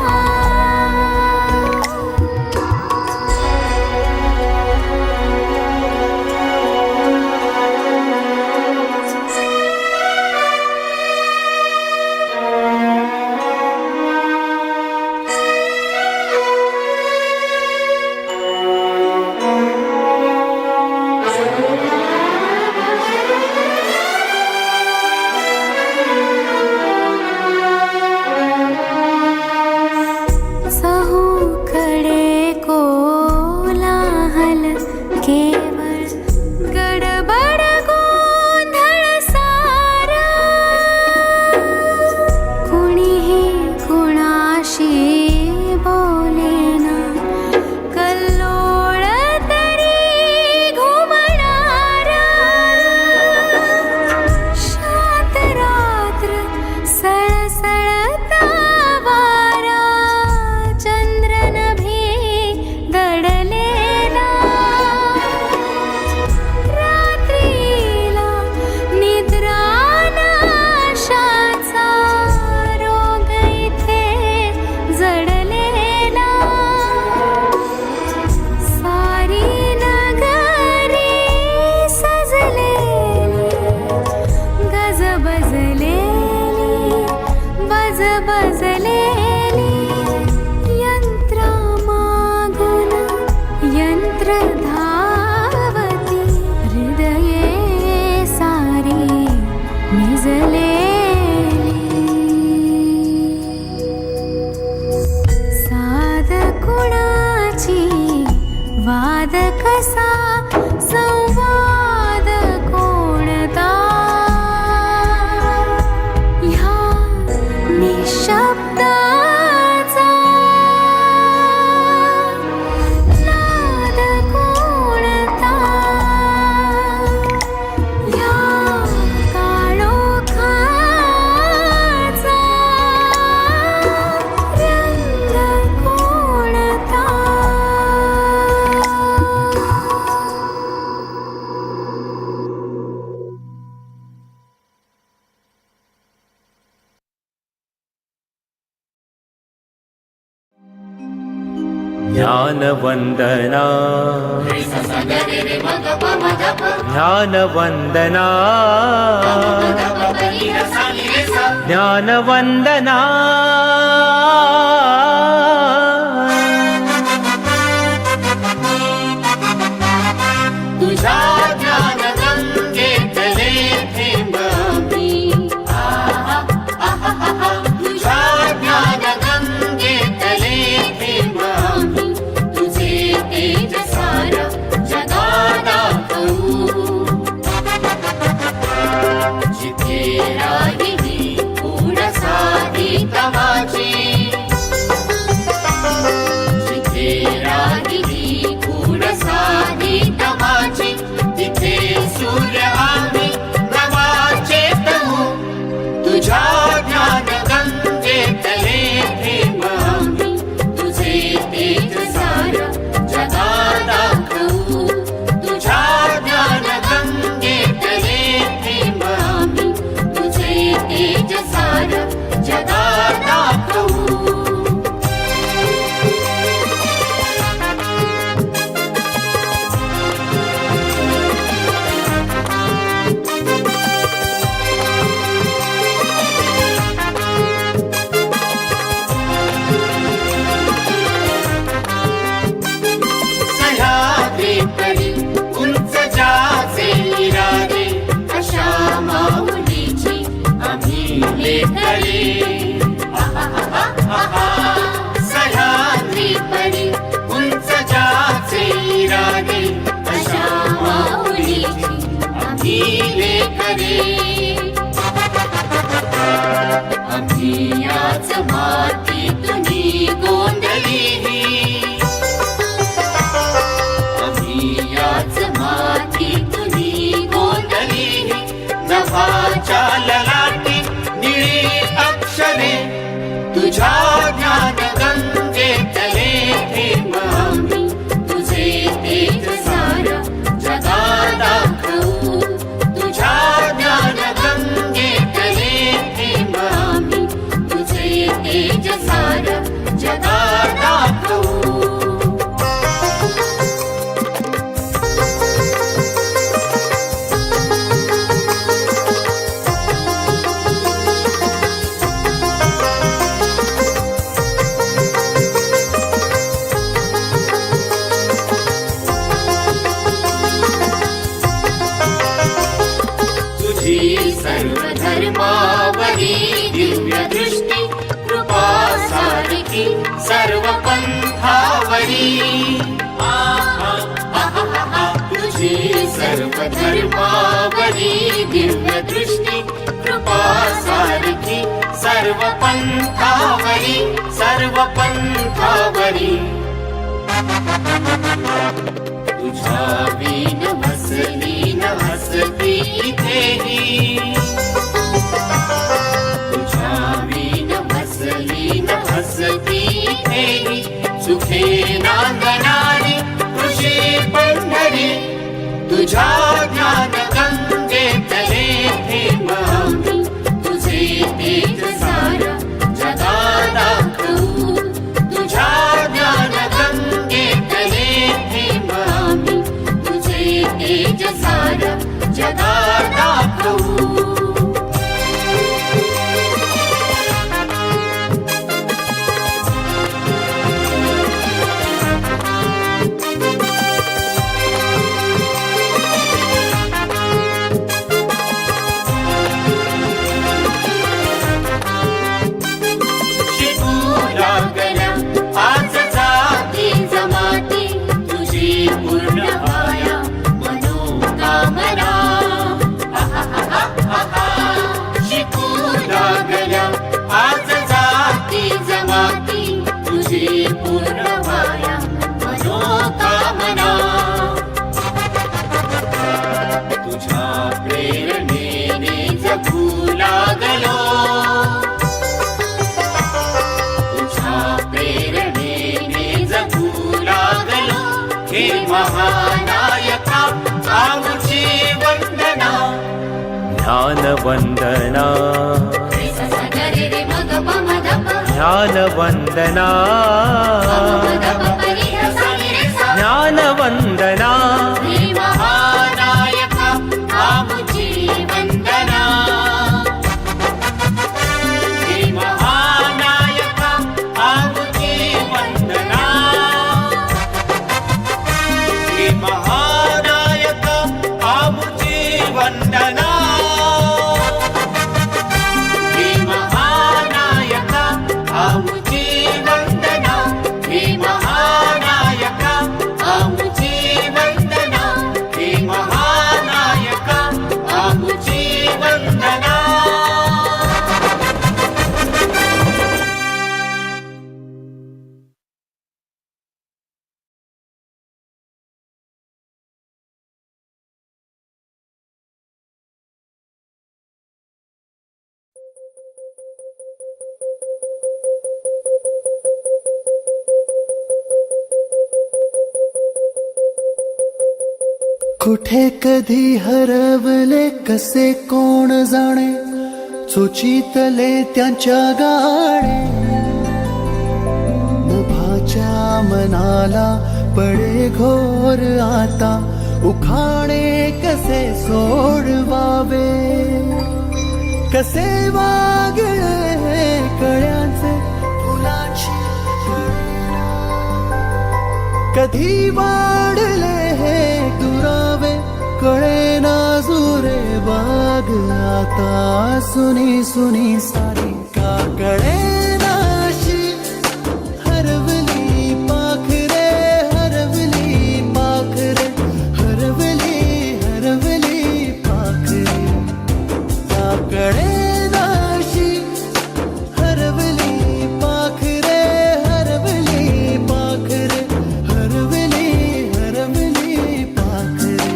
Speaker 12: ज्ञानवन्दना ज्ञानवन्दना ज्ञानवन्दना
Speaker 3: तुझा ज्ञानगंगेतले थेंब आम्ही. तुझा ज्ञानगंगेतले थेंब आम्ही. तुझे तेज सारा जगात दाखवू. जिथे राहिली पूर्ण साधी तवाची. जिथे राहिली पूर्ण साधी तवाची. तिथे सूर्य आम्ही नवाचे तहू. तुझ्या ज्ञान गंगेतले थेंब आम्ही. तुझे तेज सारा जगात दाखवू. तुझ्या ज्ञान गंगेतले थेंब आम्ही. तुझे तेज सारा जगात दाखवू. सह्याद्री परी उंच जाचे इरादे. अशा माऊलीची आम्ही लेकरे. सह्याद्री परी उंच जाचे इरादे. अशा माऊलीची आम्ही लेकरे. आम्ही याच मातीतूनी गोंधळी. आम्ही याच मातीतूनी गोंधळी. नभाच्या ललाटी निळी अक्षरे. तुझ्या ज्ञान गंगेतले थेंब आम्ही. तुझे तेज सारा जगात दाखवू. तुझ्या ज्ञान गंगेतले थेंब आम्ही. तुझे तेज सारा जगात दाखवू. तुझी सर्व धर्मावरी दिव्य दृष्टी. कृपा सारखी सर्व पंथावरी. तुझी सर्व धर्मावरी दिव्य दृष्टी. कृपा सारखी सर्व पंथावरी. सर्व पंथावरी. तुझ्या वीण हसली न हसती इथेही. तुझ्या वीण हसली न हसती इथेही. सुखे नांदणारी कृषी पंढरी. तुझ्या ज्ञान गंगेतले थेंब आम्ही. तुझे तेज सारा जगात दाखवू. तुझ्या ज्ञान गंगेतले थेंब आम्ही. तुझे तेज सारा जगात दाखवू. शिकू लागल्या आज जाती जमाती. तुझी पूर्ण व्हाया मनोकामना. शिकू लागल्या आज जाती जमाती. तुझी पूर्ण व्हाया मनोकामना. तुझ्या प्रेरणेने जगू लागलो. तुझ्या प्रेरणेने जगू लागलो. हे महानायका आमची वंदना.
Speaker 12: ज्ञानवन्दना ज्ञानवन्दना कुठे कधी हरवले कसे कोण जाणे चोचीतले त्यांच्या गाणे नभाच्या मनाला पडे घोर आता उखाणे कसे सोडवावे कसे वागळे हे कळ्यांचे फुलाची कधी वाढले हे दुरावे कळे ना जुरे बाग आता सुनी सुनी सारी का कळे नाशी हरवली पाखरे हरवली पाखरे हरवली हरवली पाखरे का कळे नाशी हरवली पाखरे हरवली पाखरे हरवली हरवली पाखरे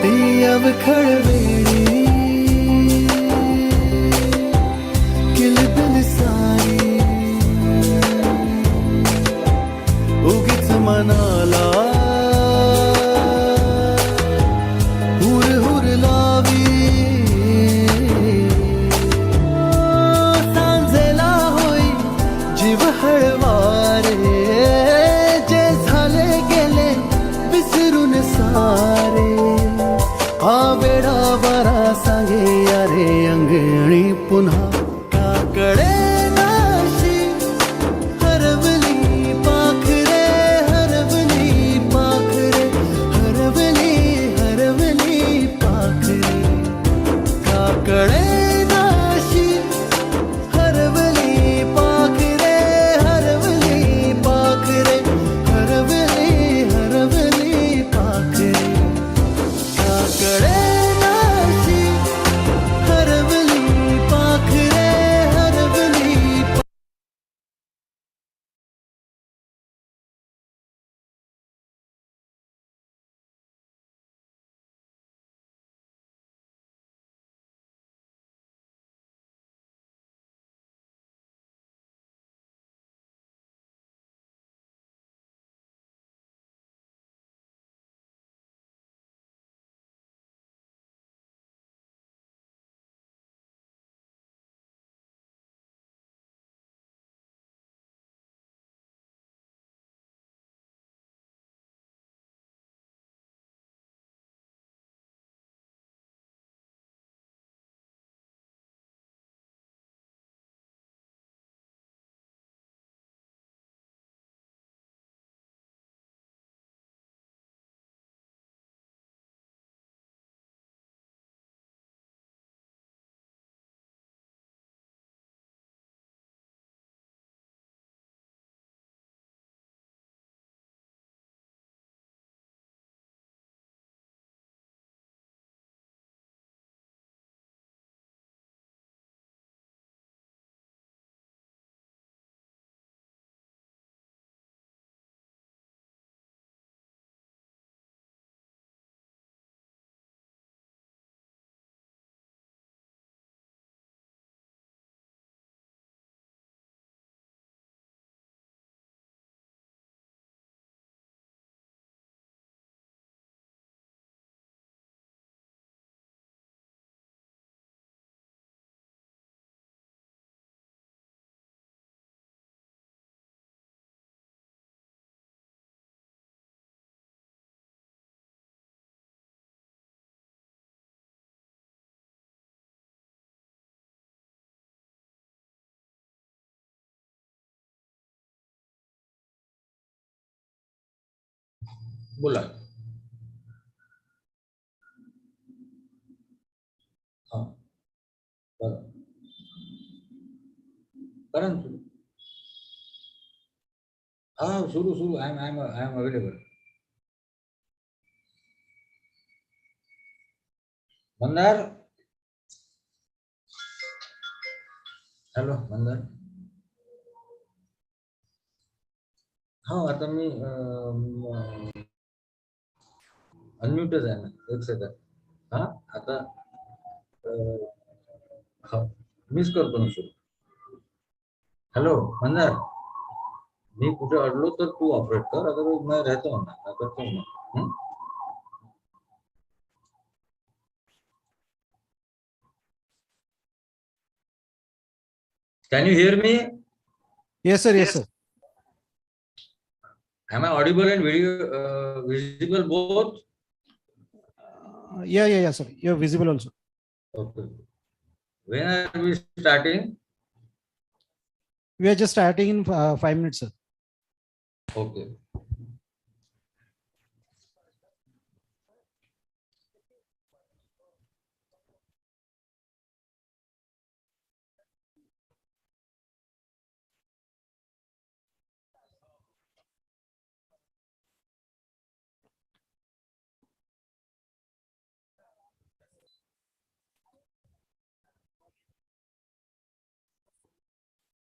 Speaker 12: ती अवखळ वेळी किलबिल सारी उगीच मनाला हुर हुर लावी सांजेला होई जीव हळवारे जे झाले गेले विसरून सारे आवेडा बरा सांगे अरे अंगणी पुन्हा काकडे नाशी हरवली पाखरे हरवली पाखरे हरवली हरवली पाखरे काकडे नाशी हरवली पाखरे हरवली पाखरे हरवली हरवली पाखरे काकडे नाशी हरवली पाखरे हरवली
Speaker 13: बोला. हा बरं करा ना सुरू. हा सुरू सुरू I am available. Mandar hello Mandar हा आता मी अनम्यूटच आहे ना एक सेकंड हा आता मिस करतो ना सुरू हॅलो मंदार मी कुठे अडलो तर तू ऑपरेट कर अदरवाइज मैं रहता हूँ ना करता हूँ ना Can you hear me?
Speaker 10: Yes, sir. Yes, sir.
Speaker 13: Am I audible and visible both?
Speaker 10: Yeah, sir. You're visible also.
Speaker 13: Okay. When are we starting?
Speaker 10: We are just starting in 5 minutes, sir.
Speaker 13: Okay.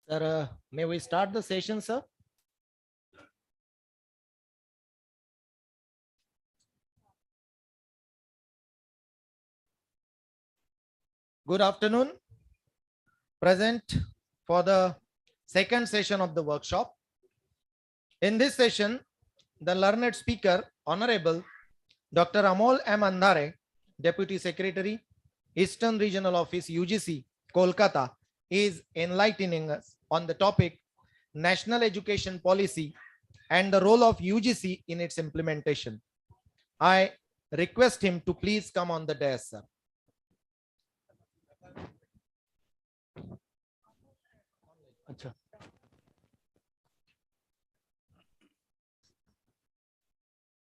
Speaker 12: Sir, may we start the session, sir? Good afternoon. Present for the second session of the workshop. In this session, the learned speaker, Honorable Dr. Amol M. Andhare, Deputy Secretary, Eastern Regional Office, UGC, Kolkata, is enlightening us on the topic National Education Policy and the role of UGC in its implementation. I request him to please come on the dais, sir.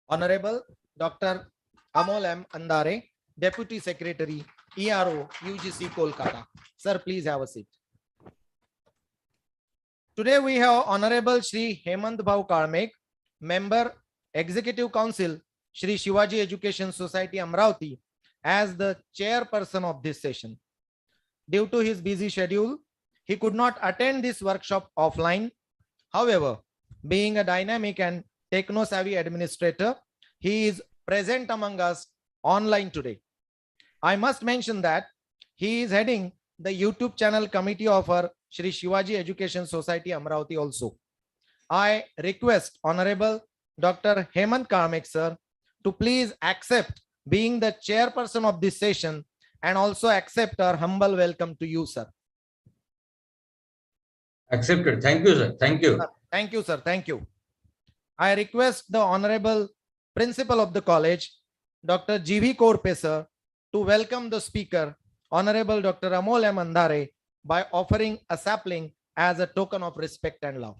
Speaker 12: Honorable Dr. Amol M. Andhare, Deputy Secretary, ERO, UGC, Kolkata. Sir, please have a seat. Today we have Honorable Shri Hemant Bhau Karmek, Member, Executive Council, Shri Shivaji Education Society, Amravati, as the chairperson of this session. Due to his busy schedule, he could not attend this workshop offline. However, being a dynamic and techno-savvy administrator, he is present among us online today. I must mention that he is heading the YouTube channel committee of our Shri Shivaji Education Society Amravati also. I request Honorable Dr. Hemant Karmek sir to please accept being the chairperson of this session and also accept our humble welcome to you, sir.
Speaker 13: Accepted. Thank you, sir. Thank you.
Speaker 12: Thank you, sir. Thank you. I request the Honorable Principal of the College, Dr. G.V. Korpe, sir, to welcome the speaker, Honorable Dr. Amol M. Andhare, by offering a sapling as a token of respect and love.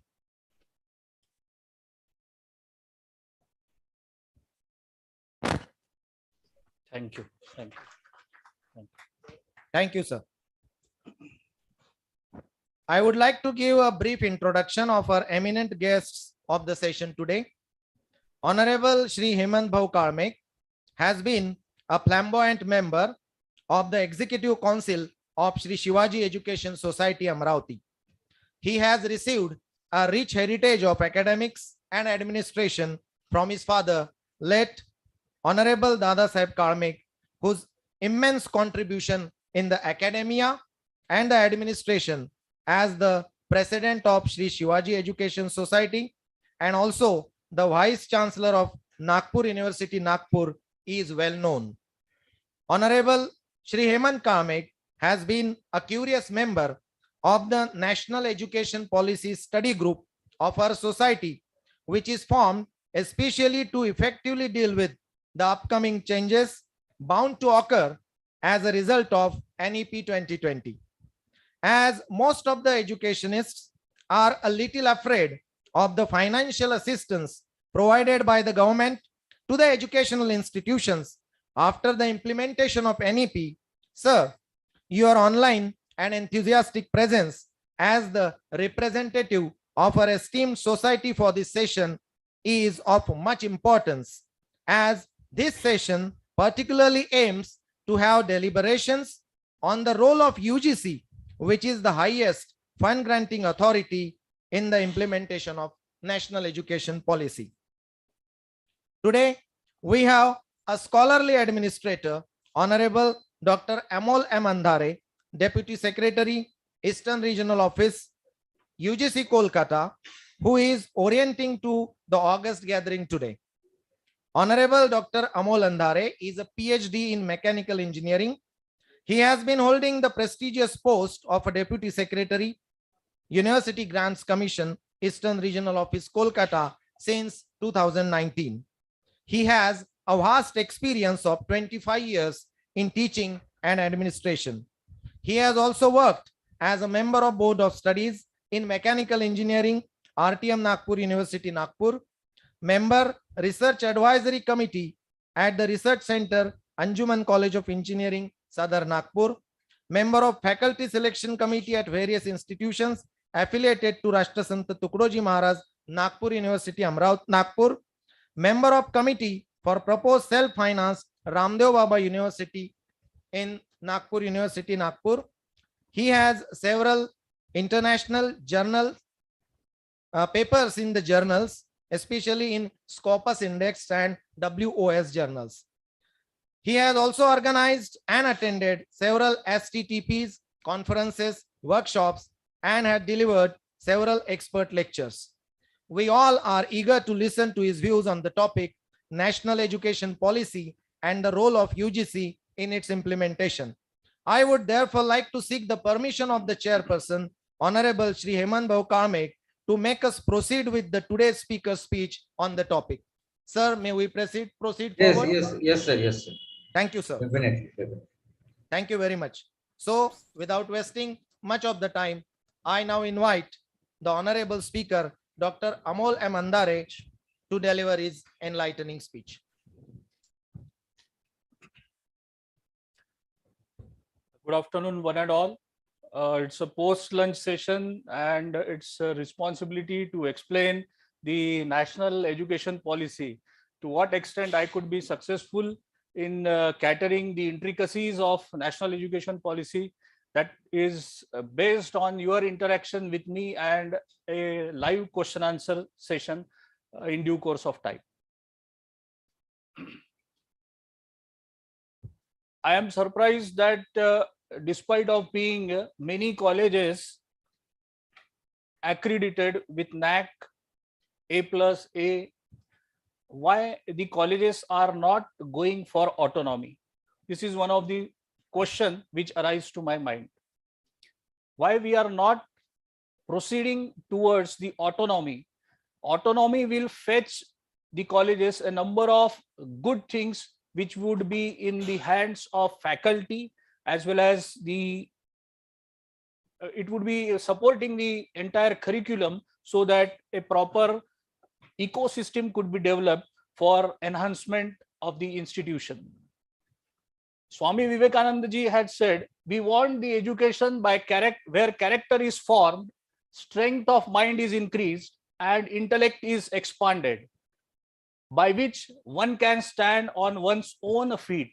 Speaker 10: Thank you. Thank you.
Speaker 12: Thank you, sir. I would like to give a brief introduction of our eminent guests of the session today. Honorable Shri Hemant Bhau Karmek has been a flamboyant member of the Executive Council of Shri Shivaji Education Society, Amravati. He has received a rich heritage of academics and administration from his father, late Honorable Dada Saheb Karmek, whose immense contribution in the academia and the administration as the president of Shri Shivaji Education Society and also the Vice Chancellor of Nagpur University, Nagpur, is well known. Honorable Shri Hemant Karmek has been a curious member of the National Education Policy Study Group of our society, which is formed especially to effectively deal with the upcoming changes bound to occur as a result of NEP 2020. As most of the educationists are a little afraid of the financial assistance provided by the government to the educational institutions after the implementation of NEP, sir, your online and enthusiastic presence as the representative of our esteemed society for this session is of much importance, as this session particularly aims to have deliberations on the role of UGC, which is the highest fund granting authority in the implementation of national education policy. Today, we have a scholarly administrator, Honorable Dr. Amol M. Andhare, Deputy Secretary, Eastern Regional Office, UGC Kolkata, who is orienting to the August gathering today. Honorable Dr. Amol Andhare is a PhD in mechanical engineering. He has been holding the prestigious post of a Deputy Secretary, University Grants Commission, Eastern Regional Office, Kolkata, since 2019. He has a vast experience of 25 years in teaching and administration. He has also worked as a member of Board of Studies in Mechanical Engineering, RTM Nagpur University, Nagpur, member Research Advisory Committee at the Research Center, Anjuman College of Engineering, Sadar, Nagpur, member of Faculty Selection Committee at various institutions affiliated to Rashtrasanta Tukdoji Maharaj, Nagpur University, Amravati, Nagpur, member of Committee for Proposed Self-Finance, Ramdev Baba University in Nagpur University, Nagpur. He has several international journal papers in the journals, especially in Scopus Index and WOS journals. He has also organized and attended several STTPs, conferences, workshops, and had delivered several expert lectures. We all are eager to listen to his views on the topic, national education policy and the role of UGC in its implementation. I would therefore like to seek the permission of the chairperson, Honorable Shri Hemant Bhau Karmek, to make us proceed with the today's speaker's speech on the topic. Sir, may we proceed
Speaker 13: Yes,
Speaker 12: forward?
Speaker 13: yes, sir.
Speaker 12: Thank you, sir.
Speaker 13: Definitely.
Speaker 12: Thank you very much. So, without wasting much of the time, I now invite the honorable speaker, Dr. Amol M. Andhare, to deliver his enlightening speech.
Speaker 14: Good afternoon, one and all. It's a post-lunch session and it's a responsibility to explain the national education policy. To what extent I could be successful in catering the intricacies of national education policy, that is based on your interaction with me and a live question answer session in due course of time. I am surprised that despite of being many colleges accredited with NAC A+, why the colleges are not going for autonomy? This is one of the question which arises to my mind. Why we are not proceeding towards the autonomy? Autonomy will fetch the colleges a number of good things which would be in the hands of faculty, as well as the it would be supporting the entire curriculum so that a proper ecosystem could be developed for enhancement of the institution. Swami Vivekananda ji had said, we want the education by where character is formed, strength of mind is increased, and intellect is expanded, by which one can stand on one's own feet.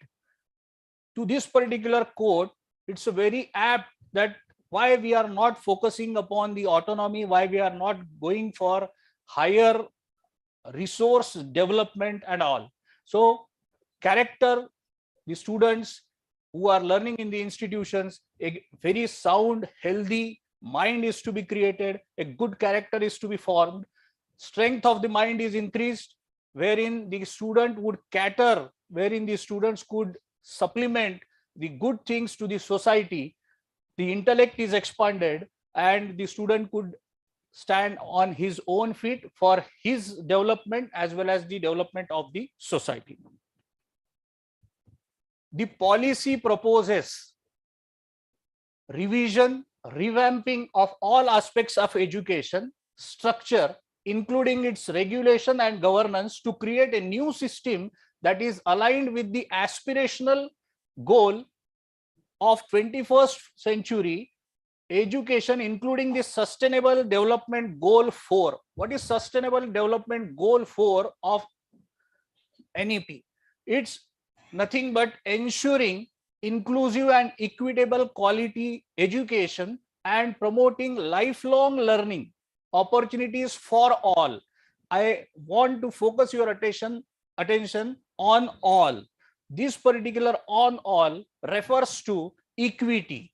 Speaker 14: To this particular quote, it's a very apt that why we are not focusing upon the autonomy, why we are not going for higher resource development and all. So character, the students who are learning in the institutions, a very sound, healthy mind is to be created, a good character is to be formed, strength of the mind is increased, wherein the student would cater, wherein the students could supplement the good things to the society, the intellect is expanded, and the student could stand on his own feet for his development as well as the development of the society. The policy proposes revision, revamping of all aspects of education structure, including its regulation and governance, to create a new system that is aligned with the aspirational goal of 21st century education, including the Sustainable Development Goal 4. What is Sustainable Development Goal 4 of NEP? It's nothing but ensuring inclusive and equitable quality education, and promoting lifelong learning opportunities for all. I want to focus your attention on all. This particular on all refers to equity.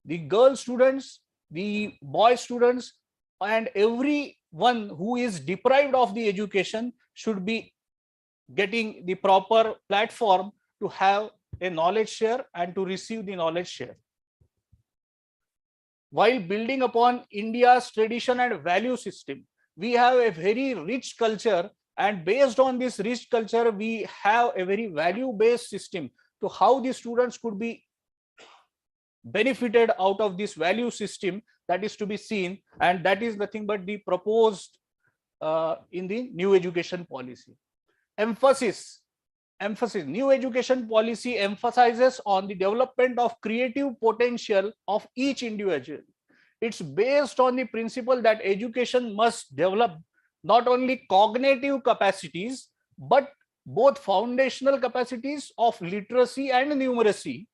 Speaker 14: The girl students, the boy students, and everyone who is deprived of the education should be getting the proper platform to have a knowledge share and to receive the knowledge share. While building upon India's tradition and value system, we have a very rich culture, and based on this rich culture, we have a very value-based system to how the students could be benefited out of this value system that is to be seen, and that is nothing but the proposed in the new education policy. Emphasis. New education policy emphasizes on the development of creative potential of each individual. It's based on the principle that education must develop not only cognitive capacities, but both foundational capacities of literacy and numeracy,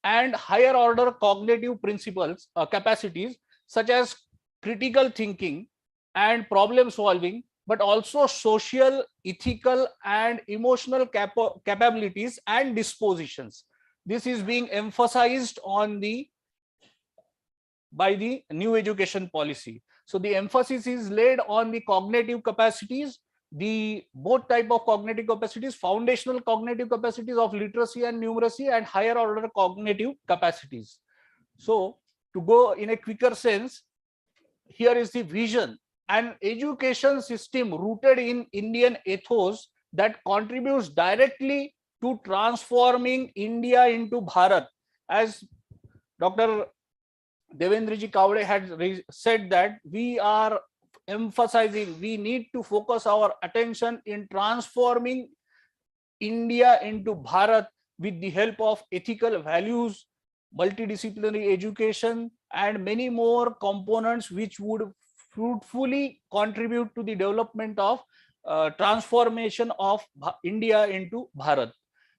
Speaker 14: and higher order cognitive principles, capacities such as critical thinking and problem solving, but also social, ethical, and emotional capabilities and dispositions. This is being emphasized on by the new education policy. So the emphasis is laid on the cognitive capacities, the both type of cognitive capacities, foundational cognitive capacities of literacy and numeracy, and higher order cognitive capacities. So to go in a quicker sense, here is the vision: an education system rooted in Indian ethos that contributes directly to transforming India into Bharat. As Dr. Devendraji Kavade had said, that we are emphasizing, we need to focus our attention in transforming India into Bharat with the help of ethical values, multidisciplinary education, and many more components which would fruitfully contribute to the development of transformation of India into Bharat.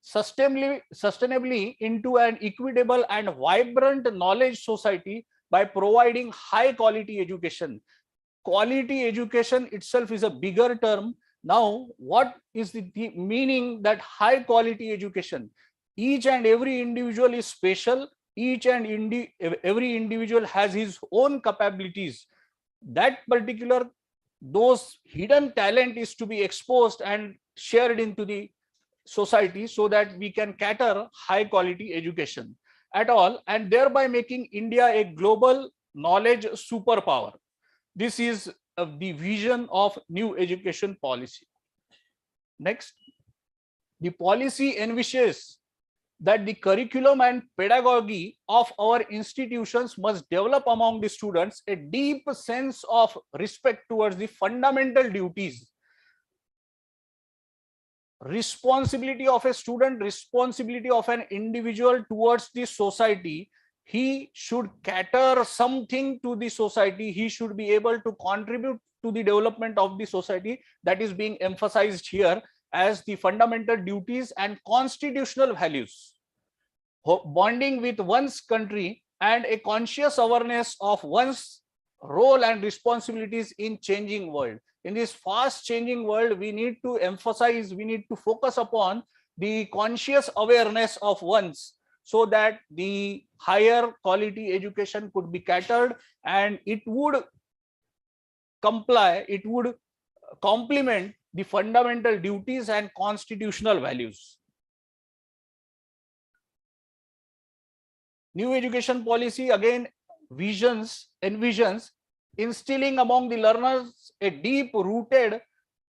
Speaker 14: Sustainably into an equitable and vibrant knowledge society by providing high quality education. Quality education itself is a bigger term. Now, what is the meaning that high quality education? Each and every individual is special. Each and every individual has his own capabilities. That particular, those hidden talent is to be exposed and shared into the society so that we can cater high quality education at all, and thereby making India a global knowledge superpower. This is the vision of new education policy. Next, the policy envisages that the curriculum and pedagogy of our institutions must develop among the students a deep sense of respect towards the fundamental duties, responsibility of a student, responsibility of an individual towards the society. He should cater something to the society. He should be able to contribute to the development of the society. That is being emphasized here as the fundamental duties and constitutional values. Bonding with one's country and a conscious awareness of one's role and responsibilities in changing world. In this fast changing world, we need to emphasize, we need to focus upon the conscious awareness of one's, so that the higher quality education could be catered and it would comply, it would complement the fundamental duties and constitutional values. New education policy again envisions instilling among the learners a deep rooted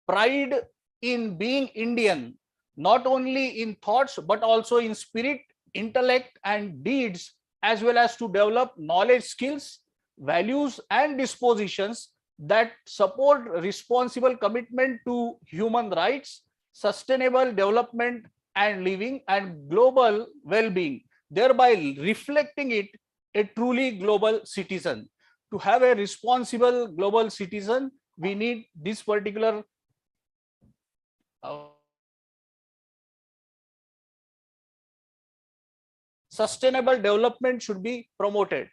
Speaker 14: pride in being Indian, not only in thoughts but also in spirit, intellect, and deeds, as well as to develop knowledge, skills, values, and dispositions that support responsible commitment to human rights, sustainable development and living, and global well-being, thereby reflecting it a truly global citizen. To have a responsible global citizen, we need this particular sustainable development should be promoted.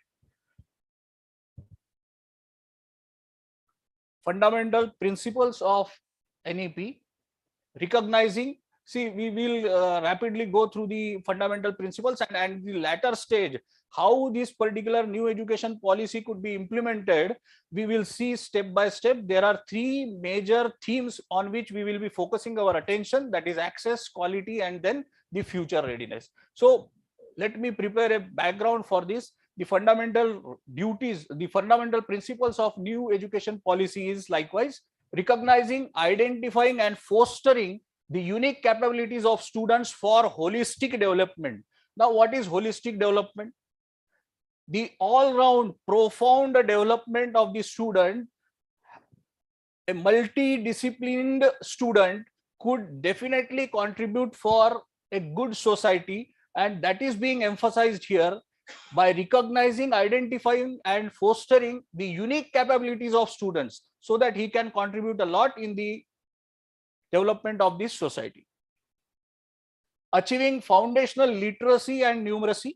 Speaker 14: Fundamental principles of NEP, recognizing, see, we will rapidly go through the fundamental principles, and the latter stage, how this particular new education policy could be implemented, we will see step by step. There are three major themes on which we will be focusing our attention, that is access, quality, and then the future readiness. So let me prepare a background for this. The fundamental duties, the fundamental principles of new education policy is likewise recognizing, identifying, and fostering the unique capabilities of students for holistic development. Now, what is holistic development? The all-round profound development of the student. A multidisciplined student could definitely contribute for a good society, and that is being emphasized here by recognizing, identifying, and fostering the unique capabilities of students so that he can contribute a lot in the development of this society. Achieving foundational literacy and numeracy.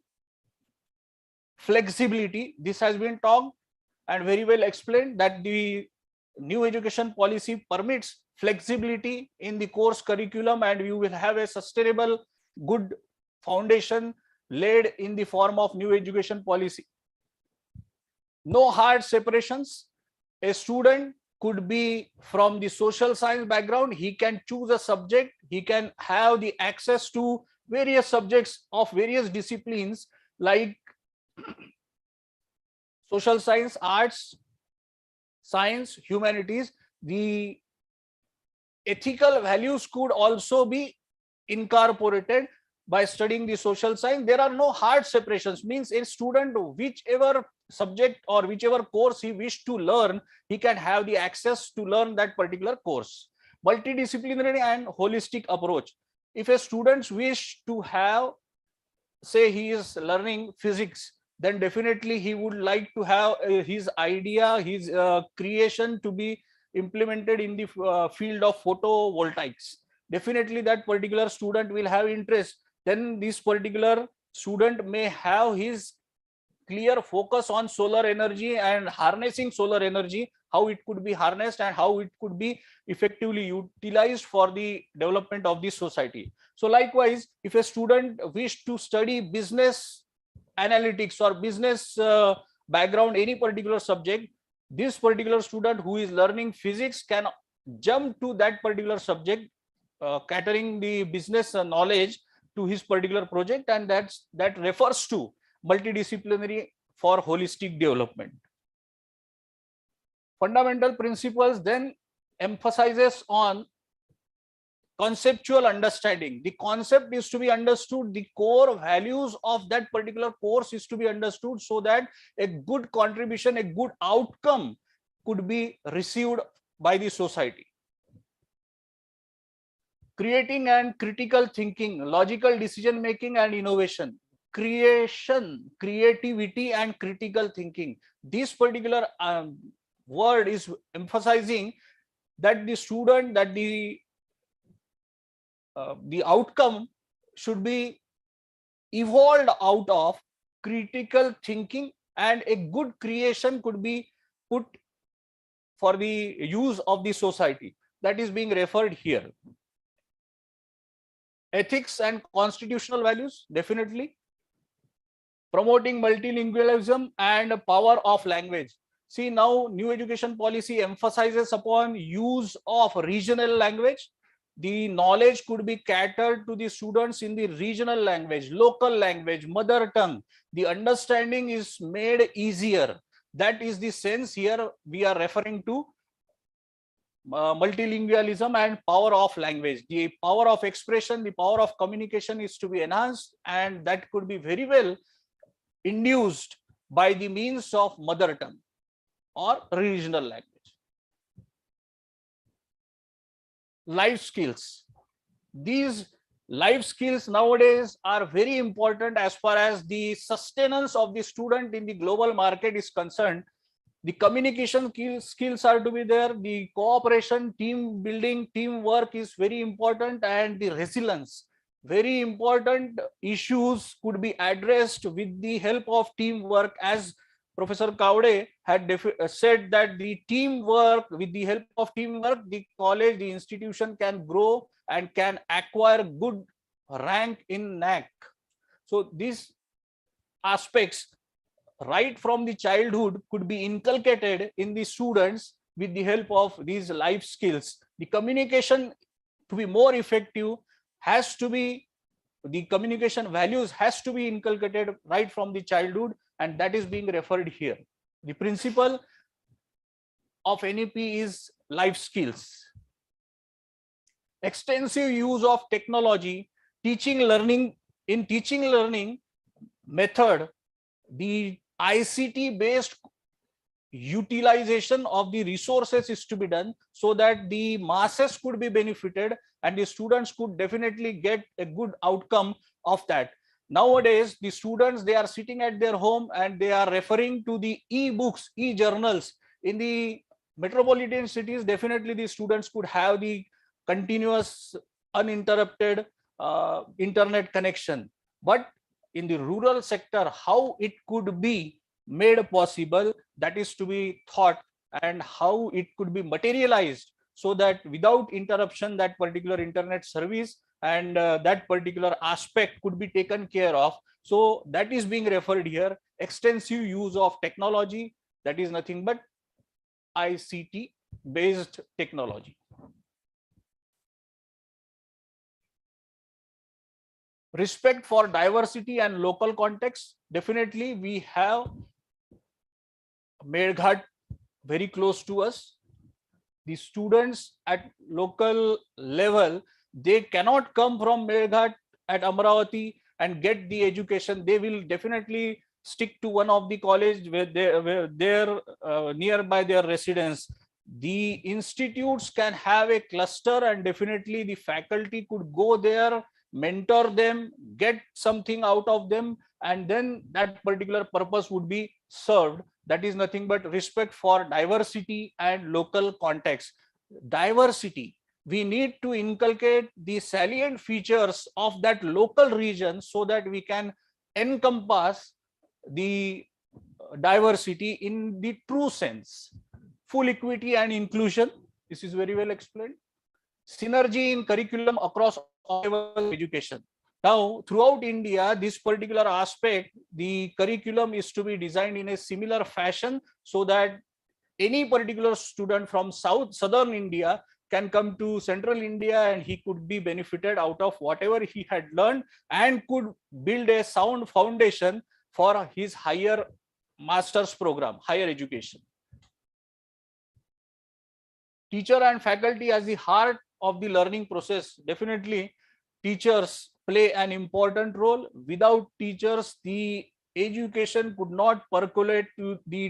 Speaker 14: Flexibility, this has been talked and very well explained, that the new education policy permits flexibility in the course curriculum, and you will have a sustainable good foundation laid in the form of new education policy. No hard separations. A student could be from the social science background, he can choose a subject, he can have the access to various subjects of various disciplines like social science, arts, science, humanities. The ethical values could also be incorporated by studying the social science. There are no hard separations, means a student, whichever subject or whichever course he wished to learn, he can have the access to learn that particular course. Multidisciplinary and holistic approach. If a student wish to have, say he is learning physics, then definitely he would like to have his idea, his creation to be implemented in the field of photovoltaics. Definitely that particular student will have interest. Then this particular student may have his clear focus on solar energy and harnessing solar energy, how it could be harnessed and how it could be effectively utilized for the development of the society. So likewise, if a student wish to study business analytics or business background, any particular subject, this particular student who is learning physics can jump to that particular subject, catering the business knowledge to his particular project, and that refers to multidisciplinary for holistic development. Fundamental principles then emphasizes on conceptual understanding. The concept is to be understood, the core values of that particular course is to be understood, so that a good contribution, a good outcome could be received by the society. Creating and critical thinking, logical decision making and innovation. Creation, creativity and critical thinking. This particular word is emphasizing that the student, that the outcome should be evolved out of critical thinking, and a good creation could be put for the use of the society. That is being referred here. Ethics and constitutional values, definitely. Promoting multilingualism and power of language. See, now new education policy emphasizes upon use of regional language. The knowledge could be catered to the students in the regional language, local language, mother tongue. The understanding is made easier. That is the sense here we are referring to. Multilingualism and power of language. The power of expression, the power of communication is to be enhanced, and that could be very well induced by the means of mother tongue or regional language. Life skills. These life skills nowadays are very important as far as the sustenance of the student in the global market is concerned. The communication skills are to be there, the cooperation, team building, teamwork is very important, and the resilience. very important issues could be addressed with the help of teamwork, as Professor Kaude had said that the teamwork, with the help of teamwork, the college, the institution can grow and can acquire good rank in NAC. So these aspects right from the childhood could be inculcated in the students with the help of these life skills. The communication, to be more effective, has to be, the communication values has to be inculcated right from the childhood, and that is being referred here. The principle of NEP is life skills. Extensive use of technology, teaching learning method, the ICT based utilization of the resources is to be done so that the masses could be benefited and the students could definitely get a good outcome of that. Nowadays, the students, they are sitting at their home and they are referring to the e-books, e-journals. In the metropolitan cities, definitely the students could have the continuous uninterrupted internet connection. But in the rural sector, how it could be made possible, that is to be thought, and how it could be materialized so that without interruption that particular internet service and that particular aspect could be taken care of. So that is being referred here, extensive use of technology, that is nothing but ICT based technology. Respect for diversity and local context. Definitely we have Medghat very close to us. The students at local level, they cannot come from Medghat at Amravati and get the education. They will definitely stick to one of the college where they're nearby their residence. The institutes can have a cluster and definitely the faculty could go there, mentor them, get something out of them, and then that particular purpose would be served. That is nothing but respect for diversity and local context. Diversity, we need to inculcate the salient features of that local region so that we can encompass the diversity in the true sense. Full equity and inclusion, this is very well explained. Synergy in curriculum across all levels of education. Now, throughout India, this particular aspect, the curriculum is to be designed in a similar fashion so that any particular student from southern India can come to central India and he could be benefited out of whatever he had learned and could build a sound foundation for his higher master's program, higher education. Teacher and faculty as the heart of the learning process. Definitely, teachers play an important role. Without teachers, the education could not percolate to the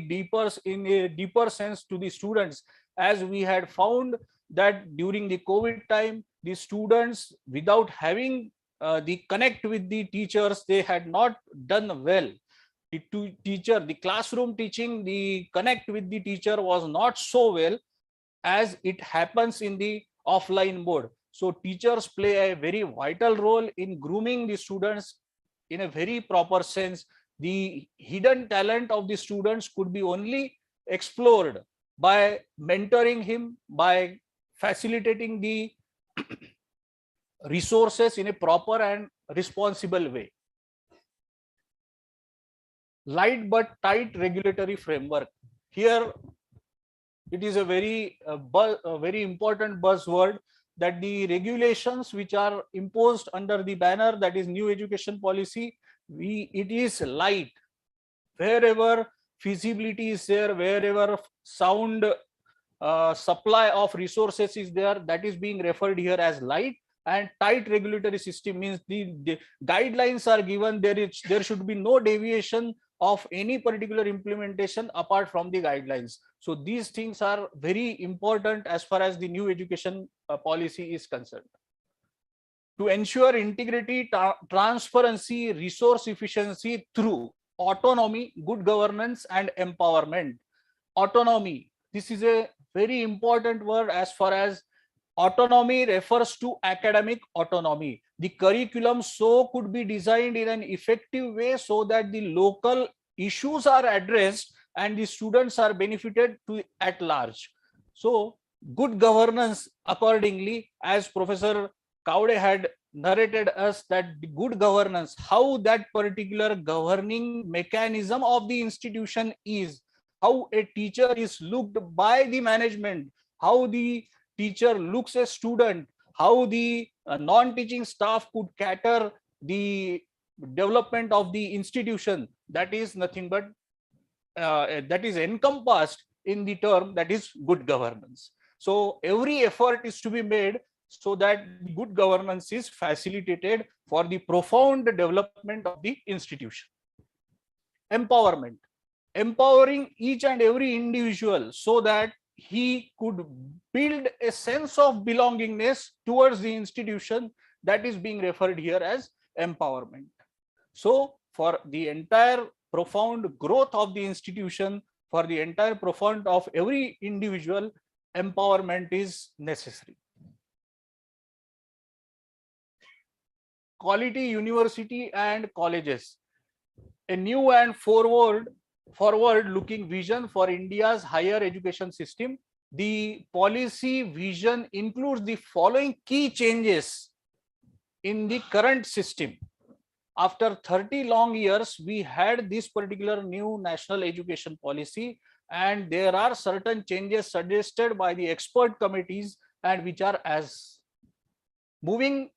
Speaker 14: in a deeper sense to the students. As we had found that during the COVID time, the students, without having the connect with the teachers, they had not done well. The classroom teaching, the connect with the teacher was not so well as it happens in the offline mode. So teachers play a very vital role in grooming the students in a very proper sense. The hidden talent of the students could be only explored by mentoring him, by facilitating the resources in a proper and responsible way. Light but tight regulatory framework. Here, it is a very important buzzword that the regulations which are imposed under the banner that is new education policy, it is light. Wherever feasibility is there, wherever sound supply of resources is there, that is being referred here as light. And tight regulatory system means the guidelines are given, there should be no deviation of any particular implementation apart from the guidelines. So these things are very important as far as the new education policy is concerned. To ensure integrity, transparency, resource efficiency through autonomy, good governance, and empowerment. Autonomy, this is a very important word. As far as autonomy refers to academic autonomy, the curriculum so could be designed in an effective way so that the local issues are addressed and the students are benefited to at large. So good governance accordingly, as Professor Kaude had narrated us, that the good governance, how that particular governing mechanism of the institution is, how a teacher is looked by the management, how the teacher looks a student, how the non-teaching staff could cater the development of the institution, that is nothing but that is encompassed in the term that is good governance. So every effort is to be made so that good governance is facilitated for the profound development of the institution. Empowerment, empowering each and every individual so that he could build a sense of belongingness towards the institution, that is being referred here as empowerment. So for the entire profound growth of the institution, for the entire profound of every individual, empowerment is necessary. Quality university and colleges, a new and forward-looking vision for India's higher education system. The policy vision includes the following key changes in the current system. After 30 long years, we had this particular new national education policy, and there are certain changes suggested by the expert committees, and which are as moving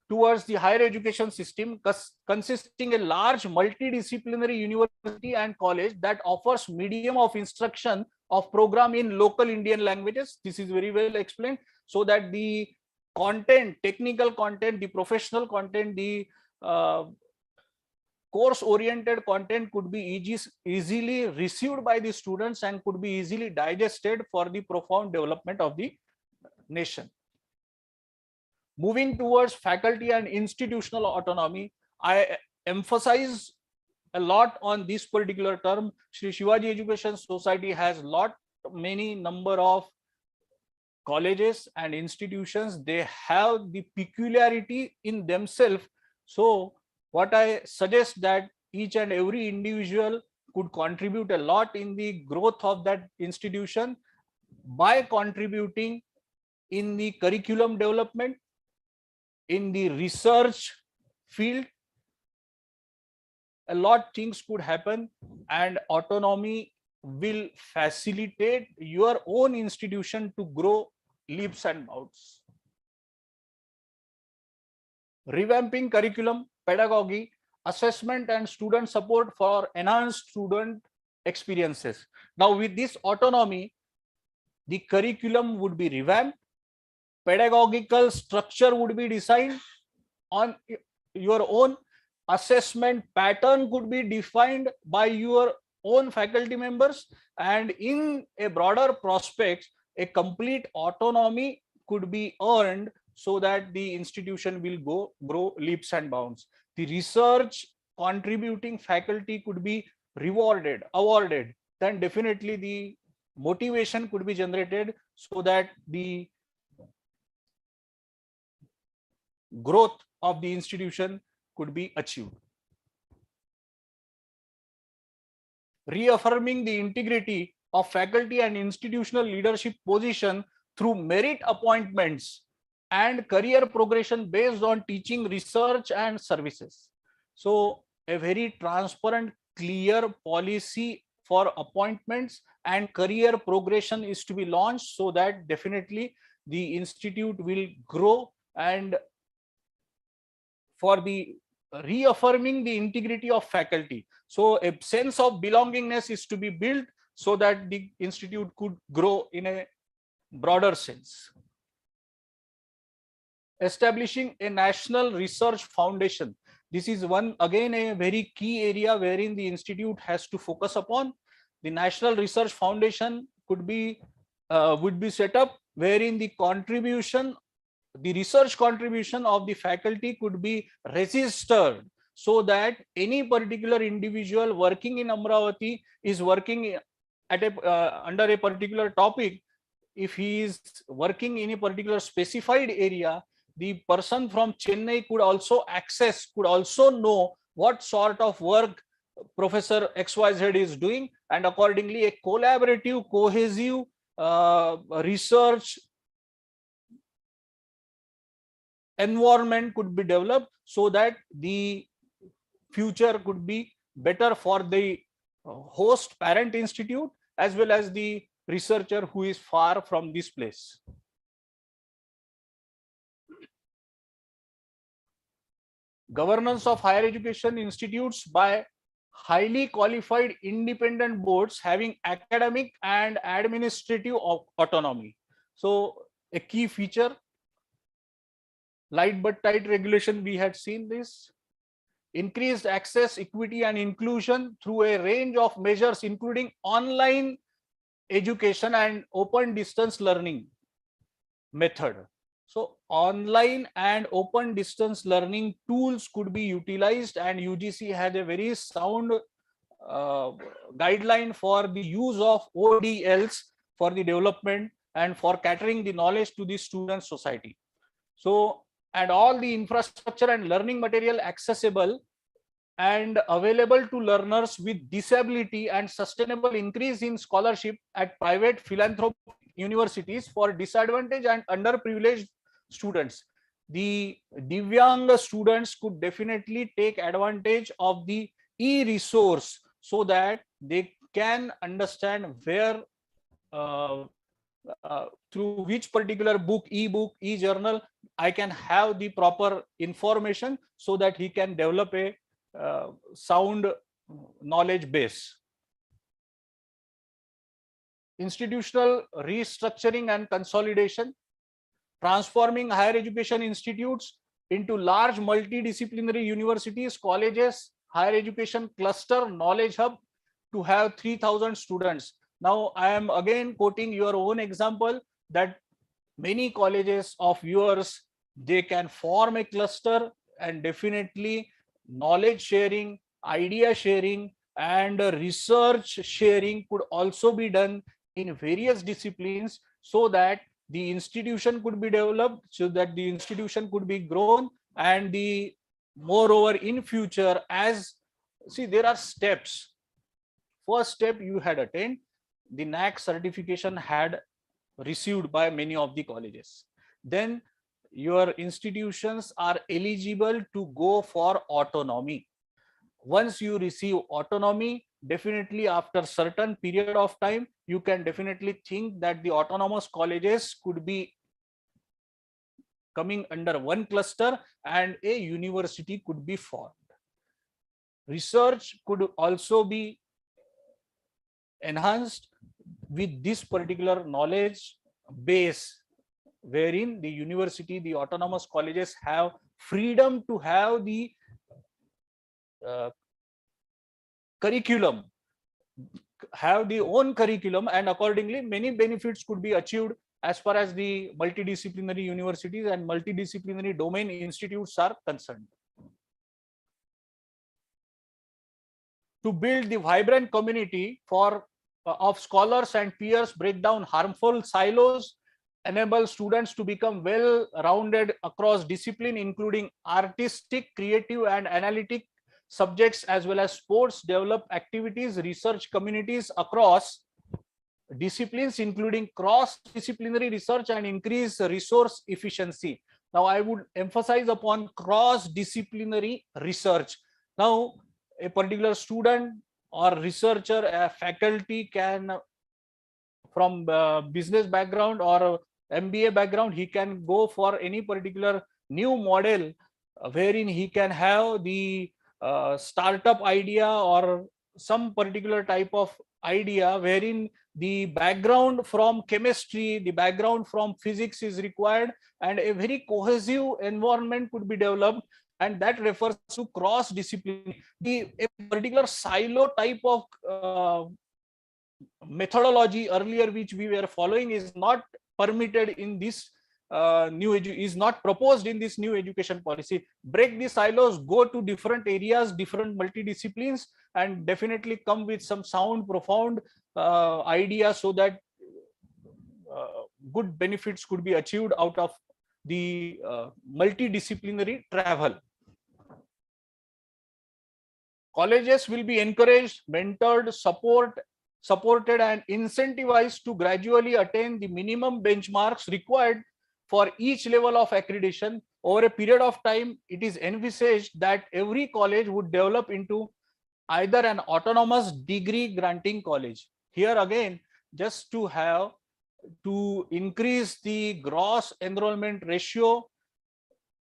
Speaker 14: towards the higher education system consisting a large multidisciplinary university and college that offers medium of instruction of program in local Indian languages. This is very well explained, so that the content, technical content, the professional content, the course oriented content could be easily received by the students and could be easily digested for the profound development of the nation. Moving towards faculty and institutional autonomy, I emphasize a lot on this particular term. Shri Shivaji Education Society has many number of colleges and institutions. They have the peculiarity in themselves. So what I suggest that each and every individual could contribute a lot in the growth of that institution by contributing in the curriculum development, in the research field. A lot things could happen, and autonomy will facilitate your own institution to grow leaps and bounds. Revamping curriculum, pedagogy, assessment and student support for enhanced student experiences. Now with this autonomy, the curriculum would be revamped, pedagogical structure would be designed on your own, assessment pattern could be defined by your own faculty members, and in a broader prospect, a complete autonomy could be earned so that the institution will grow leaps and bounds. The research contributing faculty could be rewarded, awarded, then definitely the motivation could be generated so that the growth of the institution could be achieved. Reaffirming the integrity of faculty and institutional leadership position through merit appointments and career progression based on teaching, research and services. So a very transparent, clear policy for appointments and career progression is to be launched so that definitely the institute will grow, and for the reaffirming the integrity of faculty. So a sense of belongingness is to be built so that the institute could grow in a broader sense. Establishing a national research foundation. This is again a very key area wherein the institute has to focus upon. The National Research Foundation would be set up wherein the research contribution of the faculty could be registered so that any particular individual working in Amravati is working at under a particular topic. If he is working in a particular specified area, the person from Chennai could also access, could also know what sort of work Professor XYZ is doing, and accordingly a collaborative, cohesive research environment could be developed so that the future could be better for the host parent institute as well as the researcher who is far from this place. Governance of higher education institutes by highly qualified independent boards having academic and administrative autonomy. So a key feature, light but tight regulation, we had seen this. Increased access, equity and inclusion through a range of measures including online education and open distance learning method. So online and open distance learning tools could be utilized, and UGC had a very sound guideline for the use of ODLs for the development and for catering the knowledge to the student society. So, and all the infrastructure and learning material accessible and available to learners with disability, and sustainable increase in scholarship at private philanthropic universities for disadvantaged and underprivileged students. The Divyang students could definitely take advantage of the e-resource so that they can understand where through which particular book, e-book, e-journal, I can have the proper information so that he can develop a sound knowledge base. Institutional restructuring and consolidation, transforming higher education institutes into large multidisciplinary universities, colleges, higher education cluster, knowledge hub to have 3,000 students. Now I am again quoting your own example that many colleges of yours, they can form a cluster, and definitely knowledge sharing, idea sharing and research sharing could also be done in various disciplines so that the institution could be developed, so that the institution could be grown, and the moreover in future, as see there are steps. First step you had attained, the NAAC certification had received by many of the colleges. Then your institutions are eligible to go for autonomy. Once you receive autonomy, definitely after certain period of time, you can definitely think that the autonomous colleges could be coming under one cluster and a university could be formed. Research could also be enhanced with this particular knowledge base, wherein the university, the autonomous colleges have freedom to have the curriculum, have the own curriculum, and accordingly many benefits could be achieved as far as the multidisciplinary universities and multidisciplinary domain institutes are concerned. To build the vibrant community for of scholars and peers, break down harmful silos, enable students to become well-rounded across discipline, including artistic, creative, and analytic subjects, as well as sports, develop activities, research communities across disciplines, including cross-disciplinary research, and increase resource efficiency. Now, I would emphasize upon cross-disciplinary research. Now, a particular student or researcher, a faculty can, from business background or MBA background, he can go for any particular new model wherein he can have the startup idea or some particular type of idea wherein the background from chemistry, the background from physics is required, and a very cohesive environment could be developed, and that refers to cross discipline. A particular silo type of methodology earlier which we were following is not permitted in this is not proposed in this new education policy. Break the silos, go to different areas, different multidisciplines, and definitely come with some sound, profound ideas so that good benefits could be achieved out of the multidisciplinary travel. Colleges will be encouraged, mentored, supported and incentivized to gradually attain the minimum benchmarks required for each level of accreditation. Over a period of time, it is envisaged that every college would develop into either an autonomous degree granting college. Here again, just to increase the gross enrollment ratio,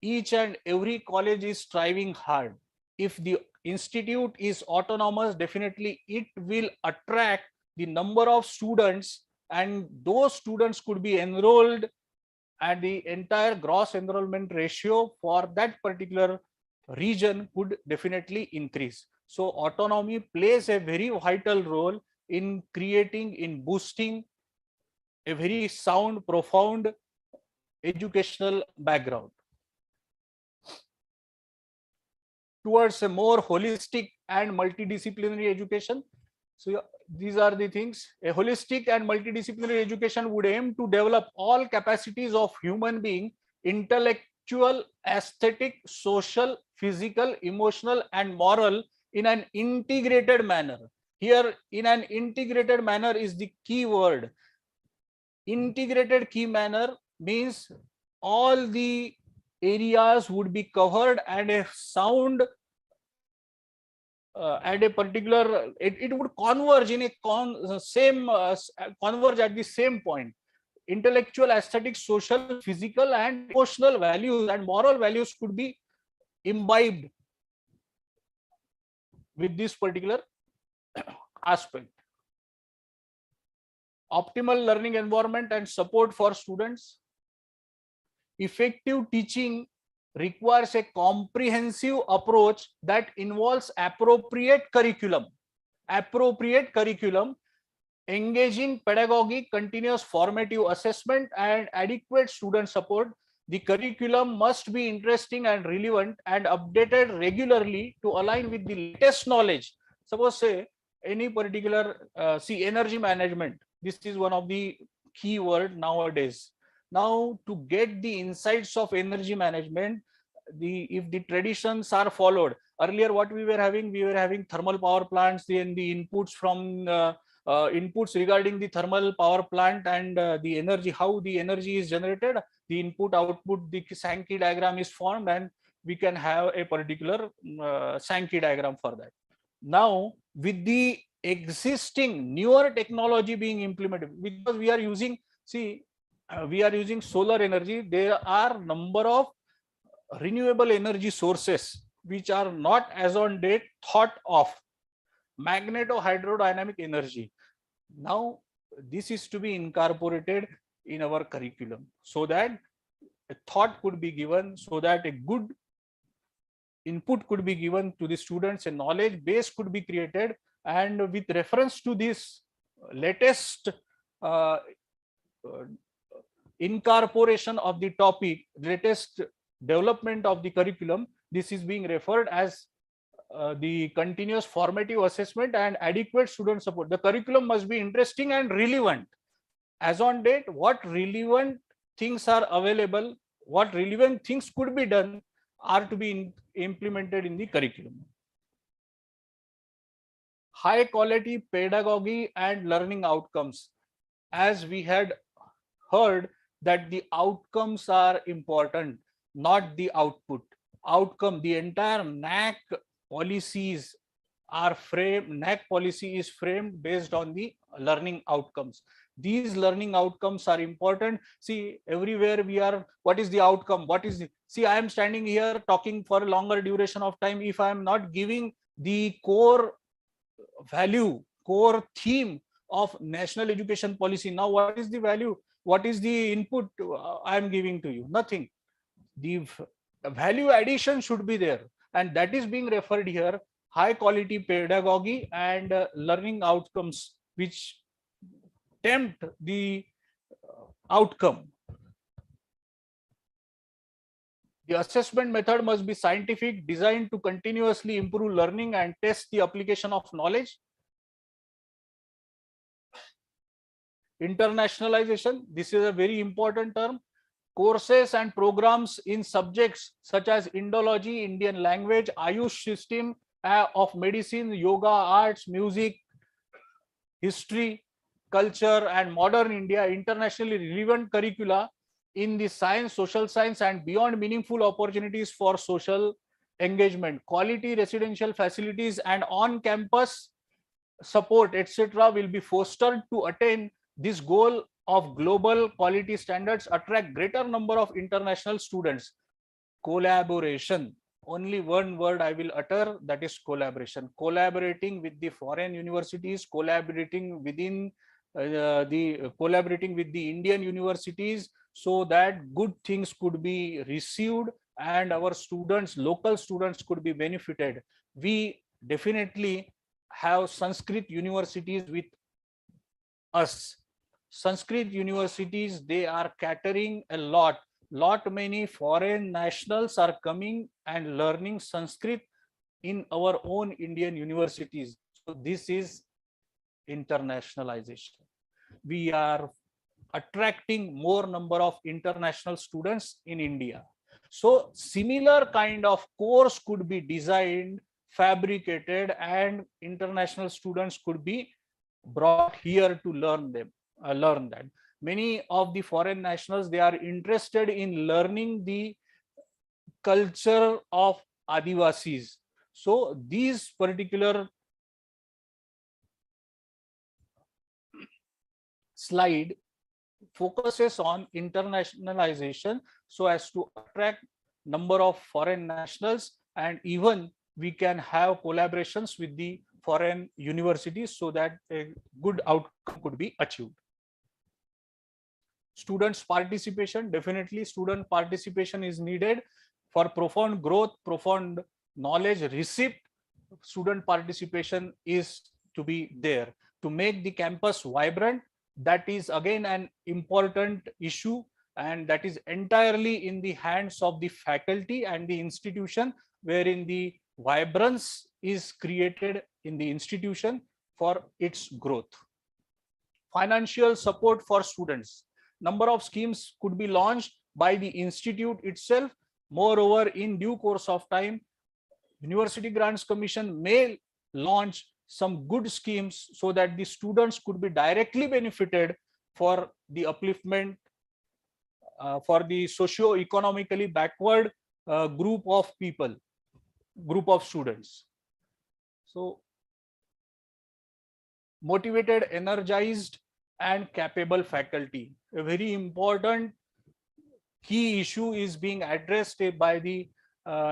Speaker 14: each and every college is striving hard. If the institute is autonomous, definitely it will attract the number of students, and those students could be enrolled, and the entire gross enrollment ratio for that particular region could definitely increase. So autonomy plays a very vital role in creating, in boosting a very sound, profound educational background towards a more holistic and multidisciplinary education. So these are the things. A holistic and multidisciplinary education would aim to develop all capacities of human being: intellectual, aesthetic, social, physical, emotional, and moral in an integrated manner. Here, in an integrated manner is the key word. Integrated key manner means all the areas would be covered, and a sound and a particular, it would converge in a converge at the same point. Intellectual, aesthetic, social, physical, and emotional values and moral values could be imbibed with this particular aspect. Optimal learning environment and support for students. Effective teaching requires a comprehensive approach that involves appropriate curriculum, engaging pedagogy, continuous formative assessment, and adequate student support. The curriculum must be interesting and relevant and updated regularly to align with the latest knowledge. Suppose say any particular, see, energy management. This is one of the key word nowadays. Now, to get the insights of energy management, if the traditions are followed, earlier what we were having thermal power plants, then the inputs from inputs regarding the thermal power plant and the energy, how the energy is generated, the input output, the Sankey diagram is formed, and we can have a particular Sankey diagram for that. Now, with the existing newer technology being implemented, because we are using, see, we are using solar energy, there are number of renewable energy sources which are not as on date thought of. Magneto-hydrodynamic energy. Now, this is to be incorporated in our curriculum so that a thought could be given, so that a good input could be given to the students, a knowledge base could be created, and with reference to this latest incorporation of the topic, latest development of the curriculum, this is being referred as the continuous formative assessment and adequate student support. The curriculum must be interesting and relevant. As on date, what relevant things are available, what relevant things could be done are to be implemented in the curriculum. High quality pedagogy and learning outcomes. As we had heard that the outcomes are important, not the output. Outcome, the entire NAC policies are framed, NAC policy is framed based on the learning outcomes. These learning outcomes are important. See, everywhere we are, what is the outcome? What is the, see, I am standing here talking for a longer duration of time. If I am not giving the core value, core theme of national education policy, now what is the value? What is the input I am giving to you? Nothing. The value addition should be there, and that is being referred here. High quality pedagogy and learning outcomes which tempt the outcome. The assessment method must be scientific, designed to continuously improve learning and test the application of knowledge. Internationalization, this is a very important term. courses and programs in subjects such as Indology, Indian language, Ayush system of medicine, yoga, arts, music, history, culture, and modern India, internationally relevant curricula in the science, social science, and beyond, meaningful opportunities for social engagement, quality residential facilities, and on-campus support, etc., will be fostered to attain this goal of global quality standards, attract greater number of international students. Collaboration. Only one word I will utter, that is collaboration. Collaborating with the foreign universities, collaborating with the Indian universities, so that good things could be received and our students, local students, could be benefited. We definitely have Sanskrit universities with us. Sanskrit universities, they are catering a lot many foreign nationals are coming and learning Sanskrit in our own Indian universities. So this is internationalization. We are attracting more number of international students in India. So similar kind of course could be designed, fabricated, and international students could be brought here to learn that. Many of the foreign nationals, they are interested in learning the culture of Adivasis. So these particular slide focuses on internationalization so as to attract number of foreign nationals, and even we can have collaborations with the foreign universities so that a good outcome could be achieved. Students' participation, definitely student participation is needed for profound growth, profound knowledge receipt. Student participation is to be there to make the campus vibrant. That is again an important issue, and that is entirely in the hands of the faculty and the institution, wherein the vibrance is created in the institution for its growth. Financial support for students. Number of schemes could be launched by the institute itself. Moreover, in due course of time, University Grants Commission may launch some good schemes so that the students could be directly benefited for the upliftment for the socio-economically backward group of people, group of students. So motivated, energized, and capable faculty. A very important key issue is being addressed by the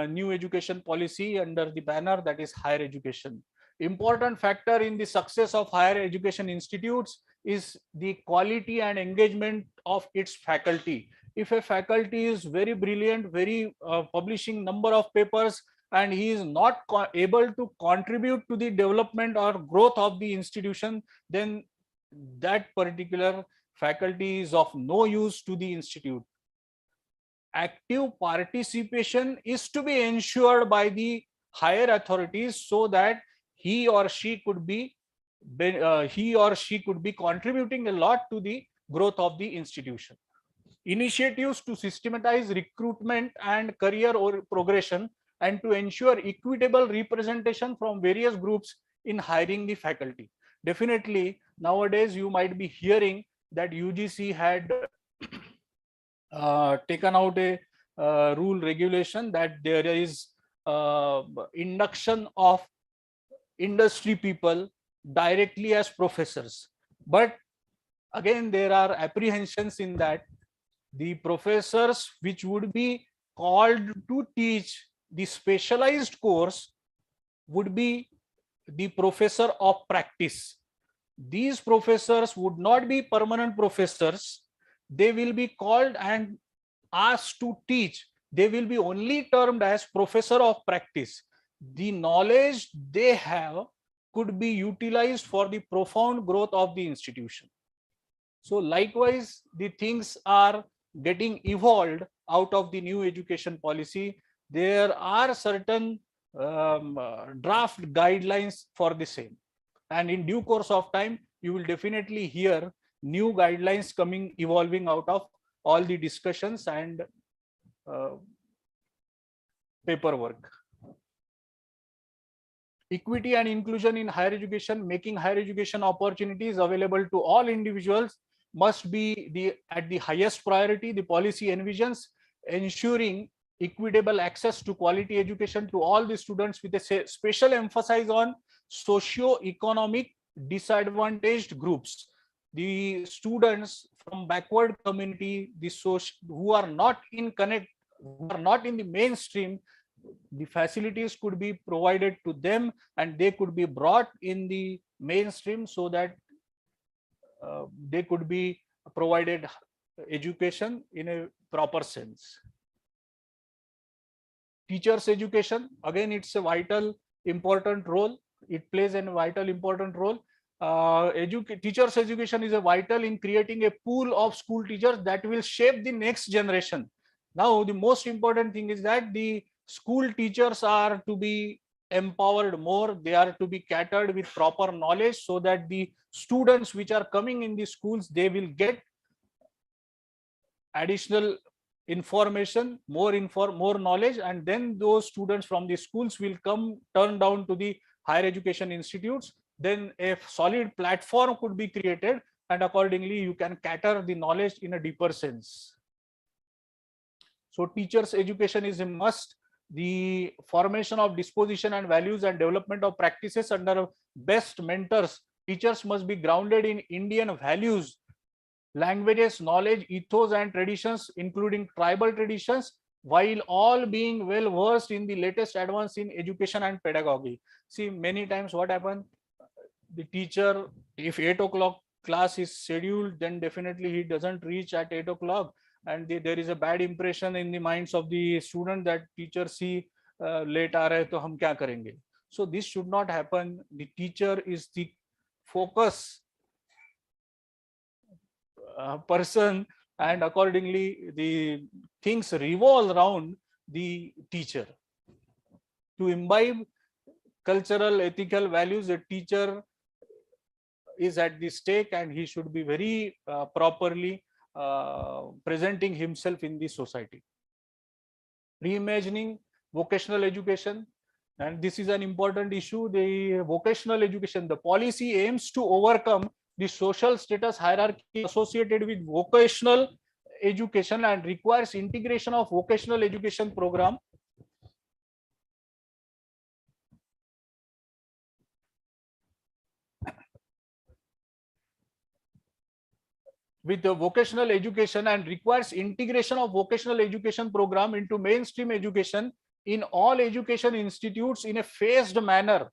Speaker 14: new education policy under the banner that is higher education. Important factor in the success of higher education institutes is the quality and engagement of its faculty. If a faculty is very brilliant, very publishing number of papers, and he is not able to contribute to the development or growth of the institution, then that particular faculty is of no use to the institute. Active participation is to be ensured by the higher authorities so that he or she could be contributing a lot to the growth of the institution. Initiatives to systematize recruitment and career or progression, and to ensure equitable representation from various groups in hiring the faculty. Definitely, nowadays you might be hearing that UGC had taken out a rule regulation that there is induction of industry people directly as professors. But again, there are apprehensions in that the professors which would be called to teach the specialized course would be the professor of practice. These professors would not be permanent professors. They will be called and asked to teach. They will be only termed as professor of practice. The knowledge they have could be utilized for the profound growth of the institution. So likewise, the things are getting evolved out of the new education policy. There are certain draft guidelines for the same, and in due course of time you will definitely hear new guidelines evolving out of all the discussions and paperwork. Equity and inclusion in higher education, making higher education opportunities available to all individuals must be at the highest priority. The policy envisions ensuring equitable access to quality education to all the students with a special emphasis on socio-economic disadvantaged groups. The students from backward community, who are not in the mainstream, the facilities could be provided to them and they could be brought in the mainstream so that they could be provided education in a proper sense. Teachers education, again, it's a vital important role. It plays a vital important role. Teachers education is a vital in creating a pool of school teachers that will shape the next generation. Now the most important thing is that the school teachers are to be empowered more. They are to be catered with proper knowledge so that the students which are coming in the schools, they will get additional information, more knowledge, and then those students from the schools will turn down to the higher education institutes. Then a solid platform could be created, and accordingly you can cater the knowledge in a deeper sense. So teachers education is a must. The formation of disposition and values and development of practices under best mentors. Teachers must be grounded in Indian values, languages, knowledge, ethos and traditions, including tribal traditions, while all being well versed in the latest advance in education and pedagogy. See, many times what happens, the teacher, if 8 o'clock class is scheduled, then definitely he doesn't reach at 8 o'clock, and there is a bad impression in the minds of the student that teacher see late aa rahe to hum kya karenge. So this should not happen. The teacher is the focus person, and accordingly the things revolve around the teacher. To imbibe cultural ethical values, the teacher is at the stake and he should be very properly presenting himself in the society. Reimagining vocational education, and this is an important issue. The vocational education, the policy aims to overcome the social status hierarchy associated with vocational education and requires integration of vocational education program with the vocational education and requires integration of vocational education program into mainstream education in all education institutes in a phased manner,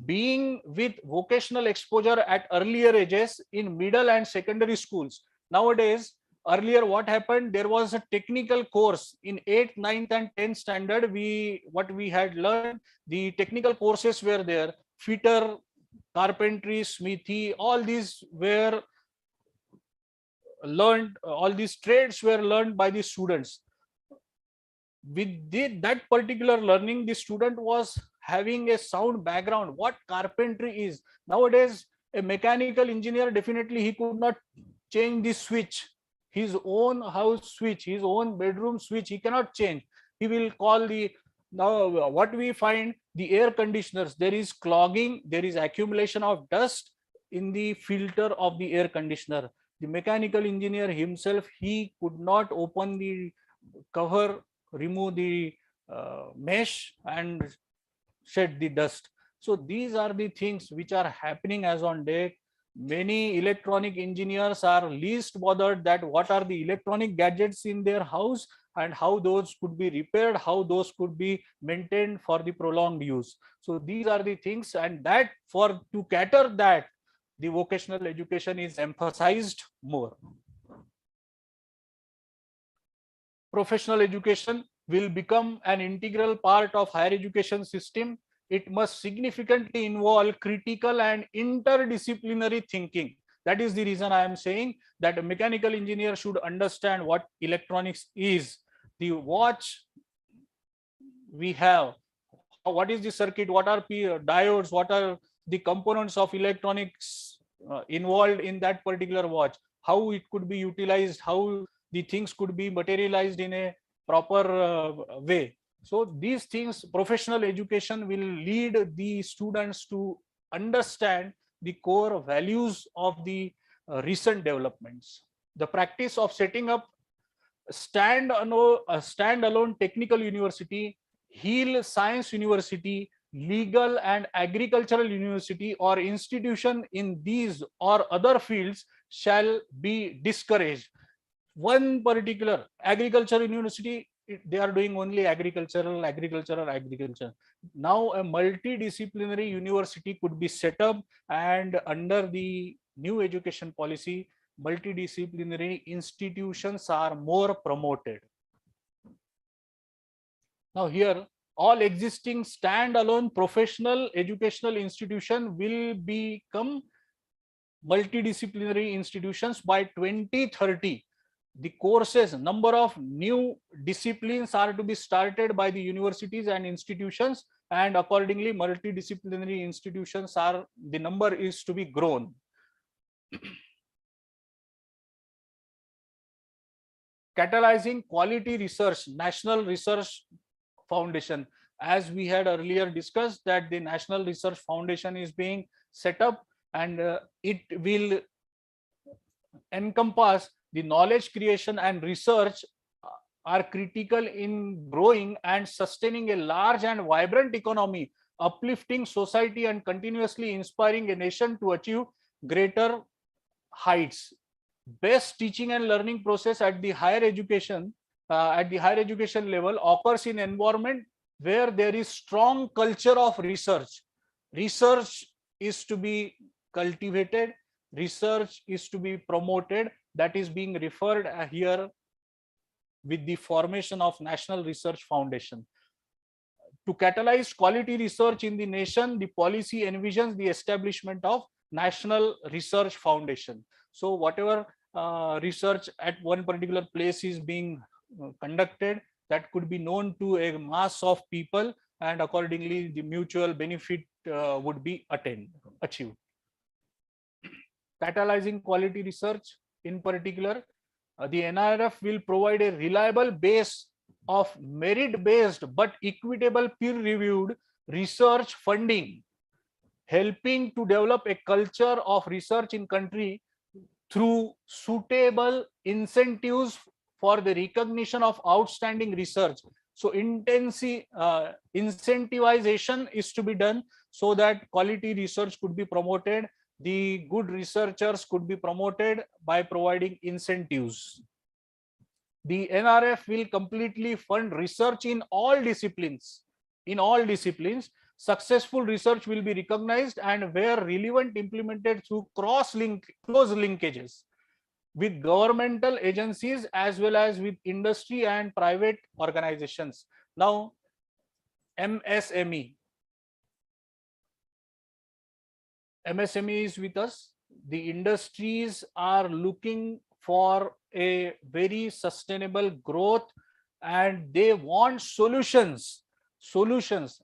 Speaker 14: being with vocational exposure at earlier ages in middle and secondary schools. Nowadays, earlier what happened, there was a technical course in 8th, 9th and 10th standard. What we had learned, the technical courses were there, fitter, carpentry, smithy, all these were learned, all these trades were learned by the students. With that particular learning, the student was having a sound background, what carpentry is. Nowadays, a mechanical engineer, definitely he could not change the switch, his own house switch, his own bedroom switch, he cannot change. He will call now what we find, the air conditioners, there is clogging, there is accumulation of dust in the filter of the air conditioner. The mechanical engineer himself, he could not open the cover, remove the mesh and shed the dust. So these are the things which are happening as on date. Many electronic engineers are least bothered that what are the electronic gadgets in their house and how those could be repaired, how those could be maintained for the prolonged use. So these are the things, and that to cater that, the vocational education is emphasized more. Professional education will become an integral part of higher education system. It must significantly involve critical and interdisciplinary thinking. That is the reason I am saying that a mechanical engineer should understand what electronics is. The watch we have, what is the circuit, what are diodes, what are the components of electronics involved in that particular watch, how it could be utilized, how the things could be materialized in a proper way. So these things, professional education will lead the students to understand the core values of the recent developments. The practice of setting up standalone technical university, Hill Science University, legal and agricultural university or institution in these or other fields shall be discouraged. One particular agricultural university, they are doing only agriculture. Now a multidisciplinary university could be set up, and under the new education policy, multidisciplinary institutions are more promoted. Now here, all existing standalone professional educational institution will become multidisciplinary institutions by 2030. The courses, number of new disciplines are to be started by the universities and institutions, and accordingly multidisciplinary institutions are, the number is to be grown. Catalyzing quality research, National Research Foundation. As we had earlier discussed, that the National Research Foundation is being set up, and it will encompass the knowledge creation and research are critical in growing and sustaining a large and vibrant economy, uplifting society and continuously inspiring a nation to achieve greater heights. Best teaching and learning process at the higher education level occurs in environment where there is strong culture of research. Research is to be cultivated, research is to be promoted. That is being referred here with the formation of National Research Foundation. To catalyze quality research in the nation, the policy envisions the establishment of National Research Foundation. So whatever research at one particular place is being conducted, that could be known to a mass of people, and accordingly the mutual benefit would be achieved. Catalyzing quality research, in particular, the NRF will provide a reliable base of merit-based but equitable peer-reviewed research funding, helping to develop a culture of research in country through suitable incentives for the recognition of outstanding research. So incentivization is to be done so that quality research could be promoted. The good researchers could be promoted by providing incentives. The NRF will completely fund research in all disciplines. In all disciplines, successful research will be recognized and where relevant implemented through close linkages with governmental agencies as well as with industry and private organizations. Now, MSME. MSME is with us. The industries are looking for a very sustainable growth and they want solutions,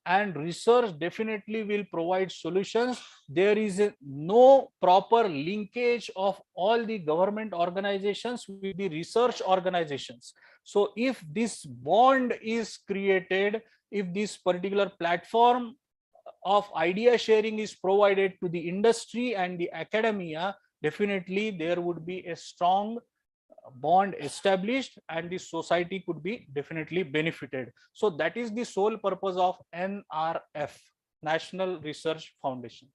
Speaker 14: and research definitely will provide solutions. There is no proper linkage of all the government organizations with the research organizations. So if this bond is created, if this particular platform of idea sharing is provided to the industry and the academia, definitely there would be a strong bond established and the society could be definitely benefited. So that is the sole purpose of NRF, National Research Foundation.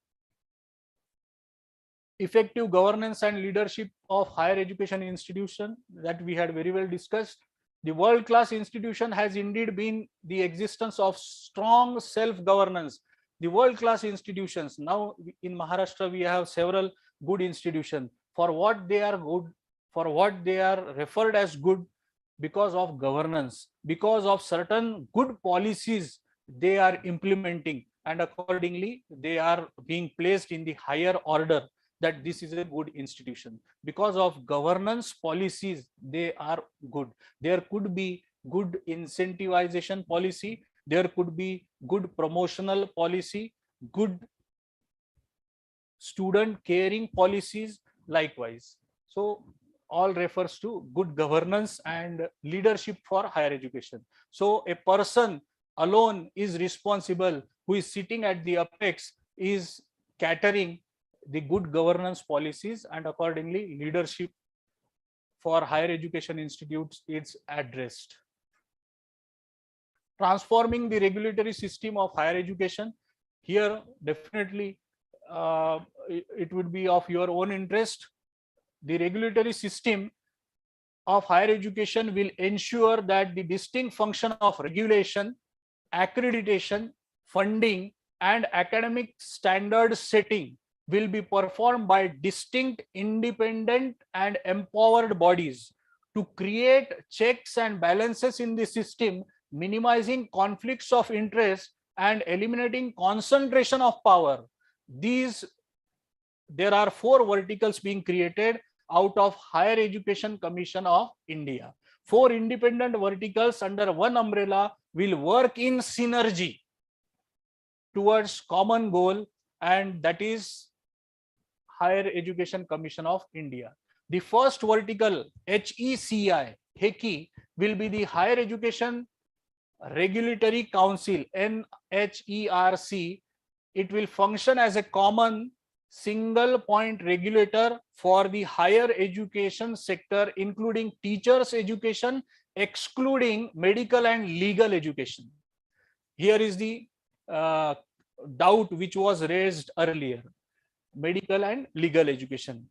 Speaker 14: Effective governance and leadership of higher education institution, that we had very well discussed. The world-class institution has indeed been the existence of strong self-governance. The world-class institutions, now in Maharashtra we have several good institutions. For what they are good, for what they are referred as good, because of governance, because of certain good policies they are implementing, and accordingly they are being placed in the higher order that this is a good institution. Because of governance policies, they are good. There could be good incentivization policy, there could be good promotional policy, good student caring policies likewise. So all refers to good governance and leadership for higher education. So a person alone is responsible, who is sitting at the apex, is catering the good governance policies, and accordingly leadership for higher education institutes is addressed. Transforming the regulatory system of higher education. Here, definitely, it would be of your own interest. The regulatory system of higher education will ensure that the distinct function of regulation, accreditation, funding, and academic standard setting will be performed by distinct, independent, and empowered bodies to create checks and balances in the system, minimizing conflicts of interest and eliminating concentration of power. There are 4 verticals being created out of Higher Education Commission of India. 4 independent verticals under one umbrella will work in synergy towards common goal, and that is Higher Education Commission of India. The first vertical, HECI, will be the Higher Education Regulatory Council, NHERC. It will function as a common single point regulator for the higher education sector, including teachers education, excluding medical and legal education. Here is the doubt which was raised earlier: medical and legal education.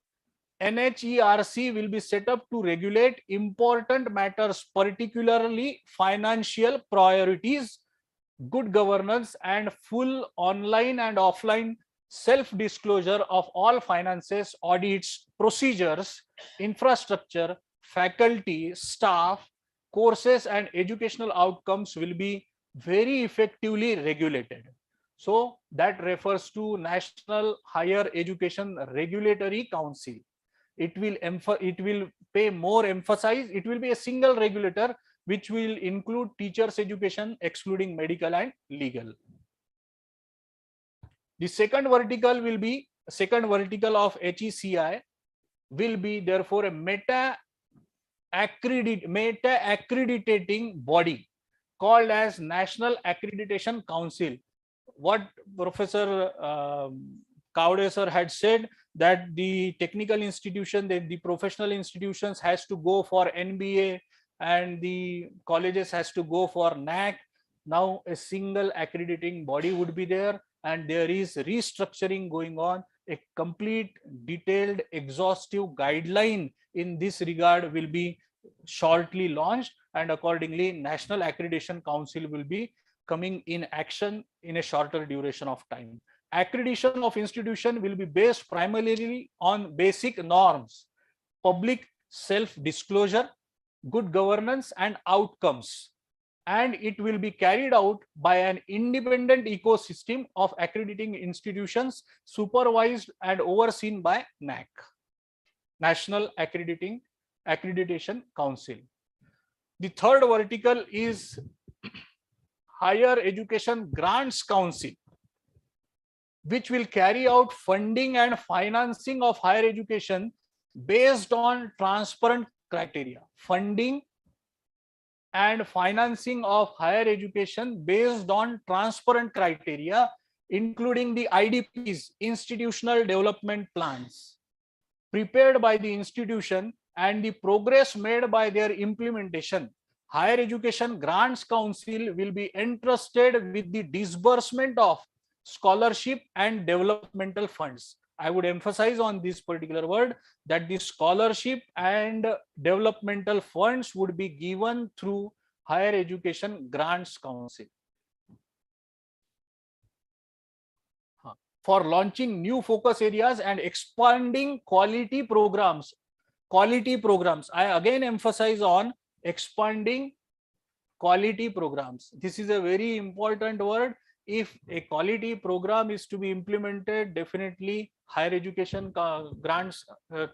Speaker 14: NHERC will be set up to regulate important matters, particularly financial priorities, good governance, and full online and offline self-disclosure of all finances, audits, procedures, infrastructure, faculty, staff, courses, and educational outcomes will be very effectively regulated. So that refers to National Higher Education Regulatory Council. It will pay more emphasis. It will be a single regulator which will include teachers education, excluding medical and legal. The second vertical of HECI will be therefore a meta accrediting body called as National Accreditation Council. What Professor Kavde sir had said, that the technical institution, the professional institutions has to go for NBA and the colleges has to go for NAC. Now a single accrediting body would be there, and there is restructuring going on. A complete, detailed, exhaustive guideline in this regard will be shortly launched, and accordingly National Accreditation Council will be coming in action in a shorter duration of time. Accreditation of institution will be based primarily on basic norms, public self-disclosure, good governance, and outcomes, and it will be carried out by an independent ecosystem of accrediting institutions supervised and overseen by NAC, National Accreditation Council. The third vertical is Higher Education Grants Council, which will carry out funding and financing of higher education based on transparent criteria. Funding and financing of higher education based on transparent criteria, including the IDPs, institutional development plans, prepared by the institution and the progress made by their implementation. Higher Education Grants Council will be entrusted with the disbursement of scholarship and developmental funds. I would emphasize on this particular word, that the scholarship and developmental funds would be given through Higher Education Grants Council. For launching new focus areas and expanding quality programs. I again emphasize on expanding quality programs. This is a very important word. If a quality program is to be implemented, definitely Higher Education Grants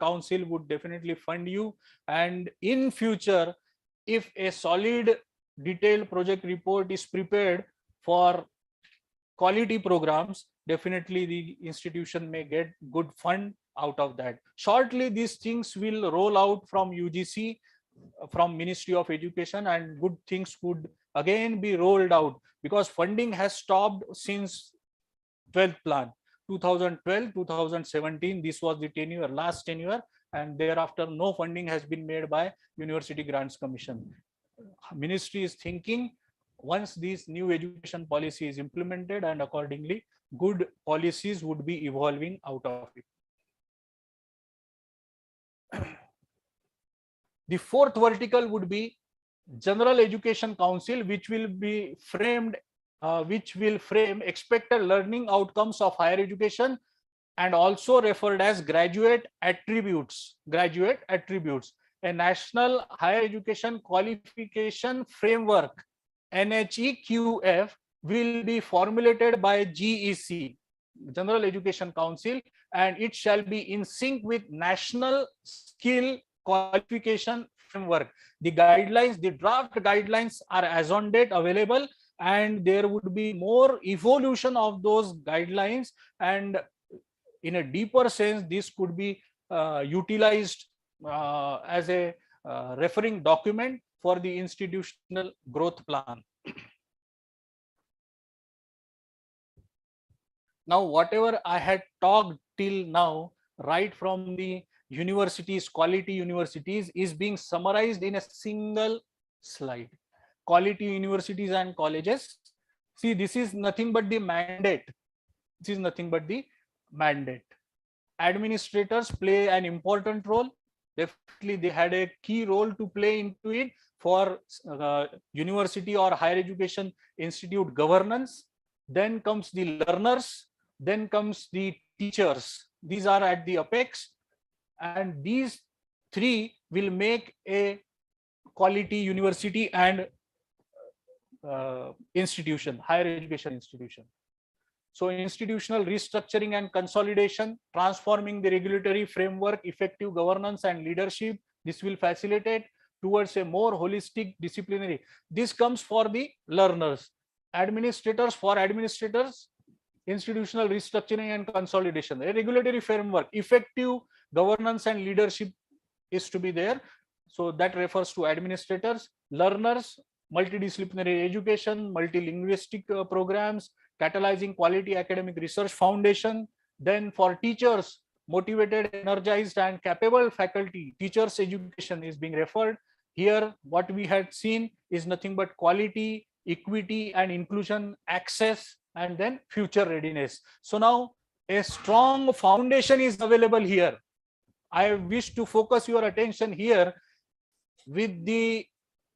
Speaker 14: Council would definitely fund you. And in future, if a solid detailed project report is prepared for quality programs, definitely the institution may get good fund out of that. Shortly, these things will roll out from UGC, from Ministry of Education, and good things would again be rolled out, because funding has stopped since 12th plan. 2012, 2017, this was the tenure, last tenure, and thereafter no funding has been made by University Grants Commission. Ministry is thinking, once this new education policy is implemented, and accordingly good policies would be evolving out of it. The fourth vertical would be General Education Council, which will be framed, which will frame expected learning outcomes of higher education, and also referred as graduate attributes. Graduate attributes, a national higher education qualification framework, NHEQF, will be formulated by GEC, General Education Council, and it shall be in sync with national skill qualification framework. The guidelines, the draft guidelines are as on date available, and there would be more evolution of those guidelines, and in a deeper sense, this could be utilized as a referring document for the institutional growth plan. Now, whatever I had talked till now, right from the universities, quality universities, is being summarized in a single slide. Quality universities and colleges. See, this is nothing but the mandate. This is nothing but the mandate. Administrators play an important role. Definitely, they had a key role to play into it for university or higher education institute governance. Then comes the learners. Then comes the teachers. These are at the apex, and these three will make a quality university and institution, higher education institution. So institutional restructuring and consolidation, transforming the regulatory framework, effective governance and leadership. This will facilitate towards a more holistic disciplinary. This comes for the learners. Administrators, for administrators, institutional restructuring and consolidation, a regulatory framework, effective governance and leadership is to be there. So that refers to administrators. Learners, multidisciplinary education, multilinguistic programs, catalyzing quality academic research foundation. Then for teachers, motivated, energized and capable faculty, teachers education is being referred. Here what we had seen is nothing but quality, equity and inclusion, access, and then future readiness. So now a strong foundation is available here. I wish to focus your attention here with the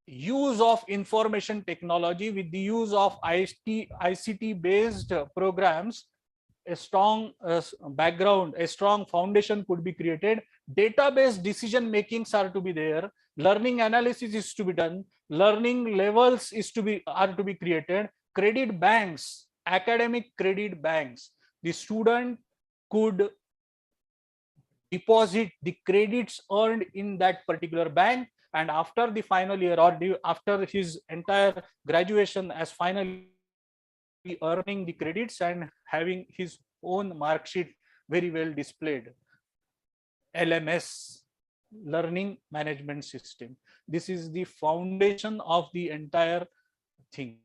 Speaker 14: use of information technology, with the use of ICT based programs. A strong background, a strong foundation could be created. Database decision makings are to be there. Learning analysis is to be done. Learning levels are to be created. Credit banks, academic credit banks. The student could deposit the credits earned in that particular bank, and after the final year or after his entire graduation as final, earning the credits and having his own mark sheet very well displayed. LMS, learning management system. This is the foundation of the entire thing.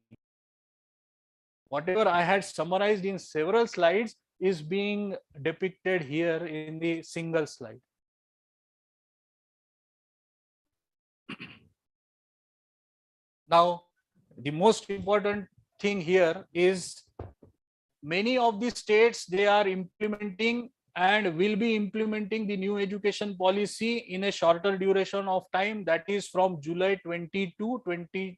Speaker 14: Whatever I had summarized in several slides is being depicted here in the single slide. Now, the most important thing here is many of the states, they are implementing and will be implementing the new education policy in a shorter duration of time, that is from July 22-23.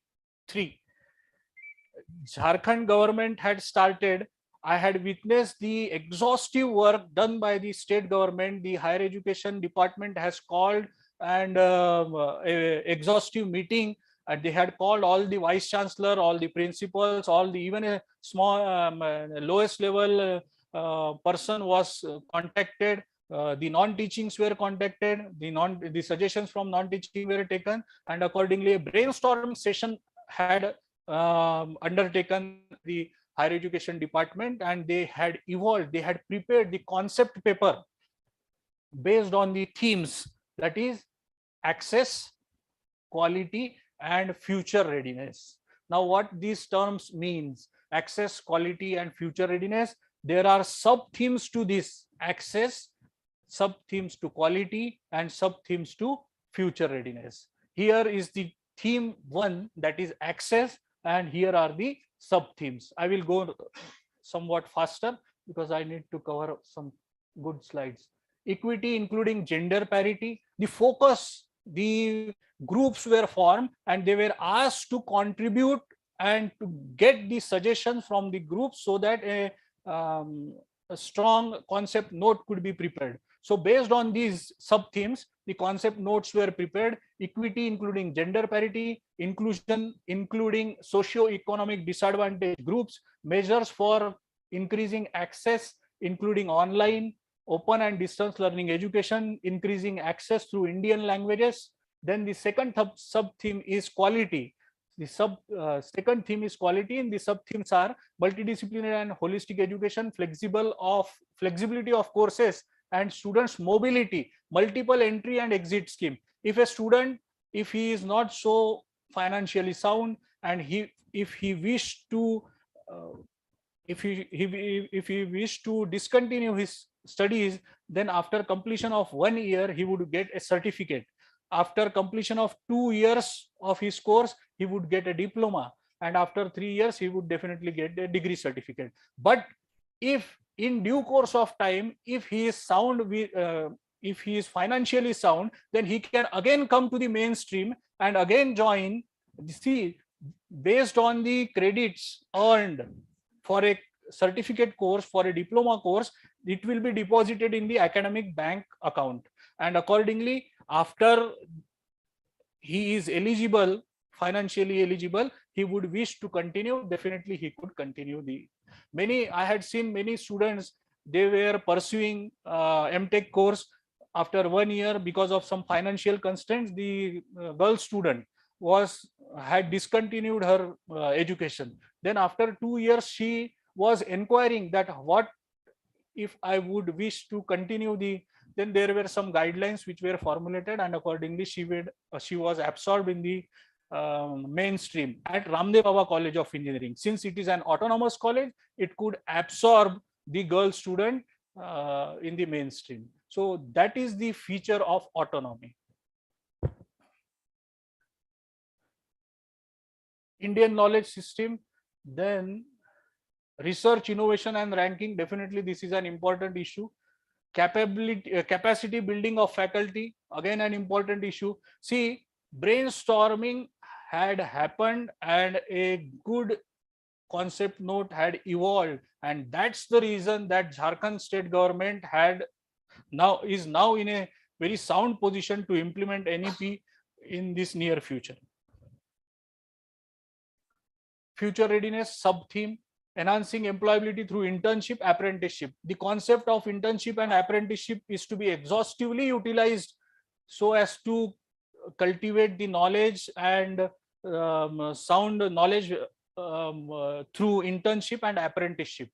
Speaker 14: Jharkhand government had started. I had witnessed the exhaustive work done by the state government. The higher education department has called and exhaustive meeting. They had called all the vice chancellor, all the principals, all the even a small lowest level person was contacted. The non-teachings were contacted. The suggestions from non-teaching were taken, and accordingly a brainstorming session had undertaken the higher education department, and they had evolved, they had prepared the concept paper based on the themes, that is access, quality, and future readiness. Now, what these terms means, access, quality, and future readiness, there are sub themes to this: access, sub themes to quality, and sub themes to future readiness. Here is the theme one, that is access, and here are the sub themes. I will go somewhat faster because I need to cover some good slides. Equity, including gender parity, the focus, the groups were formed and they were asked to contribute and to get the suggestions from the groups so that a strong concept note could be prepared. So based on these sub themes, the concept notes were prepared: equity, including gender parity; inclusion, including socio-economic disadvantaged groups; measures for increasing access, including online, open and distance learning education; increasing access through Indian languages. Then the second sub theme is quality. The second theme is quality, and the sub themes are multidisciplinary and holistic education, flexibility of courses, and students' mobility, multiple entry and exit scheme. If a student, if he is not so financially sound, and if he wish to if he wish to discontinue his studies, then after completion of 1 year he would get a certificate. After completion of 2 years of his course, he would get a diploma, and after 3 years he would definitely get a degree certificate. But if in due course of time, if he is sound, if he is financially sound, then he can again come to the mainstream and again join. See, based on the credits earned for a certificate course, for a diploma course, it will be deposited in the academic bank account, and accordingly, after he is eligible, financially eligible, he would wish to continue, definitely he could continue. I had seen many students, they were pursuing MTech course. After 1 year, because of some financial constraints, the girl student had discontinued her education. Then after 2 years, she was inquiring that what if I would wish to continue then there were some guidelines which were formulated, and accordingly she was absorbed in the mainstream at Ramdev Baba College of Engineering. Since it is an autonomous college, it could absorb the girl student in the mainstream. So that is the feature of autonomy. Indian knowledge system, then research, innovation, and ranking. Definitely this is an important issue. Capacity building of faculty, again an important issue. See, brainstorming had happened and a good concept note had evolved, and that's the reason that Jharkhand state government is now in a very sound position to implement NEP in this near future. Future readiness sub-theme: enhancing employability through internship, apprenticeship. The concept of internship and apprenticeship is to be exhaustively utilized so as to cultivate the knowledge and sound knowledge through internship and apprenticeship.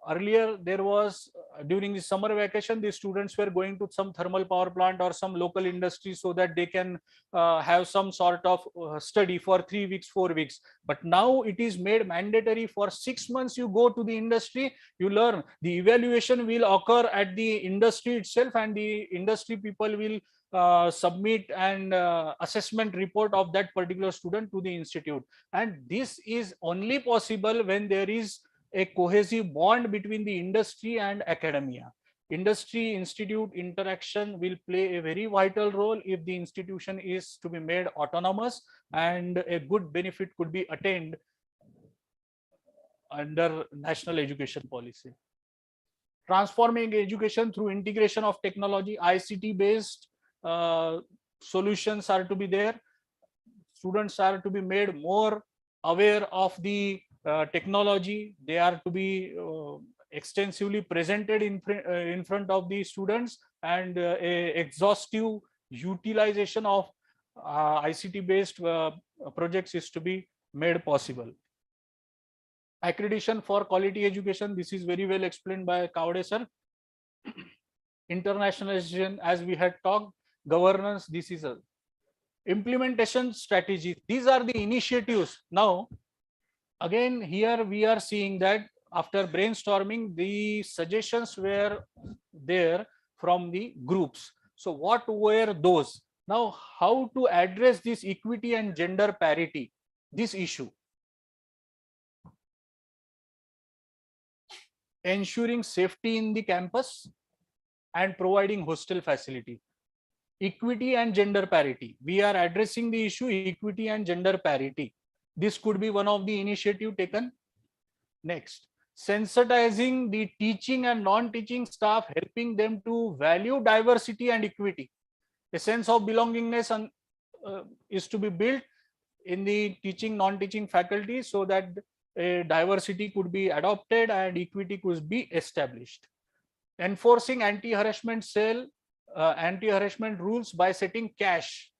Speaker 14: Earlier, there was during the summer vacation, the students were going to some thermal power plant or some local industry so that they can have some sort of study for 3 weeks, 4 weeks. But now it is made mandatory for 6 months. You go to the industry, you learn. The evaluation will occur at the industry itself, and the industry people will submit an assessment report of that particular student to the institute. And this is only possible when there is a cohesive bond between the industry and academia. Industry institute interaction will play a very vital role if the institution is to be made autonomous, and a good benefit could be attained under national education policy. Transforming education through integration of technology, ICT based solutions are to be there. Students are to be made more aware of the technology. They are to be extensively presented in front of the students, and a exhaustive utilization of ICT based projects is to be made possible. Accreditation for quality education, this is very well explained by Kavade sir. internationalization, as we had talked, governance, this is a implementation strategy. These are the initiatives. Now, again, here we are seeing that after brainstorming, the suggestions were there from the groups. So what were those? Now, how to address this equity and gender parity, this issue? Ensuring safety in the campus and providing hostel facility. Equity and gender parity. We are addressing the issue equity and gender parity. This could be one of the initiative taken. Next, sensitizing the teaching and non-teaching staff, helping them to value diversity and equity. A sense of belongingness is to be built in the teaching, non-teaching faculty so that diversity could be adopted and equity could be established. Enforcing anti-harassment cell, anti-harassment rules by setting CASH,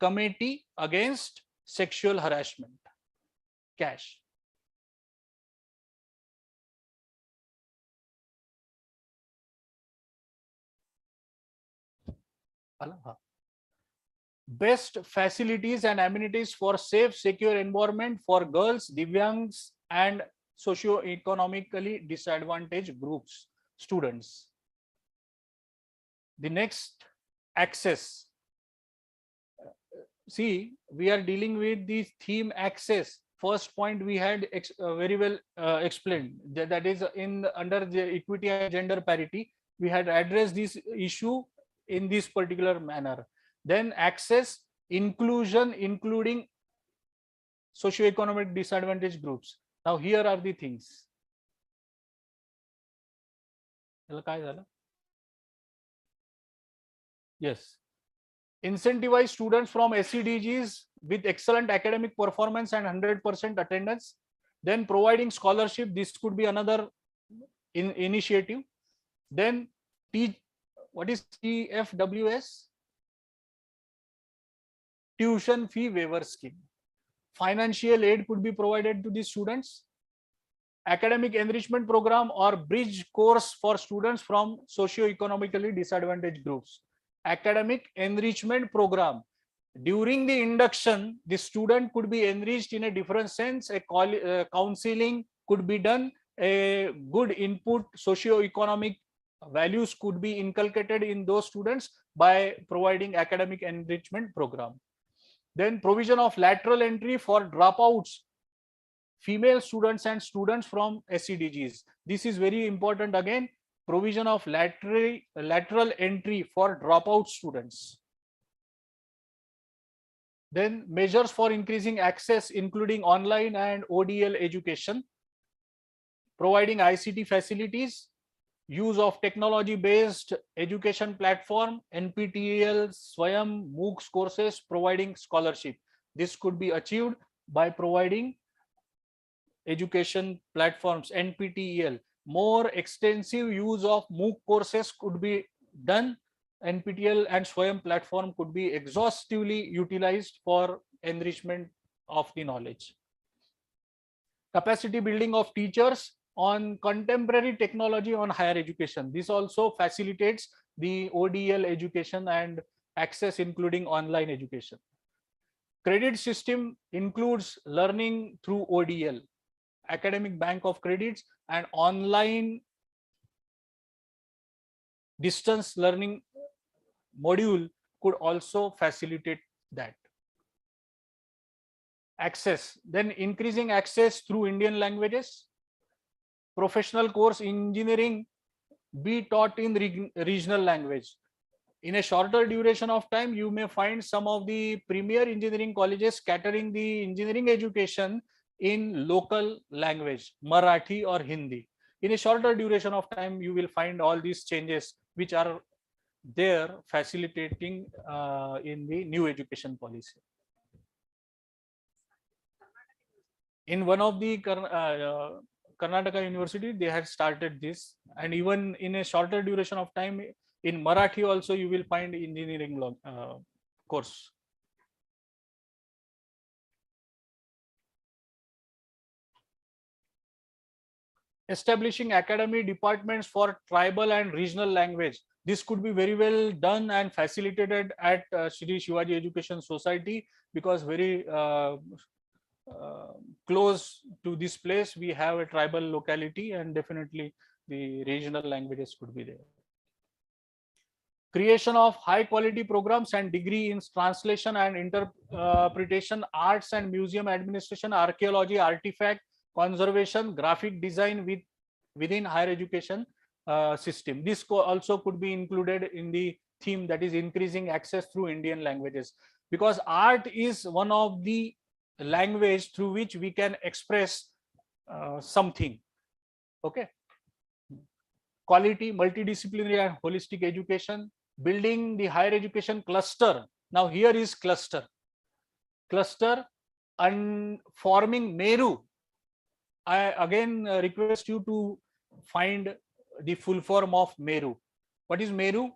Speaker 14: Committee Against Sexual Harassment, CASH. Best facilities and amenities for safe, secure environment for girls, Divyangs, and socio-economically disadvantaged groups, students. The next, access. See, we are dealing with the theme access. First point we had very well explained. That is in under the equity and gender parity. We had addressed this issue in this particular manner. Then access, inclusion, including socio-economic disadvantaged groups. Now here are the things. Yes. Incentivize students from SCDGs with excellent academic performance and 100% attendance. Then providing scholarship. This could be another initiative. Then teach. What is TFWS? Tuition fee waiver scheme. Financial aid could be provided to the students. Academic enrichment program or bridge course for students from socio-economically disadvantaged groups. Academic enrichment program. During the induction, the student could be enriched in a different sense. Counseling could be done. A good input, socio-economic values could be inculcated in those students by providing academic enrichment program. Then provision of lateral entry for dropouts, female students and students from SCDGs. This is very important again. Provision of lateral entry for dropout students. Then measures for increasing access, including online and ODL education. Providing ICT facilities. Use of technology-based education platform, NPTEL, Swayam, MOOCs courses, providing scholarship. This could be achieved by providing education platforms, NPTEL. More extensive use of MOOC courses could be done. NPTEL and Swayam platform could be exhaustively utilized for enrichment of the knowledge. Capacity building of teachers on contemporary technology on higher education. This also facilitates the ODL education and access, including online education. Credit system includes learning through ODL, academic bank of credits, and online distance learning module could also facilitate that. Access, then increasing access through Indian languages. Professional course engineering be taught in regional language. In a shorter duration of time, you may find some of the premier engineering colleges catering the engineering education in local language, Marathi or Hindi. In a shorter duration of time, you will find all these changes which are there facilitating in the new education policy. In one of the Karnataka University, they had started this, and even in a shorter duration of time, in Marathi also you will find engineering course. establishing academy departments for tribal and regional language. This could be very well done and facilitated at Shri Shivaji Education Society, because very close to this place we have a tribal locality, and definitely the regional languages could be there. Creation of high quality programs and degree in translation and interpretation, arts and museum administration, archaeology, artifact conservation, graphic design within higher education system. This also could be included in the theme, that is increasing access through Indian languages, because art is one of the language through which we can express something. Okay. Quality, multidisciplinary and holistic education, building the higher education cluster. Now here is cluster and forming Meru. I again request you to find the full form of Meru. What is Meru?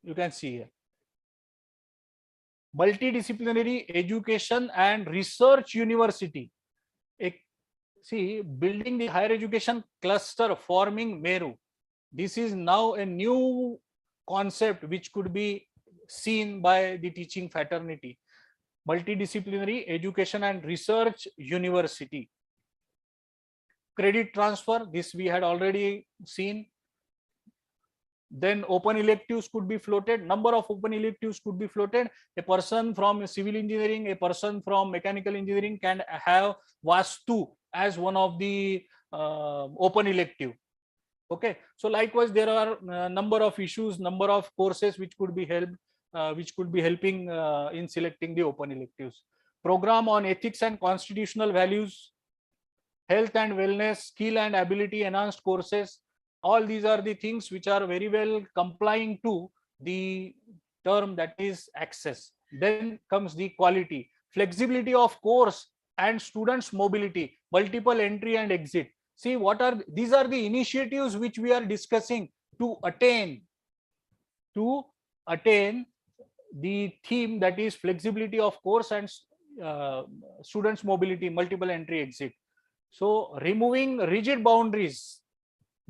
Speaker 14: You can see here. Multidisciplinary education and research university. See, building the higher education cluster, forming Meru. This is now a new concept which could be seen by the teaching fraternity. Multidisciplinary education and research university. Credit transfer, this we had already seen. Then open electives could be floated. Number of open electives could be floated. A person from civil engineering, a person from mechanical engineering can have Vastu as one of the open elective. Okay, so likewise there are a number of issues, number of courses which could be helping in selecting the open electives. Program on ethics and constitutional values, health and wellness, skill and ability enhanced courses. All these are the things which are very well complying to the term, that is access. Then comes the quality, flexibility of course and students' mobility, multiple entry and exit. See, these are the initiatives which we are discussing to attain the theme, that is flexibility of course and students' mobility, multiple entry exit. So removing rigid boundaries,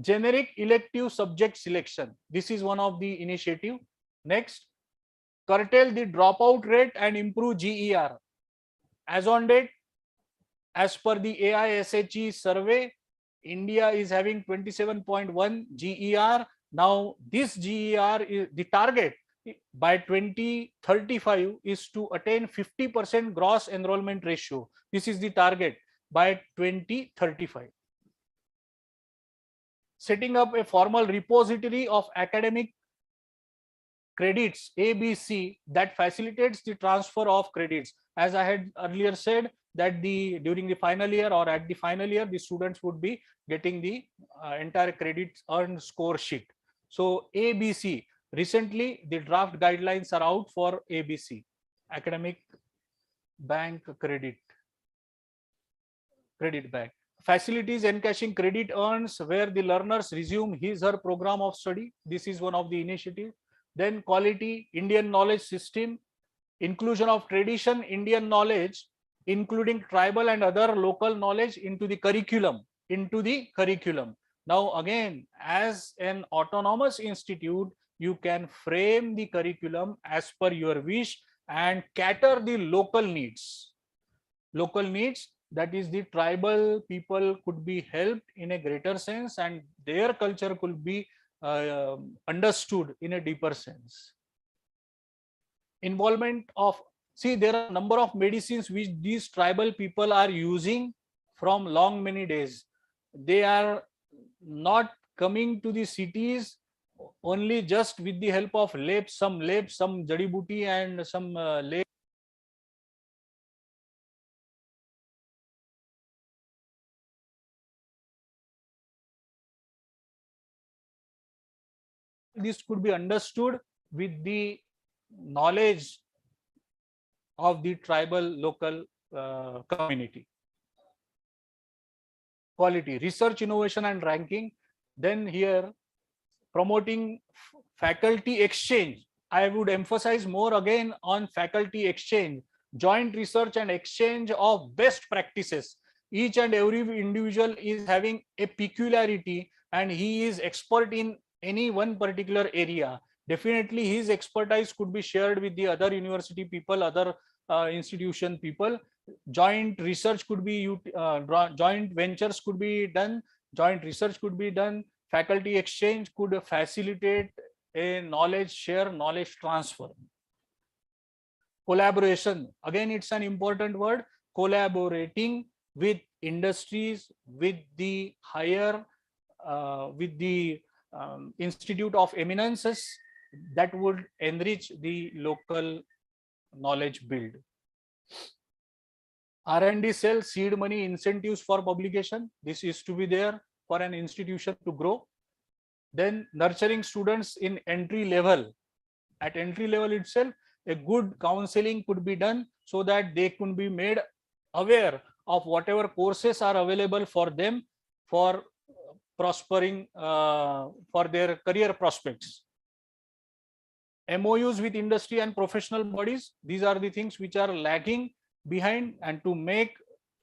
Speaker 14: generic elective subject selection. This is one of the initiative. Next, curtail the dropout rate and improve GER. As on date, as per the AISHE survey, India is having 27.1 GER. Now this GER is the target by 2035 is to attain 50% gross enrollment ratio. This is the target by 2035. Setting up a formal repository of academic credits, ABC, that facilitates the transfer of credits. As I had earlier said, that during the final year or at the final year, the students would be getting the entire credits earned score sheet. So ABC, recently the draft guidelines are out for ABC, academic bank credit bank. Facilities encashing credit earns where the learners resume his/her program of study. This is one of the initiatives. Then quality, Indian knowledge system, inclusion of tradition, Indian knowledge, including tribal and other local knowledge into the curriculum. Now again, as an autonomous institute, you can frame the curriculum as per your wish and cater the local needs. That is, the tribal people could be helped in a greater sense and their culture could be understood in a deeper sense. Involvement of, see, there are a number of medicines which these tribal people are using from long many days. They are not coming to the cities only just with the help of some jadi booty and some leps. This could be understood with the knowledge of the tribal local community. Quality, research, innovation and ranking. Then here, promoting faculty exchange. I would emphasize more again on faculty exchange, joint research and exchange of best practices. each and every individual is having a peculiarity and he is expert in any one particular area. Definitely his expertise could be shared with the other university people, other institution people. Joint research could be joint ventures could be done, joint research could be done, faculty exchange could facilitate a knowledge share, knowledge transfer. Collaboration, again it's an important word, collaborating with industries, with the higher with the institute of eminences that would enrich the local knowledge build. R&D cell, seed money, incentives for publication, this is to be there for an institution to grow. Then nurturing students in entry level, at entry level itself a good counseling could be done so that they could be made aware of whatever courses are available for them for prospering for their career prospects. MOUs with industry and professional bodies, these are the things which are lagging behind, and to make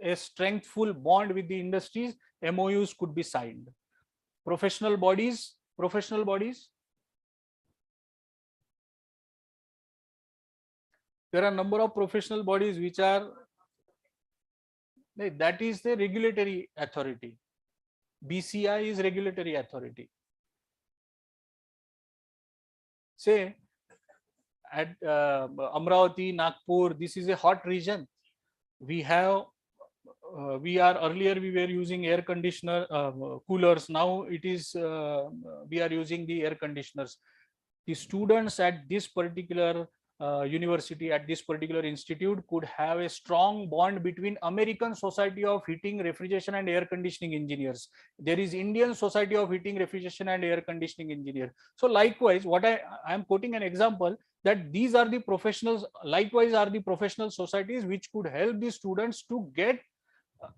Speaker 14: a strengthful bond with the industries, MOUs could be signed. Professional bodies, there are a number of professional bodies which are, that is the regulatory authority. BCI is regulatory authority. Say at Amravati, Nagpur, this is a hot region. We have we were using air conditioner coolers. Now it is we are using the air conditioners. The students at this particular university, at this particular institute, could have a strong bond between American Society of Heating, Refrigeration and Air Conditioning Engineers. There is Indian Society of Heating, Refrigeration and Air Conditioning Engineer. So likewise, what I am quoting an example that these are the professionals, likewise are the professional societies which could help the students to get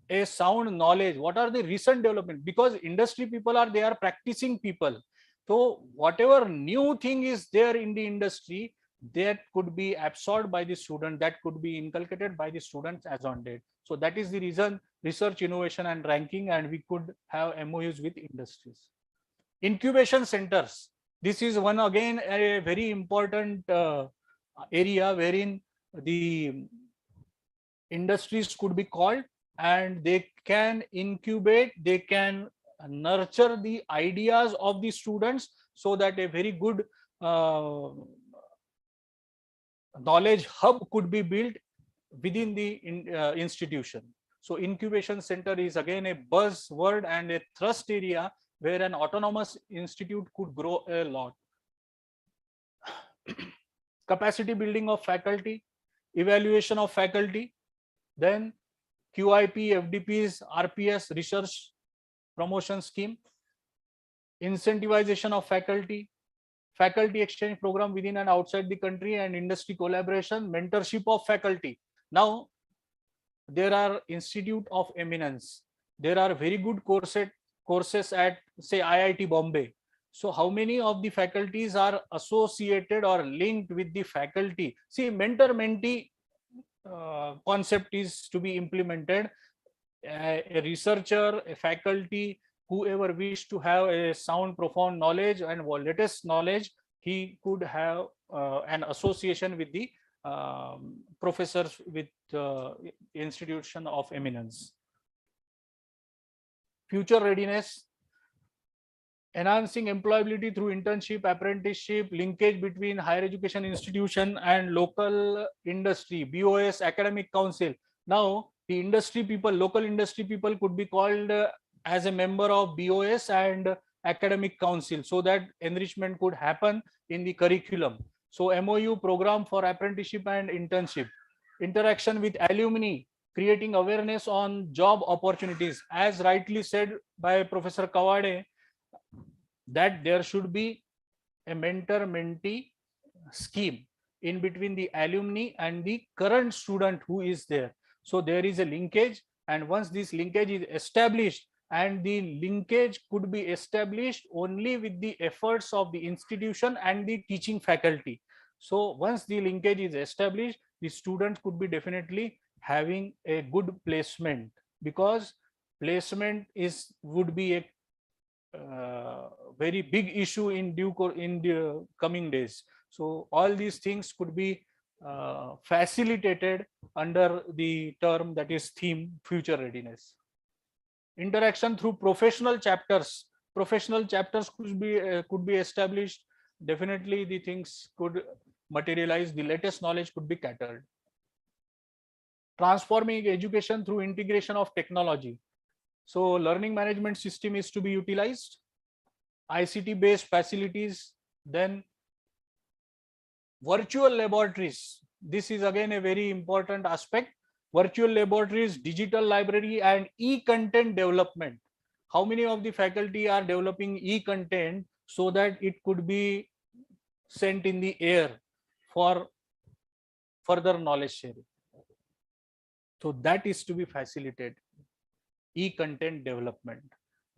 Speaker 14: a sound knowledge. What are the recent development? Because industry people are, they are practicing people. So whatever new thing is there in the industry, that could be absorbed by the student, that could be inculcated by the students as on date. So that is the reason research, innovation and ranking, and we could have MOUs with industries. Incubation centers. This is one again a very important area wherein the industries could be called and they can incubate, they can nurture the ideas of the students so that a very good knowledge hub could be built within the institution. So incubation center is again a buzzword and a thrust area where an autonomous institute could grow a lot. Capacity building of faculty, evaluation of faculty, then QIP, FDPs, RPS, research promotion scheme, incentivization of faculty, faculty exchange program within and outside the country, and industry collaboration, mentorship of faculty. Now, there are institute of eminence. There are very good courses at, say, IIT Bombay. So how many of the faculties are associated or linked with the faculty? See, mentor-mentee concept is to be implemented. A researcher, a faculty, whoever wish to have a sound, profound knowledge and latest knowledge, he could have an association with the professors with institution of eminence. Future readiness, enhancing employability through internship, apprenticeship, linkage between higher education institution and local industry, BOS, academic council. Now, the industry people, local industry people could be called as a member of BOS and academic council so that enrichment could happen in the curriculum. So MOU program for apprenticeship and internship, interaction with alumni, creating awareness on job opportunities. As rightly said by Professor Kawade, that there should be a mentor-mentee scheme in between the alumni and the current student who is there. So there is a linkage, and once this linkage is established, and the linkage could be established only with the efforts of the institution and the teaching faculty. So once the linkage is established, the students could be definitely having a good placement because placement would be a very big issue in the coming days. So all these things could be facilitated under the term that is theme future readiness. Interaction through professional chapters could be established. Definitely the things could materialize, the latest knowledge could be catered. Transforming education through integration of technology. So learning management system is to be utilized, ICT based facilities, then virtual laboratories. This is again a very important aspect. Virtual laboratories, digital library, and e-content development. How many of the faculty are developing e-content so that it could be sent in the air for further knowledge sharing? So that is to be facilitated. E-content development,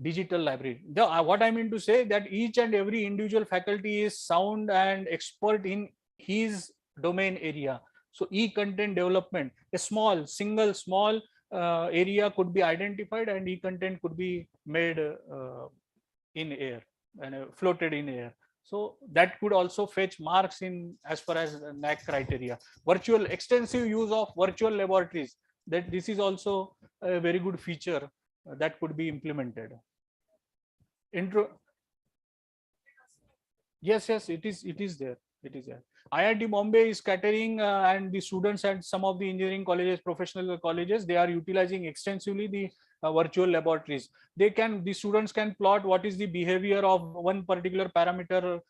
Speaker 14: digital library. What I mean to say that each and every individual faculty is sound and expert in his domain area. So e-content development, a small area could be identified and e-content could be made in air and floated in air. So that could also fetch marks in as far as NAAC criteria. Extensive use of virtual laboratories, that this is also a very good feature that could be implemented. Yes, it is there. IIT Bombay is catering and the students at some of the engineering colleges, professional colleges, they are utilizing extensively the virtual laboratories. The students can plot what is the behavior of one particular parameter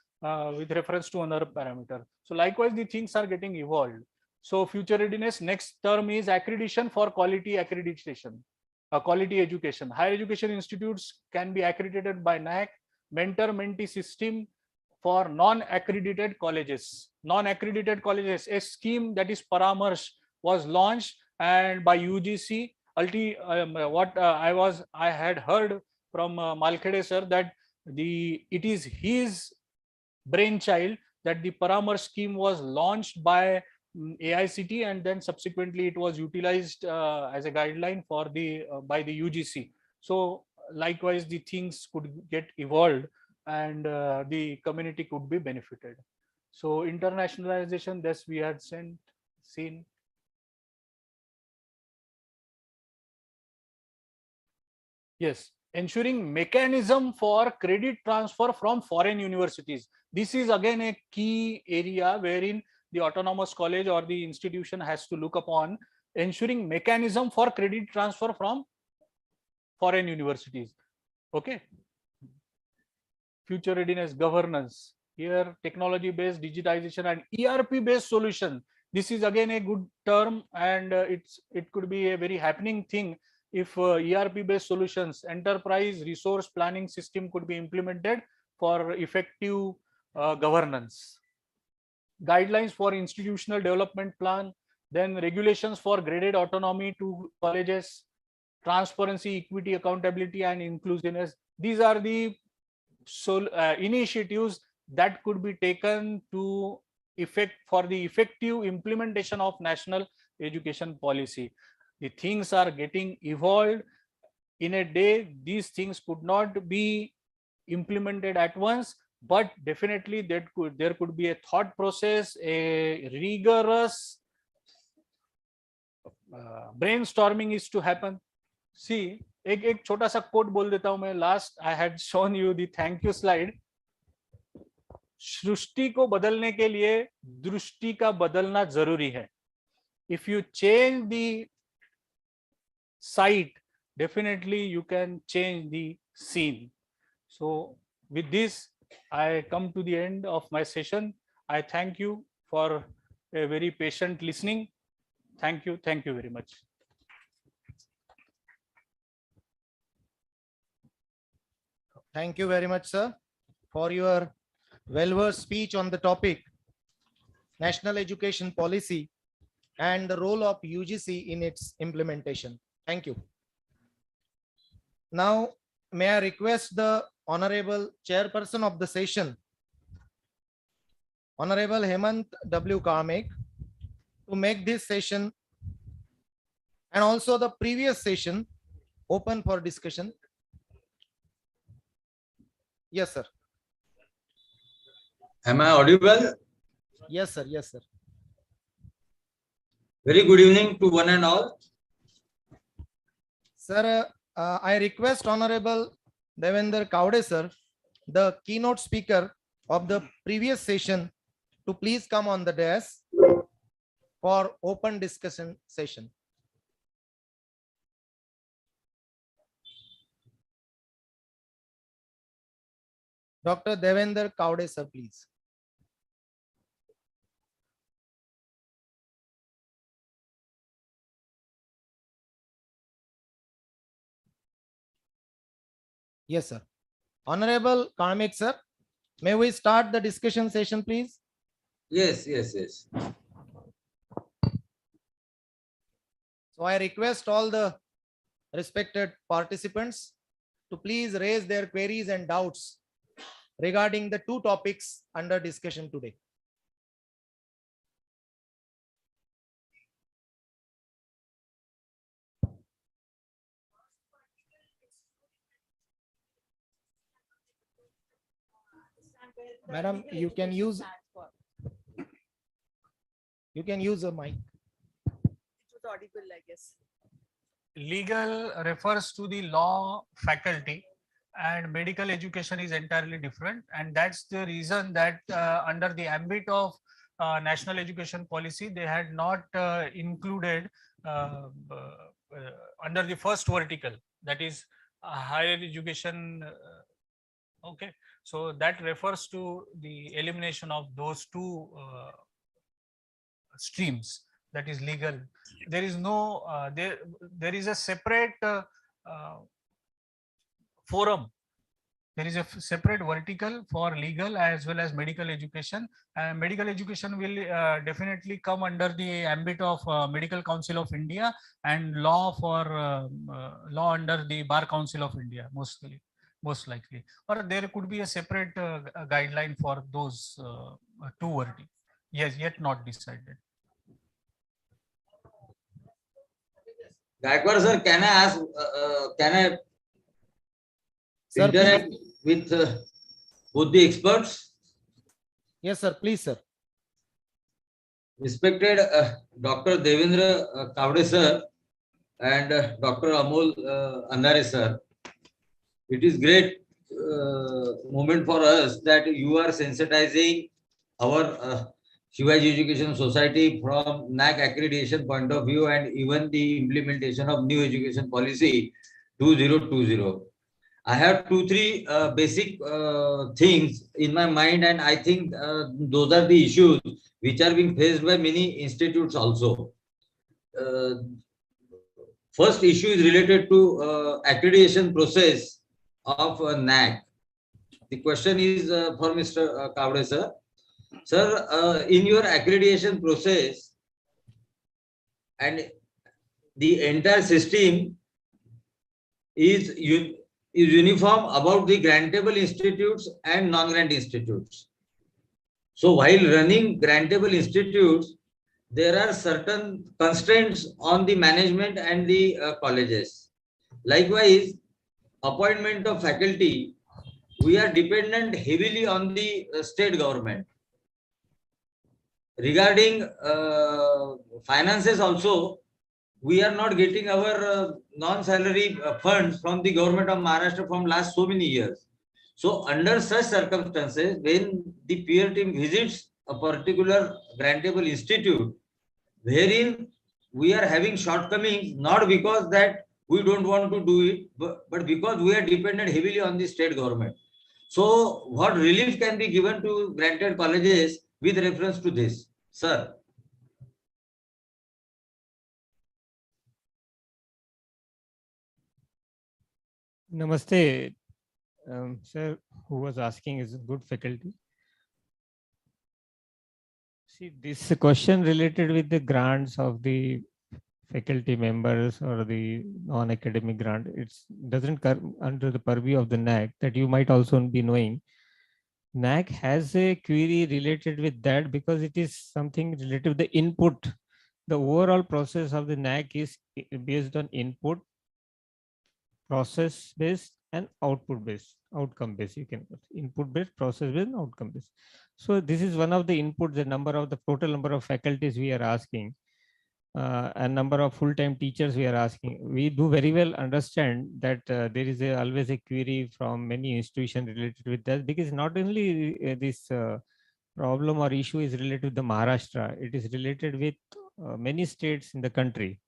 Speaker 14: with reference to another parameter. So likewise, the things are getting evolved. So future readiness, next term is accreditation for quality accreditation. Quality education. Higher education institutes can be accredited by NAAC. Mentor-mentee system for non-accredited colleges. Non-accredited colleges, a scheme that is Paramarsh was launched and by UGC. I had heard from Malkhede sir that it is his brainchild that the Paramarsh scheme was launched by AICT and then subsequently it was utilized as a guideline for by the UGC. So likewise the things could get evolved and the community could be benefited. So internationalization, this we had seen. Yes, ensuring mechanism for credit transfer from foreign universities. This is again a key area wherein the autonomous college or the institution has to look upon, ensuring mechanism for credit transfer from foreign universities. Okay. Future readiness governance. Here, technology based digitization and ERP based solution. This is again a good term and it could be a very happening thing if ERP based solutions, enterprise resource planning system could be implemented for effective governance. Guidelines for institutional development plan, then regulations for graded autonomy to colleges, transparency, equity, accountability, and inclusiveness. These are the initiatives that could be taken to for the effective implementation of national education policy. The things are getting evolved in a day. These things could not be implemented at once, but definitely there could be a thought process, a rigorous brainstorming is to happen. See, एक छोटा सा coat बोल देता हूं मैं. Last I had shown you the thank you slide. सृष्टि को बदलने के लिए दृष्टि का बदलना जरूरी है. If you change the sight, definitely you can change the scene. So with this, I come to the end of my session. I thank you for a very patient listening. Thank you very much.
Speaker 12: Thank you very much, sir, for your well-versed speech on the topic, National Education Policy and the role of UGC in its implementation. Thank you. Now, may I request the Honorable Chairperson of the session, Honorable Hemant W. Karmek, to make this session and also the previous session open for discussion. Yes, sir.
Speaker 13: Am I audible?
Speaker 12: Yes, sir. Yes, sir.
Speaker 13: Very good evening to one and all.
Speaker 12: Sir, I request Honorable Devender Kaude, sir, the keynote speaker of the previous session, to please come on the dais for open discussion session. Dr. Devender Kaude, sir, please. Yes, sir. Honorable Karmik, sir, may we start the discussion session, please?
Speaker 13: Yes, yes, yes.
Speaker 12: So I request all the respected participants to please raise their queries and doubts regarding the two topics under discussion today. Madam, you can use a mic.
Speaker 1: It was audible, I guess.
Speaker 14: Legal refers to the law faculty and medical education is entirely different, and that's the reason that under the ambit of national education policy they had not included under the first vertical, that is higher education. Okay, so that refers to the elimination of those two streams, that is legal. There is no there is a separate forum. There is a separate vertical for legal as well as medical education, and medical education will definitely come under the ambit of Medical Council of India, and law for law under the Bar Council of India, most likely, or there could be a separate guideline for those two verticals. Yes, yet not decided.
Speaker 13: Gaikwad sir, can I ask, can I
Speaker 12: Sir,
Speaker 13: interact with both the experts?
Speaker 12: Yes, sir. Please, sir.
Speaker 13: Respected Dr. Devendra Kaude sir and Dr. Amol Andhare sir, it is great moment for us that you are sensitizing our Shivaji Education Society from NAC accreditation point of view and even the implementation of new education policy 2020. I have 2-3 basic things in my mind, and I think those are the issues which are being faced by many institutes also. First issue is related to accreditation process of NAC. The question is for Mr. Kaude sir. Sir, in your accreditation process and the entire system is uniform about the grantable institutes and non-grant institutes. So while running grantable institutes, there are certain constraints on the management and the colleges. Likewise, appointment of faculty, we are dependent heavily on the state government. Regarding finances also, we are not getting our non-salary funds from the government of Maharashtra from last so many years. So under such circumstances, when the peer team visits a particular grantable institute, wherein we are having shortcomings, not because that we don't want to do it, but because we are dependent heavily on the state government. So what relief can be given to granted colleges with reference to this, sir?
Speaker 8: Namaste. Sir, who was asking is a good faculty. See, this question related with the grants of the faculty members or the non-academic grant, it doesn't come under the purview of the NAC, that you might also be knowing. NAC has a query related with that because it is something related to the input. The overall process of the NAC is based on input. process based and output based, outcome based. You can put input based, process based, and outcome based. So this is one of the inputs, the number of the total number of faculties we are asking, and number of full-time teachers we are asking. We do very well understand that there is always a query from many institutions related with that, because not only this problem or issue is related to the Maharashtra, it is related with many states in the country,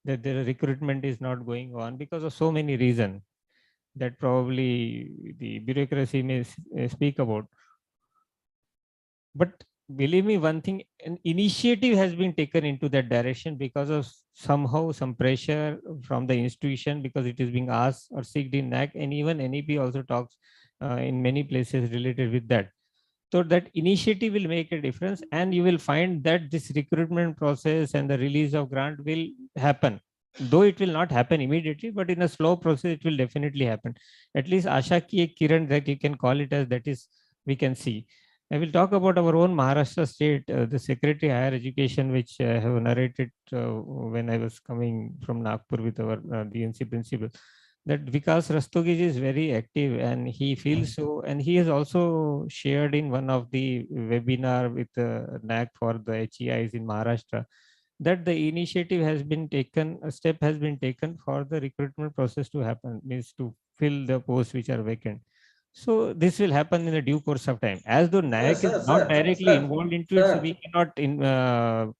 Speaker 8: that their recruitment is not going on because of so many reasons that probably the bureaucracy may speak about. But believe me, one thing, an initiative has been taken into that direction because of somehow some pressure from the institution, because it is being asked or seeked in NAC, and even NEP also talks in many places related with that. So that initiative will make a difference, and you will find that this recruitment process and the release of grant will happen. Though it will not happen immediately, but in a slow process, it will definitely happen. At least Asha ki ek kiran, that you can call it as, that is, we can see. I will talk about our own Maharashtra state, the Secretary Higher Education, which I have narrated when I was coming from Nagpur with our DNC principal, that Vikas Rastogi is very active and he feels so, and he has also shared in one of the webinar with NAC for the HEIs in Maharashtra, that the initiative has been taken, a step has been taken for the recruitment process to happen, means to fill the posts which are vacant. So this will happen in the due course of time. As though NAC is not directly involved into it, so we cannot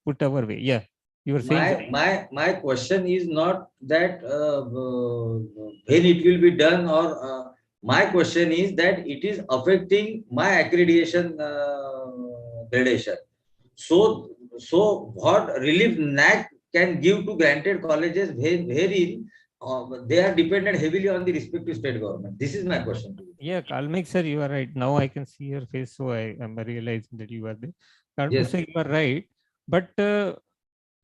Speaker 8: put our way. Yeah, you were saying something?
Speaker 13: My question is not that when it will be done, or my question is that it is affecting my accreditation gradation. So what relief NAC can give to granted colleges wherein they are dependent heavily on the respective state government? This is my question to you.
Speaker 8: Yeah, Kalmik sir, you are right. Now I can see your face, so I am realizing that you are there. Kalmik
Speaker 13: Yes.
Speaker 8: sir, you are right. But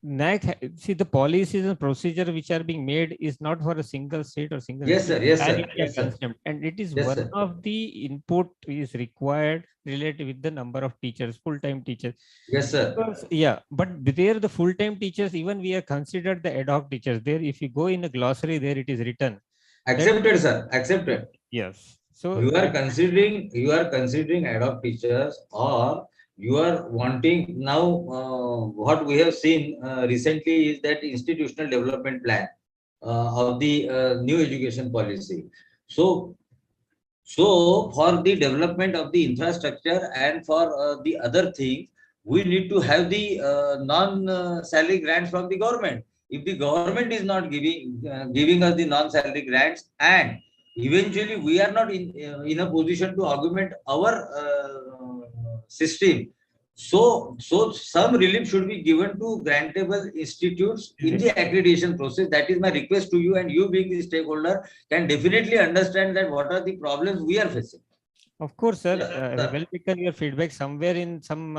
Speaker 8: NAC, see, the policies and procedure which are being made is not for a single state or single
Speaker 13: Yes, sir. Yes, sir.
Speaker 8: India
Speaker 13: Yes, sir.
Speaker 8: concept, and it is
Speaker 13: Yes,
Speaker 8: one
Speaker 13: sir.
Speaker 8: of the input is required related with the number of teachers, full-time teachers.
Speaker 13: Yes, sir.
Speaker 8: Because, yeah, but there the full-time teachers, even we are considered the ad hoc teachers. There, if you go in a glossary, there it is written.
Speaker 13: Accepted, sir. Accepted.
Speaker 8: Yes. So
Speaker 13: you are considering ad hoc teachers, or you are wanting now what we have seen recently is that institutional development plan of the new education policy. So for the development of the infrastructure and for the other things, we need to have the non-salary grants from the government. If the government is not giving us the non-salary grants, and eventually we are not in a position to augment our system, so some relief should be given to grantable institutes in the accreditation process. That is my request to you, and you being the stakeholder can definitely understand that what are the problems we are facing.
Speaker 8: Of course, sir.
Speaker 13: Yes, sir.
Speaker 8: Well taken your feedback somewhere in some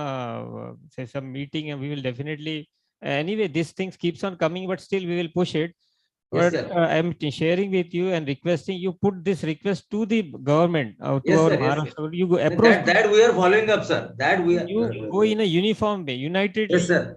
Speaker 8: say some meeting, and we will definitely. Anyway, these things keeps on coming, but still we will push it.
Speaker 13: Yes,
Speaker 8: But
Speaker 13: sir.
Speaker 8: I'm sharing with you and requesting you put this request to the government, to
Speaker 13: Yes,
Speaker 8: our
Speaker 13: sir. Yes,
Speaker 8: Maharashtra. You go approach.
Speaker 13: that we are following up, sir. That we are.
Speaker 8: You go in a uniform way, unitedly.
Speaker 13: Yes, sir.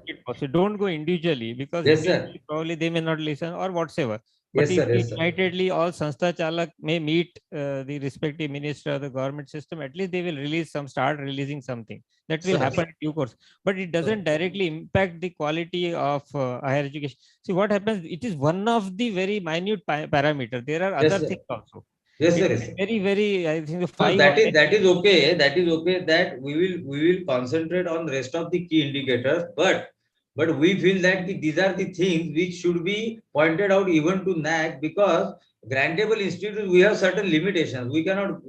Speaker 8: Don't go individually, because
Speaker 13: Yes, sir.
Speaker 8: individually probably they may not listen or whatsoever. But
Speaker 13: Yes,
Speaker 8: if
Speaker 13: sir.
Speaker 8: we
Speaker 13: Yes, sir.
Speaker 8: unitedly all Sanstha Chalak may meet the respective minister of the government system, at least they will start releasing something. That will
Speaker 13: Sir.
Speaker 8: happen in due course. But it doesn't directly impact the quality of higher education. See what happens, it is one of the very minute parameter. There are
Speaker 13: Yes,
Speaker 8: other
Speaker 13: sir.
Speaker 8: things also.
Speaker 13: Yes, sir.
Speaker 8: It's
Speaker 13: Yes, sir.
Speaker 8: very, I think the
Speaker 13: No,
Speaker 8: five.
Speaker 13: that is okay. That is okay. That we will concentrate on the rest of the key indicators, but we feel that these are the things which should be pointed out even to NAC, because grantable institutes we have certain limitations. We cannot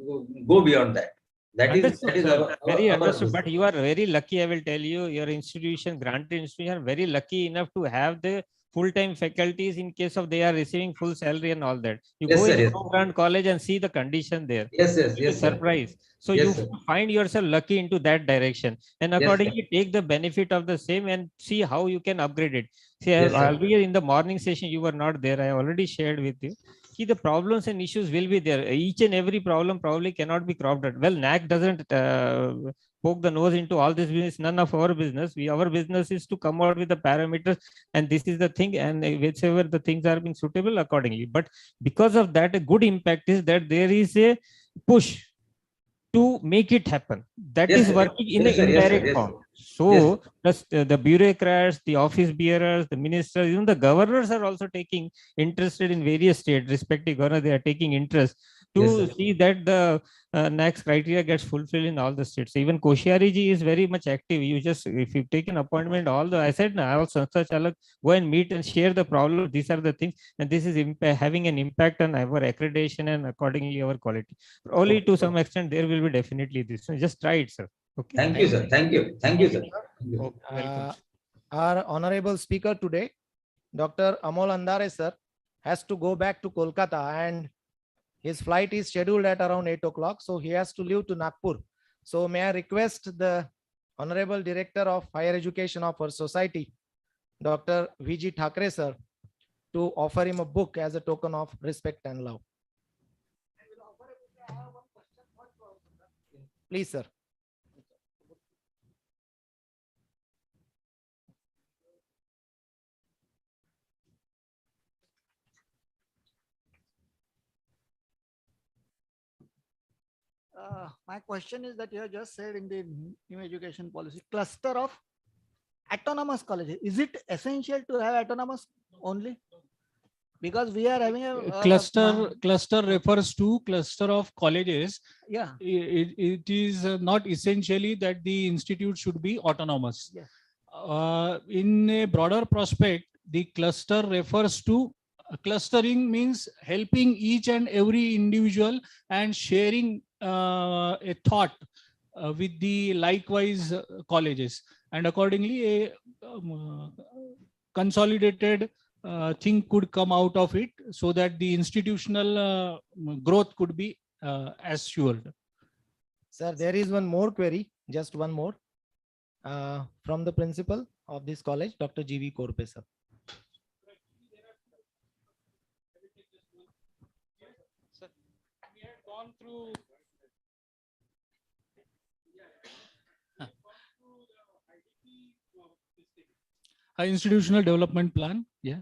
Speaker 13: go beyond that. That
Speaker 8: Understood,
Speaker 13: is
Speaker 8: sir. Very
Speaker 13: our
Speaker 8: understood. But you are very lucky, I will tell you, your institution, granted institution, are very lucky enough to have the full-time faculties in case of they are receiving full salary and all that. You
Speaker 13: Yes,
Speaker 8: go
Speaker 13: sir,
Speaker 8: in
Speaker 13: yes.
Speaker 8: a grant college and see the condition there.
Speaker 13: Yes, yes,
Speaker 8: You will
Speaker 13: yes, sir.
Speaker 8: surprise. So
Speaker 13: Yes,
Speaker 8: you
Speaker 13: sir.
Speaker 8: find yourself lucky into that direction, and
Speaker 13: Yes, sir.
Speaker 8: accordingly take the benefit of the same and see how you can upgrade it. See,
Speaker 13: Yes, sir.
Speaker 8: earlier in the morning session you were not there. I already shared with you. See, the problems and issues will be there. Each and every problem probably cannot be cropped out. Well, NAC doesn't poke the nose into all this business, none of our business. Our business is to come out with the parameters, and this is the thing, and whichever the things are being suitable accordingly. But because of that, a good impact is that there is a push to make it happen. That
Speaker 13: Yes,
Speaker 8: is
Speaker 13: sir.
Speaker 8: working in
Speaker 13: Yes,
Speaker 8: an
Speaker 13: sir. Yes, sir.
Speaker 8: indirect
Speaker 13: Yes,
Speaker 8: form.
Speaker 13: sir.
Speaker 8: So
Speaker 13: Yes,
Speaker 8: plus the bureaucrats, the office bearers, the ministers, even the governors are also taking interested in various states, respective governor, they are taking interest to
Speaker 13: Yes, sir.
Speaker 8: see that the next criteria gets fulfilled in all the states. Even Koshyari ji is very much active. You just, if you take an appointment, all the, I said, I also such go and meet and share the problem. These are the things, and this is having an impact on our accreditation and accordingly our quality. Only
Speaker 13: Okay,
Speaker 8: to some extent there will be definitely this. So just try it, sir. Okay.
Speaker 13: Thank you, sir. Thank you. Thank you, sir. Thank you.
Speaker 8: Okay, welcome.
Speaker 12: Our honorable speaker today, Dr. Amol Andare sir, has to go back to Kolkata, and his flight is scheduled at around 8 o'clock. So he has to leave to Nagpur. So may I request the Honorable Director of Higher Education of our society, Dr. V.G. Thakre sir, to offer him a book as a token of respect and love. Please, sir.
Speaker 10: My question is that you have just said in the new education policy, cluster of autonomous colleges. Is it essential to have autonomous only? Because we are having a
Speaker 14: Cluster refers to cluster of colleges.
Speaker 10: Yeah.
Speaker 14: It is not essentially that the institute should be autonomous.
Speaker 10: Yes.
Speaker 14: In a broader prospect, the cluster refers to clustering means helping each and every individual and sharing a thought with the likewise colleges, and accordingly a consolidated thing could come out of it, so that the institutional growth could be assured.
Speaker 12: Sir, there is one more query, just one more, from the principal of this college, Dr. G.V. Korpe sir.
Speaker 5: We had gone through
Speaker 14: Institutional development plan. Yeah.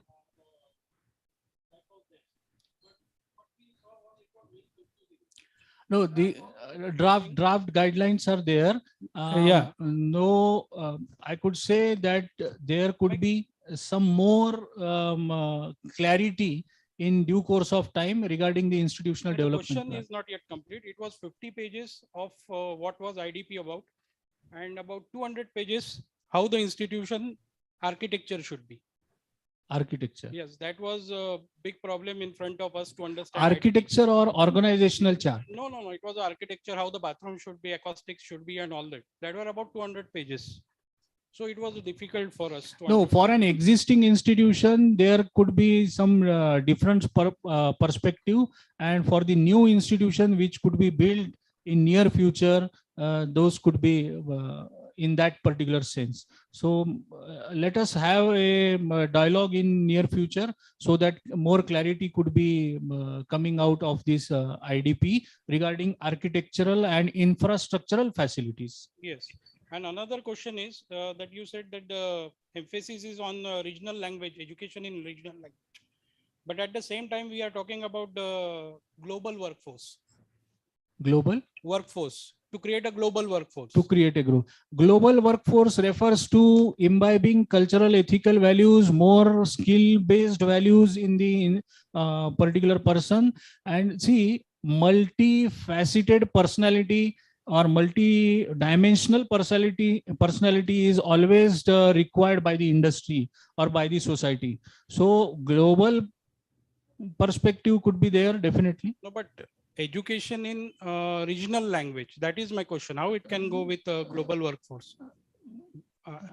Speaker 14: No, the draft guidelines are there.
Speaker 5: Yeah.
Speaker 14: No, I could say that there could be some more clarity in due course of time regarding the institutional
Speaker 5: But the
Speaker 14: development
Speaker 5: question
Speaker 14: plan.
Speaker 5: is not yet complete. It was 50 pages of what was IDP about, and about 200 pages how the institution architecture should be.
Speaker 14: Architecture.
Speaker 5: Yes, that was a big problem in front of us to understand.
Speaker 14: Architecture or organizational chart?
Speaker 5: No, it was architecture, how the bathroom should be, acoustics should be, and all that. That were about 200 pages. So it was difficult for us to
Speaker 14: No,
Speaker 5: understand.
Speaker 14: for an existing institution, there could be some different perspective, and for the new institution which could be built in near future, those could be in that particular sense. So let us have a dialogue in near future, so that more clarity could be coming out of this IDP regarding architectural and infrastructural facilities.
Speaker 5: Yes. And another question is that you said that the emphasis is on regional language, education in regional language. But at the same time, we are talking about the global workforce.
Speaker 14: Global?
Speaker 5: Workforce. To create a global workforce.
Speaker 14: To create a global workforce refers to imbibing cultural, ethical values, more skill-based values in the particular person. And see, multifaceted personality or multi-dimensional personality is always required by the industry or by the society. So global perspective could be there, definitely.
Speaker 5: No, but education in regional language, that is my question. How it can go with a global workforce?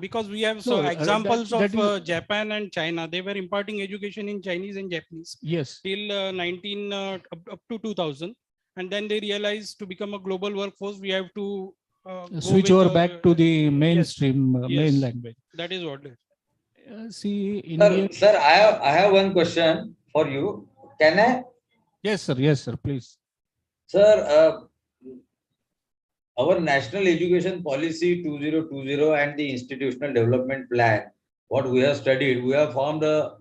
Speaker 5: Because we have examples of Japan and China. They were imparting education in Chinese and Japanese.
Speaker 14: Yes.
Speaker 5: Till up to 2000. And then they realized to become a global workforce, we have to
Speaker 14: switch over back to the mainstream main language.
Speaker 5: That is what.
Speaker 14: See,
Speaker 13: Sir, I have one question for you. Can I?
Speaker 14: Yes, sir. Yes, sir. Please.
Speaker 13: Sir, our National Education Policy 2020 and the Institutional Development Plan, what we have studied, we have formed a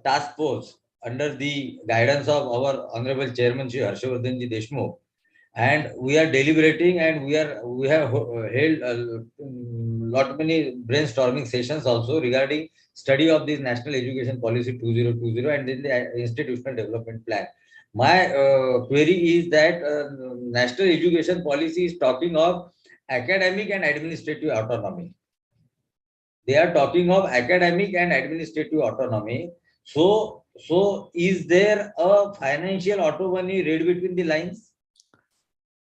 Speaker 13: task force under the guidance of our Honorable Chairman Shri Harshavardhanji Deshmukh, and we are deliberating, and we have held a lot many brainstorming sessions also regarding study of this National Education Policy 2020 and then the Institutional Development Plan. My query is that National Education Policy is talking of academic and administrative autonomy. They are talking of academic and administrative autonomy. So is there a financial autonomy read between the lines?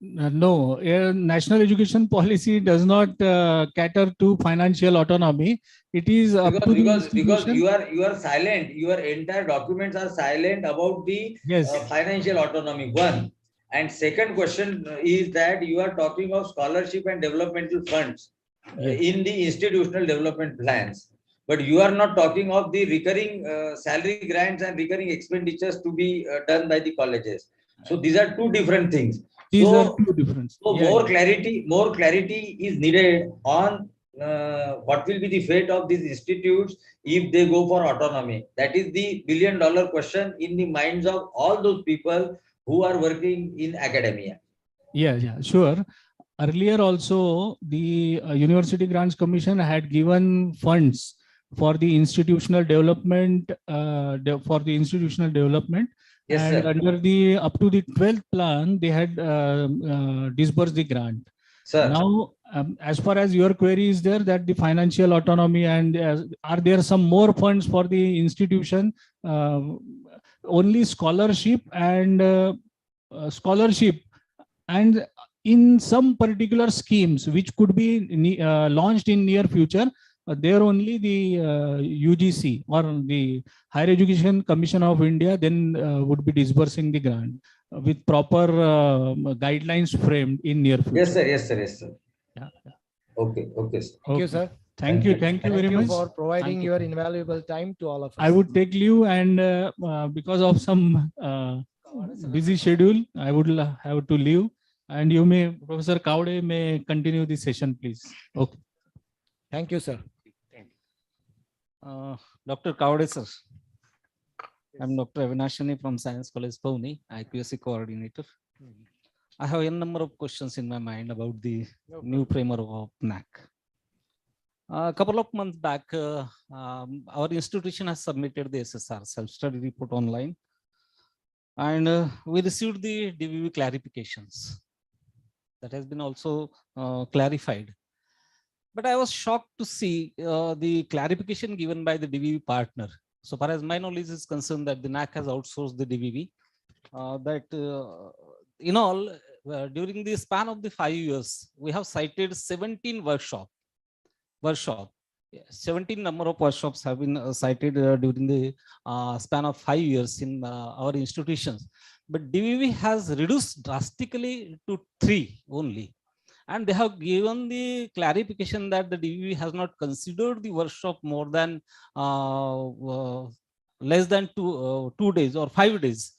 Speaker 10: No, national education policy does not cater to financial autonomy. It is up to the
Speaker 13: Because
Speaker 10: institution.
Speaker 13: you are silent. Your entire documents are silent about the
Speaker 10: Yes.
Speaker 13: financial autonomy. One. And second question is that you are talking of scholarship and developmental funds
Speaker 10: Yes.
Speaker 13: in the institutional development plans. But you are not talking of the recurring salary grants and recurring expenditures to be done by the colleges. So these are two different things.
Speaker 10: These are two different.
Speaker 13: So more clarity is needed on what will be the fate of these institutes if they go for autonomy. That is the billion-dollar question in the minds of all those people who are working in academia.
Speaker 10: Yeah, sure. Earlier also, the University Grants Commission had given funds for the institutional development,
Speaker 13: Yes,
Speaker 10: and
Speaker 13: sir.
Speaker 10: under the up to the 12th plan, they had disbursed the grant.
Speaker 13: Sir.
Speaker 10: Now, as far as your query is there, that the financial autonomy and are there some more funds for the institution? Only scholarship and in some particular schemes which could be launched in near future, there only the UGC or the Higher Education Commission of India then would be disbursing the grant with proper guidelines framed in near future.
Speaker 13: Yes, sir.
Speaker 10: Yeah.
Speaker 13: Okay, sir.
Speaker 12: Thank you, sir.
Speaker 10: Thank you very much.
Speaker 12: for providing
Speaker 10: Thank you.
Speaker 12: your invaluable time to all of us.
Speaker 10: I would take leave, and because of some busy schedule, I would have to leave. And you may, Professor Kavde, may continue the session, please. Okay.
Speaker 12: Thank you, sir.
Speaker 15: Dr. Kavde, sir. I'm Dr. Avinashani from Science College, Pune, IQSC coordinator. I have a number of questions in my mind about the new framework of NAC. A couple of months back, our institution has submitted the SSR, self-study report online, and we received the DVV clarifications. That has been also clarified. But I was shocked to see the clarification given by the DVV partner. So far as my knowledge is concerned, that the NAC has outsourced the DVV. In all, during the span of the 5 years, we have cited 17 workshops. 17 number of workshops have been cited during the span of 5 years in our institutions. But DVV has reduced drastically to 3 only. And they have given the clarification that the DVV has not considered the workshop more than less than 2 days or 5 days.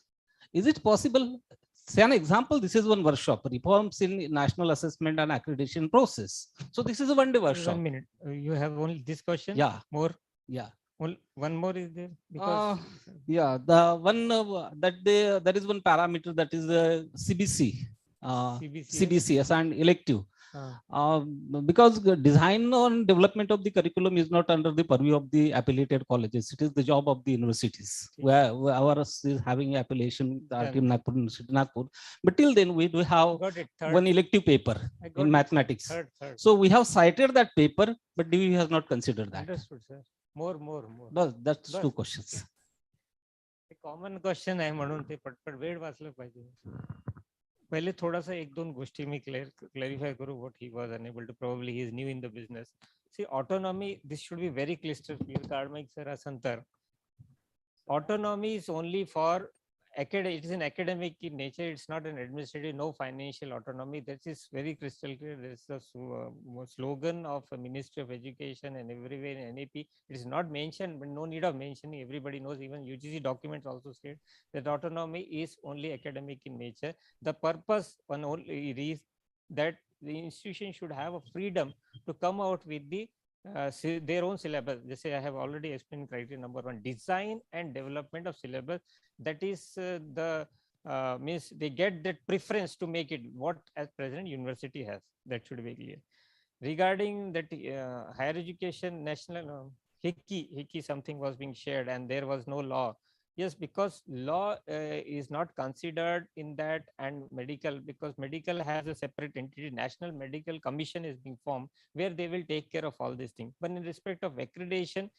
Speaker 15: Is it possible? Say an example, this is one workshop, reforms in national assessment and accreditation process. So this is a one-day workshop.
Speaker 8: 1 minute. You have only this question?
Speaker 15: Yeah.
Speaker 8: More?
Speaker 15: Yeah.
Speaker 8: One more is there? Because
Speaker 15: yeah, the one there is one parameter, that is the CBC. CBCS and elective. Because the design and development of the curriculum is not under the purview of the affiliated colleges. It is the job of the universities, where ours is having appellation, Team Nagpur, University Nagpur. But till then, we do have one elective paper in mathematics.
Speaker 8: Third.
Speaker 15: So we have cited that paper, but DVV has not considered that.
Speaker 8: Understood, sir. More.
Speaker 15: No, that's 2 questions.
Speaker 8: एक common question आहे म्हणून ते पटपट वेळ वाचलं पाहिजे. पहिले थोडासा 1-2 गोष्टी मी क्लॅरिफाय करू. What he was enable to, probably he is new in the business. See autonomy, this should be very क्लिस्टर क्लियर. कार्डमाईक सर असन तर autonomy is only for academic. It is an academic in nature. It's not an administrative. No financial autonomy. That is very crystal clear. There is a slogan of a Ministry of Education and everywhere in NAP. It is not mentioned, but no need of mentioning. Everybody knows. Even UGC documents also state that autonomy is only academic in nature. The purpose only is that the institution should have a freedom to come out with their own syllabus. They say I have already explained criteria number 1, design and development of syllabus. That is means they get that preference to make it what as present university has. That should be clear. Regarding that higher education national HICI something was being shared and there was no law. Yes, because law is not considered in that, and medical, because medical has a separate entity, National Medical Commission is being formed where they will take care of all these things. But in respect of accreditation,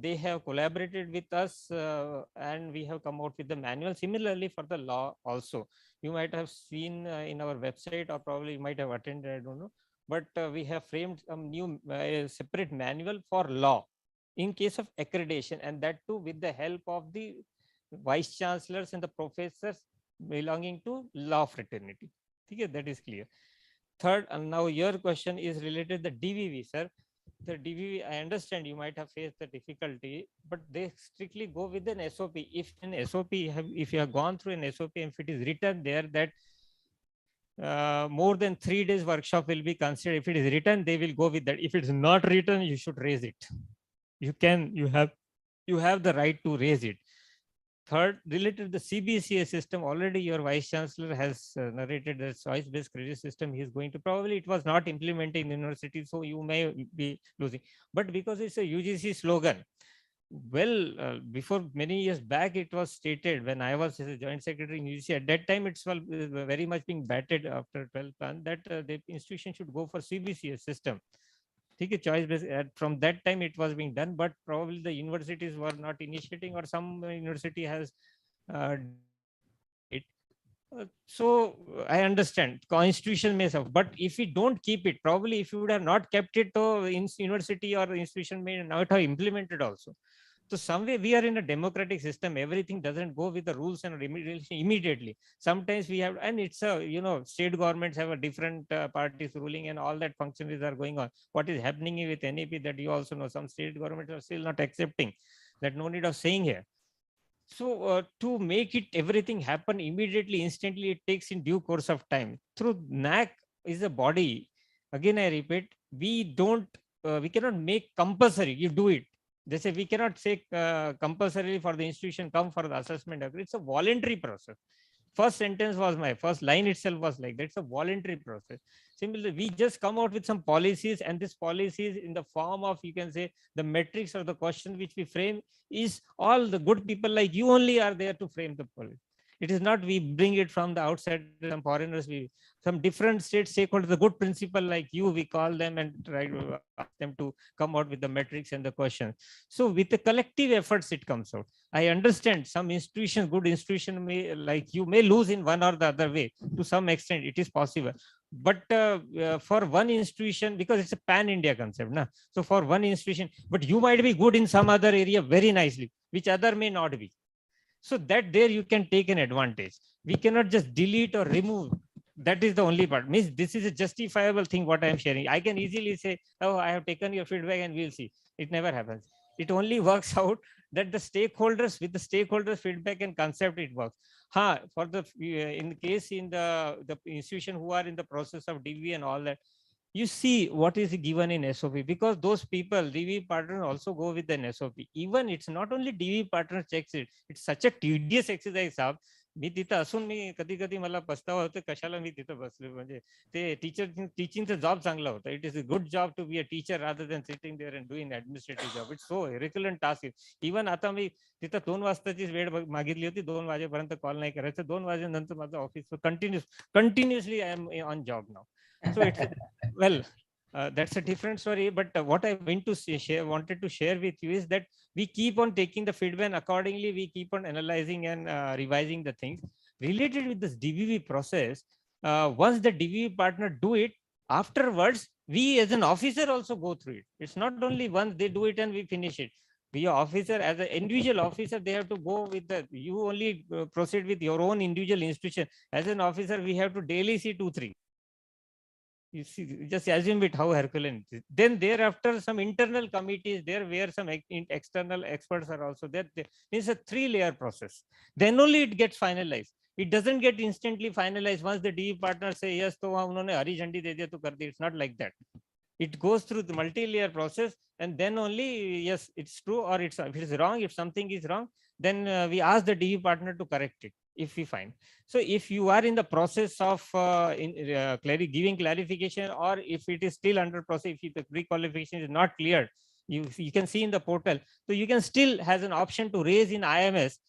Speaker 8: they have collaborated with us and we have come out with the manual. Similarly for the law also, you might have seen in our website, or probably you might have attended, I don't know, but we have framed some new separate manual for law in case of accreditation, and that too with the help of the vice chancellors and the professors belonging to law fraternity. Okay, that is clear. Third, and now your question is related to the DVV, sir. The DVV, I understand you might have faced the difficulty, but they strictly go with an SOP. If an SOP, if you have gone through an SOP, and if it is written there that more than 3 days workshop will be considered. If it is written, they will go with that. If it's not written, you should raise it. You have the right to raise it. Third, related to the CBCA system, already your vice chancellor has narrated the choice-based credit system. He is going to, probably it was not implemented in university, so you may be losing. But because it's a UGC slogan, well, before many years back, it was stated when I was as a joint secretary in UGC. At that time, it's very much being batted after 12 plan that the institution should go for CBCA system. Take a choice based. From that time, it was being done, but probably the universities were not initiating, or some university has it. So I understand constitution may have, but if we don't keep it, probably if you would have not kept it, to university or institution may not have implemented also. So some way we are in a democratic system. Everything doesn't go with the rules and regulation immediately. Sometimes we have, and it's a, state governments have a different parties ruling and all that functions are going on. What is happening with NAP, that you also know, some state governments are still not accepting. That no need of saying here. So to make it everything happen immediately, instantly, it takes in due course of time. Through NAC is a body. Again, I repeat, we cannot make compulsory. You do it. They say we cannot say compulsorily for the institution come for the assessment. It's a voluntary process. First sentence was my first line itself was like that. It's a voluntary process. Similarly, we just come out with some policies, and this policies in the form of, you can say, the metrics or the question which we frame is all the good people like you only are there to frame the policy. It is not we bring it from the outside, some foreigners, some different state stakeholders, the good principle like you, we call them and try to ask them to come out with the metrics and the questions. So with the collective efforts, it comes out. I understand some institutions, good institution may, like you, may lose in one or the other way. To some extent, it is possible. But for one institution, because it's a pan-India concept, na? So for one institution, but you might be good in some other area very nicely, which other may not be. So that there you can take an advantage. We cannot just delete or remove. That is the only part. Means this is a justifiable thing what I am sharing. I can easily say, oh, I have taken your feedback and we'll see. It never happens. It only works out that the stakeholders, with the stakeholders feedback and concept, it works. For the in the case in the institution who are in the process of DV and all that, you see what is given in SOP, because those people, DV partner also go with an SOP. Even it's not only DV partner checks it, it's such a tedious exercise. मी तिथं असून मी कधी कधी मला पस्तावा होतो कशाला मी तिथं बसलो. म्हणजे ते टीचिंगचा जॉब चांगला होता. It is a good job to be a teacher rather than sitting there and doing administrative job. It's so recurrent task. इव्हन आता मी तिथं 2 वाजताची वेळ मागितली होती. 2 वाजेपर्यंत कॉल नाही करायचं. 2 वाजेनंतर माझं office continuously I am on job नाव. So it's well, that's a different story. But what I wanted to share with you is that we keep on taking the feedback accordingly. We keep on analyzing and revising the things related with this DVV process. Once the DVV partner do it, afterwards we as an officer also go through it. It's not only once they do it and we finish it. We officer, as an individual officer, they have to go with the. You only proceed with your own individual institution. As an officer, we have to daily see 2-3. You see, just assume it how Herculean it is. Then thereafter, some internal committees there where some external experts are also there. It's a 3-layer process. Then only it gets finalized. It doesn't get instantly finalized. Once the DE partner say yes, तो वहाँ उन्होंने हरी झंडी दे दिया तो कर दी. It's not like that. It goes through the multi-layer process, and then only yes, it's true, or if it's wrong, if something is wrong, then we ask the DE partner to correct it if we find. So if you are in the process of giving clarification, or if it is still under process, if the pre-qualification is not cleared, you can see in the portal. So you can still has an option to raise in IMS.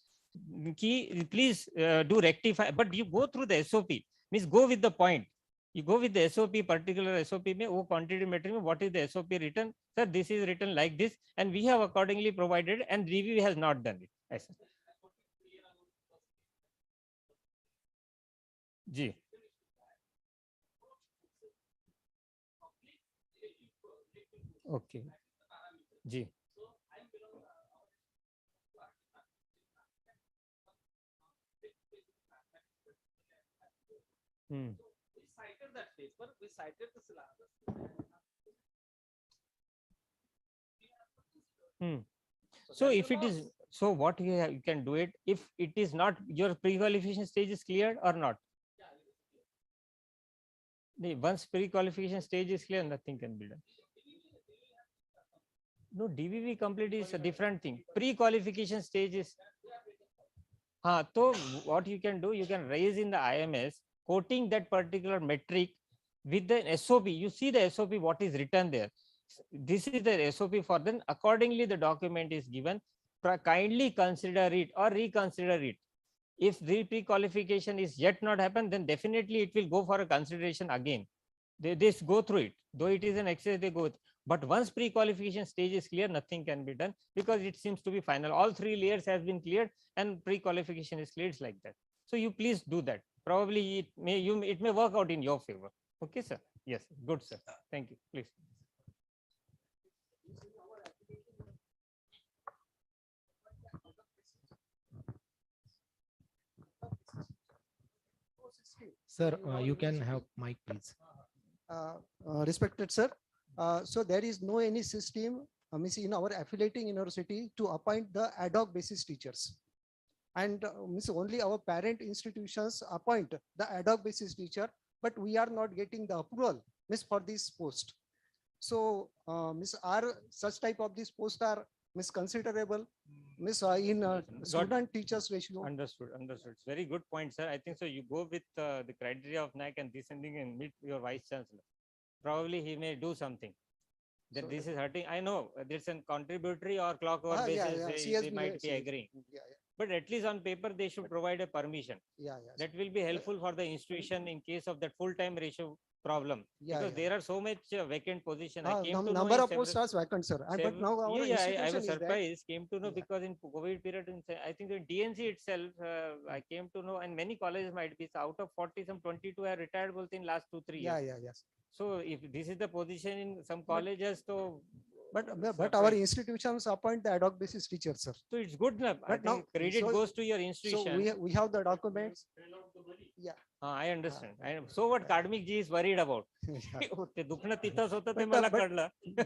Speaker 8: Please do rectify, but you go through the SOP. Means go with the point. You go with the SOP, particular SOP में वो quantity metric में what is the SOP written? Sir, this is written like this, and we have accordingly provided, and review has not done it. ऐसा. जी. Okay. Ji. Hmm.
Speaker 15: Cited that paper, we cited the syllabus.
Speaker 8: So if it is, so what you can do it, if it is not, your pre-qualification stage is cleared or not? Once pre-qualification stage is clear, nothing can be done. No, DVV complete is a different thing. Pre-qualification stage is. So what you can do, you can raise in the IMS, quoting that particular metric with the SOP. You see the SOP, what is written there. This is the SOP for them. Accordingly, the document is given. Kindly consider it or reconsider it. If the pre-qualification is yet not happened, then definitely it will go for a consideration again. They go through it. Though it is an exercise, they go with. But once pre-qualification stage is clear, nothing can be done because it seems to be final. All 3 layers have been cleared and pre-qualification is cleared. It's like that. So you please do that. Probably it may work out in your favor. Okay, sir. Yes, good, sir. Thank you. Please.
Speaker 12: Sir, you can have mic, please.
Speaker 16: Respected sir, so there is no any system means in our affiliating university to appoint the ad hoc basis teachers, and means only our parent institutions appoint the ad hoc basis teacher, but we are not getting the approval means for this post. So means are such type of this post are misconsiderable miss in student teachers ratio.
Speaker 8: Understood. It's very good point, sir. I think so. You go with the criteria of NAC and descending and meet your vice chancellor. Probably he may do something. That so this is hurting. I know there's a contributory or clock over basis. They might be agreeing. But at least on paper, they should provide a permission. That will be helpful for the institution in case of that full-time ratio problem. Because there are so much vacant position. I came to
Speaker 16: number of posts are vacant, sir. But now our
Speaker 8: I was surprised. Came to know because in COVID period, I think the DNC itself, I came to know, and many colleges might be out of 40, some 22 have retired both in last 2-3 years. So if this is the position in some colleges, so.
Speaker 16: But our institutions appoint the ad hoc basis teachers, sir.
Speaker 8: So it's good enough. But now credit goes to your institution.
Speaker 16: So we have the documents. Yeah.
Speaker 8: I understand. So what academic G is worried about?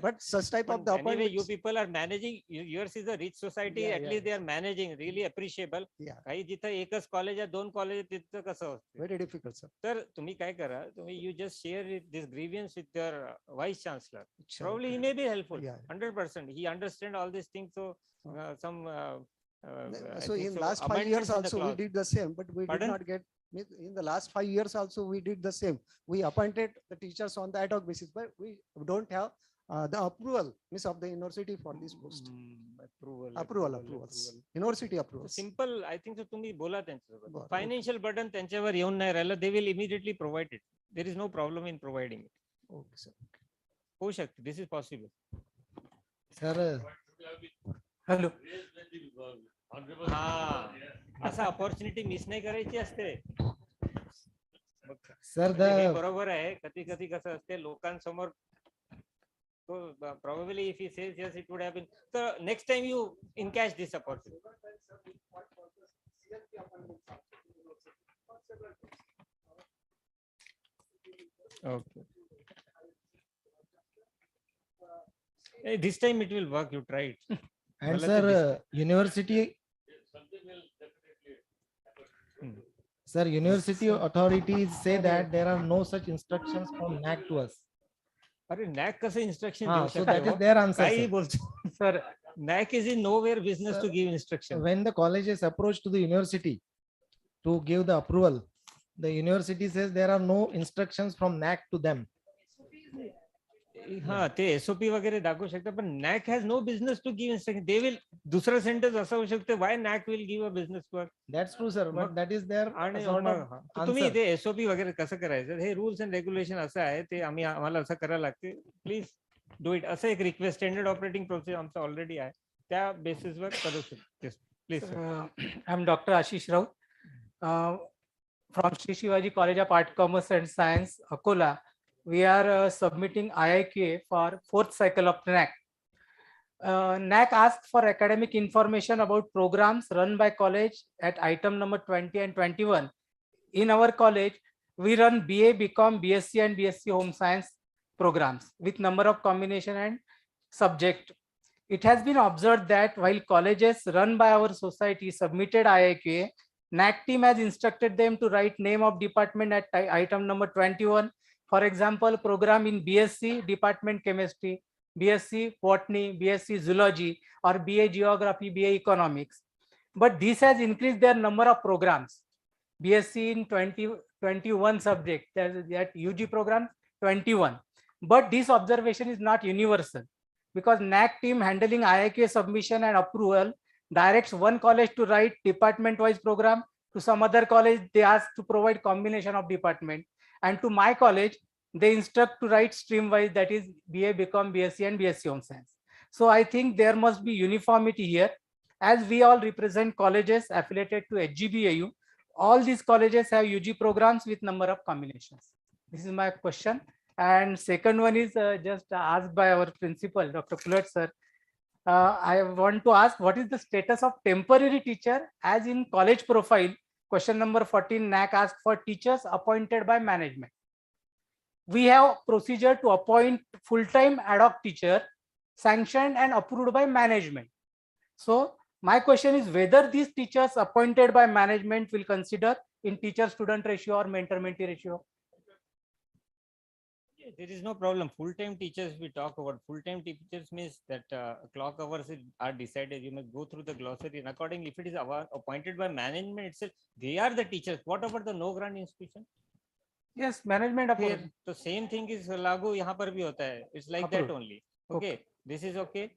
Speaker 16: But such type of the
Speaker 8: anyway, you people are managing. Yours is a rich society. At least they are managing. Really appreciable. काही जिथं एकच college आहे 2 college तिथं कसं असतं?
Speaker 16: Very difficult, sir.
Speaker 8: तर तुम्ही काय करा? तुम्ही you just share this grievance with your vice chancellor. Probably he may be helpful. 100%. He understand all these things. So some.
Speaker 16: So in last 5 years also we did the same, but we did not get. In the last 5 years also we did the same. We appointed the teachers on the ad hoc basis, but we don't have the approval of the university for this post. Approvals. University approvals.
Speaker 8: Simple. I think so. तुम्ही बोला त्यांच्यासोबत. Financial burden त्यांच्यावर येऊन नाही राहिलं. They will immediately provide it. There is no problem in providing it.
Speaker 16: Okay, sir.
Speaker 8: होऊ शकते. This is possible.
Speaker 12: Sir.
Speaker 16: Hello.
Speaker 8: असा अपॉर्च्युनिटी मिस नाही करायची असते.
Speaker 12: सर
Speaker 8: बरोबर आहे. कधी कधी कसं असते लोकांसमोर. So probably if he says yes, it would have been. So next time you encash this opportunity. Okay. Hey, this time it will work. You try it.
Speaker 12: And sir, university. Sir, university authorities say that there are no such instructions from NAC to us.
Speaker 8: अरे नॅक कसं instruction
Speaker 12: Ah,
Speaker 8: देऊ
Speaker 12: so
Speaker 8: शकते
Speaker 12: that is
Speaker 8: हो?
Speaker 12: their answer,
Speaker 8: काही
Speaker 12: sir.
Speaker 8: बोलतो sir NAAC is in nowhere business to give instruction.
Speaker 12: When the colleges approach to the university to give the approval, the university says there are no instructions from NAC to them.
Speaker 8: हा ते SOP वगैरे दाखवू शकतात पण NAAC has no business to give instruction. They will दुसरं sentence असं होऊ शकतं why NAAC will give a business work.
Speaker 12: That's true, sir, but that is their
Speaker 8: आणि
Speaker 12: sort of
Speaker 8: तुम्ही
Speaker 12: answer.
Speaker 8: ते एसओपी वगैरे कसं करायचं हे रूल्स अँड रेग्युलेशन असं आहे ते आम्हाला असं करायला लागते. प्लीज डू इट असं एक रिक्वेस्ट स्टँडर्ड ऑपरेटिंग प्रोसेस आमचं ऑलरेडी आहे त्या बेसिसवर करू शकते. Please.
Speaker 17: I am Dr. Ashish Rao from Sri Shivaji College of Art, Commerce and Science, Akola. We are submitting IIQA for 4th cycle of NAC. NAC asked for academic information about programs run by college at item number 20 and 21. In our college, we run BA, BCom, BSc and BSc Home Science programs with number of combination and subject. It has been observed that while colleges run by our society submitted IIQA, NAC team has instructed them to write name of department at item number 21. For example, program in BSc, Department Chemistry, BSc Botany, BSc Zoology, or BA Geography, BA Economics. But this has increased their number of programs. BSc in 21 subject, that UG program 21. But this observation is not universal because NAC team handling IIQA submission and approval directs one college to write department-wise program. To some other college, they ask to provide combination of department. And to my college, they instruct to write stream-wise, that is BA, BCom, BSc and BSc Home Science. So I think there must be uniformity here. As we all represent colleges affiliated to HGBAU, all these colleges have UG programs with number of combinations. This is my question. And second one is just asked by our principal, Dr. Kulat sir. I want to ask, what is the status of temporary teacher as in college profile? Question number 14, NAC asked for teachers appointed by management. We have procedure to appoint full-time ad hoc teacher sanctioned and approved by management. So my question is whether these teachers appointed by management will consider in teacher-student ratio or mentor-mentee ratio.
Speaker 8: There is no problem. Full-time teachers, we talk about full-time teachers means that clock hours are decided. You must go through the glossary and accordingly, if it is appointed by management itself, they are the teachers. What about the no grant institution?
Speaker 17: Yes, management
Speaker 8: Here, the same thing is lagu yahan par bhi hota hai. It's like that only. Okay. This is okay.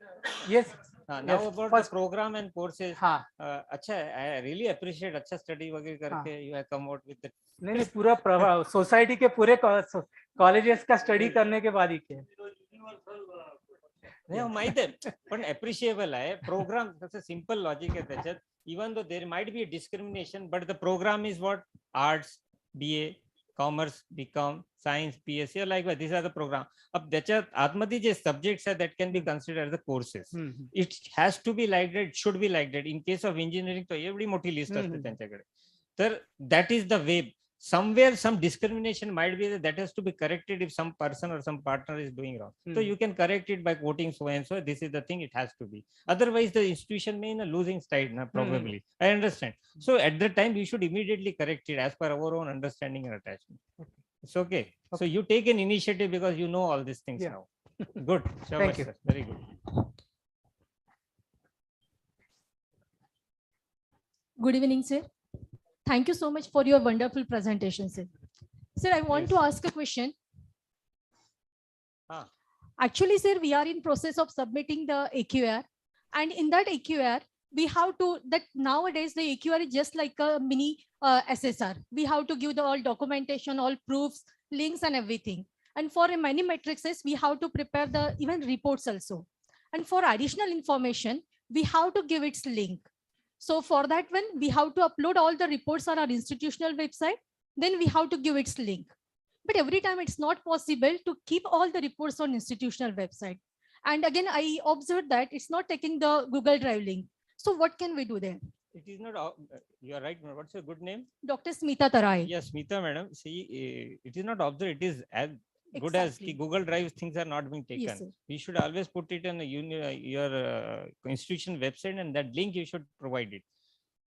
Speaker 17: Yes.
Speaker 8: Now
Speaker 17: yes.
Speaker 8: about
Speaker 17: First,
Speaker 8: the program and courses. अच्छा, I really appreciate अच्छा study वगैरह करके you have come out with the.
Speaker 17: नहीं नहीं पूरा प्रभाव society के पूरे कॉलेजेस का स्टडी करने के बाद ही किया.
Speaker 8: नाही माहित आहे पण अप्रिशिएबल आहे प्रोग्राम. तसं सिंपल लॉजिक आहे त्याच्यात. Even though there might be a discrimination but the programme is what arts BA Commerce, BCom, Science, BSc, likewise, these are the program. अब त्याच्यात आतमध्ये जे subjects are that can be considered as the courses. It has to be like that, should be like that. In case of engineering, तो एवढी मोठी list असते त्यांच्याकडे. तर that is the way. Somewhere some discrimination might be that has to be corrected if some person or some partner is doing wrong. So you can correct it by quoting so and so. This is the thing, it has to be. Otherwise, the institution may in a losing side, probably. I understand. So at the time, you should immediately correct it as per our own understanding and attachment. It's okay. So you take an initiative because you know all these things now. Good.
Speaker 17: Thank you.
Speaker 8: Sir. Very good.
Speaker 18: Good evening, sir. Thank you so much for your wonderful presentation, sir. Sir, I want to ask a question. Actually, sir, we are in process of submitting the AQR, and in that AQR, we have to, that nowadays the AQR is just like a mini SSR. We have to give the all documentation, all proofs, links and everything. And for many matrices, we have to prepare the even reports also. And for additional information, we have to give its link. So for that one, we have to upload all the reports on our institutional website. Then we have to give its link. But every time it's not possible to keep all the reports on institutional website. And again, I observed that it's not taking the Google Drive link. So what can we do then?
Speaker 8: It is not, you are right. What's your good name?
Speaker 18: Dr. Smita Tarai.
Speaker 8: Yes, Smita madam. See, it is not observed. It is as good as the Google Drive things are not being taken.
Speaker 18: Yes, sir.
Speaker 8: We should always put it on your institution website and that link you should provide it.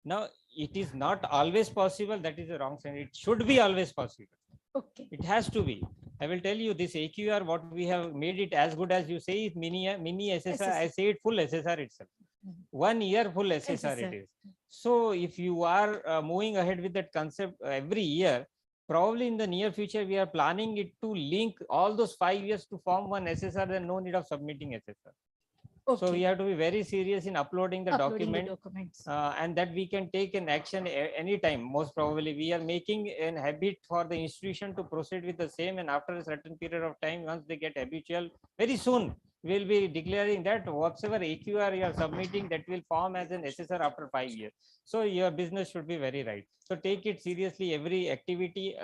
Speaker 8: Now, it is not always possible. That is the wrong sense. It should be always possible.
Speaker 18: Okay.
Speaker 8: It has to be. I will tell you this AQR, what we have made it as good as you say is mini SSR. I say it full SSR itself. 1 year full SSR it is. So if you are moving ahead with that concept every year, probably in the near future, we are planning it to link all those 5 years to form one SSR, then no need of submitting SSR. So we have to be very serious in uploading the
Speaker 18: documents.
Speaker 8: and that we can take an action anytime. Most probably we are making an habit for the institution to proceed with the same, and after a certain period of time, once they get habitual, very soon we'll be declaring that whatever AQR you are submitting, that will form as an SSR after 5 years. So your business should be very right. So take it seriously, every activity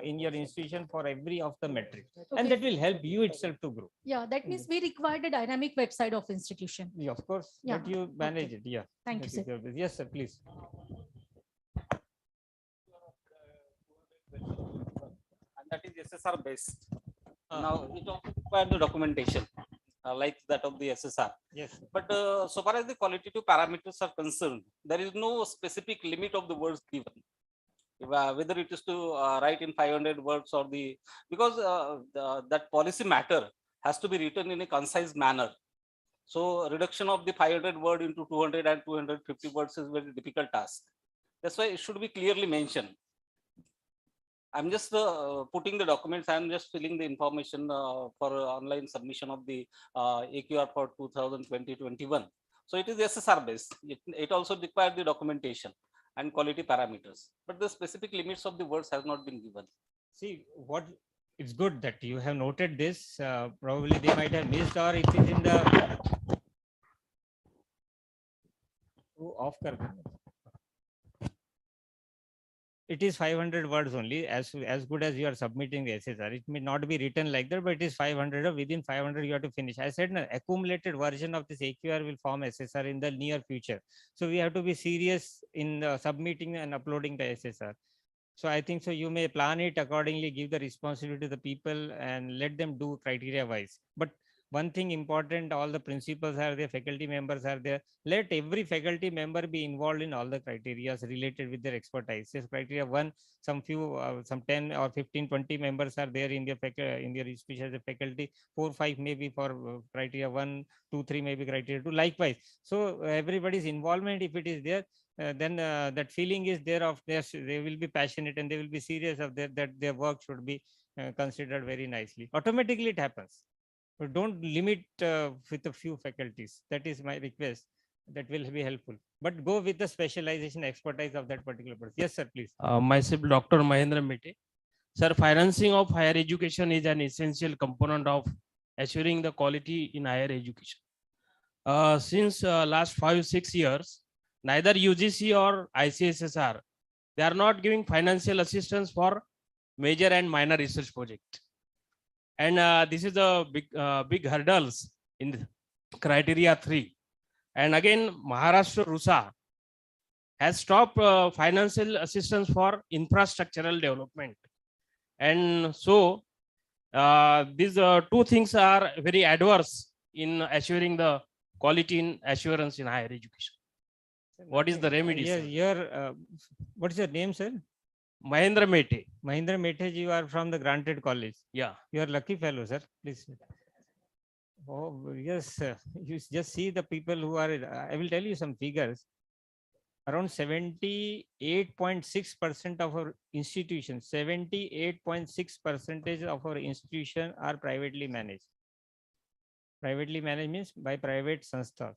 Speaker 8: in your institution for every of the metrics, and that will help you itself to grow.
Speaker 18: Yeah, that means we required a dynamic website of institution.
Speaker 8: Yeah, of course,
Speaker 18: Yeah.
Speaker 8: that you manage it. Yeah.
Speaker 18: Thank you,
Speaker 8: That is
Speaker 18: sir.
Speaker 8: your business. Yes, sir, please.
Speaker 19: And that is SSR based. Now it also requires the documentation like that of the SSR.
Speaker 8: Yes.
Speaker 19: But so far as the qualitative parameters are concerned, there is no specific limit of the words given. Whether it is to write in 500 words or because that policy matter has to be written in a concise manner. So reduction of the 500 word into 200 and 250 words is very difficult task. That's why it should be clearly mentioned. I'm just putting the documents. I'm just filling the information for online submission of the AQR for 2020-21. So it is SSR based. It also requires the documentation and quality parameters, but the specific limits of the words has not been given.
Speaker 8: See what it's good that you have noted this. Probably they might have missed, or it is in the off. It is 500 words only, as good as you are submitting the SSR. It may not be written like that, but it is 500, or within 500 you have to finish. I said no, accumulated version of this AQR will form SSR in the near future. So we have to be serious in submitting and uploading the SSR. So I think so you may plan it accordingly, give the responsibility to the people and let them do criteria wise. But one thing important, all the principals are there, faculty members are there. Let every faculty member be involved in all the criteria related with their expertise. This criteria one, some 10 or 15, 20 members are there in their institution as a faculty. 4, 5 maybe for criteria 1, 2, 3 maybe criteria 2. Likewise. So everybody's involvement, if it is there, then that feeling is there of theirs. They will be passionate and they will be serious of that their work should be considered very nicely. Automatically it happens. But don't limit with a few faculties. That is my request. That will be helpful. But go with the specialization expertise of that particular person. Yes, sir, please.
Speaker 20: Myself, Dr. Mahendra Mete. Sir, financing of higher education is an essential component of assuring the quality in higher education. Since last 5-6 years, neither UGC or ICSSR, they are not giving financial assistance for major and minor research project. And this is a big hurdles in criteria 3. And again, Maharashtra RUSA has stopped financial assistance for infrastructural development. And so these two things are very adverse in assuring the quality in assurance in higher education. What is the remedy?
Speaker 8: What is your name, sir?
Speaker 20: Mahendra Mete.
Speaker 8: Mahendra Mete, you are from the granted college.
Speaker 20: Yeah.
Speaker 8: You are lucky fellow, sir. Please. Oh, yes. You just see the people who are, I will tell you some figures. Around 78.6% of our institutions, 78.6% of our institutions are privately managed. Privately managed means by private sanstha.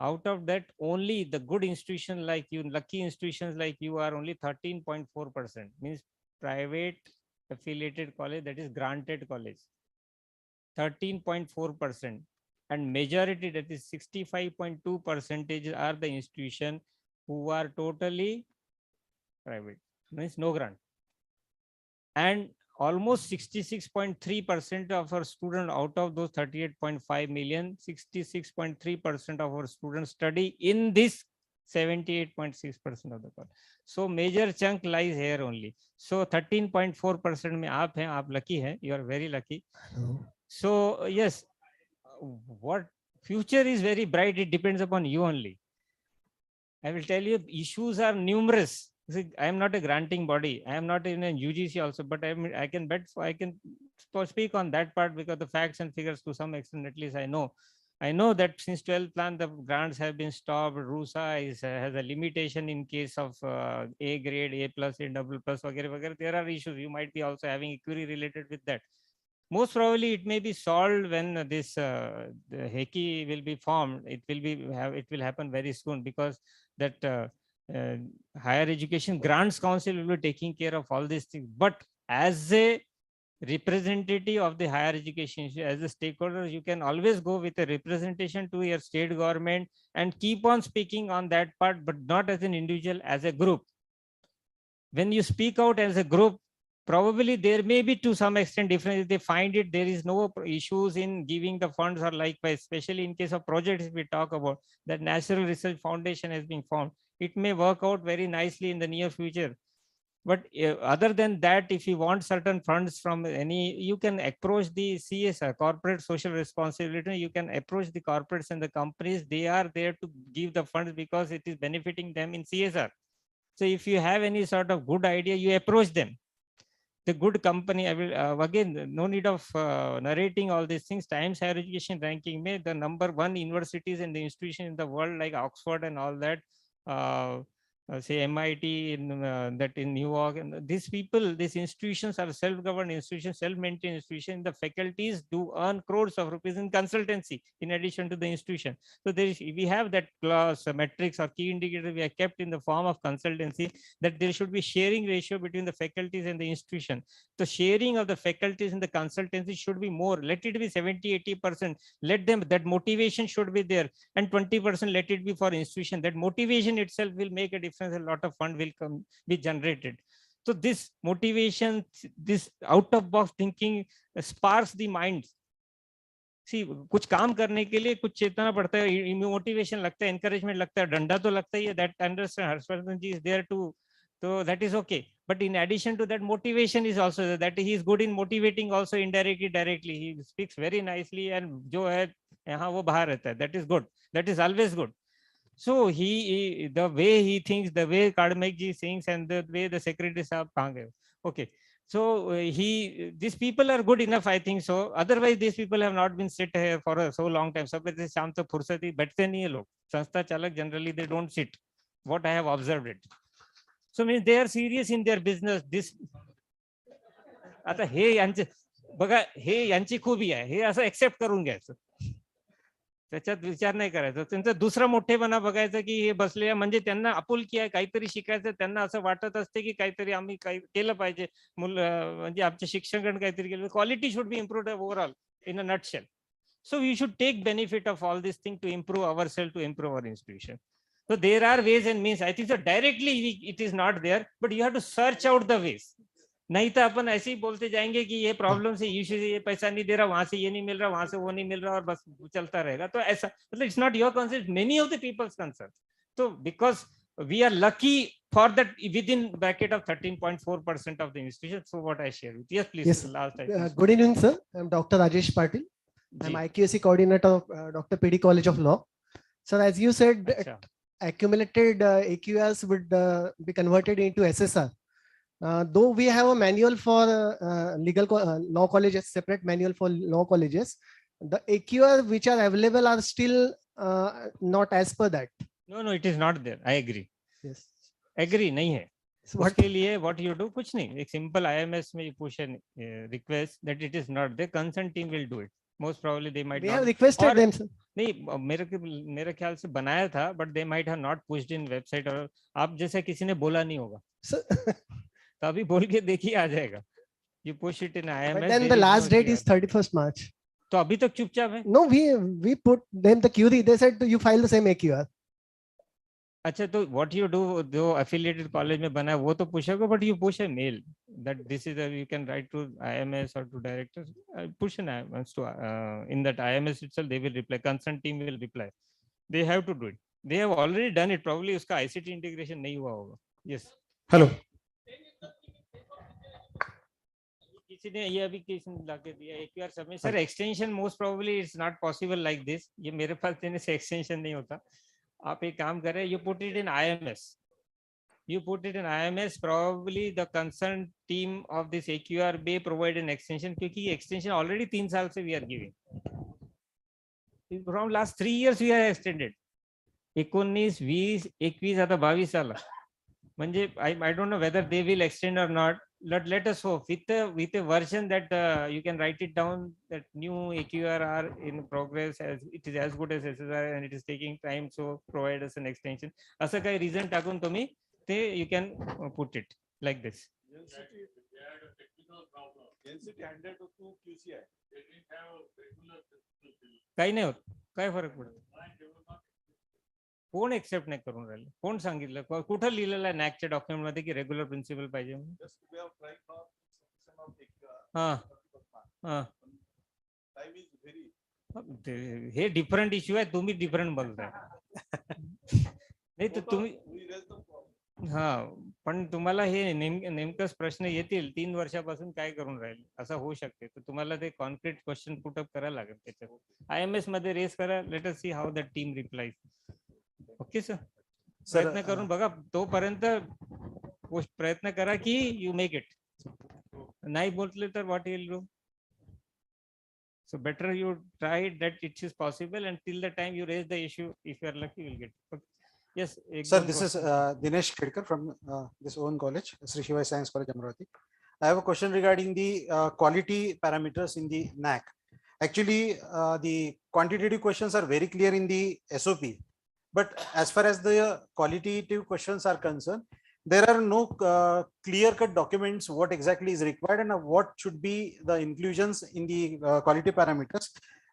Speaker 8: Out of that, only the good institution like you, lucky institutions like you are only 13.4%, means private affiliated college, that is granted college. 13.4%, and majority, that is 65.2% are the institution who are totally private, means no grant. And almost 66.3% of our students, out of those 38.5 million, 66.3% of our students study in this 78.6% of the college. So major chunk lies here only. So 13.4% mein aap lucky hai, you are very lucky. So yes, what future is very bright, it depends upon you only. I will tell you, issues are numerous. See, I am not a granting body. I am not in a UGC also, but I can bet, I can speak on that part because the facts and figures to some extent, at least I know. I know that since 12th plan, the grants have been stopped. RUSA has a limitation in case of A grade, A plus, A double plus, वगैरह. There are issues. You might be also having a query related with that. Most probably it may be solved when this the HECI will be formed. It will happen very soon, because that Higher Education Grants Council will be taking care of all these things. But as a representative of the higher education, as a stakeholder, you can always go with a representation to your state government and keep on speaking on that part, but not as an individual, as a group. When you speak out as a group, probably there may be to some extent difference. If they find it, there is no issues in giving the funds, or likewise, especially in case of projects we talk about, that National Research Foundation has been formed. It may work out very nicely in the near future. But other than that, if you want certain funds from any, you can approach the CSR, corporate social responsibility. You can approach the corporates and the companies. They are there to give the funds because it is benefiting them in CSR. So if you have any sort of good idea, you approach them. The good company, I will again, no need of narrating all these things. Times Higher Education ranking may the #1 universities and the institution in the world, like Oxford and all that, say MIT in New York, and these people, these institutions are self-governed institutions, self-maintained institutions. The faculties do earn crores of rupees in consultancy in addition to the institution. So we have that clause, metrics or key indicators we are kept in the form of consultancy, that there should be sharing ratio between the faculties and the institution. The sharing of the faculties in the consultancy should be more. Let it be 70-80%. Let them, that motivation should be there, and 20% let it be for institution. That motivation itself will make a difference. A lot of fund will be generated. So this motivation, this out of box thinking sparks the mind. See, कुछ काम करने के लिए कुछ चेतना पड़ता है, motivation लगता है, encouragement लगता है, डंडा तो लगता ही है. That understand Harshvardhan ji is there too. So that is okay. But in addition to that, motivation is also there. That he is good in motivating also indirectly, directly. He speaks very nicely, and जो है यहाँ वो बाहर रहता है. That is good. That is always good. So the way he thinks, the way Kadmek ji thinks, and the way the secretary sahab kahan gaye. Okay. So these people are good enough, I think so. Otherwise, these people have not been sit here for so long time. सब ऐसे शाम तक फुर्सती बैठते नहीं है लोग. संस्था चालक generally they don't sit. What I have observed it. So means they are serious in their business. This आता हे यांचे बघा, हे यांची खूबी आहे. हे असं एक्सेप्ट करून घ्यायचं. त्याच्यात विचार नाही करायचा. त्यांचा दुसरा मोठेपणा बघायचा की हे बसले म्हणजे त्यांना आपुलकी आहे, काहीतरी शिकायचं. त्यांना असं वाटत असते की काहीतरी आम्ही काही केलं पाहिजे. म्हणजे आमचे शिक्षकांनी काहीतरी केलं. Quality should be improved overall in a nutshell. So we should take benefit of all these things to improve ourselves, to improve our institution. So there are ways and means. I think so directly it is not there, but you have to search out the ways. नहीं तो अपन ऐसे ही बोलते जाएंगे कि ये problem से issue से ये पैसा नहीं दे रहा, वहां से ये नहीं मिल रहा, वहां से वो नहीं मिल रहा, और बस चलता रहेगा. तो ऐसा मतलब it's not your concern, many of the people's concern. तो because we are lucky for that within bracket of 13.4% of the institution. So what I share with. Yes, please.
Speaker 16: Yes.
Speaker 8: Last
Speaker 16: Good evening, sir. I'm Dr. Rajesh Patil. I'm IQAC coordinator of Dr. PD College of Law. So as you said, accumulated AQRs would be converted into SSR. Though we have a manual for law colleges, separate manual for law colleges, the AQR which are available are still not as per that.
Speaker 8: No, it is not there. I agree.
Speaker 16: Yes.
Speaker 8: Agree नहीं है.
Speaker 16: So what
Speaker 8: उसके लिए what you do कुछ नहीं. एक simple IMS में you push a request that it is not there. Consent team will do it. Most probably they might.
Speaker 16: We
Speaker 8: not.
Speaker 16: have requested them, sir.
Speaker 8: नहीं, मेरे ख्याल से बनाया था, but they might have not pushed in website. और आप जैसे किसी ने बोला नहीं होगा. तो अभी बोल के देखिए आ जाएगा. You push it in IMS.
Speaker 16: But then the last date is 31st March.
Speaker 8: तो अभी तक चुपचाप है.
Speaker 16: No, we put them the query. They said you file the same AQR.
Speaker 8: अच्छा, तो what you do, जो affiliated college में बना है वो तो push होगा, but you push a mail that this is you can write to IMS or to directors. Push an IMS to in that IMS itself they will reply. Consent team will reply. They have to do it. They have already done it. Probably उसका ICT integration नहीं हुआ होगा. Yes.
Speaker 16: Hello.
Speaker 8: किसी ने ये अभी किसी ने लाके दिया AQR submit. Sir extension most probably it's not possible like this. ये मेरे पास देने से एक्सटेंशन नहीं होता. आप एक काम करें, you put it in IMS. You put it in IMS, probably the concerned team of this AQR may provide an extension, क्योंकि ये extension already 3 साल से we are giving. From last 3 years we have extended. 19, 20, 21 आता 22 साल. म्हणजे I don't know whether they will extend or not. Let us hope with a version that you can write it down that new AQR are in progress, as it is as good as SSR and it is taking time, so provide us an extension. असं काही reason टाकून तुम्ही ते you can put it like this. काही नाही होत, काय फरक पडतो? कोण एक्सेप्ट नाही करून राहिले? कोण सांगितलं? कुठं लिहिलेलं आहे नॅकच्या डॉक्युमेंट मध्ये की रेग्युलर प्रिन्सिपल पाहिजे म्हणून? हा हा, हे डिफरंट इश्यू आहे, तुम्ही डिफरंट बोलताय. नाही तर तुम्ही हा, पण तुम्हाला हे नेमकंच प्रश्न येतील 3 वर्षापासून काय करून राहिले असं होऊ शकते. तर तुम्हाला ते कॉन्क्रीट क्वेश्चन पुट अप करायला लागेल त्याच्यात. IMS मध्ये रेस करा. Let us see how the team reply. Okay sir, प्रयत्न करून बघा. तोपर्यंत प्रयत्न करा की यू मेक इट. नाही बोलले तर what will do? So better you try that it is possible, and till the time you raise the issue, if you are lucky, you will get. Okay. Yes,
Speaker 21: sir, this is Dinesh Khedkar from this own college, Sri Shivai Science College, Amravati. I have a question regarding the quality parameters in the NAC. Actually, the quantitative questions are very clear in the SOP, but as far as the qualitative questions are concerned, there are no clear-cut documents what exactly is required and what should be the inclusions in the quality parameters.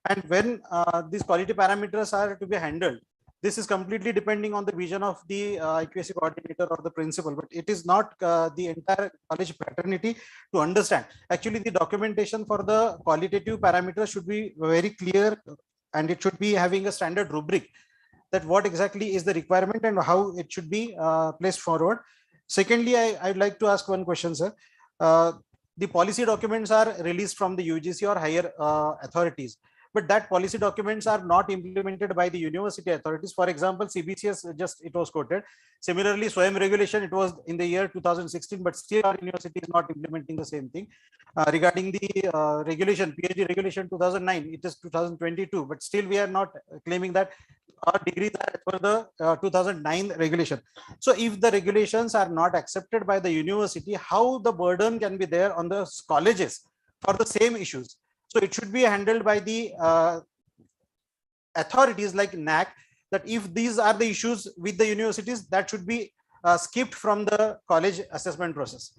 Speaker 21: And when these quality parameters are to be handled, this is completely depending on the vision of the IQAC coordinator or the principal, but it is not the entire college fraternity to understand. Actually, the documentation for the qualitative parameters should be very clear, and it should be having a standard rubric that what exactly is the requirement and how it should be placed forward. Secondly, I'd like to ask one question, sir. The policy documents are released from the UGC or higher authorities, but that policy documents are not implemented by the university authorities. For example, CBCS, just it was quoted. Similarly, SWAYAM regulation, it was in the year 2016, but still our university is not implementing the same thing. Regarding the regulation, PhD regulation 2009, it is 2022, but still we are not claiming that our degrees are as per the 2009 regulation. So if the regulations are not accepted by the university, how the burden can be there on the colleges for the same issues? So it should be handled by the authorities like NAC, that if these are the issues with the universities, that should be skipped from the college assessment process.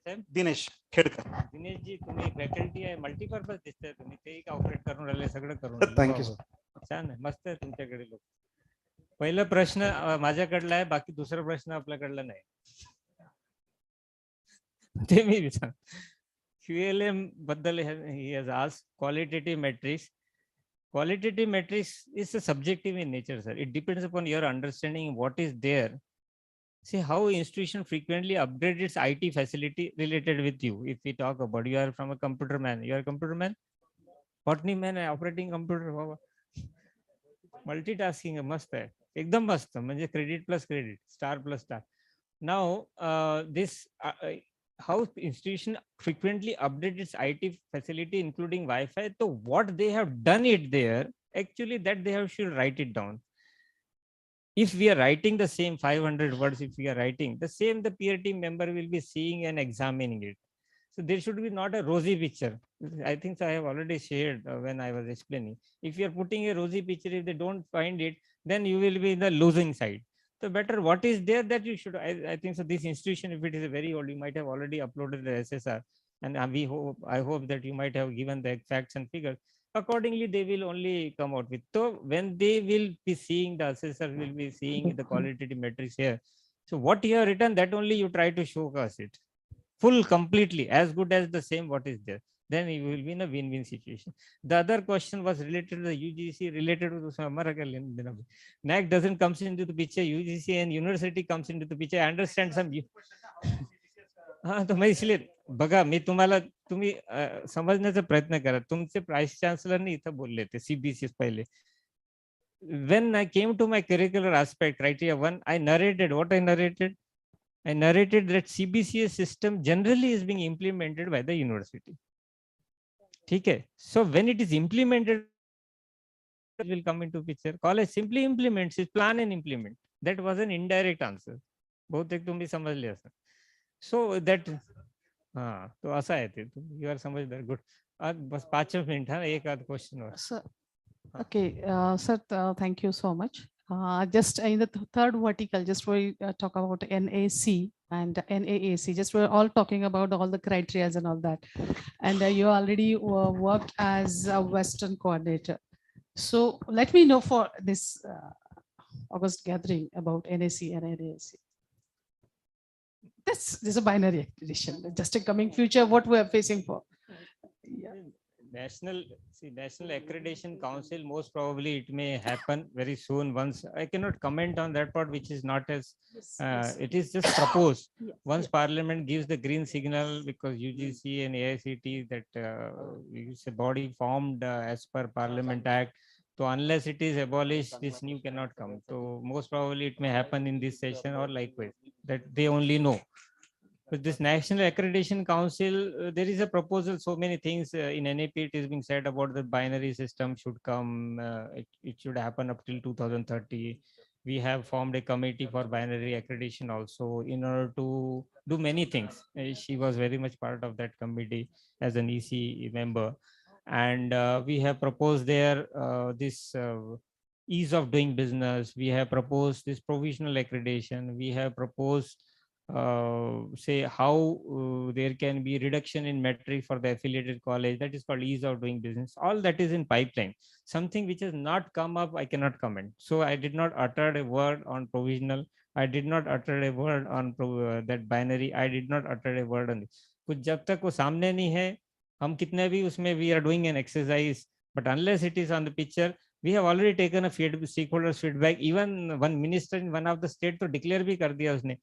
Speaker 21: Dinesh Khedkar.
Speaker 8: Dinesh ji, तुम्ही faculty आहे, multipurpose दिसतंय तुम्ही, ते operate करून राहिले, सगळं करून राहिले.
Speaker 21: Thank you sir.
Speaker 8: छान आहे, मस्त आहे तुमच्याकडे लोक. पहिला प्रश्न माझ्याकडला आहे, बाकी दुसरा प्रश्न आपल्याकडला नाही. ते मी विचार QLM बद्दल he has asked qualitative metrics. Qualitative metrics is a subjective in nature, sir. It depends upon your understanding what is there. See how institution frequently upgrade its IT facility related with you. If we talk about, you are from a computer man, you are a computer man, botany man, operating computer, multitasking मस्त आहे, एकदम मस्त, म्हणजे credit plus credit, star plus star. Now this how institution frequently update its IT facility including Wi-Fi. So what they have done it there, actually that they have should write it down. If we are writing the same 500 words, if we are writing the same, the peer team member will be seeing and examining it. So there should be not a rosy picture. I think so I have already shared when I was explaining. If you are putting a rosy picture, if they don't find it, then you will be in the losing side. So better what is there that you should, I think so this institution, if it is a very old, you might have already uploaded the SSR, and I hope that you might have given the facts and figures. Accordingly, they will only come out with. So when they will be seeing, the assessor will be seeing the qualitative metrics here. So what you have written, that only you try to show us it full, completely as good as the same what is there. Then you will be in a win-win situation. The other question was related to the UGC, related to the NAC doesn't comes into the picture. UGC and university comes into the picture. I understand some. हाँ तो मैं इसलिए बघा मी तुम्हाला तुम्ही समजण्याचा प्रयत्न करा. तुमचे प्राइस चान्सलर ने इथं बोलले ते CBCS पहिले. when I came to my curricular aspect, criteria 1, I narrated what I narrated. I narrated that CBCS system generally is being implemented by the university. Okay. So when it is implemented, it will come into picture. College simply implements, it plan and implement. That was an indirect answer. बहुतेक तुम्ही समजले असं. So that तो असा आहे ते. You are समजदार. Good. बस 5 मिनिट हा एक आध question were.
Speaker 6: Sir, okay, sir, thank you so much. Just in the third vertical, just we talk about NAC and NAAC. Just we're all talking about all the criteria and all that. And you already worked as a Western coordinator. So let me know for this August gathering about NAC and NAAC. This is a binary accreditation. Just a coming future, what we are facing for. Yeah.
Speaker 8: National Accreditation Council, most probably it may happen very soon. Once I cannot comment on that part, which is not as it is just proposed. Once Parliament gives the green signal, because UGC and AICT, that it's a body formed as per Parliament Act. So unless it is abolished, this new cannot come. So most probably it may happen in this session or likewise. That they only know. With this National Accreditation Council, there is a proposal, so many things in NAP it is being said about the binary system should come, it should happen up till 2030. We have formed a committee for binary accreditation also in order to do many things. She was very much part of that committee as an EC member. And we have proposed there this ease of doing business. We have proposed this provisional accreditation. We have proposed say how there can be reduction in metric for the affiliated college. That is called ease of doing business. All that is in pipeline. Something which has not come up, I cannot comment. So I did not utter a word on provisional. I did not utter a word on that binary. I did not utter a word on it. कुछ जब तक वो सामने नहीं है, हम कितने भी उसमें we are doing an exercise, but unless it is on the picture, we have already taken a stakeholders feedback. Even one minister in one of the state to declare bhi kar diya usne.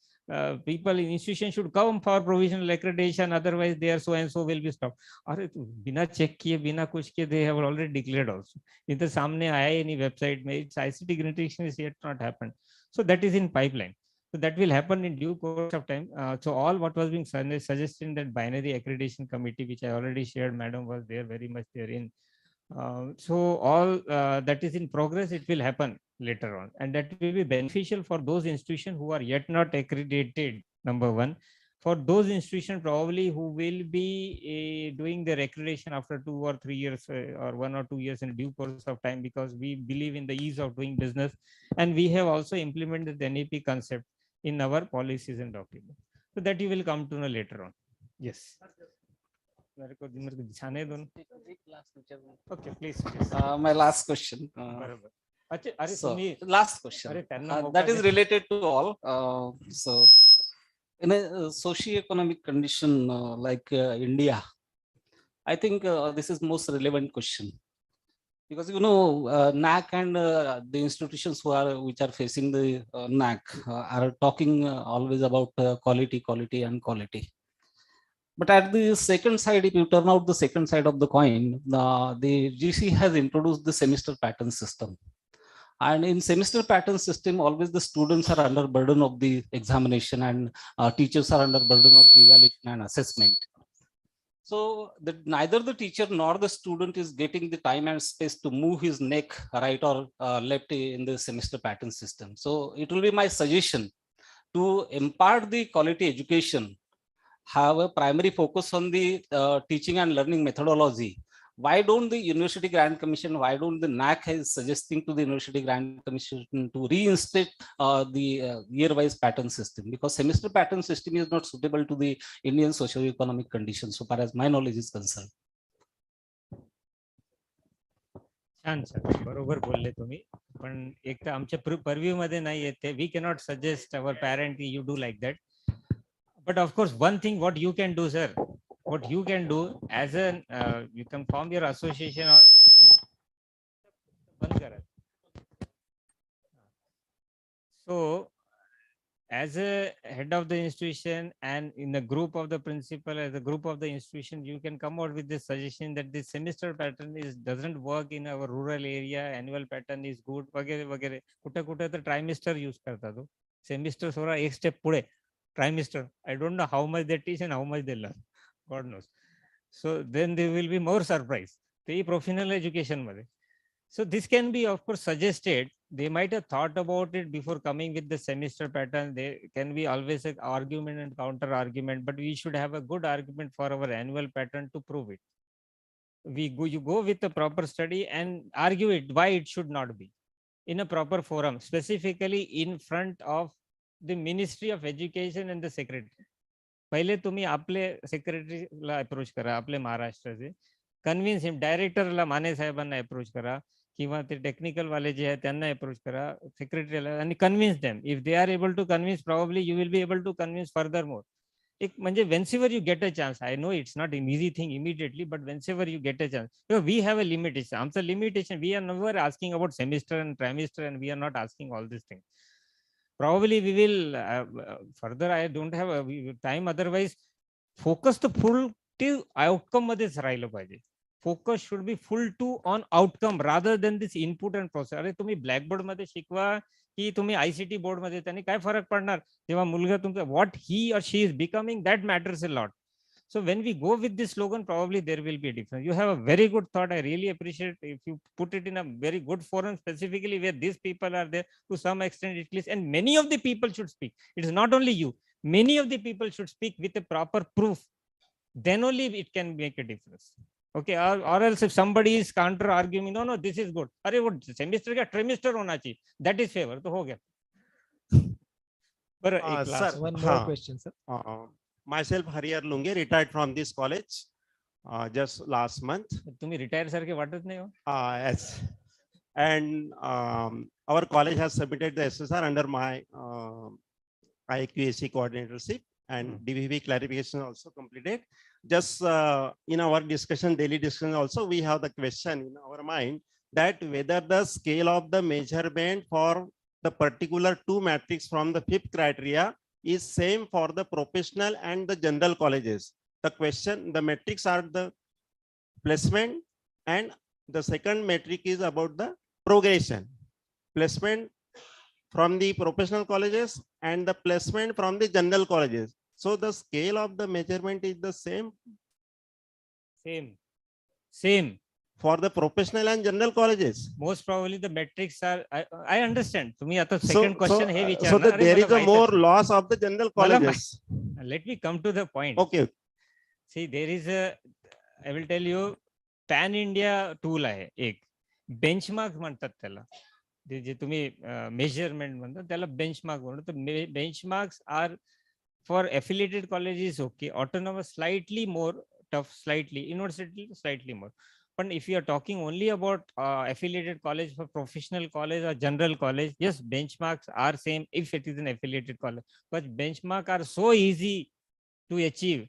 Speaker 8: People in institution should come for provisional accreditation, otherwise they are so and so will be stopped. अरे बिना check किए बिना कुछ के they have already declared also. इधर सामने आया ही नहीं website में. It's ICT accreditation is yet not happened. So that is in pipeline. So that will happen in due course of time. So all what was being suggested in that binary accreditation committee, which I already shared, madam was there very much therein. So all that is in progress, it will happen later on, and that will be beneficial for those institutions who are yet not accredited, number one. For those institutions probably who will be doing their accreditation after 2 or 3 years or 1 or 2 years in due course of time, because we believe in the ease of doing business, and we have also implemented the NAP concept in our policies and documents. So that you will come to know later on. Yes. Okay, please.
Speaker 4: My last question. So, last question. That is related to all. So, in a socio-economic condition like India, I think this is most relevant question. Because NAC and the institutions which are facing the NAC are talking always about quality, and quality. But at the second side, if you turn out the second side of the coin, the GC has introduced the semester pattern system. And in semester pattern system, always the students are under burden of the examination, and teachers are under burden of the evaluation and assessment. So neither the teacher nor the student is getting the time and space to move his neck right or left in the semester pattern system. So it will be my suggestion to impart the quality education, have a primary focus on the teaching and learning methodology. Why don't the University Grant Commission, why don't the NAC is suggesting to the University Grant Commission to reinstate the year-wise pattern system? Because semester pattern system is not suitable to the Indian socio-economic conditions, so far as my knowledge is concerned.
Speaker 8: छान छान बरोबर बोलले तुम्ही, पण एक तर आमच्या पर्व्ह्यू मध्ये नाही येते. We cannot suggest our parent you do like that. But of course, one thing what you can do, sir, what you can do as an you can form your association or so as a head of the institution and in the group of the principal, as a group of the institution, you can come out with this suggestion that this semester pattern doesn't work in our rural area, annual pattern is good, वगैरे वगैरे. कुठे कुठे तर trimester use करता तो. Semester थोड़ा एक step पुढे. Trimester. I don't know how much they teach and how much they learn. God knows. So then they will be more surprised. The professional education मध्ये. So this can be, of course, suggested. They might have thought about it before coming with the semester pattern. There can be always an argument and counter argument, but we should have a good argument for our annual pattern to prove it. You go with a proper study and argue it why it should not be in a proper forum, specifically in front of the Ministry of Education and the Secretary. पहिले तुम्ही आपले सेक्रेटरीला approach करा, आपले महाराष्ट्राचे, convince him. डायरेक्टरला माने साहेबांना approach करा किंवा ते टेक्निकल वाले जे आहेत त्यांना अप्रोच करा, सेक्रेटरीला, आणि convince them. If they are able to convince, probably you will be able to convince further more. एक म्हणजे whenever you get a chance, I know it's not an easy thing immediately, but whenever you get a chance, we have a limitation. आमचं limitation, we are never asking about semester and trimester, and we are not asking all these things. Probably we will further, I don't have time, otherwise focus the full to outcome मध्येच राहिलं पाहिजे. Focus should be full to on outcome rather than this input and process. अरे तुम्ही blackboard मध्ये शिकवा की तुम्ही ICT board मध्ये, त्यांनी काय फरक पडणार जेव्हा मुलगा तुमचा what he or she is becoming, that matters a lot. So when we go with this slogan, probably there will be a difference. You have a very good thought. I really appreciate if you put it in a very good forum, specifically where these people are there to some extent at least, and many of the people should speak. It is not only you. Many of the people should speak with a proper proof. Then only it can make a difference. Okay, or else if somebody is counter arguing, no, this is good. अरे वो semester का trimester होना चाहिए. That is favor. तो हो गया. पर एक last
Speaker 9: one more question, sir. Myself, Hariyar Lunge, retired from this college just last month.
Speaker 8: तुम्ही retire सारखे वाटत नाही हो.
Speaker 9: Yes. And our college has submitted the SSR under my IQAC coordinatorship, and DVB clarification also completed. Just in our discussion, daily discussion also, we have the question in our mind that whether the scale of the measurement for the particular two matrix from the fifth criteria is same for the professional and the general colleges. The question, the metrics are the placement, and the second metric is about the progression. Placement from the professional colleges and the placement from the general colleges. So the scale of the measurement is the same.
Speaker 8: Same.
Speaker 9: For the professional and general colleges.
Speaker 8: Most probably the metrics are, I understand. To me, second question,
Speaker 9: so that there is a more loss of the general colleges.
Speaker 8: Let me come to the point.
Speaker 9: Okay.
Speaker 8: See, there is a, I will tell you, pan India tool आहे एक, benchmark म्हणतात त्याला. जे तुम्ही measurement म्हणतात त्याला benchmark म्हणतात. तर benchmarks are for affiliated colleges okay, autonomous slightly more tough, slightly, university slightly more. But if you are talking only about affiliated college, for professional college or general college, yes, benchmarks are same if it is an affiliated college. But benchmarks are so easy to achieve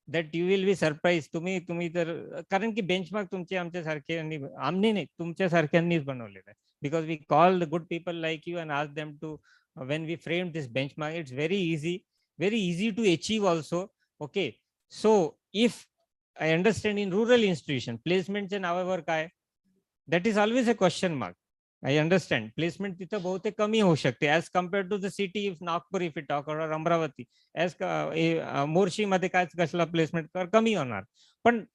Speaker 8: that you will be surprised. तुम्ही तर कारण की benchmark तुमचे आमच्या सारख्यांनी आमने नाही तुमच्या सारख्यांनीच बनवलेलं आहे. Because we call the good people like you and ask them to, when we framed this benchmark, it's very easy to achieve also. Okay, so if I understand in rural institution, placements and however काय, that is always a question mark. I understand. Placement तिथं बहुतेक कमी होऊ शकते as compared to the city of Nagpur if we talk, or Amravati. As Morshi मध्ये काय कसला placement कमी होणार. पण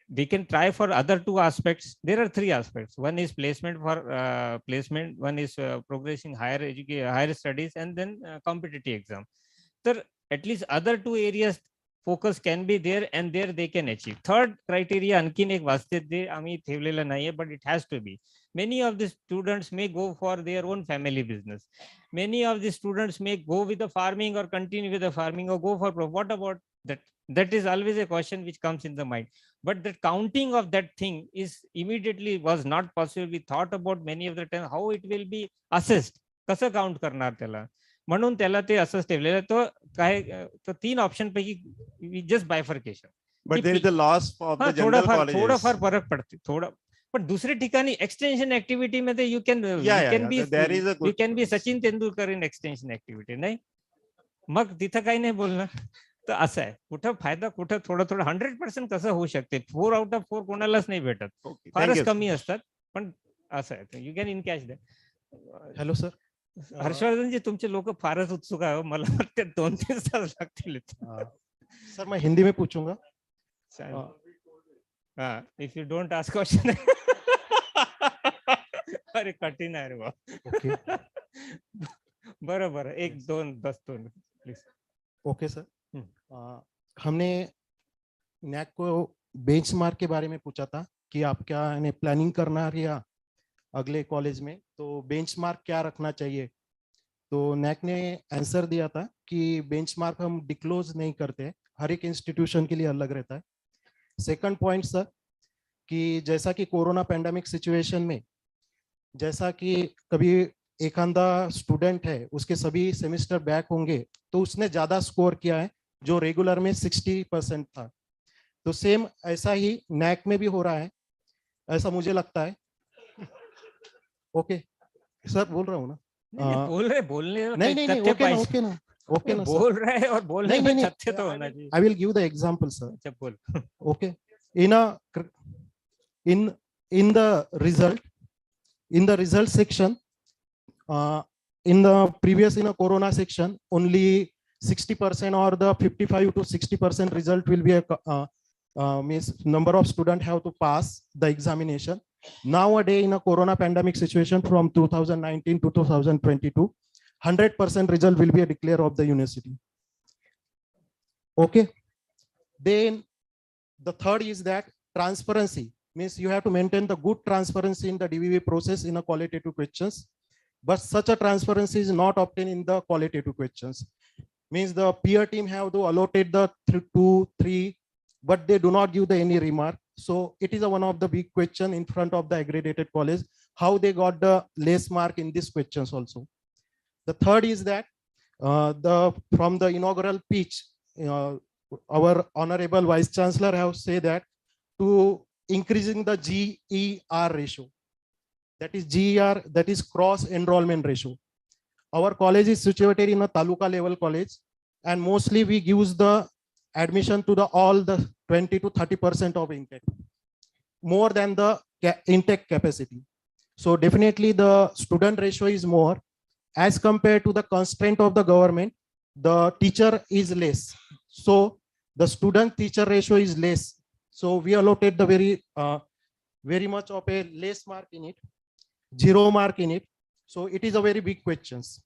Speaker 8: we can try for other two aspects. There are three aspects. One is placement for placement. One is progressing higher studies, and then competitive exam. So at least other two areas focus can be there, and there they can achieve. Third criteria आणखीन एक वाचते ते आम्ही ठेवलेलं नाहीये, but it has to be. Many of the students may go for their own family business. Many of the students may go with the farming or continue with the farming or go for what about that? That is always a question which comes in the mind. But the counting of that thing is immediately was not possible. We thought about many of the time how it will be assessed. कसं count करणार त्याला? म्हणून त्याला ते असंच ठेवलेलं. तो काय तो तीन ऑप्शन पैकी just bifurcation.
Speaker 9: But there is a loss of the general colleges.
Speaker 8: थोडाफार फरक पडते. थोडा पण दुसऱ्या ठिकाणी एक्सटेन्शन ऍक्टिव्हिटी मध्ये you can
Speaker 9: there is a
Speaker 8: you
Speaker 9: good
Speaker 8: can be Sachin Tendulkar in extension activity नाही, मग तिथं काही नाही बोलणार. तर असं आहे, कुठं फायदा कुठं थोडं थोडं 100% कसं होऊ शकते. 4 out of 4 कोणालाच नाही भेटत, फारच कमी असतात. पण असं आहे, you can in catch that.
Speaker 12: Hello sir.
Speaker 8: Harshvardhanji तुमचे लोक फारच उत्सुक आहे, मला वाटतं 2-3 तास लागतील.
Speaker 12: सर मैं हिंदी में पूछूंगा.
Speaker 8: हाँ, if you don't ask question. अरे कठीण आहे रे बा. बरोबर, 1-2 बस 2 प्लीज.
Speaker 12: Okay sir. हमने नैक को बेंचमार्क के बारे में पूछा था कि आप क्या प्लानिंग करना है अगले कॉलेज में, तो बेंचमार्क क्या रखना चाहिए. तो नैक ने आंसर दिया था कि बेंचमार्क हम डिक्लोज नहीं करते, हर एक इंस्टीट्यूशन के लिए अलग रहता है. सेकंड पॉइंट सर, कि जैसा कि कोरोना पैंडेमिक सिचुएशन में, जैसा कि कभी एक आंधा स्टूडेंट है उसके सभी सेमेस्टर बैक होंगे तो उसने ज्यादा स्कोर किया है जो रेगुलर में 60% था. तो सेम ऐसा ही नैक में भी हो रहा है, ऐसा मुझे लगता है. ओके सर, बोल रहा हूँ ना.
Speaker 8: बोलने
Speaker 12: नहीं ओके ना
Speaker 8: बोल रहे हैं और बोलने में तथ्य तो होना चाहिए.
Speaker 12: I will give the example sir.
Speaker 8: अच्छा बोल.
Speaker 12: Okay, in the result section, in the previous corona section, only 60% or the 55 to 60% result will be means number of students have to pass the examination. Nowadays, in a corona pandemic situation from 2019 to 2022, 100% result will be a declare of the university. Okay. Then the third is that transparency, means you have to maintain the good transparency in the DVV process in a qualitative questions, but such a transparency is not obtained in the qualitative questions. Means the peer team have to allocate the 2, 3, but they do not give the any remark. So it is one of the big question in front of the accredited college, how they got the less mark in these questions also. The third is that from the inaugural speech, our honorable vice chancellor have said that to increasing the GER ratio, that is GER, that is cross enrollment ratio. Our college is situated in a taluka level college, and mostly we use the admission to the all the 20 to 30% of intake, more than the intake capacity. So definitely the student ratio is more as compared to the constraint of the government. The teacher is less, so the student teacher ratio is less. So we allocate the very much of a less mark in it, 0 mark in it. So it is a very big questions.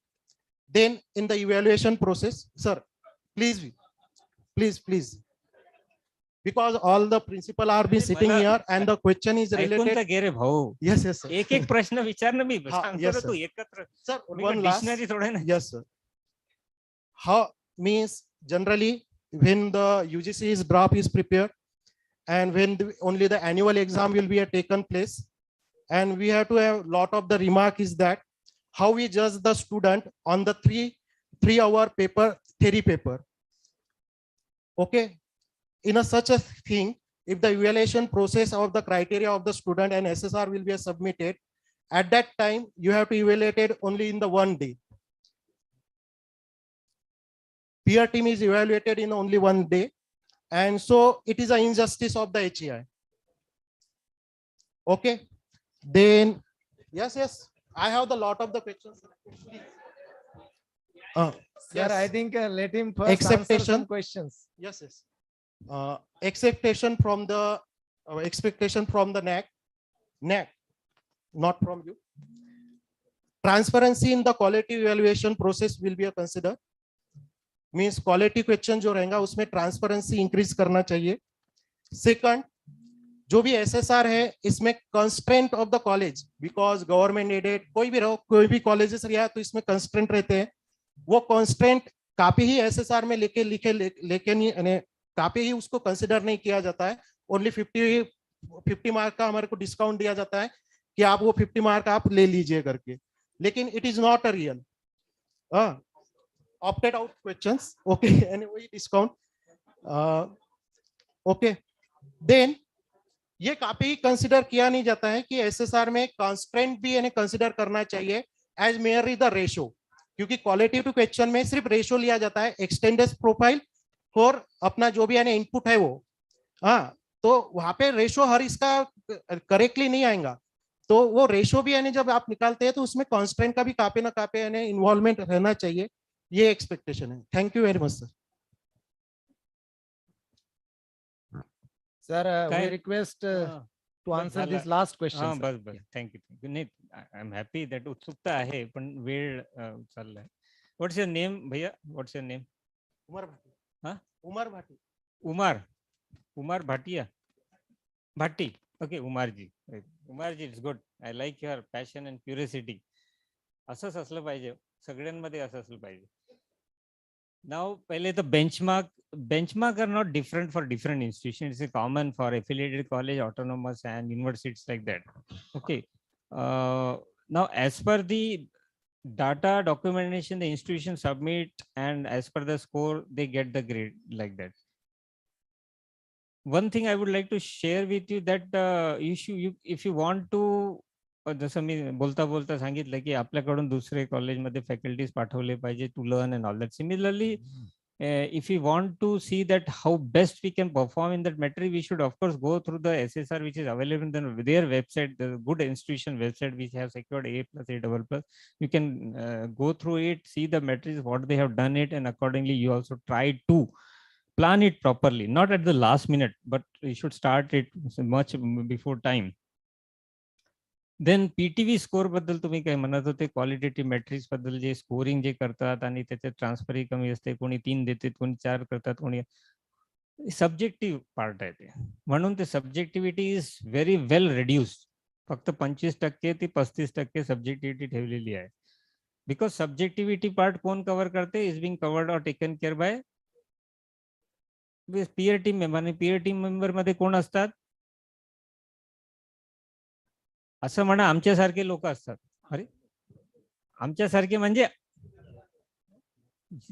Speaker 12: Then in the evaluation process, sir, please, because all the principal are be sitting here and the question is related. Yes, sir.
Speaker 8: एक प्रश्न विचारना मी
Speaker 12: yes,
Speaker 8: तू एकत्र.
Speaker 12: Sir, one last.
Speaker 8: थोडे ना.
Speaker 12: Yes, sir. How means generally when the UGC is draft is prepared, and when only the annual exam will be taken place, and we have to have lot of the remark is that how we judge the student on the 3-hour paper, theory paper. Okay, in such a thing, if the evaluation process of the criteria of the student and SSR will be submitted, at that time you have to evaluate it only in the one day. Peer team is evaluated in only one day, and so it is an injustice of the HEI. Okay, then yes, I have the lot of the questions.
Speaker 7: Sir,
Speaker 12: yes.
Speaker 7: I think let him first answer some questions.
Speaker 12: Yes. Expectation from the NAC, not from you. Transparency in the quality evaluation process will be considered. Means quality question जो रहेगा उसमें transparency increase करना चाहिए. Second, जो भी SSR है इसमें constraint of the college, because government aided कोई भी रहो, कोई भी कॉलेजेस रहा तो इसमें कंस्ट्रेंट रहते हैं. वो कंस्ट्रेंट काफी ही SSR में लेके नहीं, काफी ही उसको कंसिडर नहीं किया जाता है. ओनली 50 मार्क का हमारे को डिस्काउंट दिया जाता है कि आप वो 50 मार्क आप ले लीजिए करके, लेकिन it is not a real opted out questions. Okay, anyway, discount. Okay, then ये काफी कंसिडर किया नहीं जाता है कि एसएसआर में कंस्ट्रेंट भी यानी कंसिडर करना चाहिए एज मेयरली द रेशो, क्योंकि क्वालिटेटिव क्वेश्चन में सिर्फ रेशो लिया जाता है, एक्सटेंडेड प्रोफाइल और अपना जो भी यानी इनपुट है वो, हाँ, तो वहां पे रेशो हर इसका करेक्टली नहीं आएगा, तो वो रेशो भी यानी जब आप निकालते हैं तो उसमें कॉन्स्टेंट का भी काफी ना काफी यानी इन्वॉल्वमेंट रहना चाहिए, ये एक्सपेक्टेशन है। Thank you very much sir.
Speaker 7: Sir, we
Speaker 8: काय
Speaker 7: request to
Speaker 8: बस
Speaker 7: answer
Speaker 8: झालं.
Speaker 7: this last question.
Speaker 8: हा
Speaker 7: sir.
Speaker 8: बस बस थँक्यू नाही आय एम हॅपी दॅट उत्सुकता आहे पण वेळ चाललाय. व्हॉट्स युअर नेम भैया, what's your name?
Speaker 12: Umar Bhati.
Speaker 8: हाँ
Speaker 12: Umar Bhati.
Speaker 8: Umar Bhatia Bhati. Okay Umar ji it's good. I like your passion and curiosity. असंच असलं पाहिजे, सगळ्यांमध्ये असं असलं पाहिजे. Now, पहले तो benchmark are not different for different institutions. It's common for affiliated college, autonomous, and universities like that. Okay. Now, as per the data documentation, the institution submit, and as per the score, they get the grade like that. One thing I would like to share with you that if you want to, जसं मी बोलता बोलता सांगितलं की आपल्याकडून दुसरे कॉलेजमध्ये faculties पाठवले पाहिजे to learn and all that. Similarly if we want to see that how best we can perform in that metric, we should of course go through the SSR which is available in their website, the good institution website which have secured A+, A++. You can go through it, see the metrics, what they have done it, and accordingly you also try to plan it properly, not at the last minute, but you should start it much before time. Then PTV score बद्दल तुम्ही काय म्हणत होते, qualitative matrix बद्दल जे scoring जे करतात आणि त्याच्यात ट्रान्सफरही कमी असते, कोणी 3 देते, कोणी 4 करतात, कोणी सब्जेक्टिव्ह पार्ट आहे ते, म्हणून ते subjectivity is very well reduced. फक्त 25% ते 35% सब्जेक्टिव्हिटी ठेवलेली आहे. बिकॉज सब्जेक्टिव्हिटी पार्ट कोण कव्हर करते, is being covered or taken care by peer team member. आणि पीयर टीम मेंबर मध्ये कोण असतात, असं म्हणा आमच्यासारखे लोक असतात. अरे आमच्यासारखे म्हणजे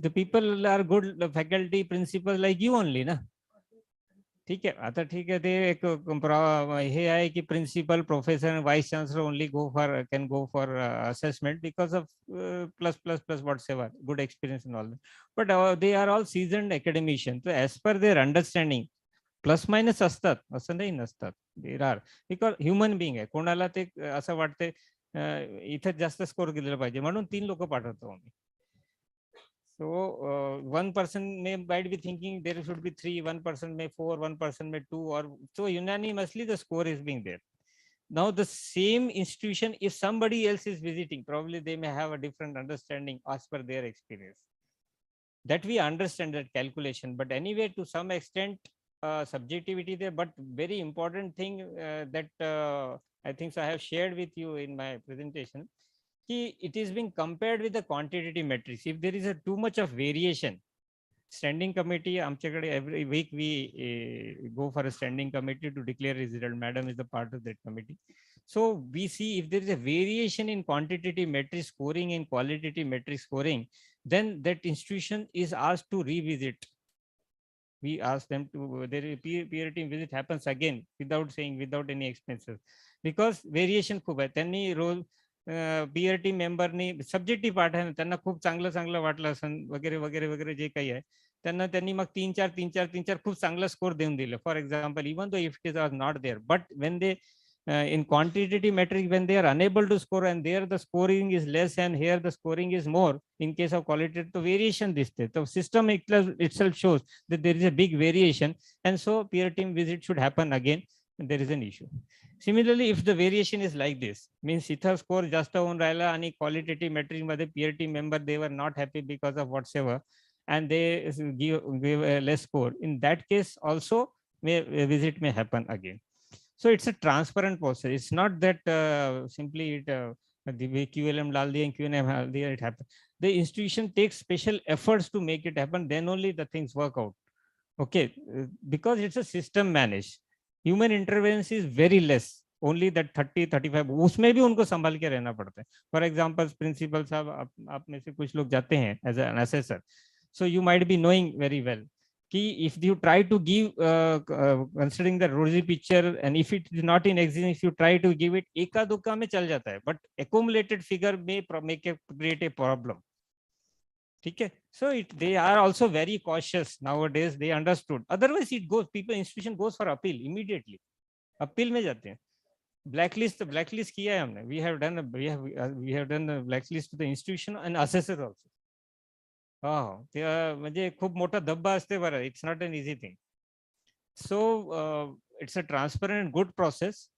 Speaker 8: the people are good faculty principal like you only ना. ठीक आहे, आता ठीक आहे, ते एक हे आहे की principal, professor, vice chancellor only can go for assessment because of plus plus plus whatsoever good experience in all. But they are all seasoned academician. तर ॲज पर देअर अंडरस्टँडिंग प्लस मायनस असतात, असं नाही नसतात. There are, because human being आहे, कोणाला ते असं वाटते इथे जास्त स्कोर केलेला पाहिजे म्हणून 3 लोक पाठवतो आम्ही. So 1 person might be thinking there should be 3, 1 person may 4, 1 person may 2, or so unanimously the score is being there. Now the same institution, if somebody else is visiting, probably they may have a different understanding as per their experience. That we understand that calculation, but anyway to some extent subjectivity there. But very important thing that I think so I have shared with you in my presentation. It is being compared with the quantitative metrics. If there is too much of variation, standing committee, every week we go for a standing committee to declare result. Madam is the part of that committee. So we see if there is a variation in quantitative metric scoring and qualitative metric scoring, then that institution is asked to revisit. We ask them to, their peer team visit happens again without any expenses, because variation खूप आहे. त्यांनी role peer team मेंबरनी subjective part आहे ना, त्यांना खूप चांगलं वाटलं असेल वगैरे वगैरे वगैरे जे काही आहे, त्यांनी मग 3-4 खूप चांगला स्कोर देऊन दिले. For example, even though if it is not there, but when they in quantitative metric, when they are unable to score and there the scoring is less and here the scoring is more, in case of qualitative the variation diste, the system itself shows that there is a big variation, and so peer team visit should happen again, and there is an issue. Similarly, if the variation is like this, means itha score jasta hoon rahila ani qualitative metric मध्ये peer team member they were not happy because of whatsoever and they give a less score, in that case also a visit may happen again. So it's a transparent process. It's not that simply the QLM डाल दिया, QLM डाल दिया, it happens. The institution takes special efforts to make it happen. Then only the things work out. Okay, because it's a system managed. Human intervention is very less. Only that 30-35. उसमें भी उनको संभाल के रहना पड़ता है. For example, principal साहब आप में से कुछ लोग जाते हैं as an assessor. So you might be knowing very well if you try to give considering the rosy picture, and if it is not in existence, if you try to give it, eka dukka mein chal jata hai, but accumulated figure may create a problem. Okay, so they are also very cautious nowadays. They understood. Otherwise, it goes. Institution goes for appeal immediately. Appeal में जाते हैं. Blacklist किया है हमने. We have done a blacklist to the institution and assessor also. म्हणजे खूप मोठा धब्बा असते बरं. It's not an easy thing. So it's a transparent good process.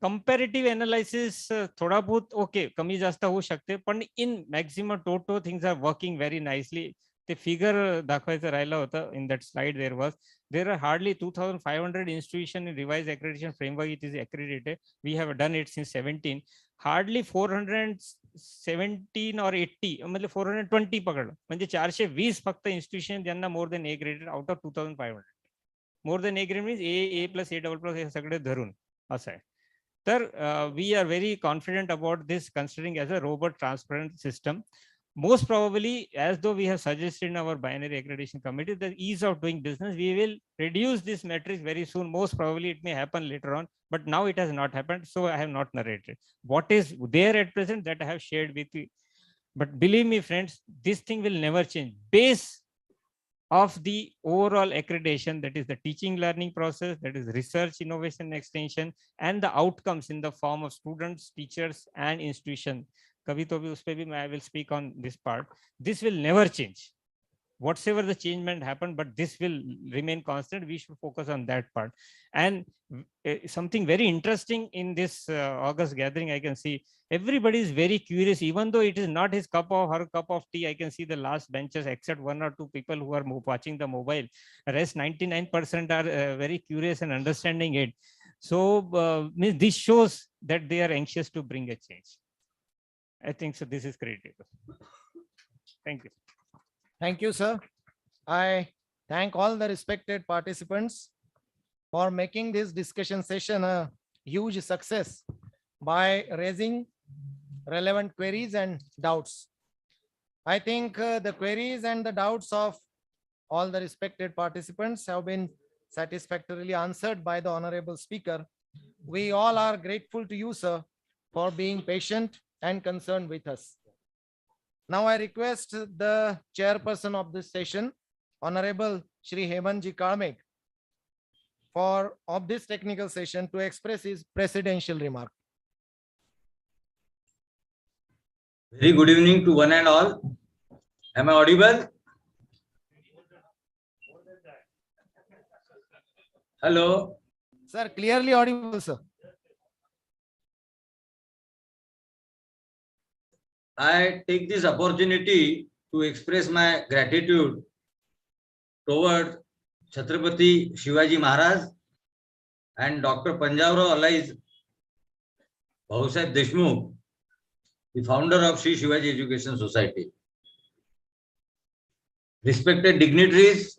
Speaker 8: Comparative analysis थोड़ा बहुत okay कमी जास्त होऊ शकते, पण in maximum toto things are working very nicely. The figure दाखवायचं राहिला होता in that slide there are hardly 2,500 institutions in revised accreditation framework. It is accredited. We have done it since 17. Hardly 417 or 80 मतलब 420 पकडलं म्हणजे 420 फक्त institution ज्यांना more than A graded out of 2,500. More than A grade means A plus A double plus हे सगळे धरून असं आहे. तर we are very confident about this considering as a robust transparent system. Most probably, as though we have suggested in our binary accreditation committee, the ease of doing business, we will reduce this matrix very soon. Most probably it may happen later on, but now it has not happened. So I have not narrated. What is there at present that I have shared with you. But believe me, friends, this thing will never change. Base of the overall accreditation, that is the teaching learning process, that is research, innovation, extension, and the outcomes in the form of students, teachers, and institution. I will speak on this part. This will never change. Whatsoever the change might happen, but this will remain constant. We should focus on that part. And something very interesting in this August gathering, I can see everybody is very curious, even though it is not his cup of her cup of tea. I can see the last benches, except 1 or 2 people who are watching the mobile. The rest 99% are very curious and understanding it. So this shows that they are anxious to bring a change. I think so. This is critical. Thank you.
Speaker 12: Thank you, sir. I thank all the respected participants for making this discussion session a huge success by raising relevant queries and doubts. I think the queries and the doubts of all the respected participants have been satisfactorily answered by the honorable speaker. We all are grateful to you, sir, for being patient and concerned with us. Now I request the chairperson of this session, Honorable Shri Hemantji Kalmek, of this technical session to express his presidential remark.
Speaker 13: Very good evening to one and all. Am I audible? Hello.
Speaker 12: Sir, clearly audible, sir.
Speaker 13: I take this opportunity to express my gratitude towards Chhatrapati Shivaji Maharaj and Dr. Panjabrao Allies Bhausaheb Deshmukh, the founder of Sri Shivaji Education Society. Respected dignitaries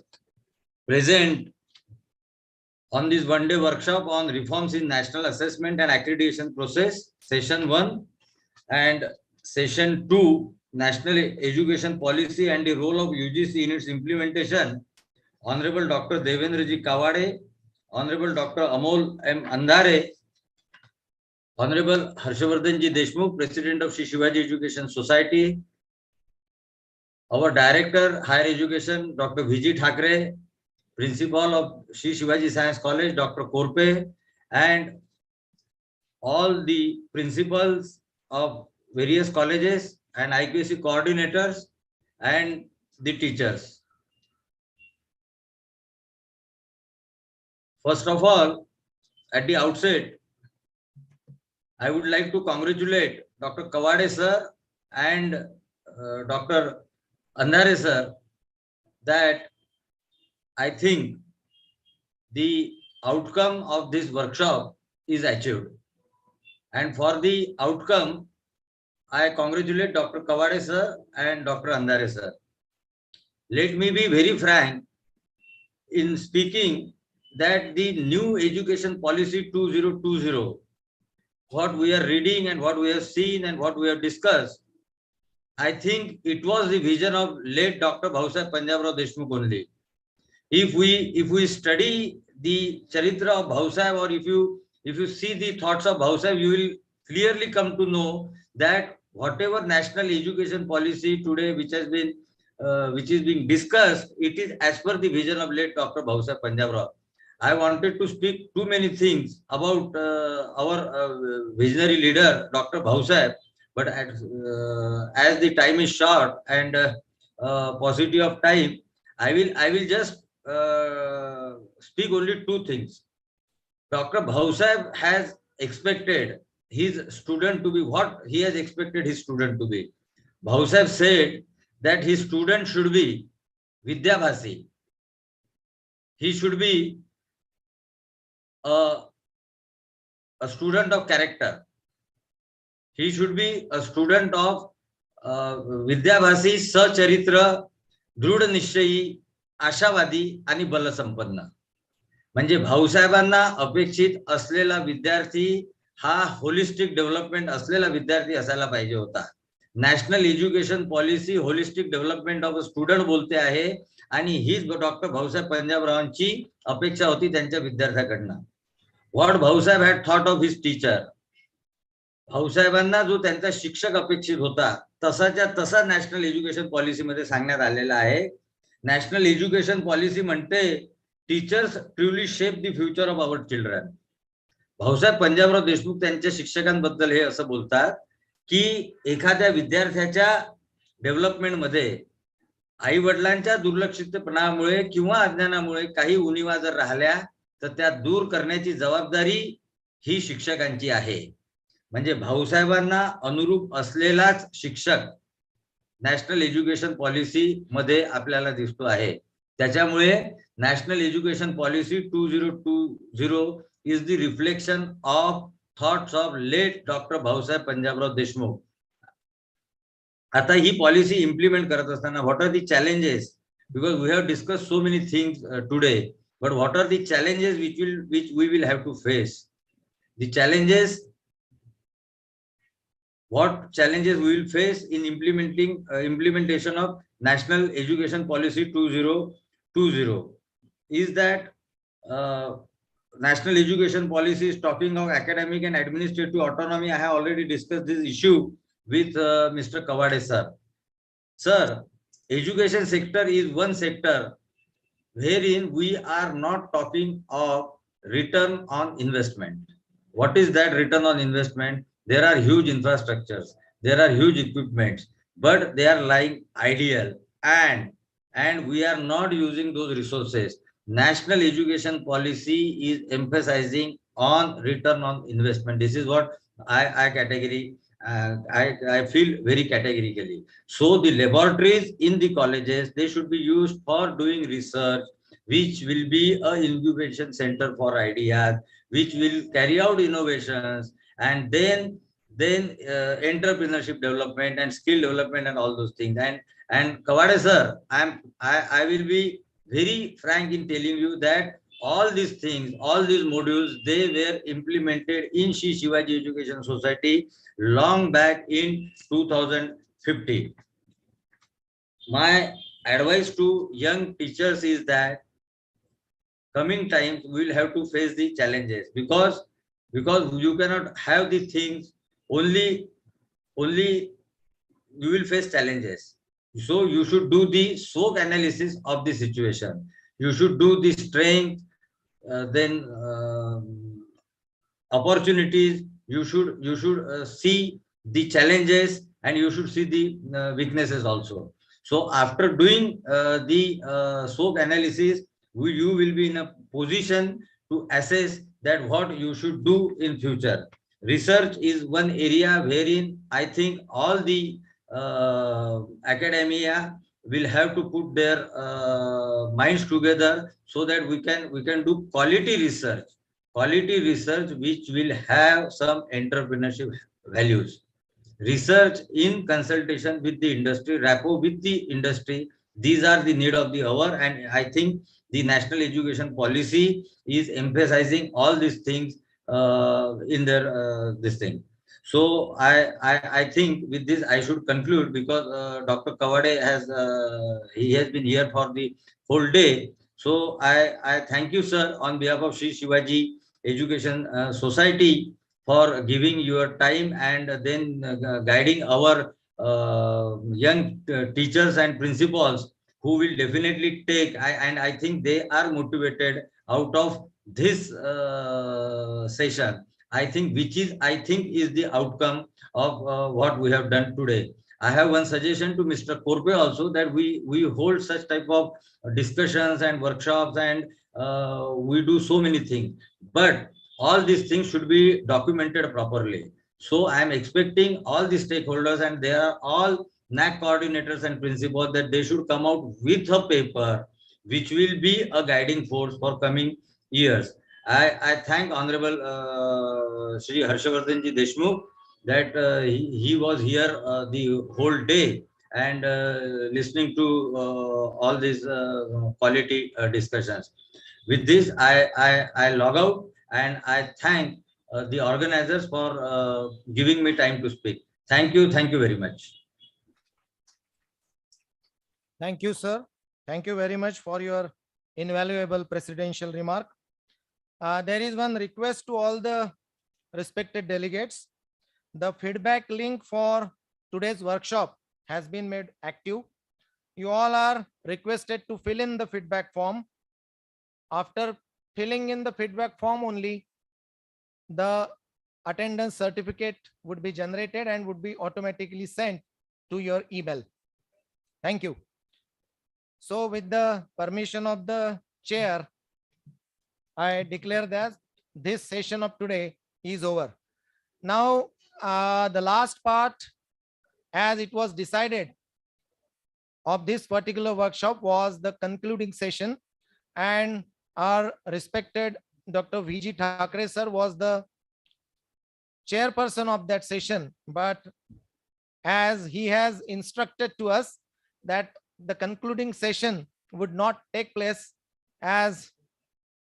Speaker 13: present on this one-day workshop on reforms in national assessment and accreditation process, session 1 and session 2, national education policy and the role of UGC in its implementation, Honorable Dr. Devendra Ji Kawade, Honorable Dr. Amol M. Andhare, Honorable Harshavardhan Ji Deshmukh, President of Sri Shivaji Education Society, our Director, Higher Education, Dr. Vijay Thakre, Principal of Sri Shivaji Science College, Dr. Korpe, and all the principals of various colleges and IQAC coordinators and the teachers. First of all, at the outset, I would like to congratulate Dr. Kawade sir and Dr. Andhare sir that I think the outcome of this workshop is achieved. And for the outcome, I congratulate Dr. Kawade sir and Dr. Andhare sir. Let me be very frank in speaking that the new education policy 2020, what we are reading and what we have seen and what we have discussed, I think it was the vision of late Dr. Bhausaheb Panjabrao Deshmukh only. if we study the charitra of Bhausaheb, or if you see the thoughts of Bhausaheb, you will clearly come to know that whatever national education policy today which is being discussed, it is as per the vision of late Dr. Bhausaheb Panjabrao. I wanted to speak too many things about our visionary leader, Dr. Bhausaheb, but as the time is short and paucity of time, I will just speak only two things. Dr. Bhausaheb has expected his student to be what he has expected his student to be. Bhausaheb said that his student should be Vidyabhasi. He should be a student of character. He should be a student of Vidyabhasi, Sacharitra, दृढ निश्चयी, आशावादी आणि बलसंपन्न. म्हणजे भाऊसाहेबांना अपेक्षित असलेला विद्यार्थी हा holistic development असलेला विद्यार्थी असायला पाहिजे होता. National Education policy holistic development of a student बोलते आहे आणि हीच डॉक्टर भाऊसाहेब पंजाबरावांची अपेक्षा होती त्यांच्या विद्यार्थ्याकडनं. What Bhausaheb had thought of his teacher. भाऊसाहेबांना जो त्यांचा शिक्षक अपेक्षित होता तसाच्या तसा नॅशनल एज्युकेशन पॉलिसीमध्ये सांगण्यात आलेला आहे. नॅशनल एज्युकेशन पॉलिसी म्हणते teachers truly shape the future of our children. Bhausaheb Panjabrao Deshmukh त्यांच्या शिक्षकांबद्दल हे असं बोलतात की एखाद्या विद्यार्थ्याच्या डेव्हलपमेंटमध्ये आई वडिलांच्या दुर्लक्षितपणामुळे किंवा अज्ञानामुळे काही उणिवा जर राहिल्या तर त्या दूर करण्याची जबाबदारी ही शिक्षकांची आहे. म्हणजे भाऊसाहेबांना अनुरूप असलेलाच शिक्षक नॅशनल एज्युकेशन पॉलिसी मध्ये आपल्याला दिसतो आहे. त्याच्यामुळे National Education Policy 2020 is the reflection of thoughts of late doctor Bhausaheb Panjabrao Deshmukh. आता ही पॉलिसी इम्प्लिमेंट करत असताना what are the challenges, because we have discuss so many things today, but what are the challenges which we will have to face. The challenges, what challenges we will face in implementation of National Education Policy 2020 is that National Education Policy is talking of academic and administrative autonomy. I have already discussed this issue with Mr. Kawade sir. Sir, education sector is one sector wherein we are not talking of return on investment. What is that return on investment? There are huge infrastructures, there are huge equipments, but they are lying ideal and we are not using those resources. National education policy is emphasizing on return on investment. This is what I feel very categorically. So the laboratories in the colleges, they should be used for doing research, which will be a incubation center for ideas, which will carry out innovations, and then entrepreneurship development and skill development and all those things. And Kawade sir, I will be very frank in telling you that all these things, all these modules, they were implemented in Shri Shivaji Education Society long back in 2015. My advice to young teachers is that coming times we will have to face the challenges, because you cannot have the things only you will face challenges. So you should do the SWOT analysis of the situation. You should do the strength, then opportunities. You should see the challenges, and you should see the weaknesses also. So after doing the SWOT analysis, you will be in a position to assess that what you should do in future. Research is one area wherein I think all the academia will have to put their minds together so that we can do quality research which will have some entrepreneurship values. Research in consultation with the industry, rapport with the industry, these are the need of the hour, and I think the national education policy is emphasizing all these things in their this thing. So I think with this I should conclude, because Dr. Kawade has he has been here for the whole day. So I thank you, sir, on behalf of Sri Shivaji Education Society for giving your time and then guiding our young teachers and principals who will definitely take, and I think they are motivated out of this session. I think is the outcome of what we have done today. I have one suggestion to Mr. Korpe also, that we hold such type of discussions and workshops, and we do so many things, but all these things should be documented properly. So I am expecting all the stakeholders, and they are all NAC coordinators and principals, that they should come out with a paper which will be a guiding force for coming years. I thank Honorable Shri Harshavardhanji Deshmukh that he was here the whole day and listening to all these quality discussions. With this, I log out, and I thank the organizers for giving me time to speak. Thank you very much.
Speaker 12: Thank you, sir. Thank you very much for your invaluable presidential remark. There is one request to all the respected delegates. The feedback link for today's workshop has been made active. You all are requested to fill in the feedback form. After filling in the feedback form only, the attendance certificate would be generated and would be automatically sent to your email. Thank you. So with the permission of the chair, I declare that this session of today is over. Now, the last part, as it was decided, of this particular workshop was the concluding session, and our respected Dr. V.G. Thackeray sir was the chairperson of that session, but as he has instructed to us that the concluding session would not take place, as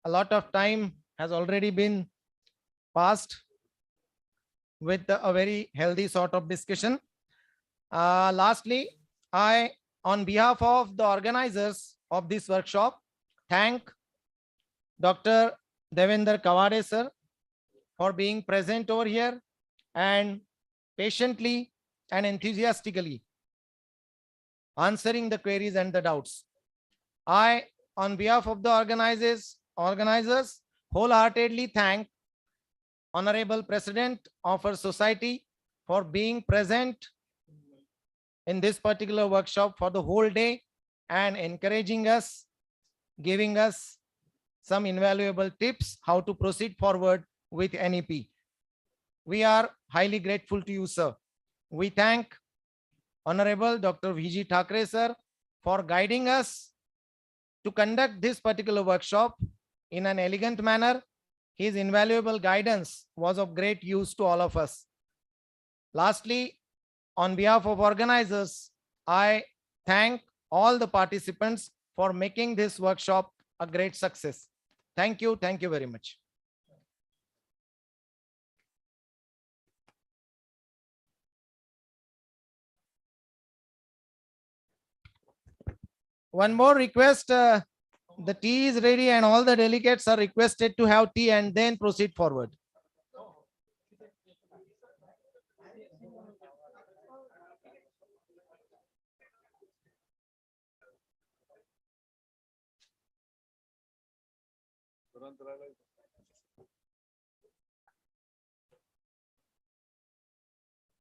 Speaker 12: a lot of time has already been passed with a very healthy sort of discussion. Lastly, I, on behalf of the organizers of this workshop, thank Dr. Devender Kawade sir for being present over here and patiently and enthusiastically answering the queries and the doubts. I, on behalf of the organizers, wholeheartedly thank Honorable President of our society for being present in this particular workshop for the whole day and encouraging us, giving us some invaluable tips how to proceed forward with NEP. We are highly grateful to you, sir. We thank Honorable Dr. V.G. Thackeray sir for guiding us to conduct this particular workshop in an elegant manner. His invaluable guidance was of great use to all of us. Lastly, on behalf of organizers, I thank all the participants for making this workshop a great success. Thank you. Thank you very much. One more request. The tea is ready and all the delegates are requested to have tea and then proceed forward.